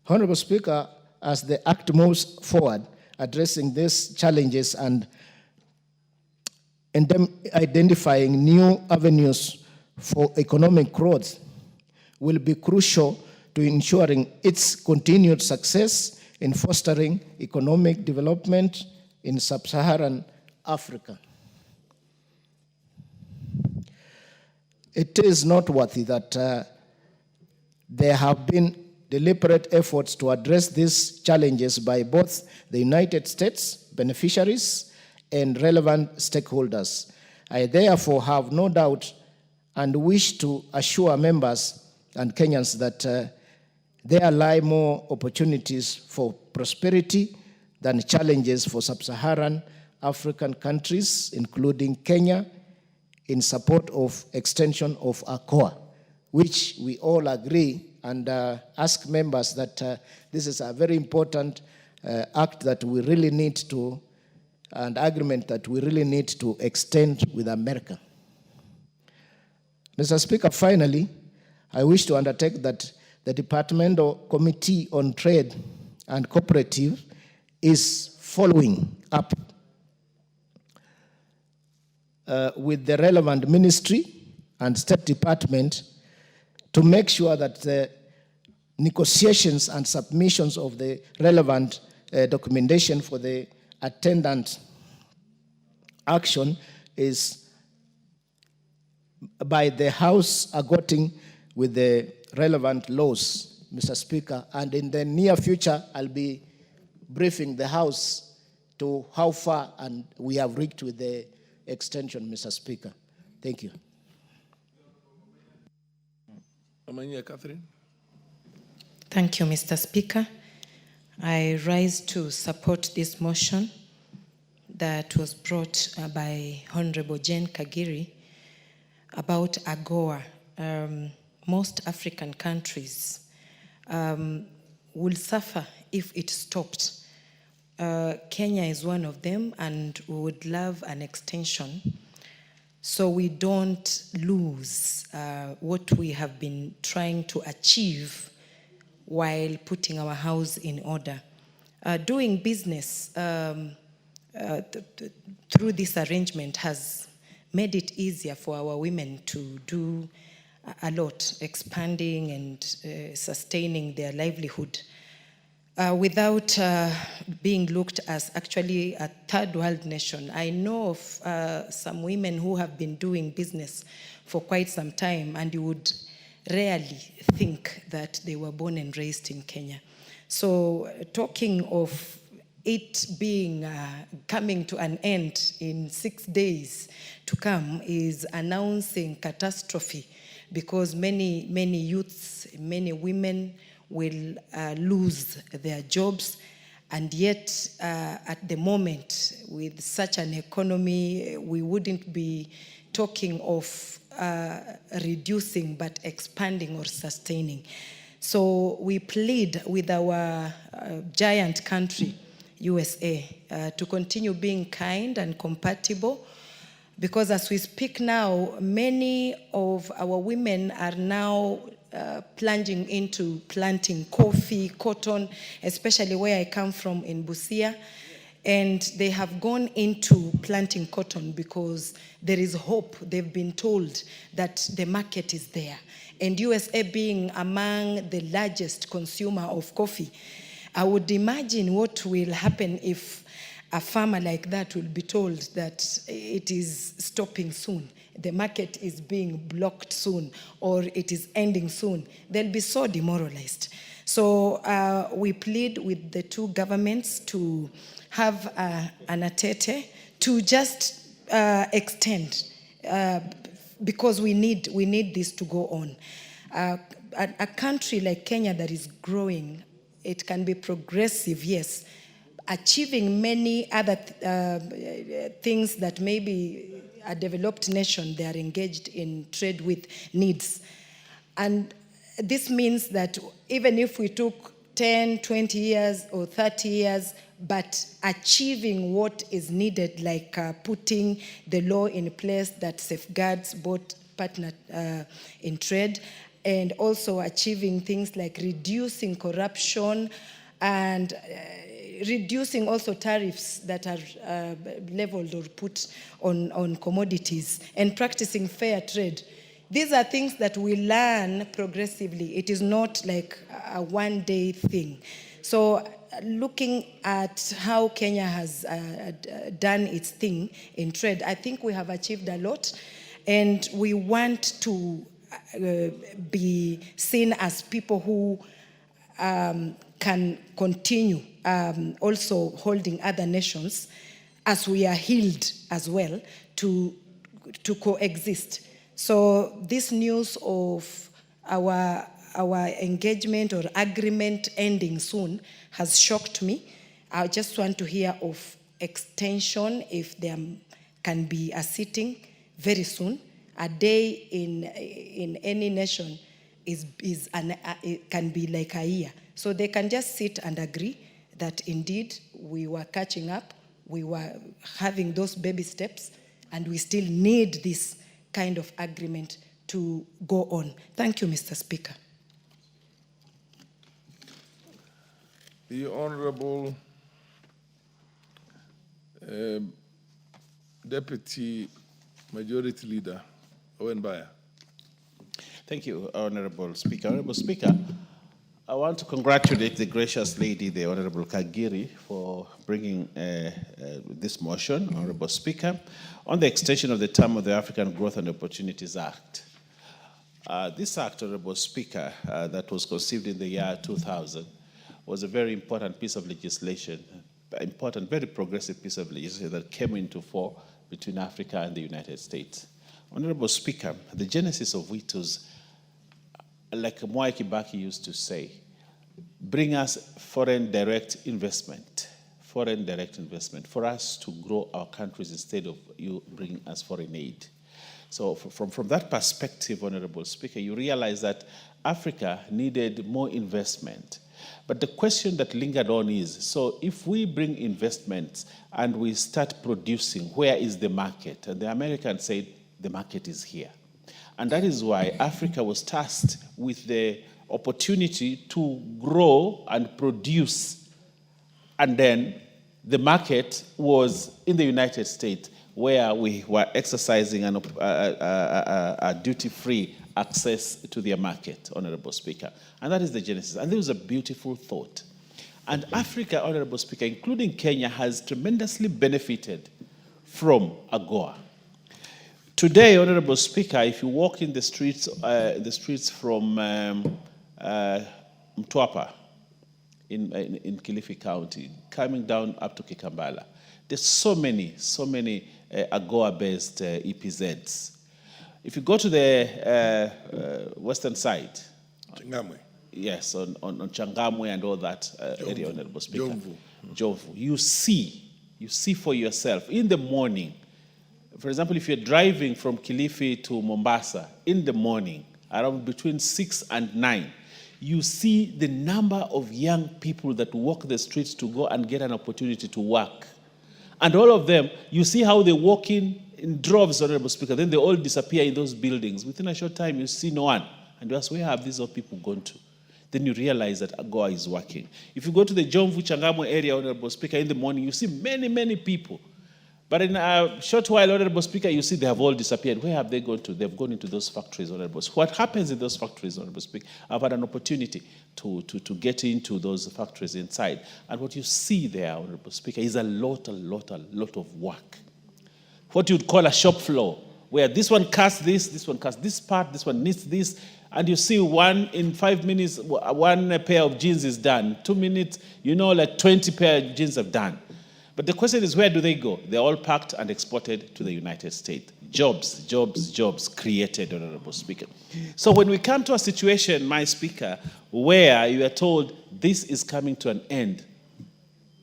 Honorable Speaker, as the Act moves forward, addressing these challenges and identifying new avenues for economic growth will be crucial to ensuring its continued success in fostering economic development in sub-Saharan Africa. It is noteworthy that there have been deliberate efforts to address these challenges by both the United States beneficiaries and relevant stakeholders. I therefore have no doubt and wish to assure members and Kenyans that there lie more opportunities for prosperity than challenges for sub-Saharan African countries, including Kenya, in support of extension of AGOA, which we all agree and ask members that this is a very important act that we really need to, and agreement that we really need to extend with America. Mr. Speaker, finally, I wish to undertake that the Departmental Committee on Trade and Cooperative is following up with the relevant ministry and State Department to make sure that the negotiations and submissions of the relevant documentation for the attendant action is by the House according with the relevant laws, Mr. Speaker. And in the near future, I'll be briefing the House to how far and we have reached with the extension, Mr. Speaker. Thank you. Catherine. Thank you, Mr. Speaker. I rise to support this motion that was brought by Honorable Jane Kagiri about AGOA. Most African countries will suffer if it stopped. Kenya is one of them, and we would love an extension so we don't lose what we have been trying to achieve while putting our house in order. Doing business through this arrangement has made it easier for our women to do a lot, expanding and sustaining their livelihood without being looked as actually a third world nation. I know of some women who have been doing business for quite some time, and you would rarely think that they were born and raised in Kenya. So talking of it being coming to an end in 6 days to come is announcing catastrophe, because many youths, many women will lose their jobs. And yet, at the moment, with such an economy, we wouldn't be talking of reducing, but expanding or sustaining. So we plead with our giant country, USA, to continue being kind and compatible, because as we speak now, many of our women are now plunging into planting coffee, cotton, especially where I come from in Busia. And they have gone into planting cotton because there is hope. They've been told that the market is there. And USA being among the largest consumer of coffee, I would imagine what will happen if a farmer like that will be told that it is stopping soon, the market is being blocked soon, or it is ending soon. They'll be so demoralized. So we plead with the two governments to have an atete to just extend, because we need this to go on. A country like Kenya that is growing, it can be progressive, yes, achieving many other things that maybe a developed nation they are engaged in trade with needs. And this means that even if we took 10, 20 years or 30 years, but achieving what is needed, like putting the law in place that safeguards both partners in trade, and also achieving things like reducing corruption and reducing also tariffs that are leveled or put on commodities, and practicing fair trade. These are things that we learn progressively. It is not like a one-day thing. So looking at how Kenya has done its thing in trade, I think we have achieved a lot, and we want to be seen as people who can continue also holding other nations, as we are healed as well, to coexist. So this news of our engagement or agreement ending soon has shocked me. I just want to hear of extension, if there can be a sitting very soon. A day in any nation it can be like a year. So they can just sit and agree that indeed we were catching up, we were having those baby steps, and we still need this kind of agreement to go on. Thank you, Mr. Speaker. The Honorable Deputy Majority Leader, Owen Baya. Thank you, Honorable Speaker. Honorable Speaker, I want to congratulate the gracious lady, the Honorable Kagiri, for bringing this motion, Honorable Speaker, on the extension of the term of the African Growth and Opportunities Act. This act, Honorable Speaker, that was conceived in the year 2000, was a very important piece of legislation, important, very progressive piece of legislation that came into force between Africa and the United States. Honorable Speaker, the genesis of which was, like Mwai Kibaki used to say, bring us foreign direct investment for us to grow our countries instead of you bringing us foreign aid. So from that perspective, Honorable Speaker, you realize that Africa needed more investment. But the question that lingered on is, so if we bring investments and we start producing, where is the market? And the Americans said, the market is here. And that is why Africa was tasked with the opportunity to grow and produce. And then the market was in the United States, where we were exercising a duty-free access to their market, Honorable Speaker. And that is the genesis. And there was a beautiful thought. And Africa, Honorable Speaker, including Kenya, has tremendously benefited from AGOA. Today, Honorable Speaker, if you walk in the streets from Mtwapa in Kilifi County, coming down up to Kikambala, there's so many AGOA-based EPZs. If you go to the western side, Changamwe. Yes, on Changamwe and all that area, Honorable Speaker. Jomvu. You see for yourself in the morning. For example, if you're driving from Kilifi to Mombasa in the morning, around between 6 and 9, you see the number of young people that walk the streets to go and get an opportunity to work. And all of them, you see how they walk in droves, Honorable Speaker, then they all disappear in those buildings. Within a short time, you see no one. And you ask, where have these old people gone to? Then you realize that AGOA is working. If you go to the Jomvu Changamwe area, Honorable Speaker, in the morning, you see many people. But in a short while, Honorable Speaker, you see they have all disappeared. Where have they gone to? They've gone into those factories, Honorable Speaker. What happens in those factories, Honorable Speaker? I've had an opportunity to get into those factories inside. And what you see there, Honorable Speaker, is a lot of work. What you'd call a shop floor, where this one casts this one casts this part, this one needs this, and you see in 5 minutes, one pair of jeans is done. 2 minutes, like 20 pair of jeans are done. But the question is, where do they go? They're all packed and exported to the United States. Jobs created, Honorable Speaker. So when we come to a situation, my Speaker, where you are told this is coming to an end,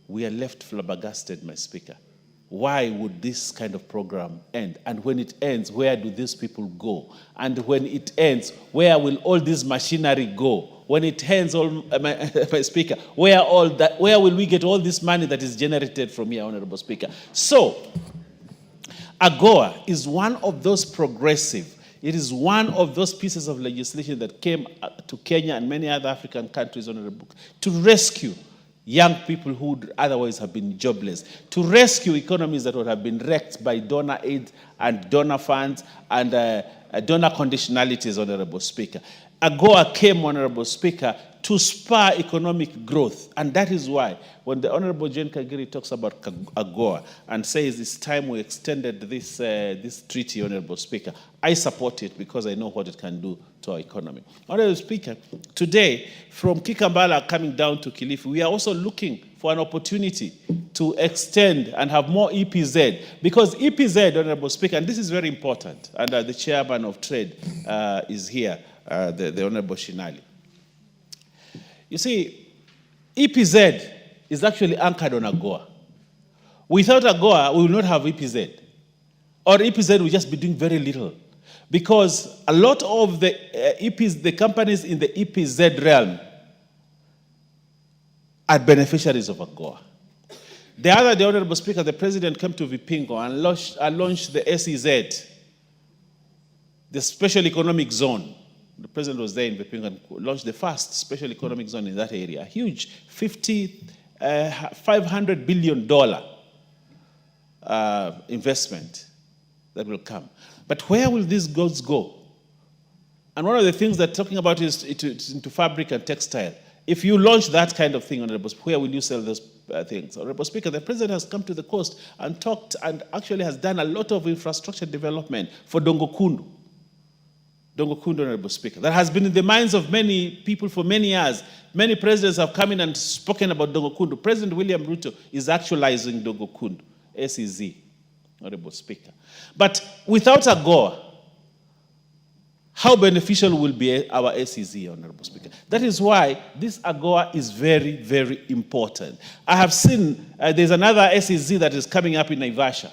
we are left flabbergasted, my Speaker. Why would this kind of program end? And when it ends, where do these people go? And when it ends, where will all this machinery go? When it ends, my Speaker, where will we get all this money that is generated from here, Honorable Speaker? So, AGOA is one of those progressive. It is one of those pieces of legislation that came to Kenya and many other African countries, Honorable, to rescue young people who would otherwise have been jobless, to rescue economies that would have been wrecked by donor aid and donor funds and donor conditionalities, Honorable Speaker. AGOA came, Honorable Speaker, to spur economic growth. And that is why when the Honorable Jane Kagiri talks about AGOA and says it's time we extended this treaty, Honorable Speaker, I support it because I know what it can do to our economy. Honorable Speaker, today, from Kikambala coming down to Kilifi, we are also looking for an opportunity to extend and have more EPZ. Because EPZ, Honorable Speaker, and this is very important, and the Chairman of Trade is here, the Honorable Shinali. You see, EPZ is actually anchored on AGOA. Without AGOA, we will not have EPZ. Or EPZ will just be doing very little. Because a lot of the companies in the EPZ realm are beneficiaries of AGOA. The other day, Honorable Speaker, the President came to Vipingo and launched the SEZ, the Special Economic Zone. The President was there in Vipingo and launched the first Special Economic Zone in that area. A huge $500 billion investment that will come. But where will these goods go? And one of the things that talking about is into fabric and textile. If you launch that kind of thing, Honorable Speaker, where will you sell those things? Honorable Speaker, the President has come to the coast and talked and actually has done a lot of infrastructure development for Dongokundu. Dongokundu, Honorable Speaker. That has been in the minds of many people for many years. Many presidents have come in and spoken about Dongokundu. President William Ruto is actualizing Dongokundu, SEZ, Honorable Speaker. But without AGOA, how beneficial will be our SEZ, Honorable Speaker? That is why this AGOA is very, very important. I have seen there's another SEZ that is coming up in Naivasha,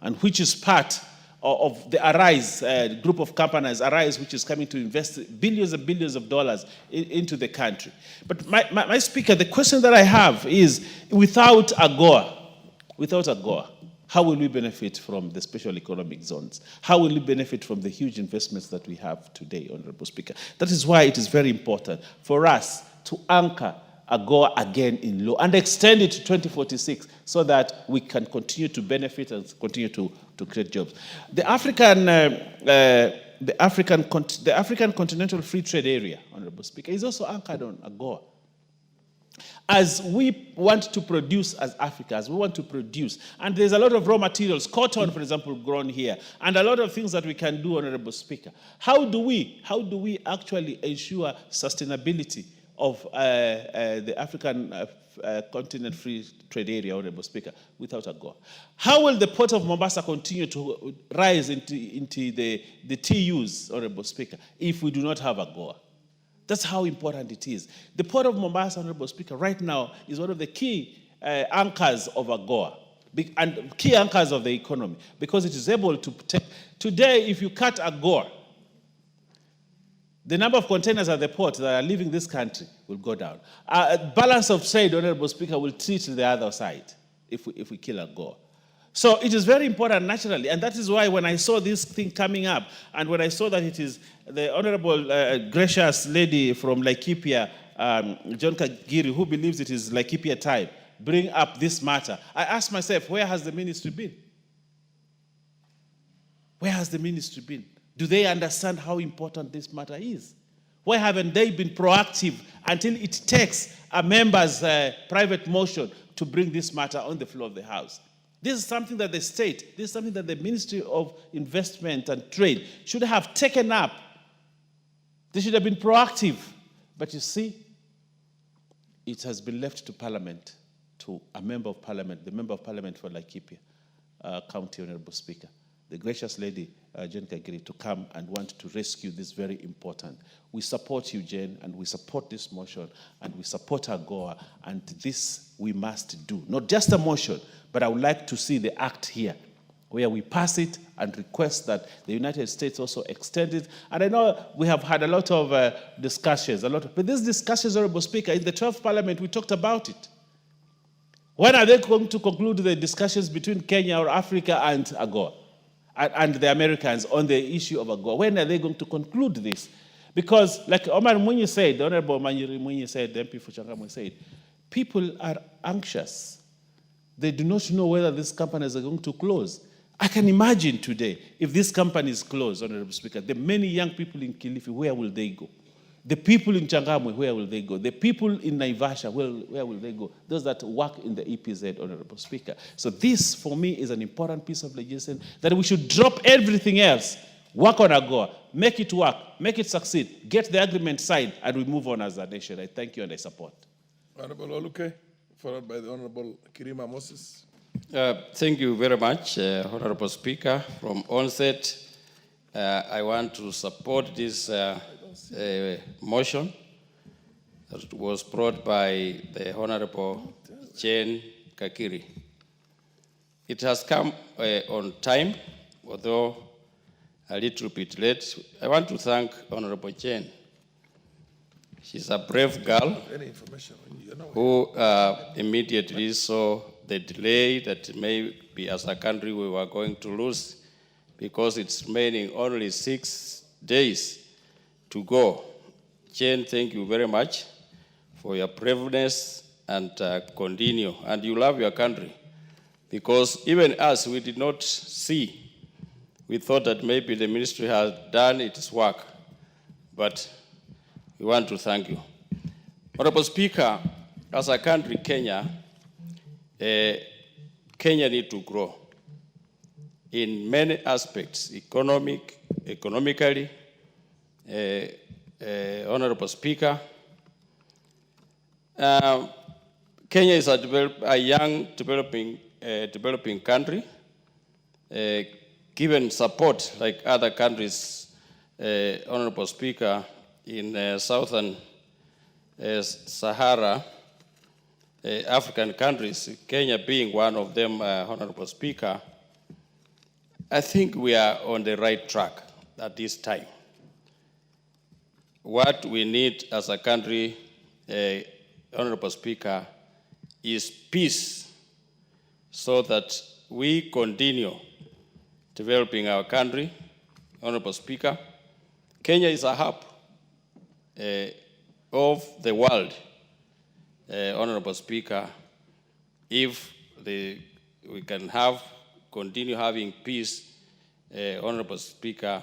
and which is part of the Arise group of companies, Arise, which is coming to invest billions and billions of dollars into the country. But my Speaker, the question that I have is, without AGOA, how will we benefit from the special economic zones? How will we benefit from the huge investments that we have today, Honorable Speaker? That is why it is very important for us to anchor AGOA again in law and extend it to 2046 so that we can continue to benefit and continue to create jobs. The African Continental Free Trade Area, Honorable Speaker, is also anchored on AGOA. As we want to produce as Africa, as we want to produce, and there's a lot of raw materials, cotton, for example, grown here, and a lot of things that we can do, Honorable Speaker. How do we actually ensure sustainability of the African Continent Free Trade Area, Honorable Speaker, without AGOA? How will the Port of Mombasa continue to rise into the TUs, Honorable Speaker, if we do not have AGOA? That's how important it is. The Port of Mombasa, Honorable Speaker, right now is one of the key anchors of AGOA and key anchors of the economy, because it is able to take. Today, if you cut AGOA, the number of containers at the port that are leaving this country will go down. Balance of trade, Honorable Speaker, will treat the other side if we kill AGOA. So it is very important naturally, and that is why when I saw this thing coming up, and when I saw that it is the Honorable gracious lady from Laikipia, John Kagiri, who believes it is Laikipia time, bring up this matter, I asked myself, where has the ministry been? Where has the ministry been? Do they understand how important this matter is? Why haven't they been proactive until it takes a member's private motion to bring this matter on the floor of the House? This is something that the state, this is something that the Ministry of Investment and Trade should have taken up. They should have been proactive. But you see, it has been left to Parliament, to a member of Parliament, the member of Parliament for Laikipia County, Honorable Speaker, the gracious lady, Jane Kagiri, to come and want to rescue this very important. We support you, Jane, and we support this motion, and we support AGOA, and this we must do. Not just a motion, but I would like to see the act here, where we pass it and request that the United States also extend it. And I know we have had a lot of discussions, but these discussions, Honorable Speaker, in the 12th Parliament, we talked about it. When are they going to conclude the discussions between Kenya or Africa and AGOA? And the Americans on the issue of AGOA? When are they going to conclude this? Because, like Omar Mwinyi said, the Honorable Manyiri Mwinyi said, the MP for Changamwe said, people are anxious. They do not know whether these companies are going to close. I can imagine today, if these companies close, Honorable Speaker, the many young people in Kilifi, where will they go? The people in Changamwe, where will they go? The people in Naivasha, where will they go? Those that work in the EPZ, Honorable Speaker. So this, for me, is an important piece of legislation that we should drop everything else, work on AGOA, make it work, make it succeed, get the agreement signed, and we move on as a nation. I thank you and I support. Honorable Oluke, followed by the Honorable Kirima Moses. Thank you very much, Honorable Speaker. From onset, I want to support this motion that was brought by the Honorable Jane Kagiri. It has come on time, although a little bit late. I want to thank Honorable Jane. She's a brave girl who immediately saw the delay that maybe as a country we were going to lose, because it's remaining only 6 days to go. Jane, thank you very much for your braveness and continue. And you love your country, because even us, we did not see. We thought that maybe the ministry had done its work, but we want to thank you. Honorable Speaker, as a country, Kenya needs to grow in many aspects, economically, Honorable Speaker. Kenya is a young developing country. Given support like other countries, Honorable Speaker, in Southern Sahara African countries, Kenya being one of them, Honorable Speaker, I think we are on the right track at this time. What we need as a country, Honorable Speaker, is peace so that we continue developing our country. Honorable Speaker, Kenya is a hub of the world. Honorable Speaker, if we can continue having peace, Honorable Speaker,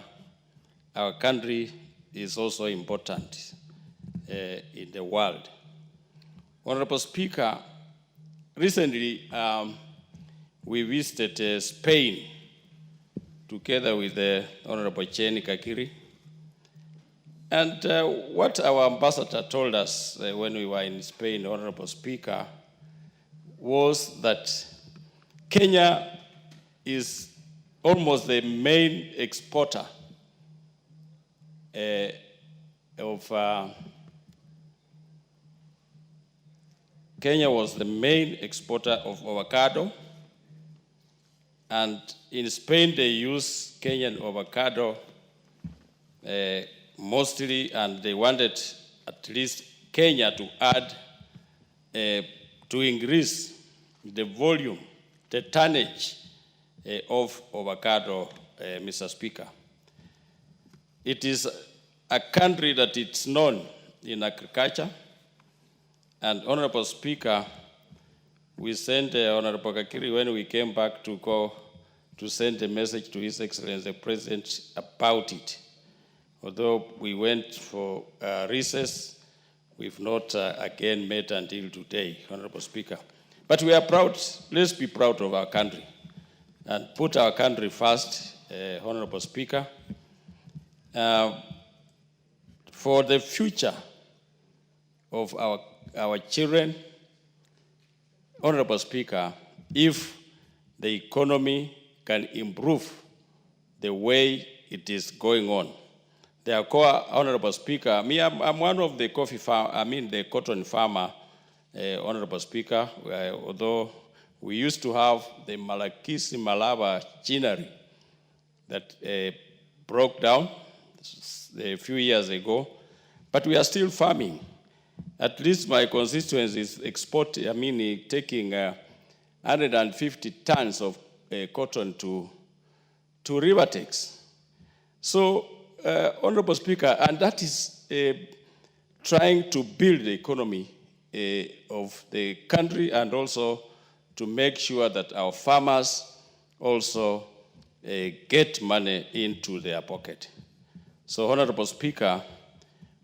our country is also important in the world. Honorable Speaker, recently we visited Spain together with the Honorable Jane Kagiri. And what our ambassador told us when we were in Spain, Honorable Speaker, was that Kenya is almost the main exporter Kenya was the main exporter of avocado, and in Spain they use Kenyan avocado mostly, and they wanted at least Kenya to add, to increase the volume, the tonnage of avocado, Mr. Speaker. It is a country that it's known in agriculture, and Honorable Speaker, we sent Honorable Kakiri when we came back to go to send a message to His Excellency the President about it. Although we went for recess, we've not again met until today, Honorable Speaker. But we are proud, let's be proud of our country and put our country first, Honorable Speaker. For the future of our children, Honorable Speaker, if the economy can improve the way it is going on. The AGOA, Honorable Speaker, I'm one of the the cotton farmer, Honorable Speaker, although we used to have the Malakisi Malaba Chinnery that broke down a few years ago, but we are still farming. At least my constituency is taking 150 tons of cotton to Rivertex. So, Honorable Speaker, and that is trying to build the economy of the country and also to make sure that our farmers also get money into their pocket. So, Honorable Speaker,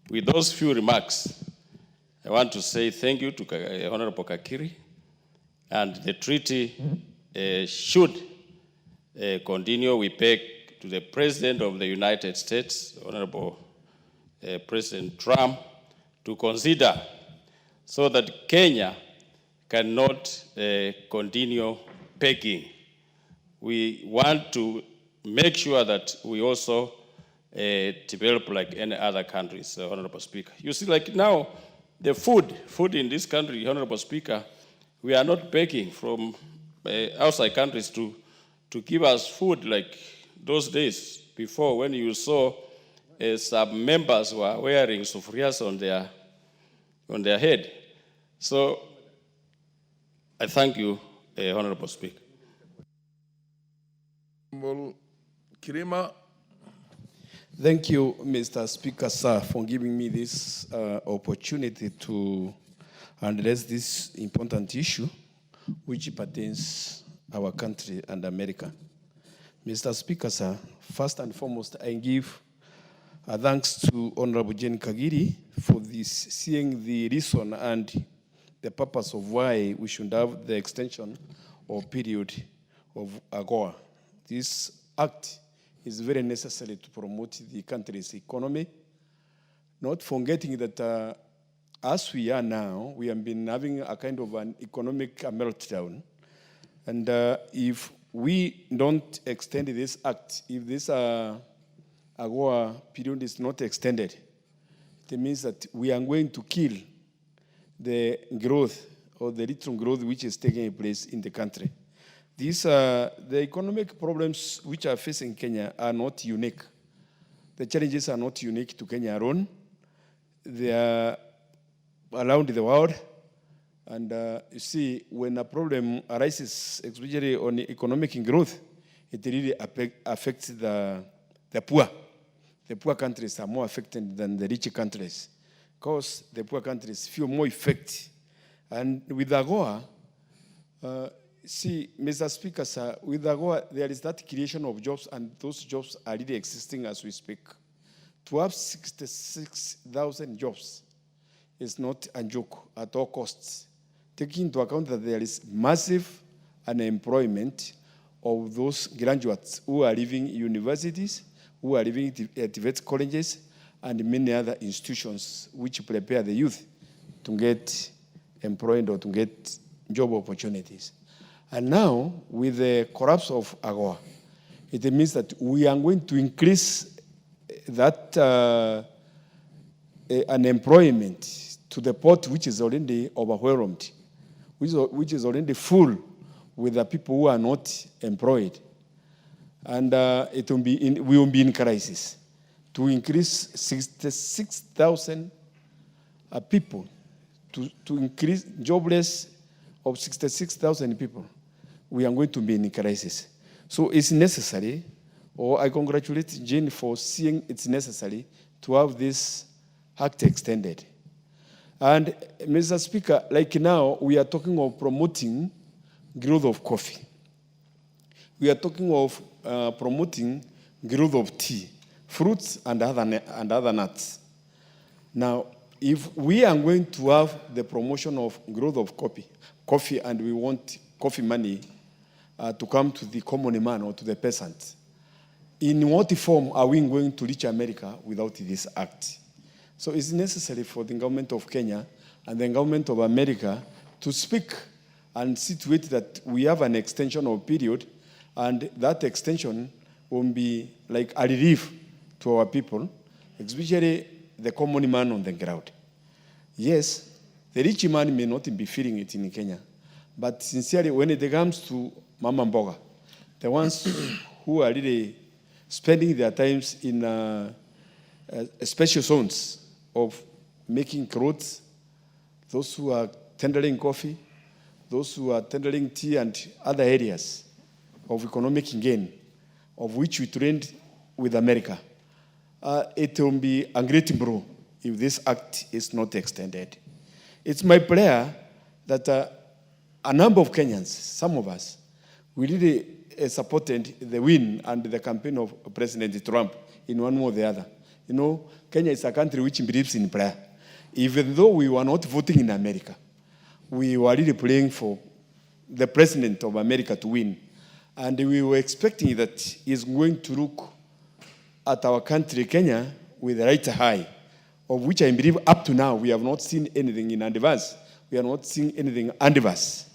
with those few remarks, I want to say thank you to Honorable Kakiri, and the treaty should continue. We beg to the President of the United States, Honorable President Trump, to consider so that Kenya cannot continue begging. We want to make sure that we also develop like any other countries, Honorable Speaker. You see, like now, the food in this country, Honorable Speaker, we are not begging from outside countries to give us food like those days before, when you saw some members were wearing sufrias on their head. So I thank you, Honorable Speaker. Kirima. Thank you, Mr. Speaker, sir, for giving me this opportunity to address this important issue which pertains our country and America. Mr. Speaker, sir, first and foremost, I give thanks to Honorable Jane Kagiri for seeing the reason and the purpose of why we should have the extension of period of AGOA. This act is very necessary to promote the country's economy not forgetting that as we are now, we have been having a kind of an economic meltdown. And if we don't extend this act, if this AGOA period is not extended, it means that we are going to kill the growth or the little growth which is taking place in the country. These the economic problems which are facing Kenya are not unique. The challenges are not unique to Kenya alone. They are around the world. And you see, when a problem arises, especially on economic growth, it really affects the poor. The poor countries are more affected than the rich countries because the poor countries feel more effect. And with AGOA, see, Mr. Speaker, sir, with AGOA, there is that creation of jobs, and those jobs are really existing as we speak. To have 66,000 jobs is not a joke at all costs, taking into account that there is massive unemployment of those graduates who are leaving universities, who are leaving TVET colleges, and many other institutions which prepare the youth to get employed or to get job opportunities. And now, with the collapse of AGOA, it means that we are going to increase that unemployment to the point which is already overwhelmed, which is already full with the people who are not employed. And we will be in crisis. To increase 66,000 people, to increase jobless of 66,000 people, we are going to be in crisis. So it's necessary, or I congratulate Jane for seeing it's necessary to have this act extended. And Mr. Speaker, like now, we are talking of promoting growth of coffee. We are talking of promoting growth of tea, fruits, and other nuts. Now, if we are going to have the promotion of growth of coffee, and we want coffee money to come to the common man or to the peasant, in what form are we going to reach America without this act? So it's necessary for the government of Kenya and the government of America to speak and see to it that we have an extension of period, and that extension will be like a relief to our people, especially the common man on the ground. Yes, the rich man may not be feeling it in Kenya, but sincerely, when it comes to Mama Mboga, the ones who are really spending their times in special zones of making clothes, those who are tendering coffee, those who are tendering tea and other areas of economic gain, of which we trained with America, it will be a great blow if this act is not extended. It's my prayer that a number of Kenyans, some of us, we really supported the win and the campaign of President Trump in one way or the other. You know, Kenya is a country which believes in prayer. Even though we were not voting in America, we were really praying for the president of America to win. And we were expecting that he's going to look at our country, Kenya, with the right eye, of which I believe up to now we have not seen anything in advance. We have not seen anything adverse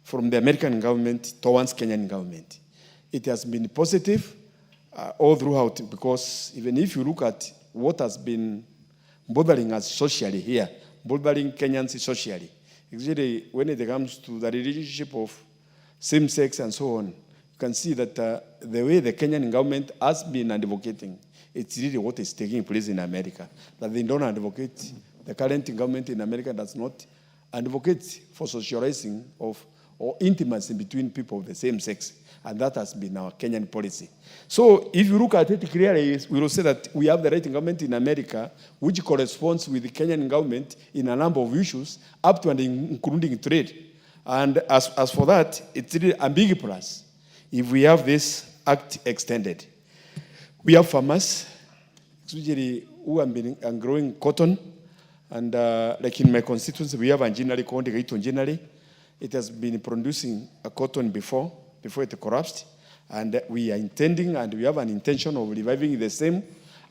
from the American government towards Kenyan government. It has been positive all throughout, because even if you look at what has been bothering us socially here, bothering Kenyans socially, actually when it comes to the relationship of same-sex and so on, you can see that the way the Kenyan government has been advocating, it's really what is taking place in America. That they don't advocate, the current government in America does not advocate for socializing of or intimacy between people of the same sex. And that has been our Kenyan policy. So if you look at it clearly, we will say that we have the right government in America, which corresponds with the Kenyan government in a number of issues, up to and including trade. And as for that, it's really a big plus if we have this act extended. We have farmers, especially who have been growing cotton. And like in my constituency, we have a Njinari called Njinari. It has been producing a cotton before it collapsed. And we are intending, and we have an intention of reviving the same.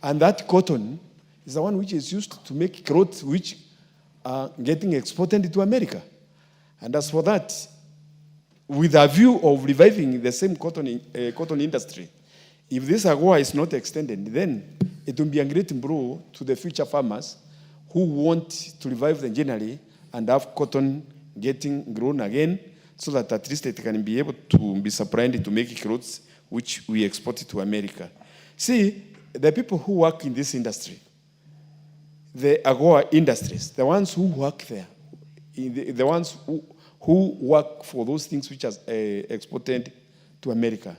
And that cotton is the one which is used to make clothes which are getting exported to America. And as for that, with a view of reviving the same cotton industry, if this AGOA is not extended, then it will be a great blow to the future farmers who want to revive them generally and have cotton getting grown again, so that at least it can be able to be supplied to make clothes which we export to America. See, the people who work in this industry, the AGOA industries, the ones who work there, the ones who work for those things which are exported to America.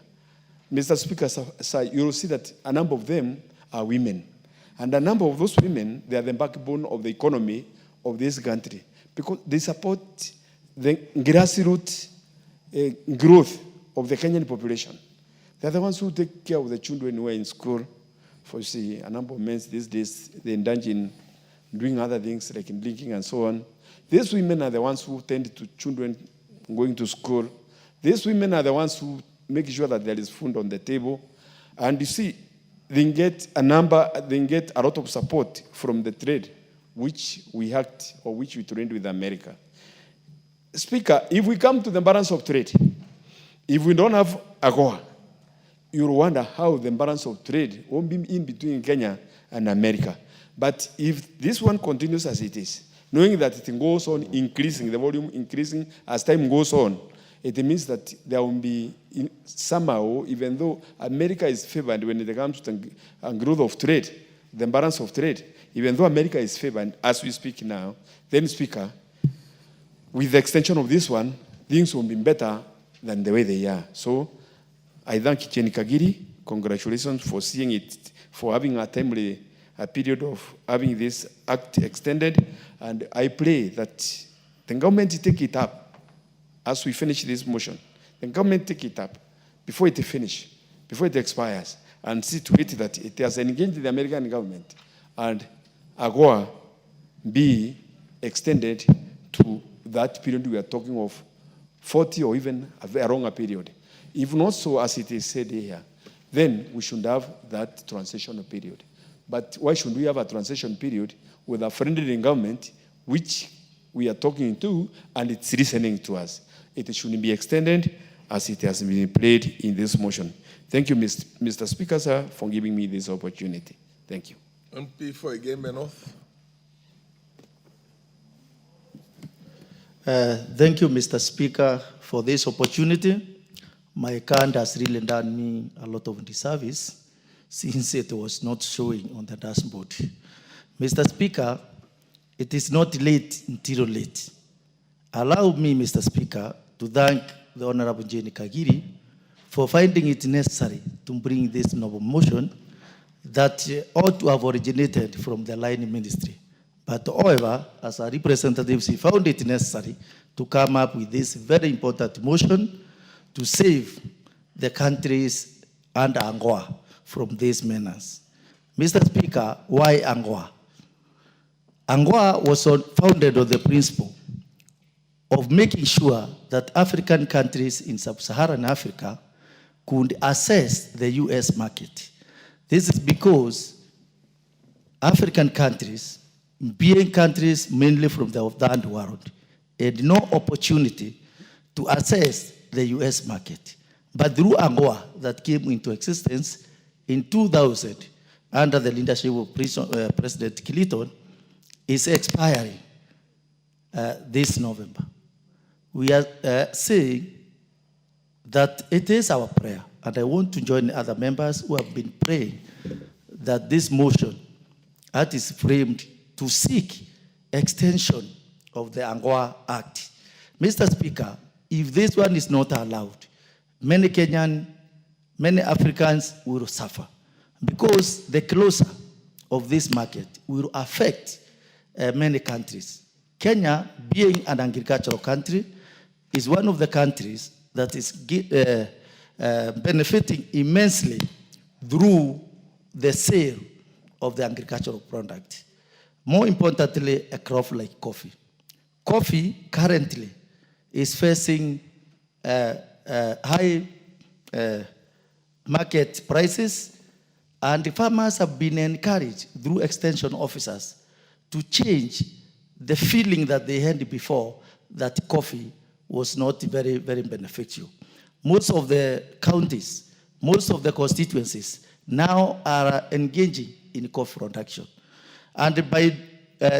Mr. Speaker, sir, you will see that a number of them are women. And a number of those women, they are the backbone of the economy of this country, because they support the grassroots growth of the Kenyan population. They're the ones who take care of the children who are in school. For you see, a number of men these days, they indulge in doing other things like in drinking and so on. These women are the ones who tend to children going to school. These women are the ones who make sure that there is food on the table. And you see, they get a lot of support from the trade, which we hacked or which we trained with America. Speaker, if we come to the balance of trade, if we don't have AGOA, you'll wonder how the balance of trade won't be in between Kenya and America. But if this one continues as it is, knowing that it goes on increasing, the volume increasing as time goes on, it means that there will be somehow, even though America is favored when it comes to growth of trade, the balance of trade, even though America is favored as we speak now, then Speaker, with the extension of this one, things will be better than the way they are. So I thank Jen Kagiri. Congratulations for seeing it, for having a timely period of having this act extended. And I pray that the government take it up as we finish this motion. The government take it up before it finish, before it expires, and see to it that it has engaged the American government and AGOA be extended to that period we are talking of, 40 or even a longer period. If not so, as it is said here, then we should have that transitional period. But why should we have a transition period with a friendly government which we are talking to and it's listening to us? It should be extended as it has been played in this motion. Thank you, Mr. Speaker, sir, for giving me this opportunity. Thank you. MP for Igembe North. Thank you, Mr. Speaker, for this opportunity. My card has really done me a lot of disservice since it was not showing on the dashboard. Mr. Speaker, it is not late until late. Allow me, Mr. Speaker, to thank the Honorable Jane Kagiri for finding it necessary to bring this novel motion that ought to have originated from the line ministry. But however, as a representative, she found it necessary to come up with this very important motion to save the countries and AGOA from these menace. Mr. Speaker, why AGOA? AGOA was founded on the principle of making sure that African countries in sub-Saharan Africa could access the US market. This is because African countries, being countries mainly from the third world, had no opportunity to access the US market. But through AGOA that came into existence in 2000 under the leadership of President Clinton is expiring this November. We are saying that it is our prayer, and I want to join the other members who have been praying that this motion that is framed to seek extension of the AGOA Act. Mr. Speaker, if this one is not allowed, many Africans will suffer because the closure of this market will affect many countries. Kenya, being an agricultural country, is one of the countries that is benefiting immensely through the sale of the agricultural product. More importantly, a crop like coffee. Coffee currently is facing high market prices And the farmers have been encouraged through extension officers to change the feeling that they had before that coffee was not very, very beneficial. Most of the counties, most of the constituencies now are engaging in coffee production. And by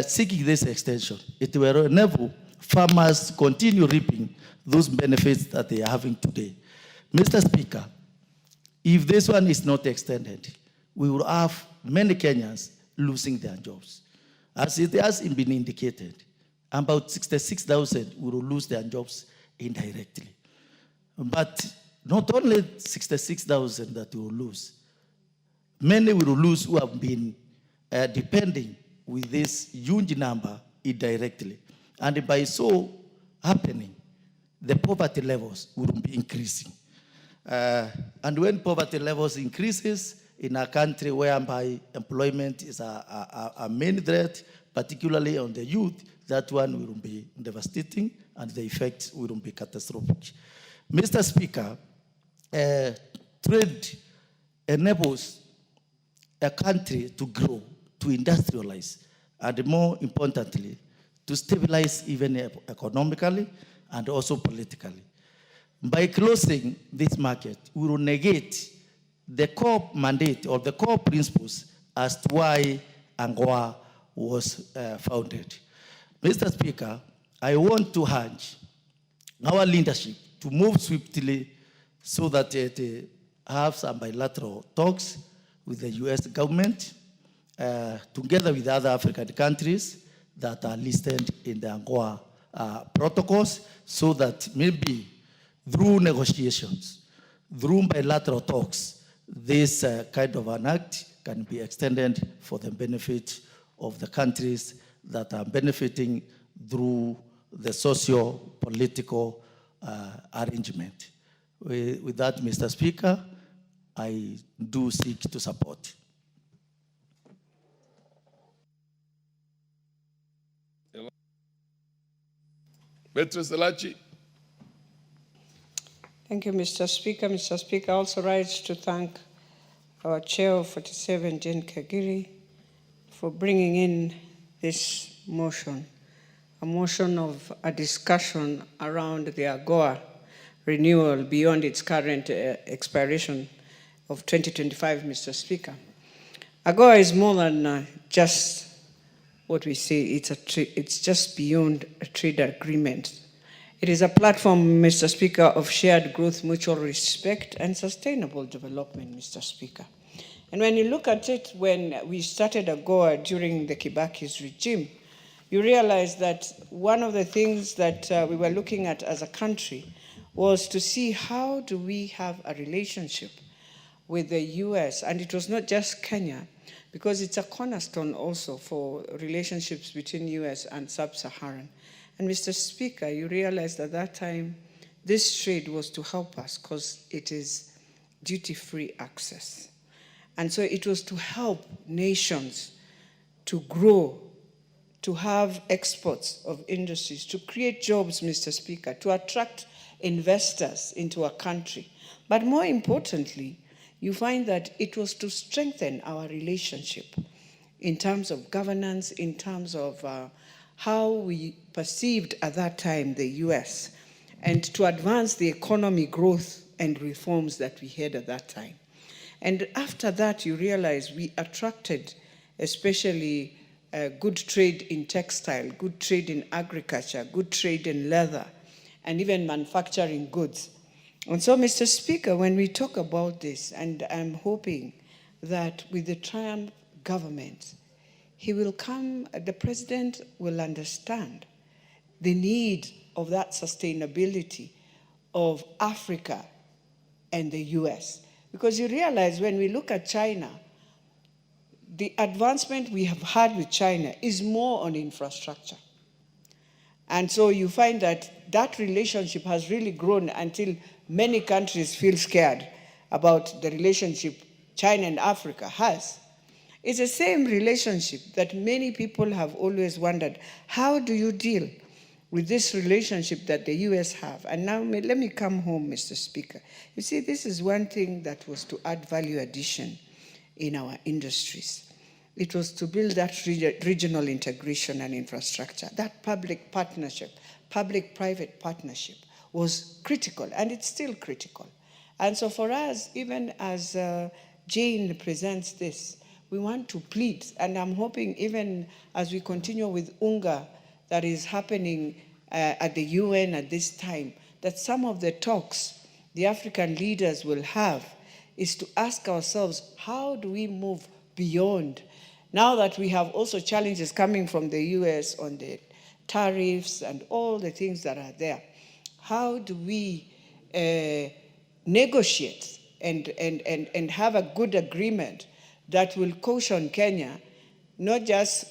seeking this extension, it will enable farmers to continue reaping those benefits that they are having today. Mr. Speaker, if this one is not extended, we will have many Kenyans losing their jobs. As it has been indicated, about 66,000 will lose their jobs indirectly. But not only 66,000 that will lose, many will lose who have been depending with this huge number indirectly. And by so happening, the poverty levels will be increasing. And when poverty levels increases in a country whereby employment is a main threat, particularly on the youth, that one will be devastating and the effects will be catastrophic. Mr. Speaker, trade enables a country to grow, to industrialize, and more importantly, to stabilize even economically and also politically. By closing this market, we will negate the core mandate or the core principles as to why AGOA was founded. Mr. Speaker, I want to urge our leadership to move swiftly so that it have some bilateral talks with the US government, together with other African countries that are listed in the AGOA protocols, so that maybe through negotiations, through bilateral talks, this kind of an act can be extended for the benefit of the countries that are benefiting through the socio-political arrangement. With that, Mr. Speaker, I do seek to support. Beatrice Elachi. Thank you, Mr. Speaker. Mr. Speaker, I also rise to thank our Chair of 47, Jane Kagiri, for bringing in this motion, a motion of a discussion around the AGOA renewal beyond its current expiration of 2025, Mr. Speaker. AGOA is more than just what we say, it's just beyond a trade agreement. It is a platform, Mr. Speaker, of shared growth, mutual respect, and sustainable development, Mr. Speaker. And when you look at it, when we started AGOA during the Kibaki's regime, you realize that one of the things that we were looking at as a country was to see how do we have a relationship with the US, and it was not just Kenya, because it's a cornerstone also for relationships between US and Sub-Saharan. And Mr. Speaker, you realized at that time, this trade was to help us because it is duty-free access. And so it was to help nations to grow, to have exports of industries, to create jobs, Mr. Speaker, to attract investors into a country. But more importantly, you find that it was to strengthen our relationship in terms of governance, in terms of how we perceived at that time the US, and to advance the economy growth and reforms that we had at that time. And after that, you realize we attracted especially good trade in textile, good trade in agriculture, good trade in leather, and even manufacturing goods. And so, Mr. Speaker, when we talk about this, and I'm hoping that with the Trump government, he will come, the president will understand the need of that sustainability of Africa and the US. Because you realize when we look at China, the advancement we have had with China is more on infrastructure. And so you find that that relationship has really grown until many countries feel scared about the relationship China and Africa has. It's the same relationship that many people have always wondered, how do you deal with this relationship that the US have? And now let me come home, Mr. Speaker. You see, this is one thing that was to add value addition in our industries. It was to build that regional integration and infrastructure. That public partnership, public-private partnership was critical, and it's still critical. And so for us, even as Jane presents this, we want to plead, and I'm hoping even as we continue with UNGA that is happening at the UN at this time, that some of the talks the African leaders will have is to ask ourselves, how do we move beyond? Now that we have also challenges coming from the US on the tariffs and all the things that are there, how do we negotiate and have a good agreement that will caution Kenya, not just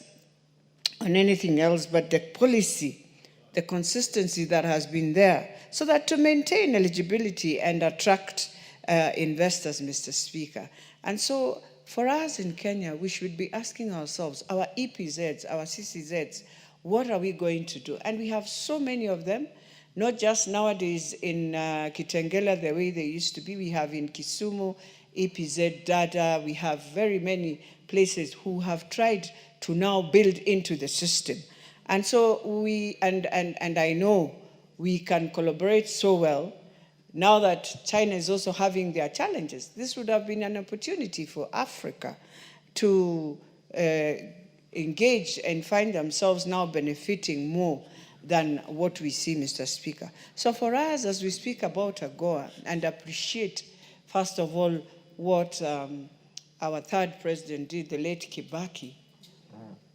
on anything else, but the policy, the consistency that has been there, so that to maintain eligibility and attract investors, Mr. Speaker. And so for us in Kenya, we should be asking ourselves, our EPZs, our CCZs, what are we going to do? And we have so many of them, not just nowadays in Kitengela the way they used to be. We have in Kisumu, EPZ, Dada. We have very many places who have tried to now build into the system. And so and I know we can collaborate so well. Now that China is also having their challenges, this would have been an opportunity for Africa to engage and find themselves now benefiting more than what we see, Mr. Speaker. So for us, as we speak about AGOA and appreciate, first of all, what our third president did, the late Kibaki,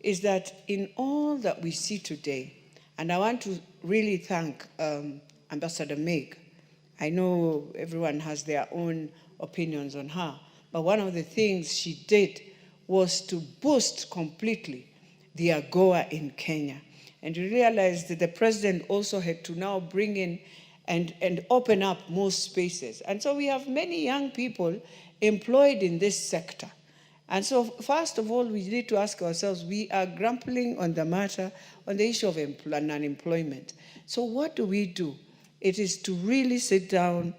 is that in all that we see today, and I want to really thank Ambassador Meg. I know everyone has their own opinions on her, but one of the things she did was to boost completely the AGOA in Kenya. And we realized that the president also had to now bring in and open up more spaces. And so we have many young people employed in this sector. And so first of all, we need to ask ourselves, we are grappling on the matter, on the issue of unemployment. So what do we do? It is to really sit down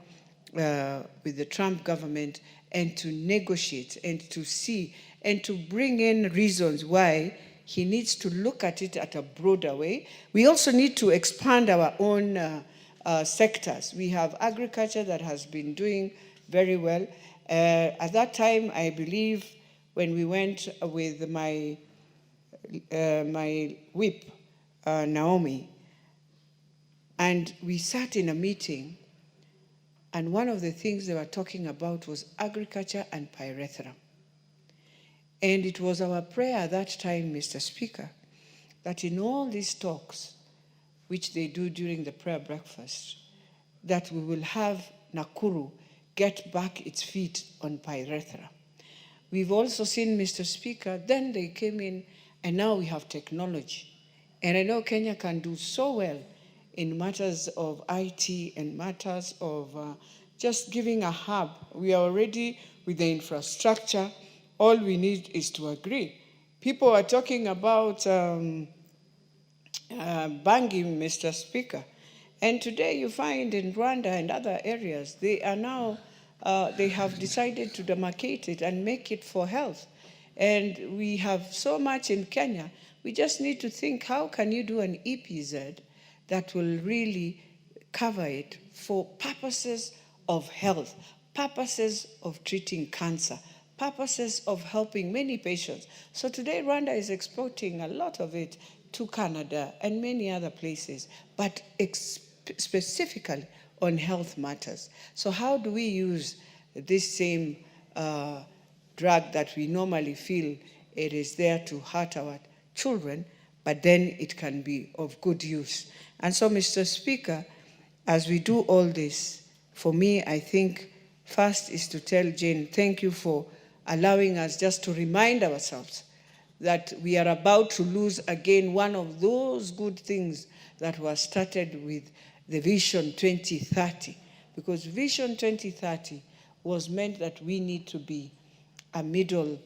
with the Trump government and to negotiate and to see and to bring in reasons why he needs to look at it at a broader way. We also need to expand our own sectors. We have agriculture that has been doing very well. At that time, I believe, when we went with my whip, Naomi, and we sat in a meeting, and one of the things they were talking about was agriculture and pyrethrum. And it was our prayer at that time, Mr. Speaker, that in all these talks, which they do during the prayer breakfast, that we will have Nakuru get back its feet on pyrethrum. We've also seen, Mr. Speaker, then they came in, and now we have technology. And I know Kenya can do so well in matters of IT and matters of just giving a hub. We are already with the infrastructure. All we need is to agree. People are talking about banging, Mr. Speaker. And today you find in Rwanda and other areas, they are now, they have decided to demarcate it and make it for health. And we have so much in Kenya. We just need to think, how can you do an EPZ that will really cover it for purposes of health, purposes of treating cancer, purposes of helping many patients. So today Rwanda is exporting a lot of it to Canada and many other places, but specifically on health matters. So how do we use this same drug that we normally feel it is there to hurt our children, but then it can be of good use? And so, Mr. Speaker, as we do all this, for me, I think first is to tell Jane, thank you for allowing us just to remind ourselves that we are about to lose again one of those good things that was started with the Vision 2030. Because Vision 2030 was meant that we need to be a middle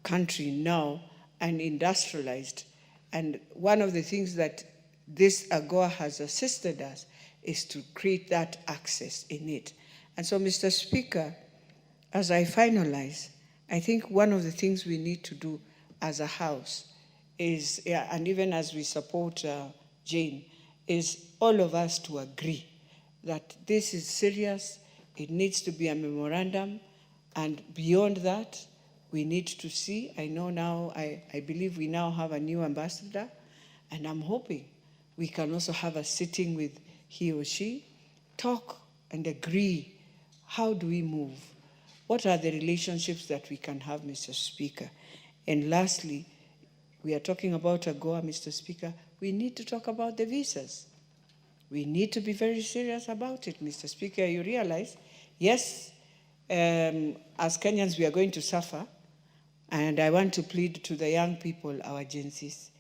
country now and industrialized. And one of the things that this AGOA has assisted us is to create that access in it. And so, Mr. Speaker, as I finalize, I think one of the things we need to do as a house is, and even as we support Jane, is all of us to agree that this is serious, it needs to be a memorandum, and beyond that, we need to see, I know now, I believe we now have a new ambassador, and I'm hoping we can also have a sitting with he or she, talk and agree, how do we move? What are the relationships that we can have, Mr. Speaker? And lastly, we are talking about AGOA, Mr. Speaker, we need to talk about the visas. We need to be very serious about it, Mr. Speaker. You realize, yes, as Kenyans, we are going to suffer, and I want to plead to the young people, our agencies,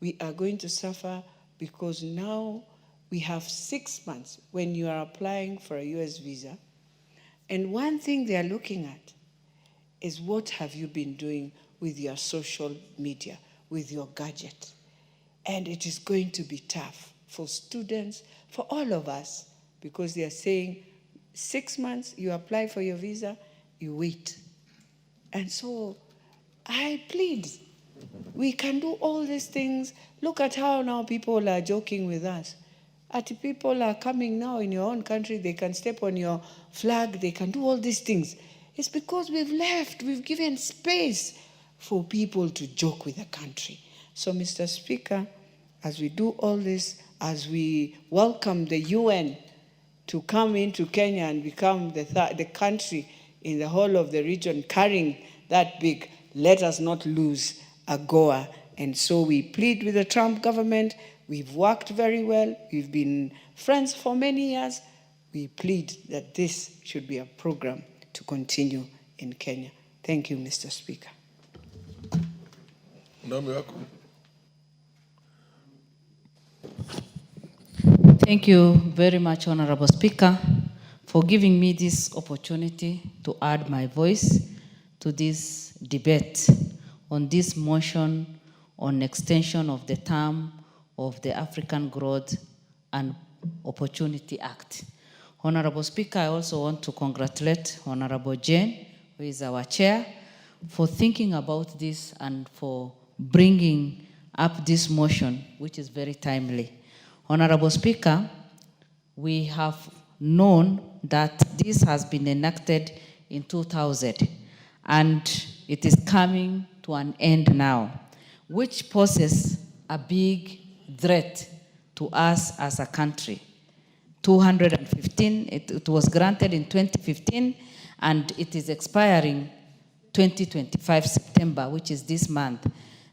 we are going to suffer because now we have 6 months when you are applying for a US visa. And one thing they are looking at is what have you been doing with your social media, with your gadget. And it is going to be tough for students, for all of us, because they are saying 6 months, you apply for your visa, you wait. And so I plead, we can do all these things. Look at how now people are joking with us. People are coming now in your own country, they can step on your flag, they can do all these things. It's because we've left, we've given space for people to joke with the country. So, Mr. Speaker, as we do all this, as we welcome the UN to come into Kenya and become the country in the whole of the region carrying that big, let us not lose AGOA. And so we plead with the Trump government. We've worked very well. We've been friends for many years. We plead that this should be a program to continue in Kenya. Thank you, Mr. Speaker. Thank you very much, Honorable Speaker, for giving me this opportunity to add my voice to this debate on this motion on extension of the term of the African Growth and Opportunity Act. Honorable Speaker, I also want to congratulate Honorable Jane, who is our chair, for thinking about this and for bringing up this motion, which is very timely. Honorable Speaker, we have known that this has been enacted in 2000, and it is coming to an end now, which poses a big threat to us as a country. 215, it was granted in 2015, and it is expiring 2025 September, which is this month.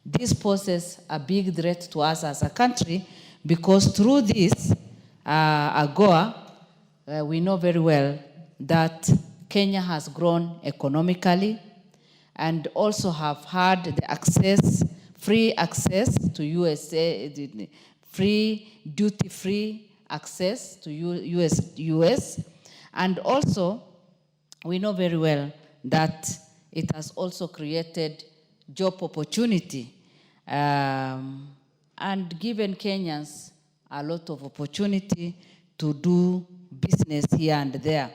This poses a big threat to us as a country because through this AGOA, we know very well that Kenya has grown economically and also have had the access, free access to USA, free duty-free access to US. And also, we know very well that it has also created job opportunity and given Kenyans a lot of opportunity to do business here and there.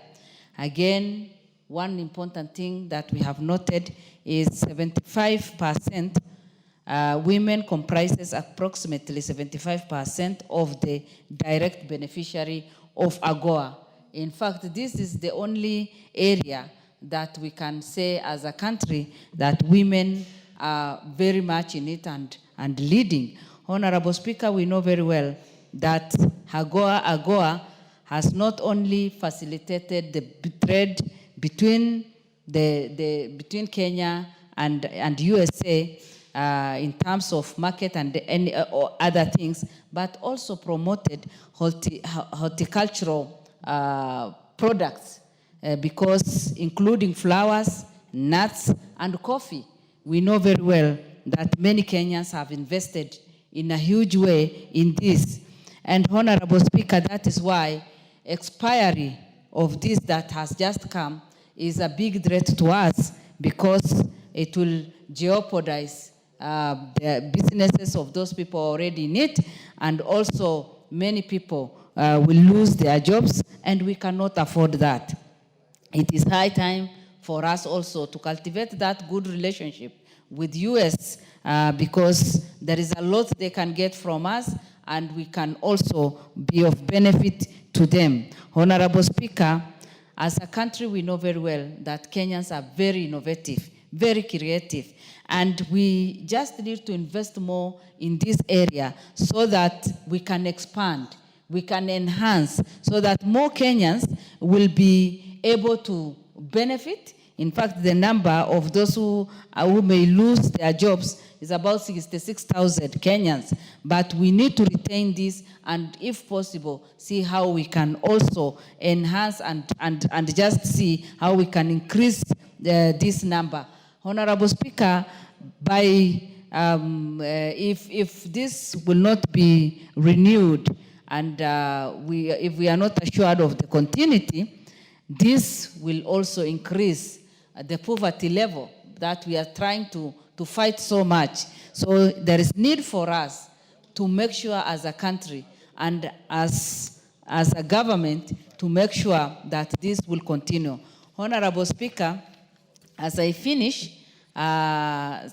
Again, one important thing that we have noted is 75% women comprises approximately 75% of the direct beneficiary of AGOA. In fact, this is the only area that we can say as a country that women are very much in it and leading. Honorable Speaker, we know very well that AGOA has not only facilitated the trade between between Kenya and USA in terms of market and any other things, but also promoted horticultural products because including flowers, nuts, and coffee. We know very well that many Kenyans have invested in a huge way in this. And Honorable Speaker, that is why expiry of this that has just come is a big threat to us because it will jeopardize the businesses of those people already in it, and also many people will lose their jobs, and we cannot afford that. It is high time for us also to cultivate that good relationship with US because there is a lot they can get from us and we can also be of benefit to them. Honorable Speaker, as a country, we know very well that Kenyans are very innovative, very creative, and we just need to invest more in this area so that we can expand, we can enhance, so that more Kenyans will be able to benefit. In fact, the number of those who may lose their jobs is about 66,000 Kenyans. But we need to retain this and, if possible, see how we can also enhance and just see how we can increase this number. Honorable Speaker, if this will not be renewed and if we are not assured of the continuity, this will also increase the poverty level that we are trying to fight so much. So there is need for us to make sure as a country and as a government to make sure that this will continue. Honorable Speaker, as I finish, the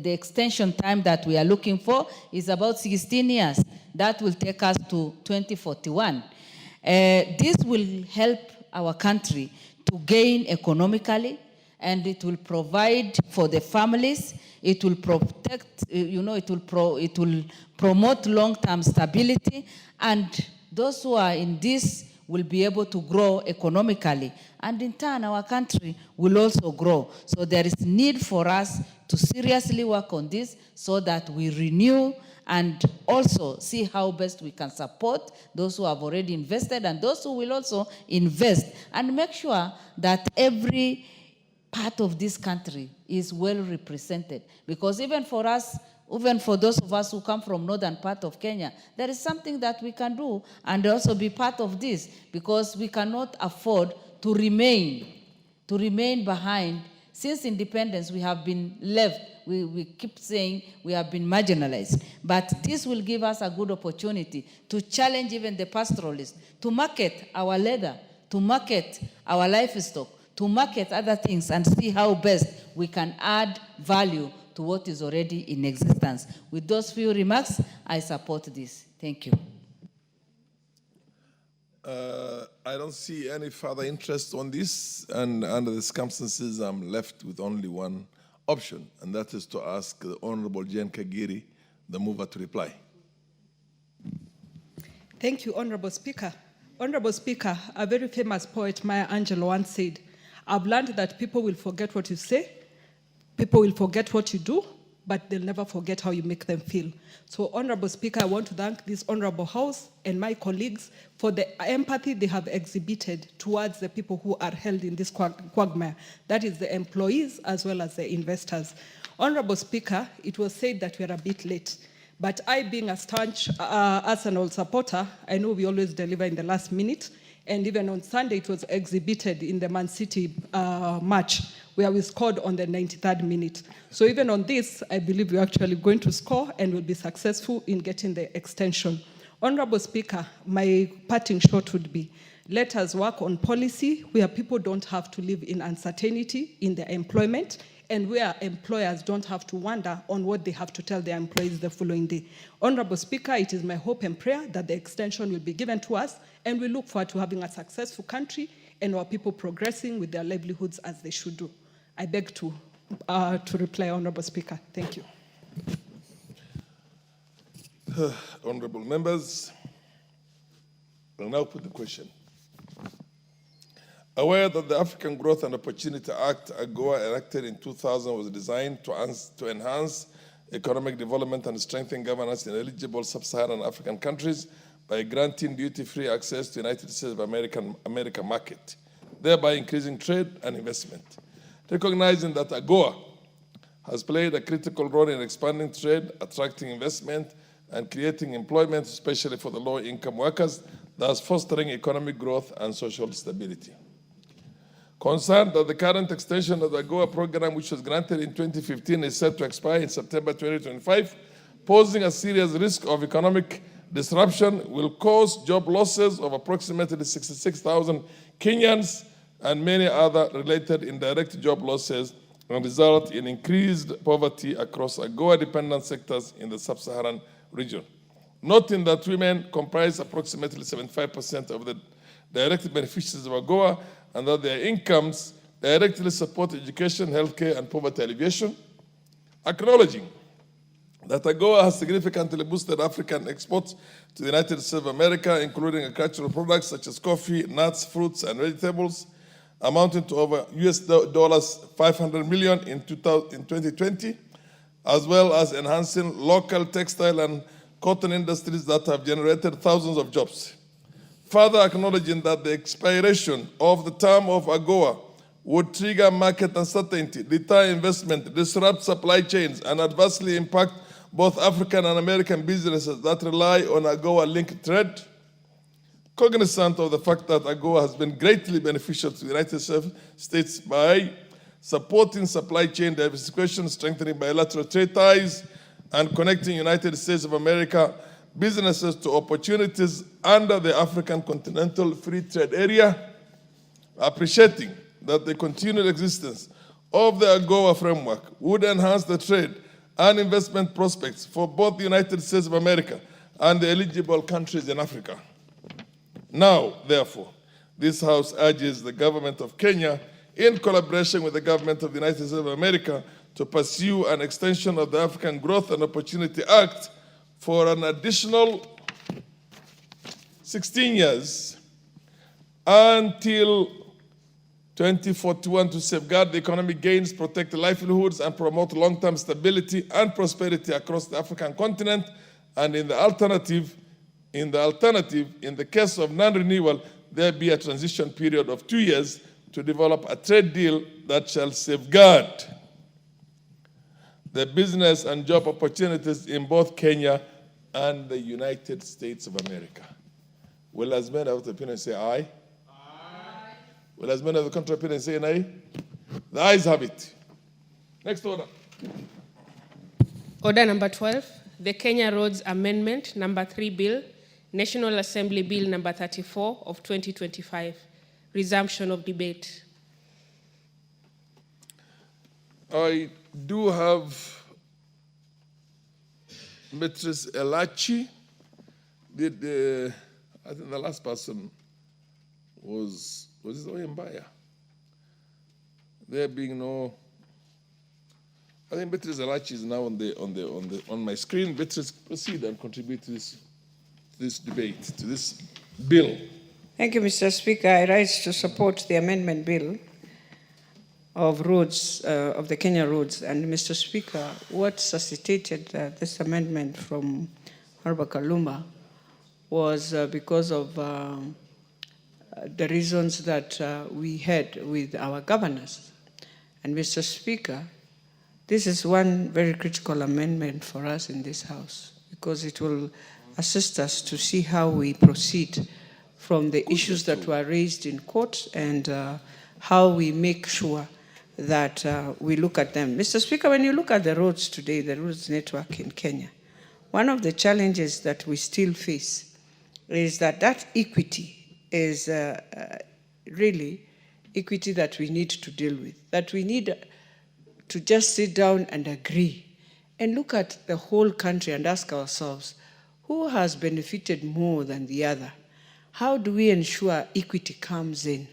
extension time that we are looking for is about 16 years. That will take us to 2041. This will help our country to gain economically, and it will provide for the families. It will protect, it will promote long-term stability, and those who are in this will be able to grow economically, and in turn our country will also grow. So there is need for us to seriously work on this so that we renew and also see how best we can support those who have already invested and those who will also invest, and make sure that every part of this country is well represented. Because even for us, even for those of us who come from northern part of Kenya, there is something that we can do and also be part of this, because we cannot afford to remain behind. Since independence, we have been left. We keep saying we have been marginalized. But this will give us a good opportunity to challenge even the pastoralists, to market our leather, to market our livestock, to market other things, and see how best we can add value to what is already in existence. With those few remarks, I support this. Thank you. I don't see any further interest on this, and under the circumstances, I'm left with only one option, and that is to ask the Honorable Jane Kagiri, the mover, to reply. Thank you, Honorable Speaker. Honorable Speaker, a very famous poet, Maya Angelou, once said, "I've learned that people will forget what you say, people will forget what you do, but they'll never forget how you make them feel." So, Honorable Speaker, I want to thank this Honorable House and my colleagues for the empathy they have exhibited towards the people who are held in this quagmire. That is the employees as well as the investors. Honorable Speaker, it was said that we are a bit late. But I, being a staunch Arsenal supporter, I know we always deliver in the last minute. And even on Sunday, it was exhibited in the Man City match, where we scored on the 93rd minute. So even on this, I believe we're actually going to score and will be successful in getting the extension. Honorable Speaker, my parting shot would be, let us work on policy where people don't have to live in uncertainty in their employment, and where employers don't have to wonder on what they have to tell their employees the following day. Honorable Speaker, it is my hope and prayer that the extension will be given to us, and we look forward to having a successful country and our people progressing with their livelihoods as they should do. I beg to reply, Honorable Speaker. Thank you. Honorable members, I will now put the question. Aware that the African Growth and Opportunity Act, AGOA, enacted in 2000, was designed to enhance economic development and strengthen governance in eligible sub-Saharan African countries by granting duty-free access to the United States of America market, thereby increasing trade and investment. Recognizing that AGOA has played a critical role in expanding trade, attracting investment, and creating employment, especially for the low-income workers, thus fostering economic growth and social stability. Concerned that the current extension of the AGOA program, which was granted in 2015, is set to expire in September 2025, posing a serious risk of economic disruption, will cause job losses of approximately 66,000 Kenyans, and many other related indirect job losses and result in increased poverty across AGOA-dependent sectors in the sub-Saharan region. Noting that women comprise approximately 75% of the direct beneficiaries of AGOA and that their incomes directly support education, healthcare, and poverty alleviation. Acknowledging that AGOA has significantly boosted African exports to the United States of America, including agricultural products such as coffee, nuts, fruits, and vegetables, amounting to over US $500 million in 2020, as well as enhancing local textile and cotton industries that have generated thousands of jobs. Further acknowledging that the expiration of the term of AGOA would trigger market uncertainty, deter investment, disrupt supply chains, and adversely impact both African and American businesses that rely on AGOA-linked trade. Cognizant of the fact that AGOA has been greatly beneficial to the United States by supporting supply chain diversification, strengthening bilateral trade ties, and connecting United States of America businesses to opportunities under the African Continental Free Trade Area, appreciating that the continued existence of the AGOA framework would enhance the trade and investment prospects for both the United States of America and the eligible countries in Africa. Now, therefore, this House urges the government of Kenya, in collaboration with the government of the United States of America, to pursue an extension of the African Growth and Opportunity Act for an additional 16 years until 2041 to safeguard the economic gains, protect livelihoods, and promote long-term stability and prosperity across the African continent. And in the alternative, in the case of non-renewal, there be a transition period of 2 years to develop a trade deal that shall safeguard the business and job opportunities in both Kenya and the United States of America. Will as many of the opinion say aye? Aye. Will as many of the contrary opinion say nay? The ayes have it. Next order. Order number 12, the Kenya Roads Amendment number 3 Bill, National Assembly Bill number 34 of 2025. Resumption of debate. I do have Beatrice Elachi. I think the last person was it Oyembaya? There being no, I think Beatrice Elachi is now on my screen. Beatrice, proceed and contribute to this debate, to this bill. Thank you, Mr. Speaker. I rise to support the amendment bill of roads, of the Kenya roads. And Mr. Speaker, what suscitated this amendment from Honorable Kaluma was because of the reasons that we had with our governors. And Mr. Speaker, this is one very critical amendment for us in this House because it will assist us to see how we proceed from the issues that were raised in court and how we make sure that we look at them. Mr. Speaker, when you look at the roads today, the roads network in Kenya, one of the challenges that we still face is that equity is really equity that we need to deal with, that we need to just sit down and agree and look at the whole country and ask ourselves, who has benefited more than the other? How do we ensure equity comes in?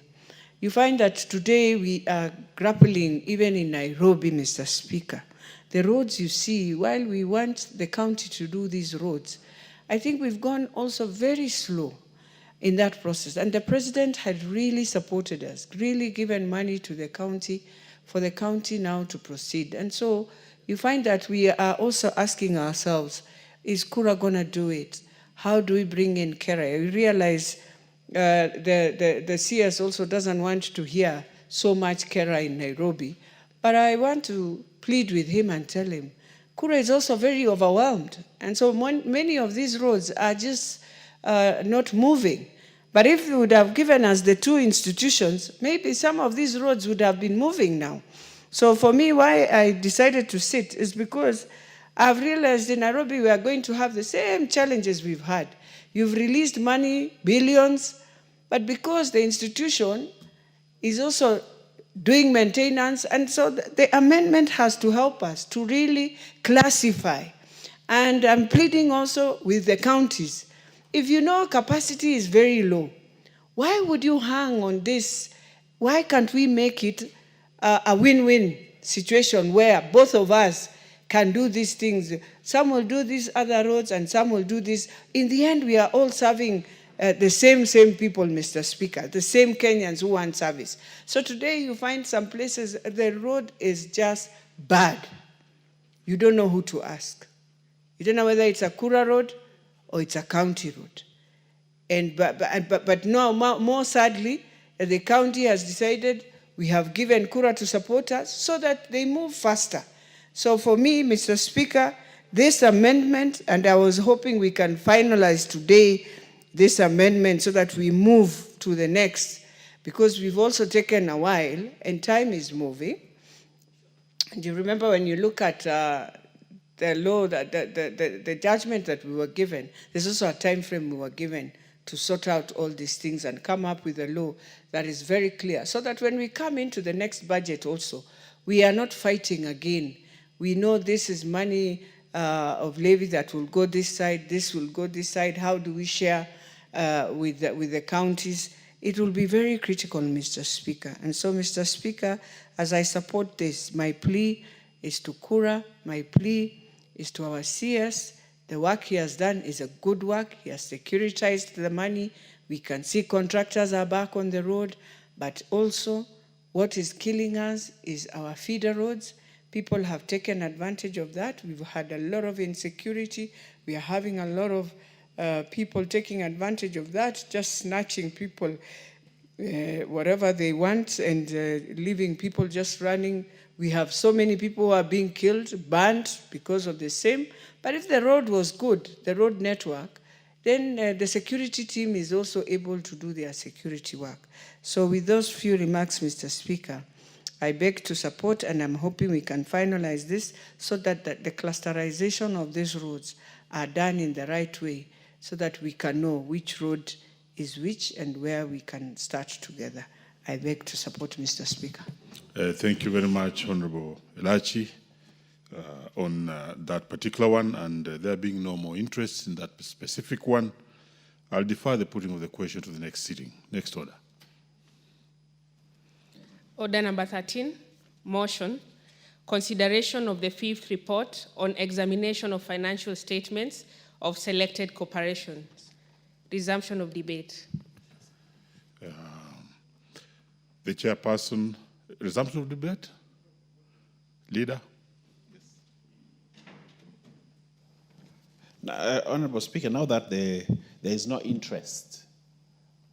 You find that today we are grappling, even in Nairobi, Mr. Speaker. The roads you see, while we want the county to do these roads, I think we've gone also very slow in that process. And the president had really supported us, really given money to the county for the county now to proceed. And so you find that we are also asking ourselves, is Kura going to do it? How do we bring in Kera? We realize the CS also doesn't want to hear so much Kera in Nairobi. But I want to plead with him and tell him, Kura is also very overwhelmed. And so many of these roads are just not moving. But if you would have given us the two institutions, maybe some of these roads would have been moving now. So for me, why I decided to sit is because I've realized in Nairobi we are going to have the same challenges we've had. You've released money, billions, but because the institution is also doing maintenance. And so the amendment has to help us to really classify. And I'm pleading also with the counties. If you know capacity is very low, why would you hang on this? Why can't we make it a win-win situation where both of us can do these things? Some will do these other roads and some will do this. In the end, we are all serving the same people, Mr. Speaker, the same Kenyans who want service. So today you find some places the road is just bad. You don't know who to ask. You don't know whether it's a Kura road or it's a county road. And but no, more sadly, the county has decided we have given Kura to support us so that they move faster. So for me, Mr. Speaker, this amendment, and I was hoping we can finalize today this amendment so that we move to the next, because we've also taken a while and time is moving. And you remember when you look at the law, the judgment that we were given, there's also a time frame we were given to sort out all these things and come up with a law that is very clear, so that when we come into the next budget also, we are not fighting again. We know this is money of levy that will go this side, this will go this side. How do we share with the counties? It will be very critical, Mr. Speaker. And so, Mr. Speaker, as I support this, my plea is to Kura, my plea is to our CS. The work he has done is a good work. He has securitized the money. We can see contractors are back on the road, but also what is killing us is our feeder roads. People have taken advantage of that. We've had a lot of insecurity. We are having a lot of people taking advantage of that, just snatching people whatever they want and leaving people just running. We have so many people who are being killed, burned because of the same. But if the road was good, the road network, then the security team is also able to do their security work. So with those few remarks, Mr. Speaker, I beg to support, and I'm hoping we can finalize this so that the clusterization of these roads are done in the right way, so that we can know which road is which and where we can start together. I beg to support, Mr. Speaker. Thank you very much, Honorable Elachi, on that particular one, and there being no more interest in that specific one, I'll defer the putting of the question to the next sitting. Next order. Order number 13, motion, consideration of the 5th report on examination of financial statements of selected corporations. Resumption of debate. The chairperson, resumption of debate? Leader? Honorable Speaker, now that there is no interest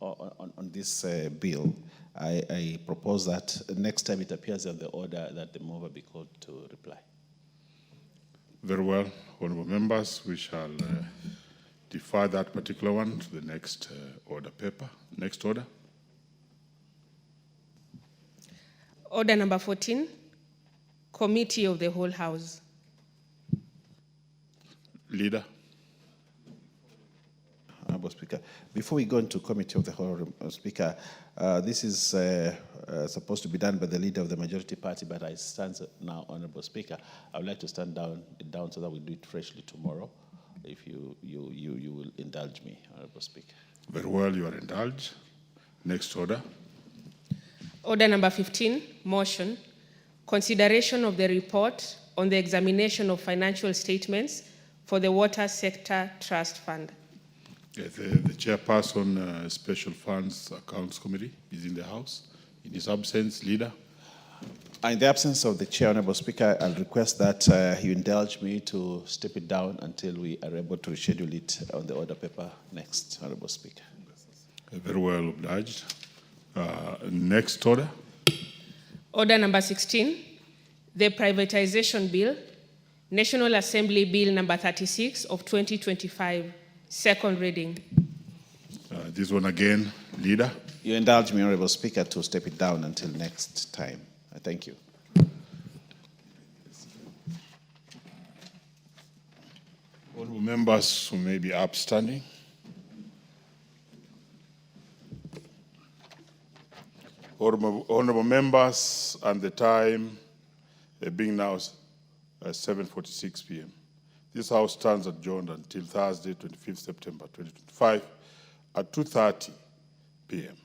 on this bill, I propose that next time it appears on the order that the mover be called to reply. Very well, honorable members, we shall defer that particular one to the next order paper. Next order. Order number 14, Committee of the Whole House. Leader. Honorable Speaker, before we go into Committee of the Whole, Speaker, this is supposed to be done by the leader of the majority party, but I stand now, Honorable Speaker. I would like to stand down so that we do it freshly tomorrow, if you will indulge me, Honorable Speaker. Very well, you are indulged. Next order. Order number 15, motion, consideration of the report on the examination of financial statements for the Water Sector Trust Fund. Yeah, the chairperson, Special Funds Accounts Committee, is in the House. In his absence, Leader. In the absence of the Chair, Honorable Speaker, I'll request that you indulge me to step it down until we are able to reschedule it on the order paper next, Honorable Speaker. Very well obliged. Next order. Order number 16, the privatization bill, National Assembly Bill number 36 of 2025, second reading. This one again, Leader. You indulge me, Honorable Speaker, to step it down until next time. Thank you. Honorable members who may be upstanding. Honorable members, and the time being now 7:46 p.m. This House stands adjourned until Thursday, 25th September 2025 at 2:30 p.m.